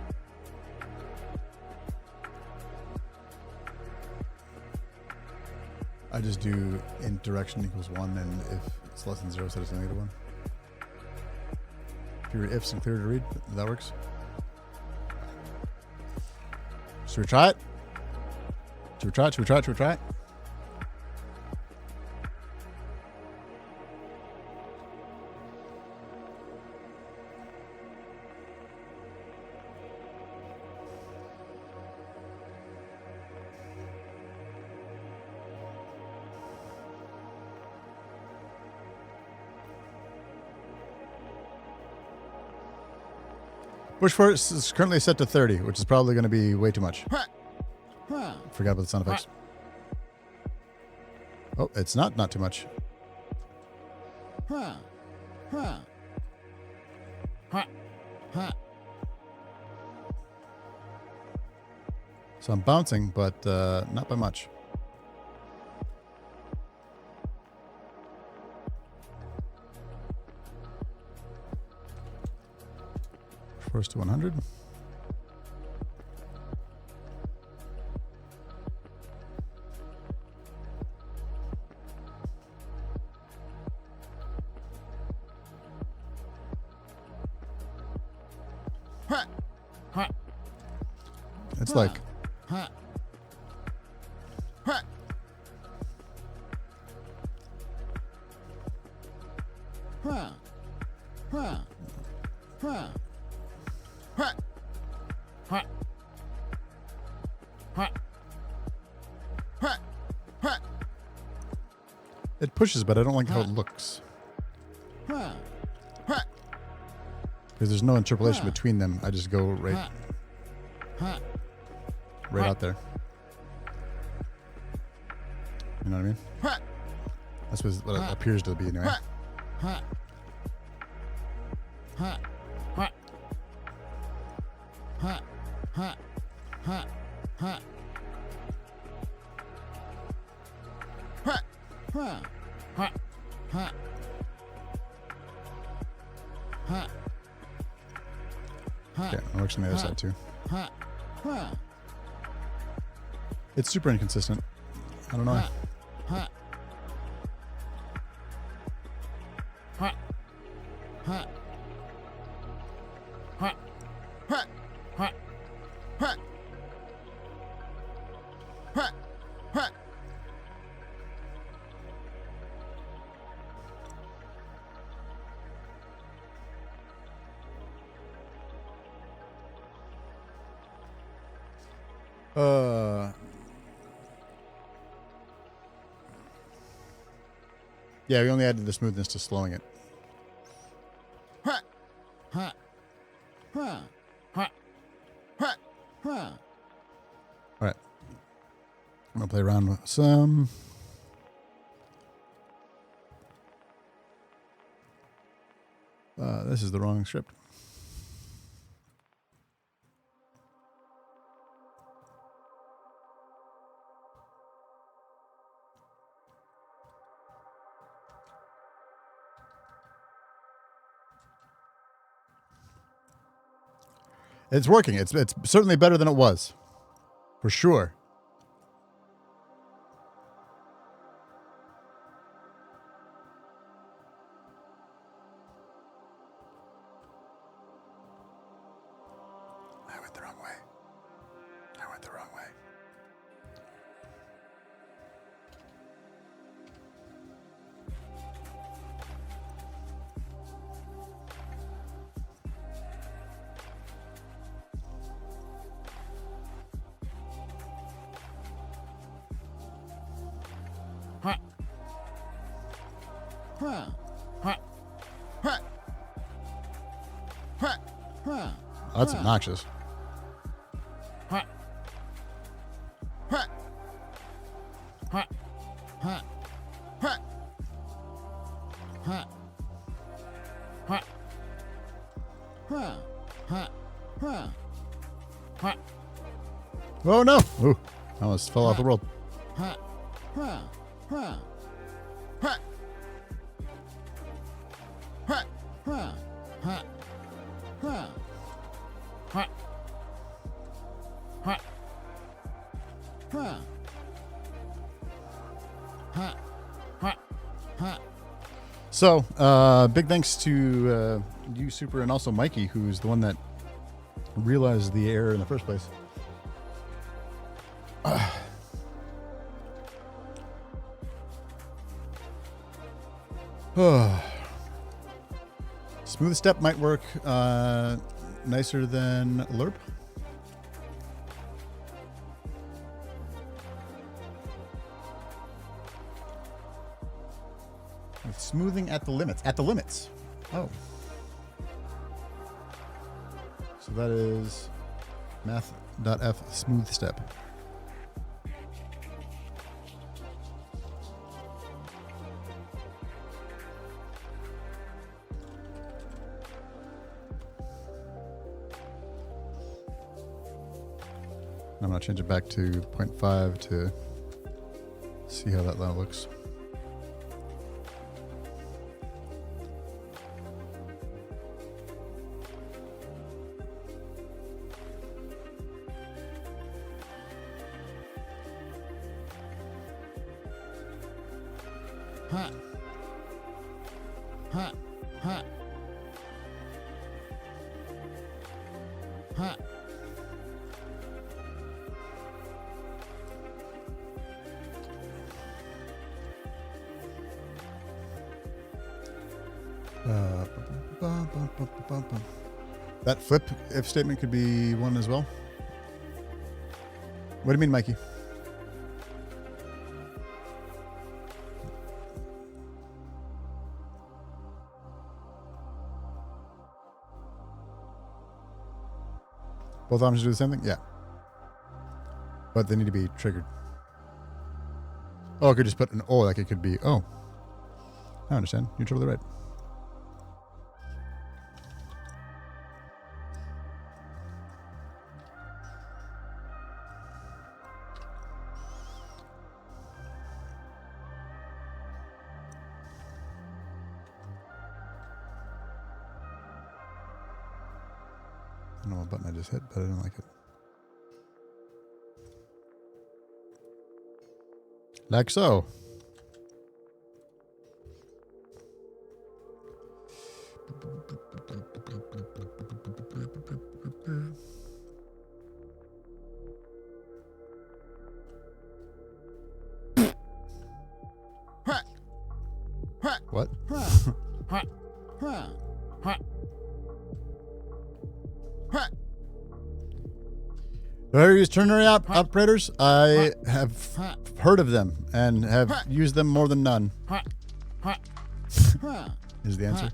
I just do int direction equals 1, and if it's less than 0, set it to -1. If your ifs and clear to read, that works. Should we try it? Should we try it? Should we try it? Should we try it? Push force is currently set to 30, which is probably going to be way too much. Forgot about the sound effects. Oh, it's not too much. So I'm bouncing, but not by much. First to 100. It's like it pushes, but I don't like how it looks. Because there's no interpolation between them. I just go right out there. You know what I mean? That's what it appears to be anyway. Okay, it works on the other side too. It's super inconsistent. I don't know. Yeah, we only added the smoothness to slowing it. All right. I'm going to play around with some. This is the wrong script. It's working. It's certainly better than it was. For sure. I went the wrong way. I went the wrong way. That's obnoxious. Oh no! Ooh, I almost fell off the world. So, big thanks to you, Super, and also Mikey, who's the one that realized the error in the first place. Smooth step might work nicer than lerp. With smoothing at the limits. At the limits. Oh. So that is math.f smooth step. I'm going to change it back to 0.5 to see how that now looks. That flip if statement could be one as well. What do you mean, Mikey? Both options do the same thing? Yeah. But they need to be triggered. Oh, I could just put an O like it could be. Oh. I understand. You're totally right. I don't know what button I just hit, but I don't like it. Like so. What? Various ternary operators. I have heard of them and have used them more than none. Is the answer.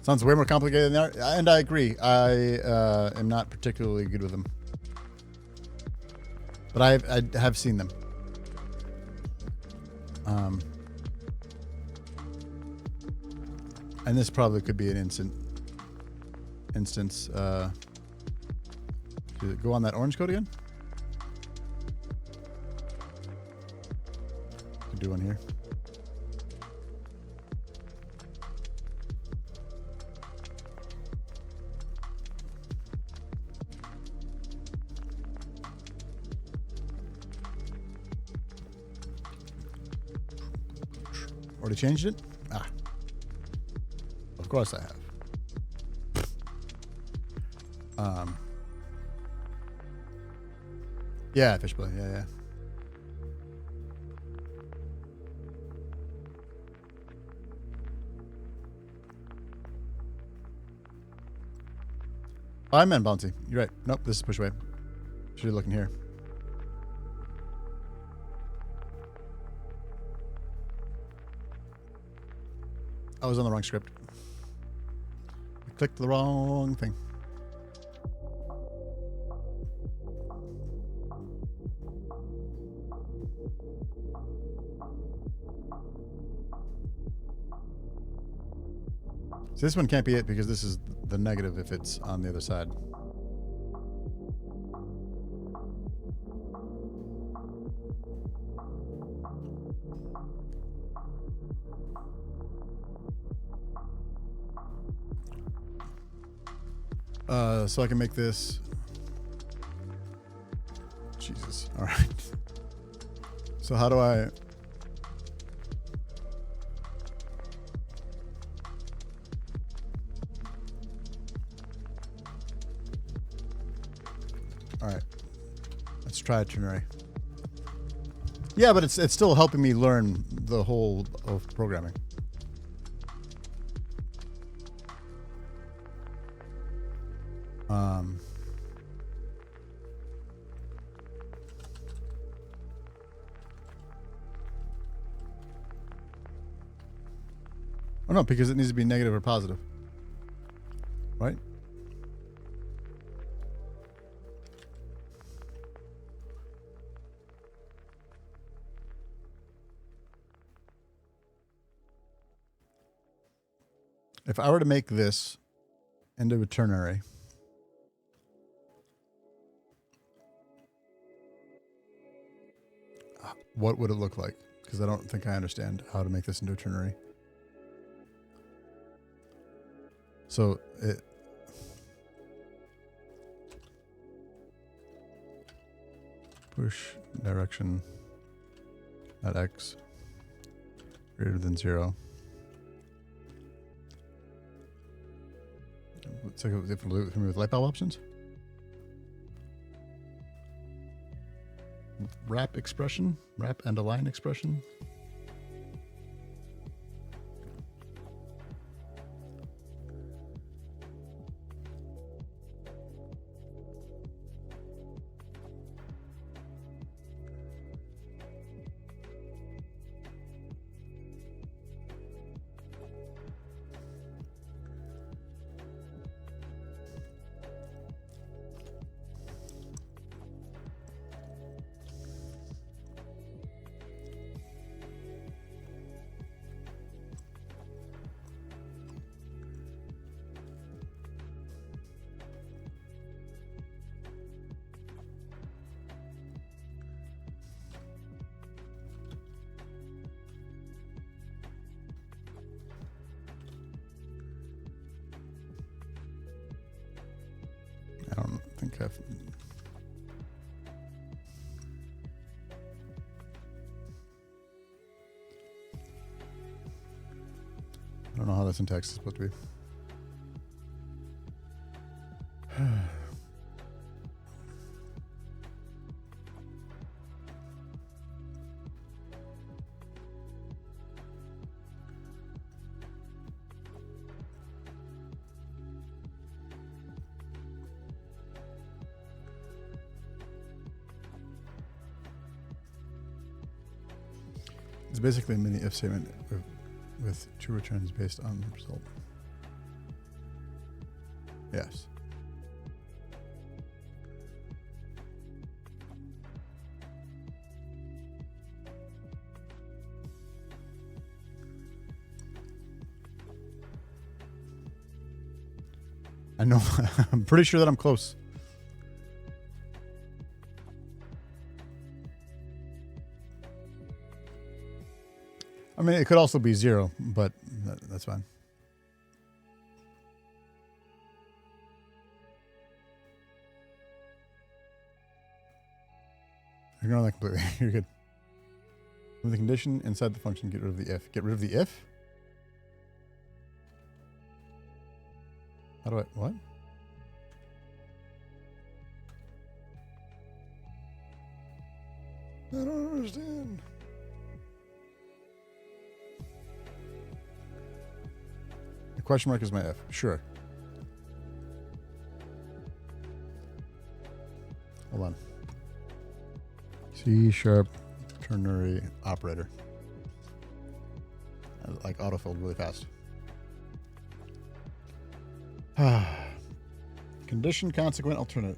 Sounds way more complicated than they are, and I agree. I am not particularly good with them, but I have seen them. And this probably could be an instance. Did it go on that orange code again? Could do one here. Already changed it? Ah. Of course I have. Yeah, Fishboy. Yeah. I meant bouncy. You're right. Nope, this is push away. Should be looking here. I was on the wrong script. I clicked the wrong thing. So this one can't be it because this is the negative if it's on the other side. So I can make this. Jesus. All right. So how do I? All right. Let's try a ternary. Yeah, but it's still helping me learn the whole of programming. Oh no, because it needs to be negative or positive. Right? If I were to make this into a ternary, what would it look like? Because I don't think I understand how to make this into a ternary. So it push direction at x greater than 0. It's like a different loop for me with light bulb options. Wrap expression, wrap and align expression. I don't think I've... I don't know how the syntax is supposed to be. It's basically a mini if statement with true returns based on the result. Yes. I know. I'm pretty sure that I'm close. I mean, it could also be 0, but that's fine. Ignore that completely. You're good. With the condition inside the function, get rid of the if. Get rid of the if? How do I... What? I don't understand. The question mark is my if. Sure. Hold on. C# ternary operator. Like autofilled really fast. Condition consequent alternate.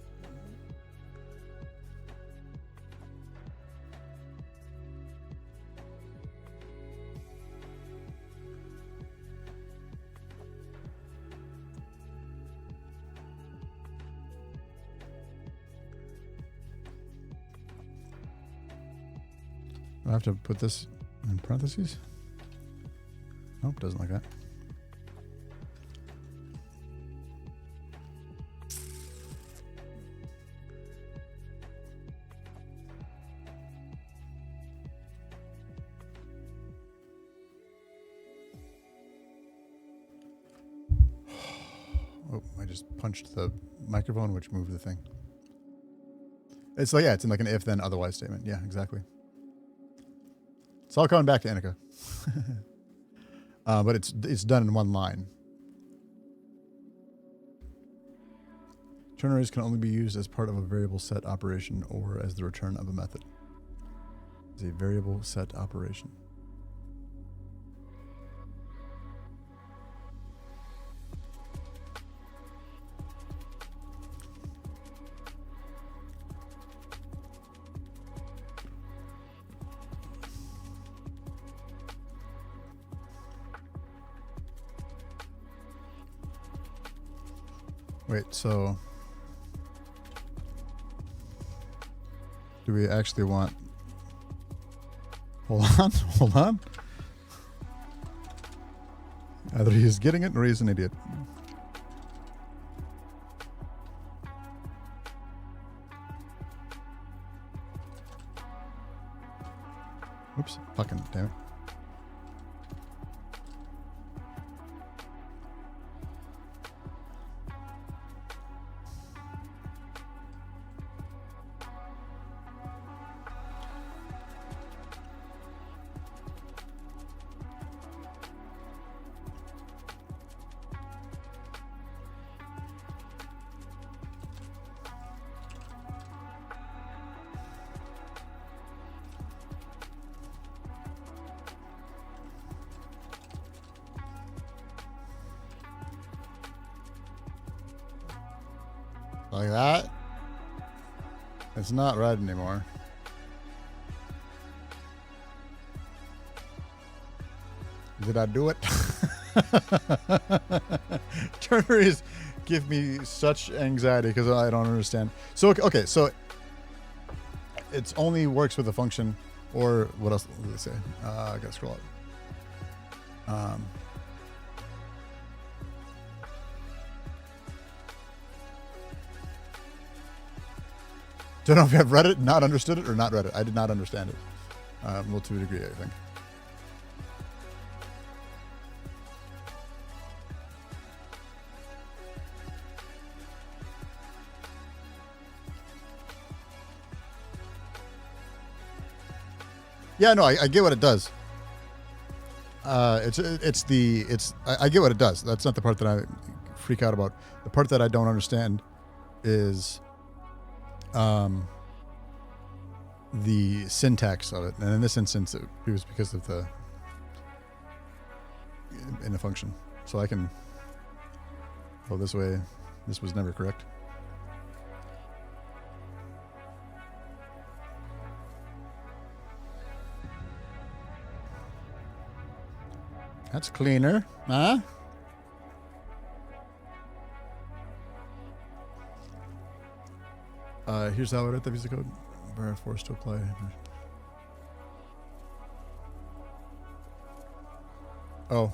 I have to put this in parentheses? Nope, doesn't like that. Oh, I just punched the microphone, which moved the thing. It's like, yeah, it's in like an if then otherwise statement. Yeah, exactly. It's all coming back to Annika. But it's done in one line. Ternaries can only be used as part of a variable set operation or as the return of a method. It's a variable set operation. Wait, so do we actually want... Hold on, hold on. Either he's getting it or he's an idiot. Oops, fucking damn it. Like that? It's not red anymore. Did I do it? Ternaries give me such anxiety because I don't understand. So, okay, so it only works with a function, or what else did they say? I gotta scroll up. Don't know if you have read it, not understood it, or not read it. I did not understand it. Well, to a degree, I think. Yeah, no, I get what it does. I get what it does. That's not the part that I freak out about. The part that I don't understand is, the syntax of it. And in this instance, it was because of the in a function. So I can go this way. This was never correct. That's cleaner, huh? Here's how I write the visa code. We're forced to apply. Oh.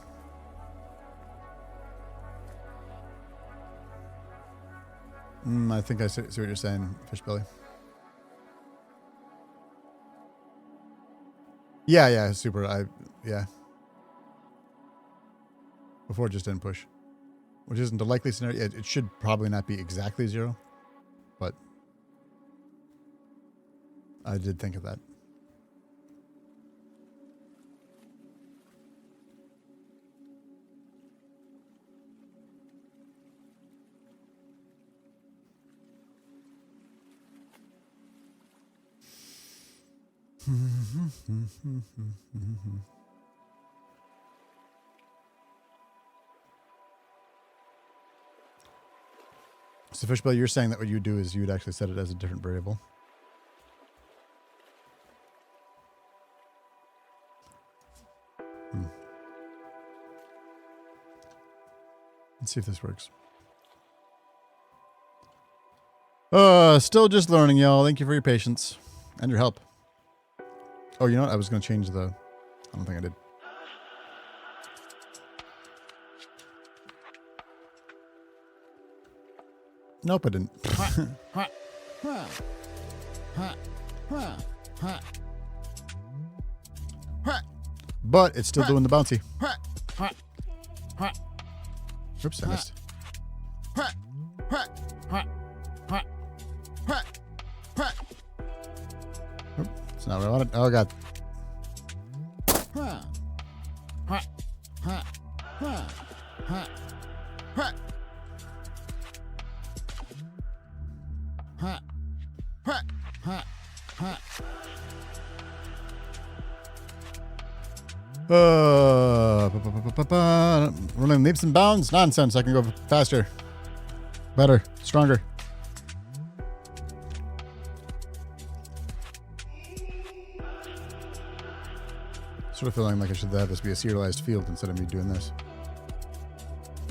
I think I see what you're saying, Fishbelly. Yeah, super. Yeah. Before it just didn't push. Which isn't the likely scenario. It should probably not be exactly 0. But I did think of that. So Fishbowl, you're saying that what you do is you'd actually set it as a different variable. Let's see if this works. Still just learning, y'all. Thank you for your patience and your help. Oh, you know what? I was going to change the... I don't think I did. Nope, I didn't. But it's still doing the bouncy. Oops, I missed. Oop, it's not what I wanted. Oh, God. Running leaps and bounds? Nonsense. I can go faster. Better. Stronger. Sort of feeling like I should have this be a serialized field instead of me doing this.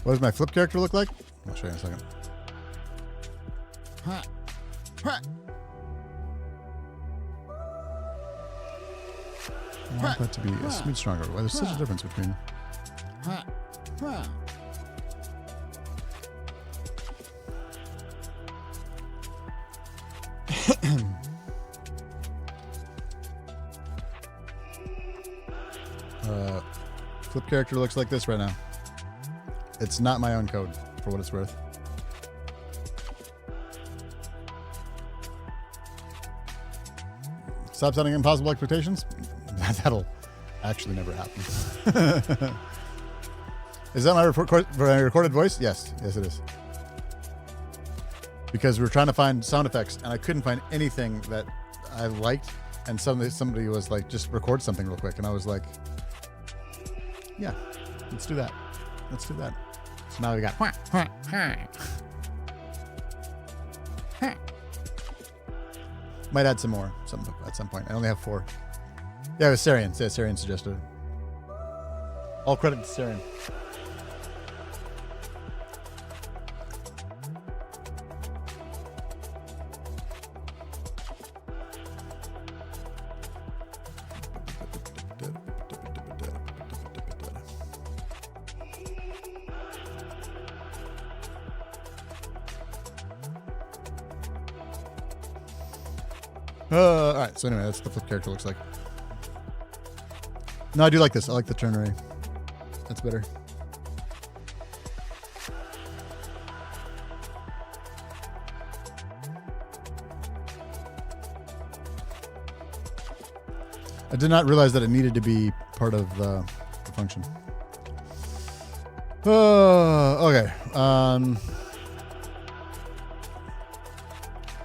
What does my flip character look like? I'll show you in a second. I want that to be a smidge stronger. Why there's such a difference between... flip character looks like this right now. It's not my own code, for what it's worth. Stop setting impossible expectations? That'll actually never happen. Is that my recorded voice? Yes. Yes, it is. Because we were trying to find sound effects, and I couldn't find anything that I liked, and suddenly somebody was like, just record something real quick, and I was like, yeah, let's do that. Let's do that. So now we got... Might add some more at some point. I only have 4. Yeah, it was Sarian. Yeah, Sarian suggested it. All credit to Sarian. All right, so anyway, that's what the flip character looks like. No, I do like this. I like the turn array. That's better. I did not realize that it needed to be part of the function. Okay.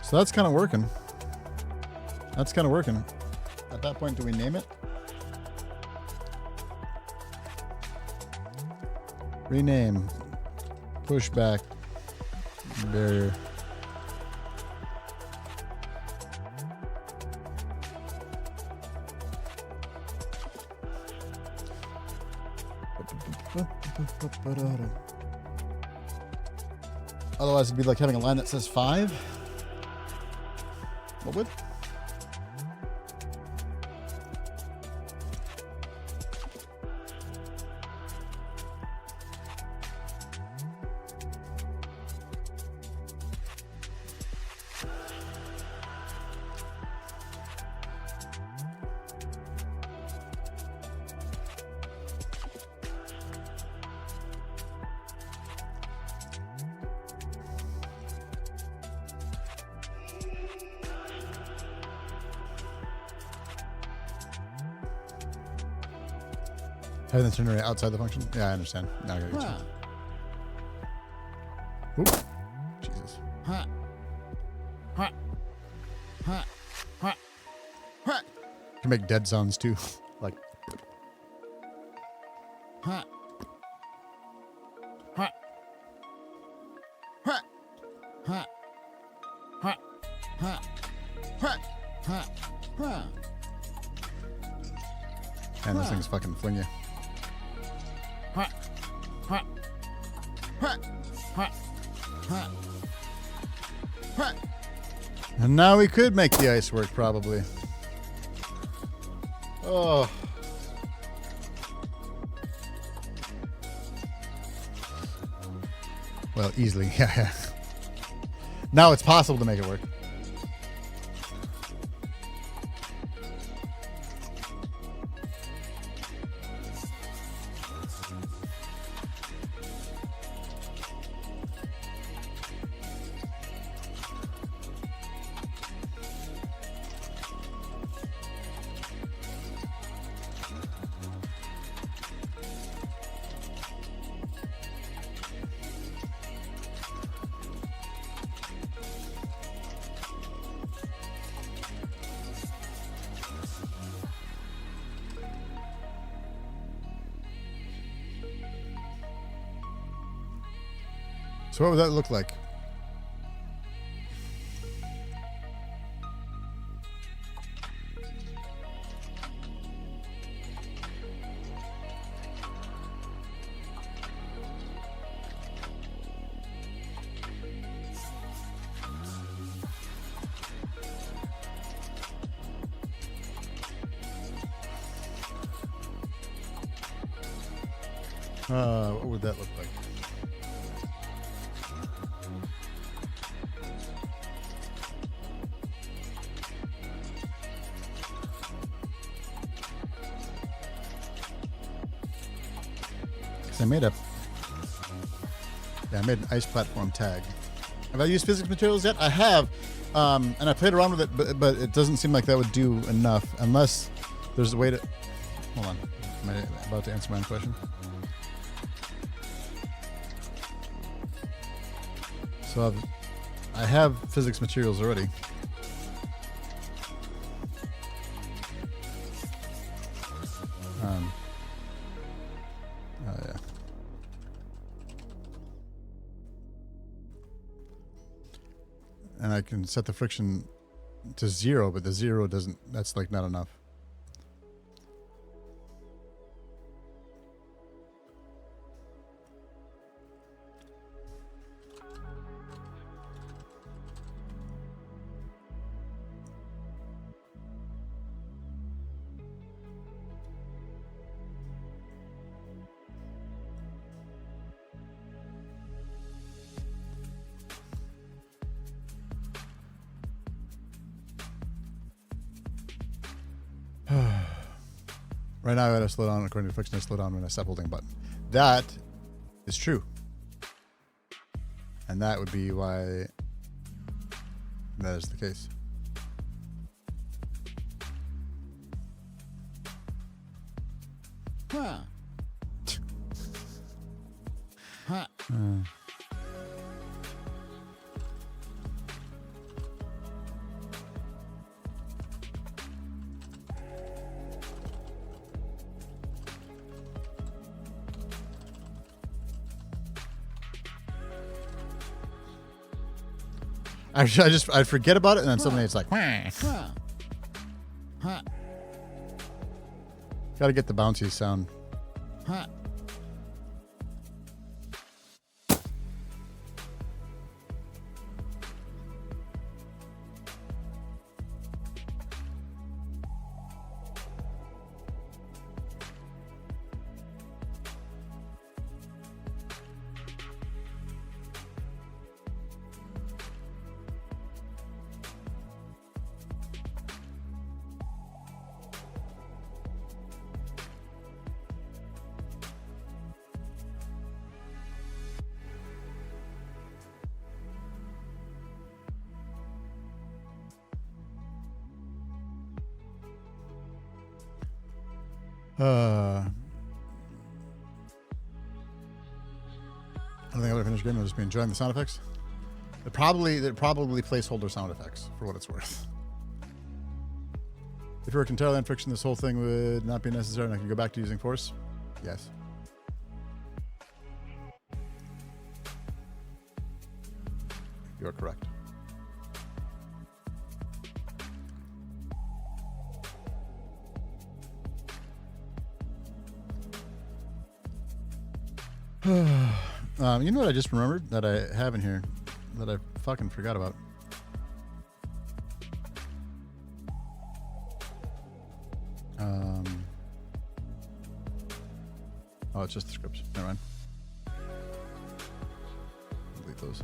So that's kind of working. That's kind of working. At that point, do we name it? Rename. Pushback. Barrier. Otherwise, it'd be like having a line that says 5. What would? Having the generator outside the function? Yeah, I understand. Now I gotta get you. Oop. Jesus. You can make dead sounds too. Like. And this thing's fucking fling you. And now we could make the ice work, probably. Oh. Well, easily, yeah. Now it's possible to make it work. So what would that look like? What would that look like? I made a I made an ice platform tag. Have I used physics materials yet? I have, and I played around with it, but it doesn't seem like that would do enough unless there's a way to. Hold on, am I about to answer my own question? So I have physics materials already. Yeah. And I can set the friction to 0, but the 0 doesn't, that's like not enough. Right now I gotta slow down according to friction. I slow down when I stop holding a button. That is true. And that would be why that is the case. Huh. Huh. I forget about it, and then suddenly it's like, got to get the bouncy sound. I don't think I'll ever finish the game. I'll just be enjoying the sound effects. They're probably placeholder sound effects, for what it's worth. If it were entirely on friction, this whole thing would not be necessary, and I can go back to using force. Yes. You are correct. You know what I just remembered that I have in here that I fucking forgot about? Oh, it's just the scripts. Never mind. Delete those.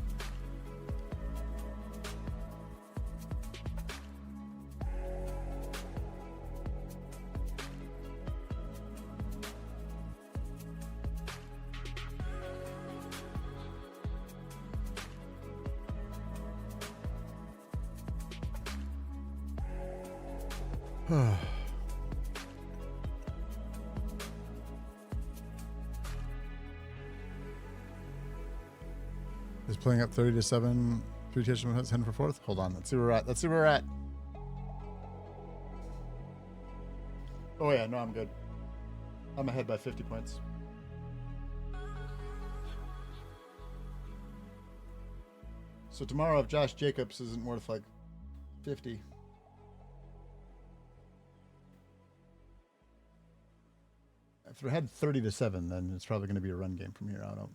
Is playing up 30-7. 3 touchdowns, heading for fourth. Hold on. Let's see where we're at. Oh yeah, no, I'm good. I'm ahead by 50 points. So tomorrow, if Josh Jacobs isn't worth like 50. If we're ahead 30-7, then it's probably going to be a run game from here on out.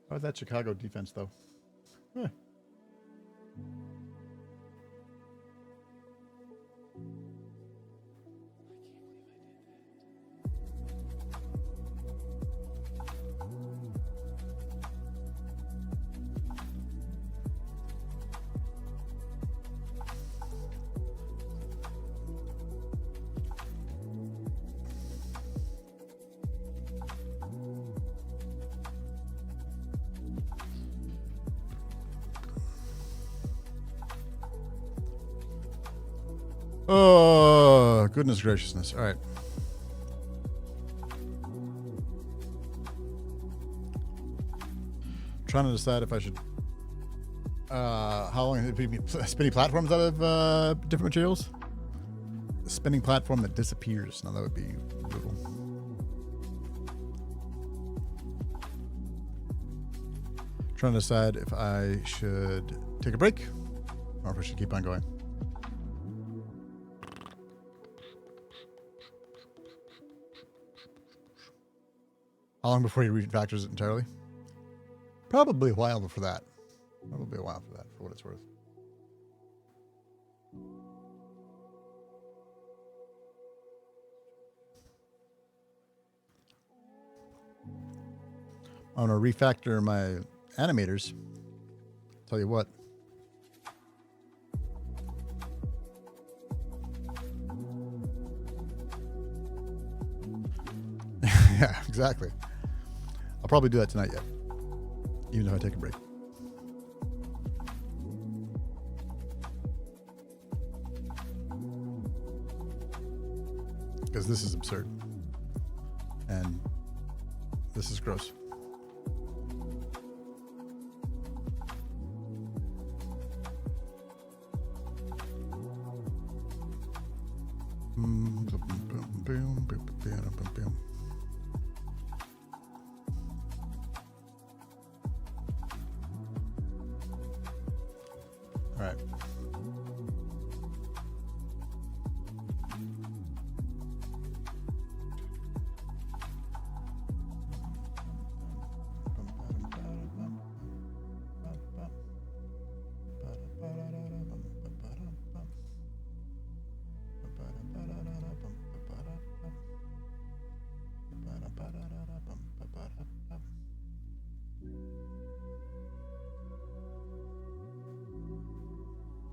How about that Chicago defense, though? Huh. Oh, goodness graciousness. All right. Trying to decide if I should... how long it be spinning platforms out of different materials? A spinning platform that disappears. Now that would be brutal. Trying to decide if I should take a break or if I should keep on going. How long before you refactors it entirely? Probably a while before that. Probably a while for that, for what it's worth. I'm going to refactor my animators. Tell you what. Yeah, exactly. I'll probably do that tonight yet, even if I take a break. Because this is absurd. And this is gross. All right.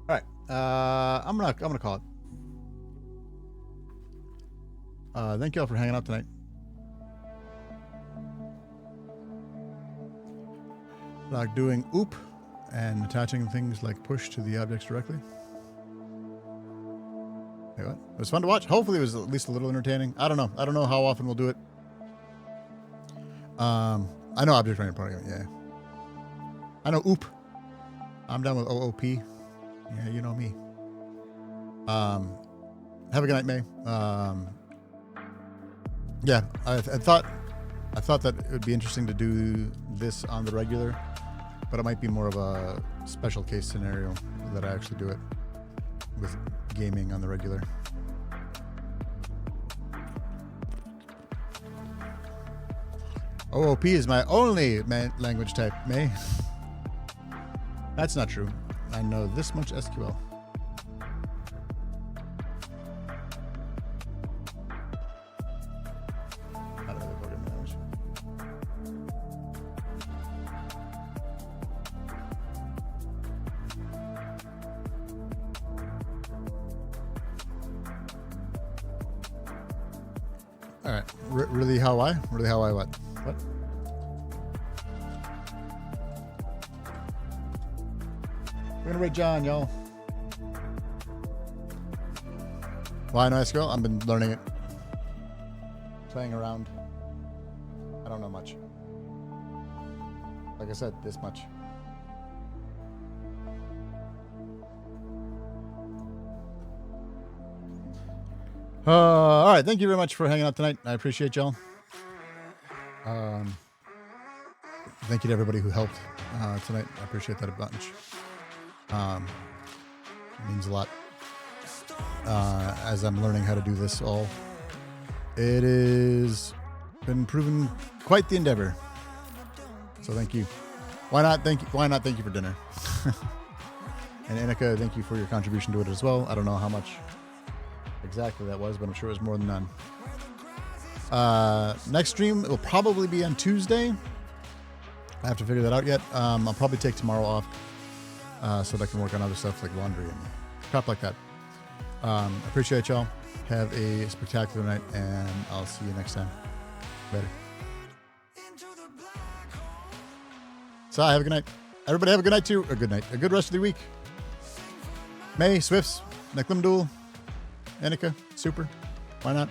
All right, I'm gonna call it. Thank you all for hanging out tonight. Like doing oop and attaching things like push to the objects directly. Hey, what? It was fun to watch. Hopefully, it was at least a little entertaining. I don't know. I don't know how often we'll do it. I know object oriented programming. Yeah. I know oop. I'm down with OOP. Yeah, you know me. Have a good night, May. Yeah, I thought that it would be interesting to do this on the regular, but it might be more of a special case scenario that I actually do it with gaming on the regular. OOP is my only language type, May. That's not true. I know this much SQL. Not really programming language. All right. Really how I? Really how I what? What? We're gonna rate John, y'all. Well, I know SQL. I've been learning it. Playing around. I don't know much. Like I said, this much. All right. Thank you very much for hanging out tonight. I appreciate y'all. Thank you to everybody who helped tonight. I appreciate that a bunch. It means a lot as I'm learning how to do this all. It is been proven quite the endeavor. So thank you. Why not thank you for dinner? And Annika, thank you for your contribution to it as well. I don't know how much exactly that was, but I'm sure it was more than none. Next stream will probably be on Tuesday. I have to figure that out yet. I'll probably take tomorrow off so that I can work on other stuff like laundry and crap like that. Appreciate y'all. Have a spectacular night, and I'll see you next time. Later. So have a good night. Everybody have a good night too. A good night. A good rest of the week. May, Swifts, Neklimdul, Annika, super. Why not?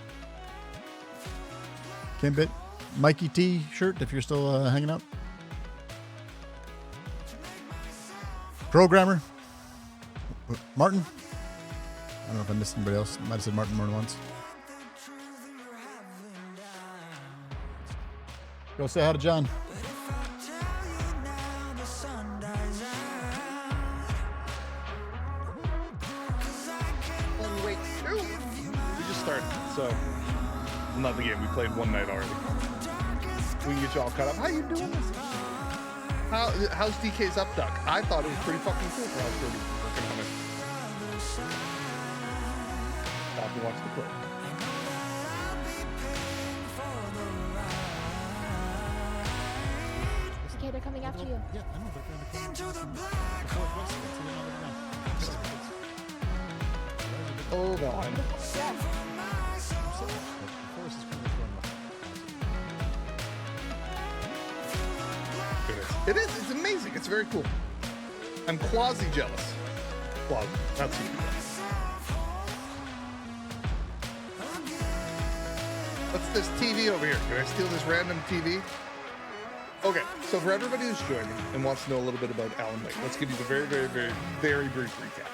Kimbit, Mikey T shirt if you're still hanging out. Programmer, Martin. I don't know if I missed anybody else. Might have said Martin more than once. Go say hi to John. Wait, we just started, so not the game. We played one night already. We can get you all caught up. How you doing this? How's DK's Up Duck? I thought it was pretty fucking cool for how Kirby's working on it. Stop and watch the clip. Okay, they're coming after you. Yeah, I know. They're going to come into the Hold on. It is. It's amazing. It's very cool. I'm quasi jealous. Quasi. Not super jealous. What's this TV over here? Can I steal this random TV? Okay, so for everybody who's joining and wants to know a little bit about Alan Wake, let's give you the very, very, very, very brief recap.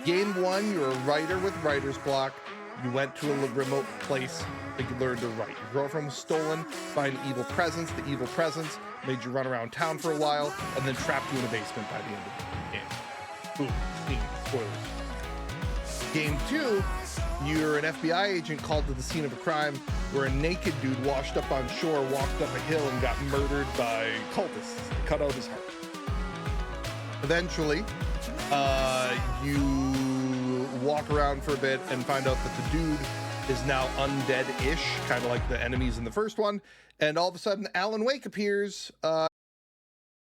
Game one, you're a writer with writer's block. You went to a remote place that you learned to write. Your girlfriend was stolen by an evil presence. The evil presence made you run around town for a while and then trapped you in a basement by the end of the game. Boom. Steam. Spoilers. Game 2, you're an FBI agent called to the scene of a crime where a naked dude washed up on shore, walked up a hill, and got murdered by cultists. Cut out his heart. Eventually, you walk around for a bit and find out that the dude is now undead-ish, kind of like the enemies in the first one. And all of a sudden, Alan Wake appears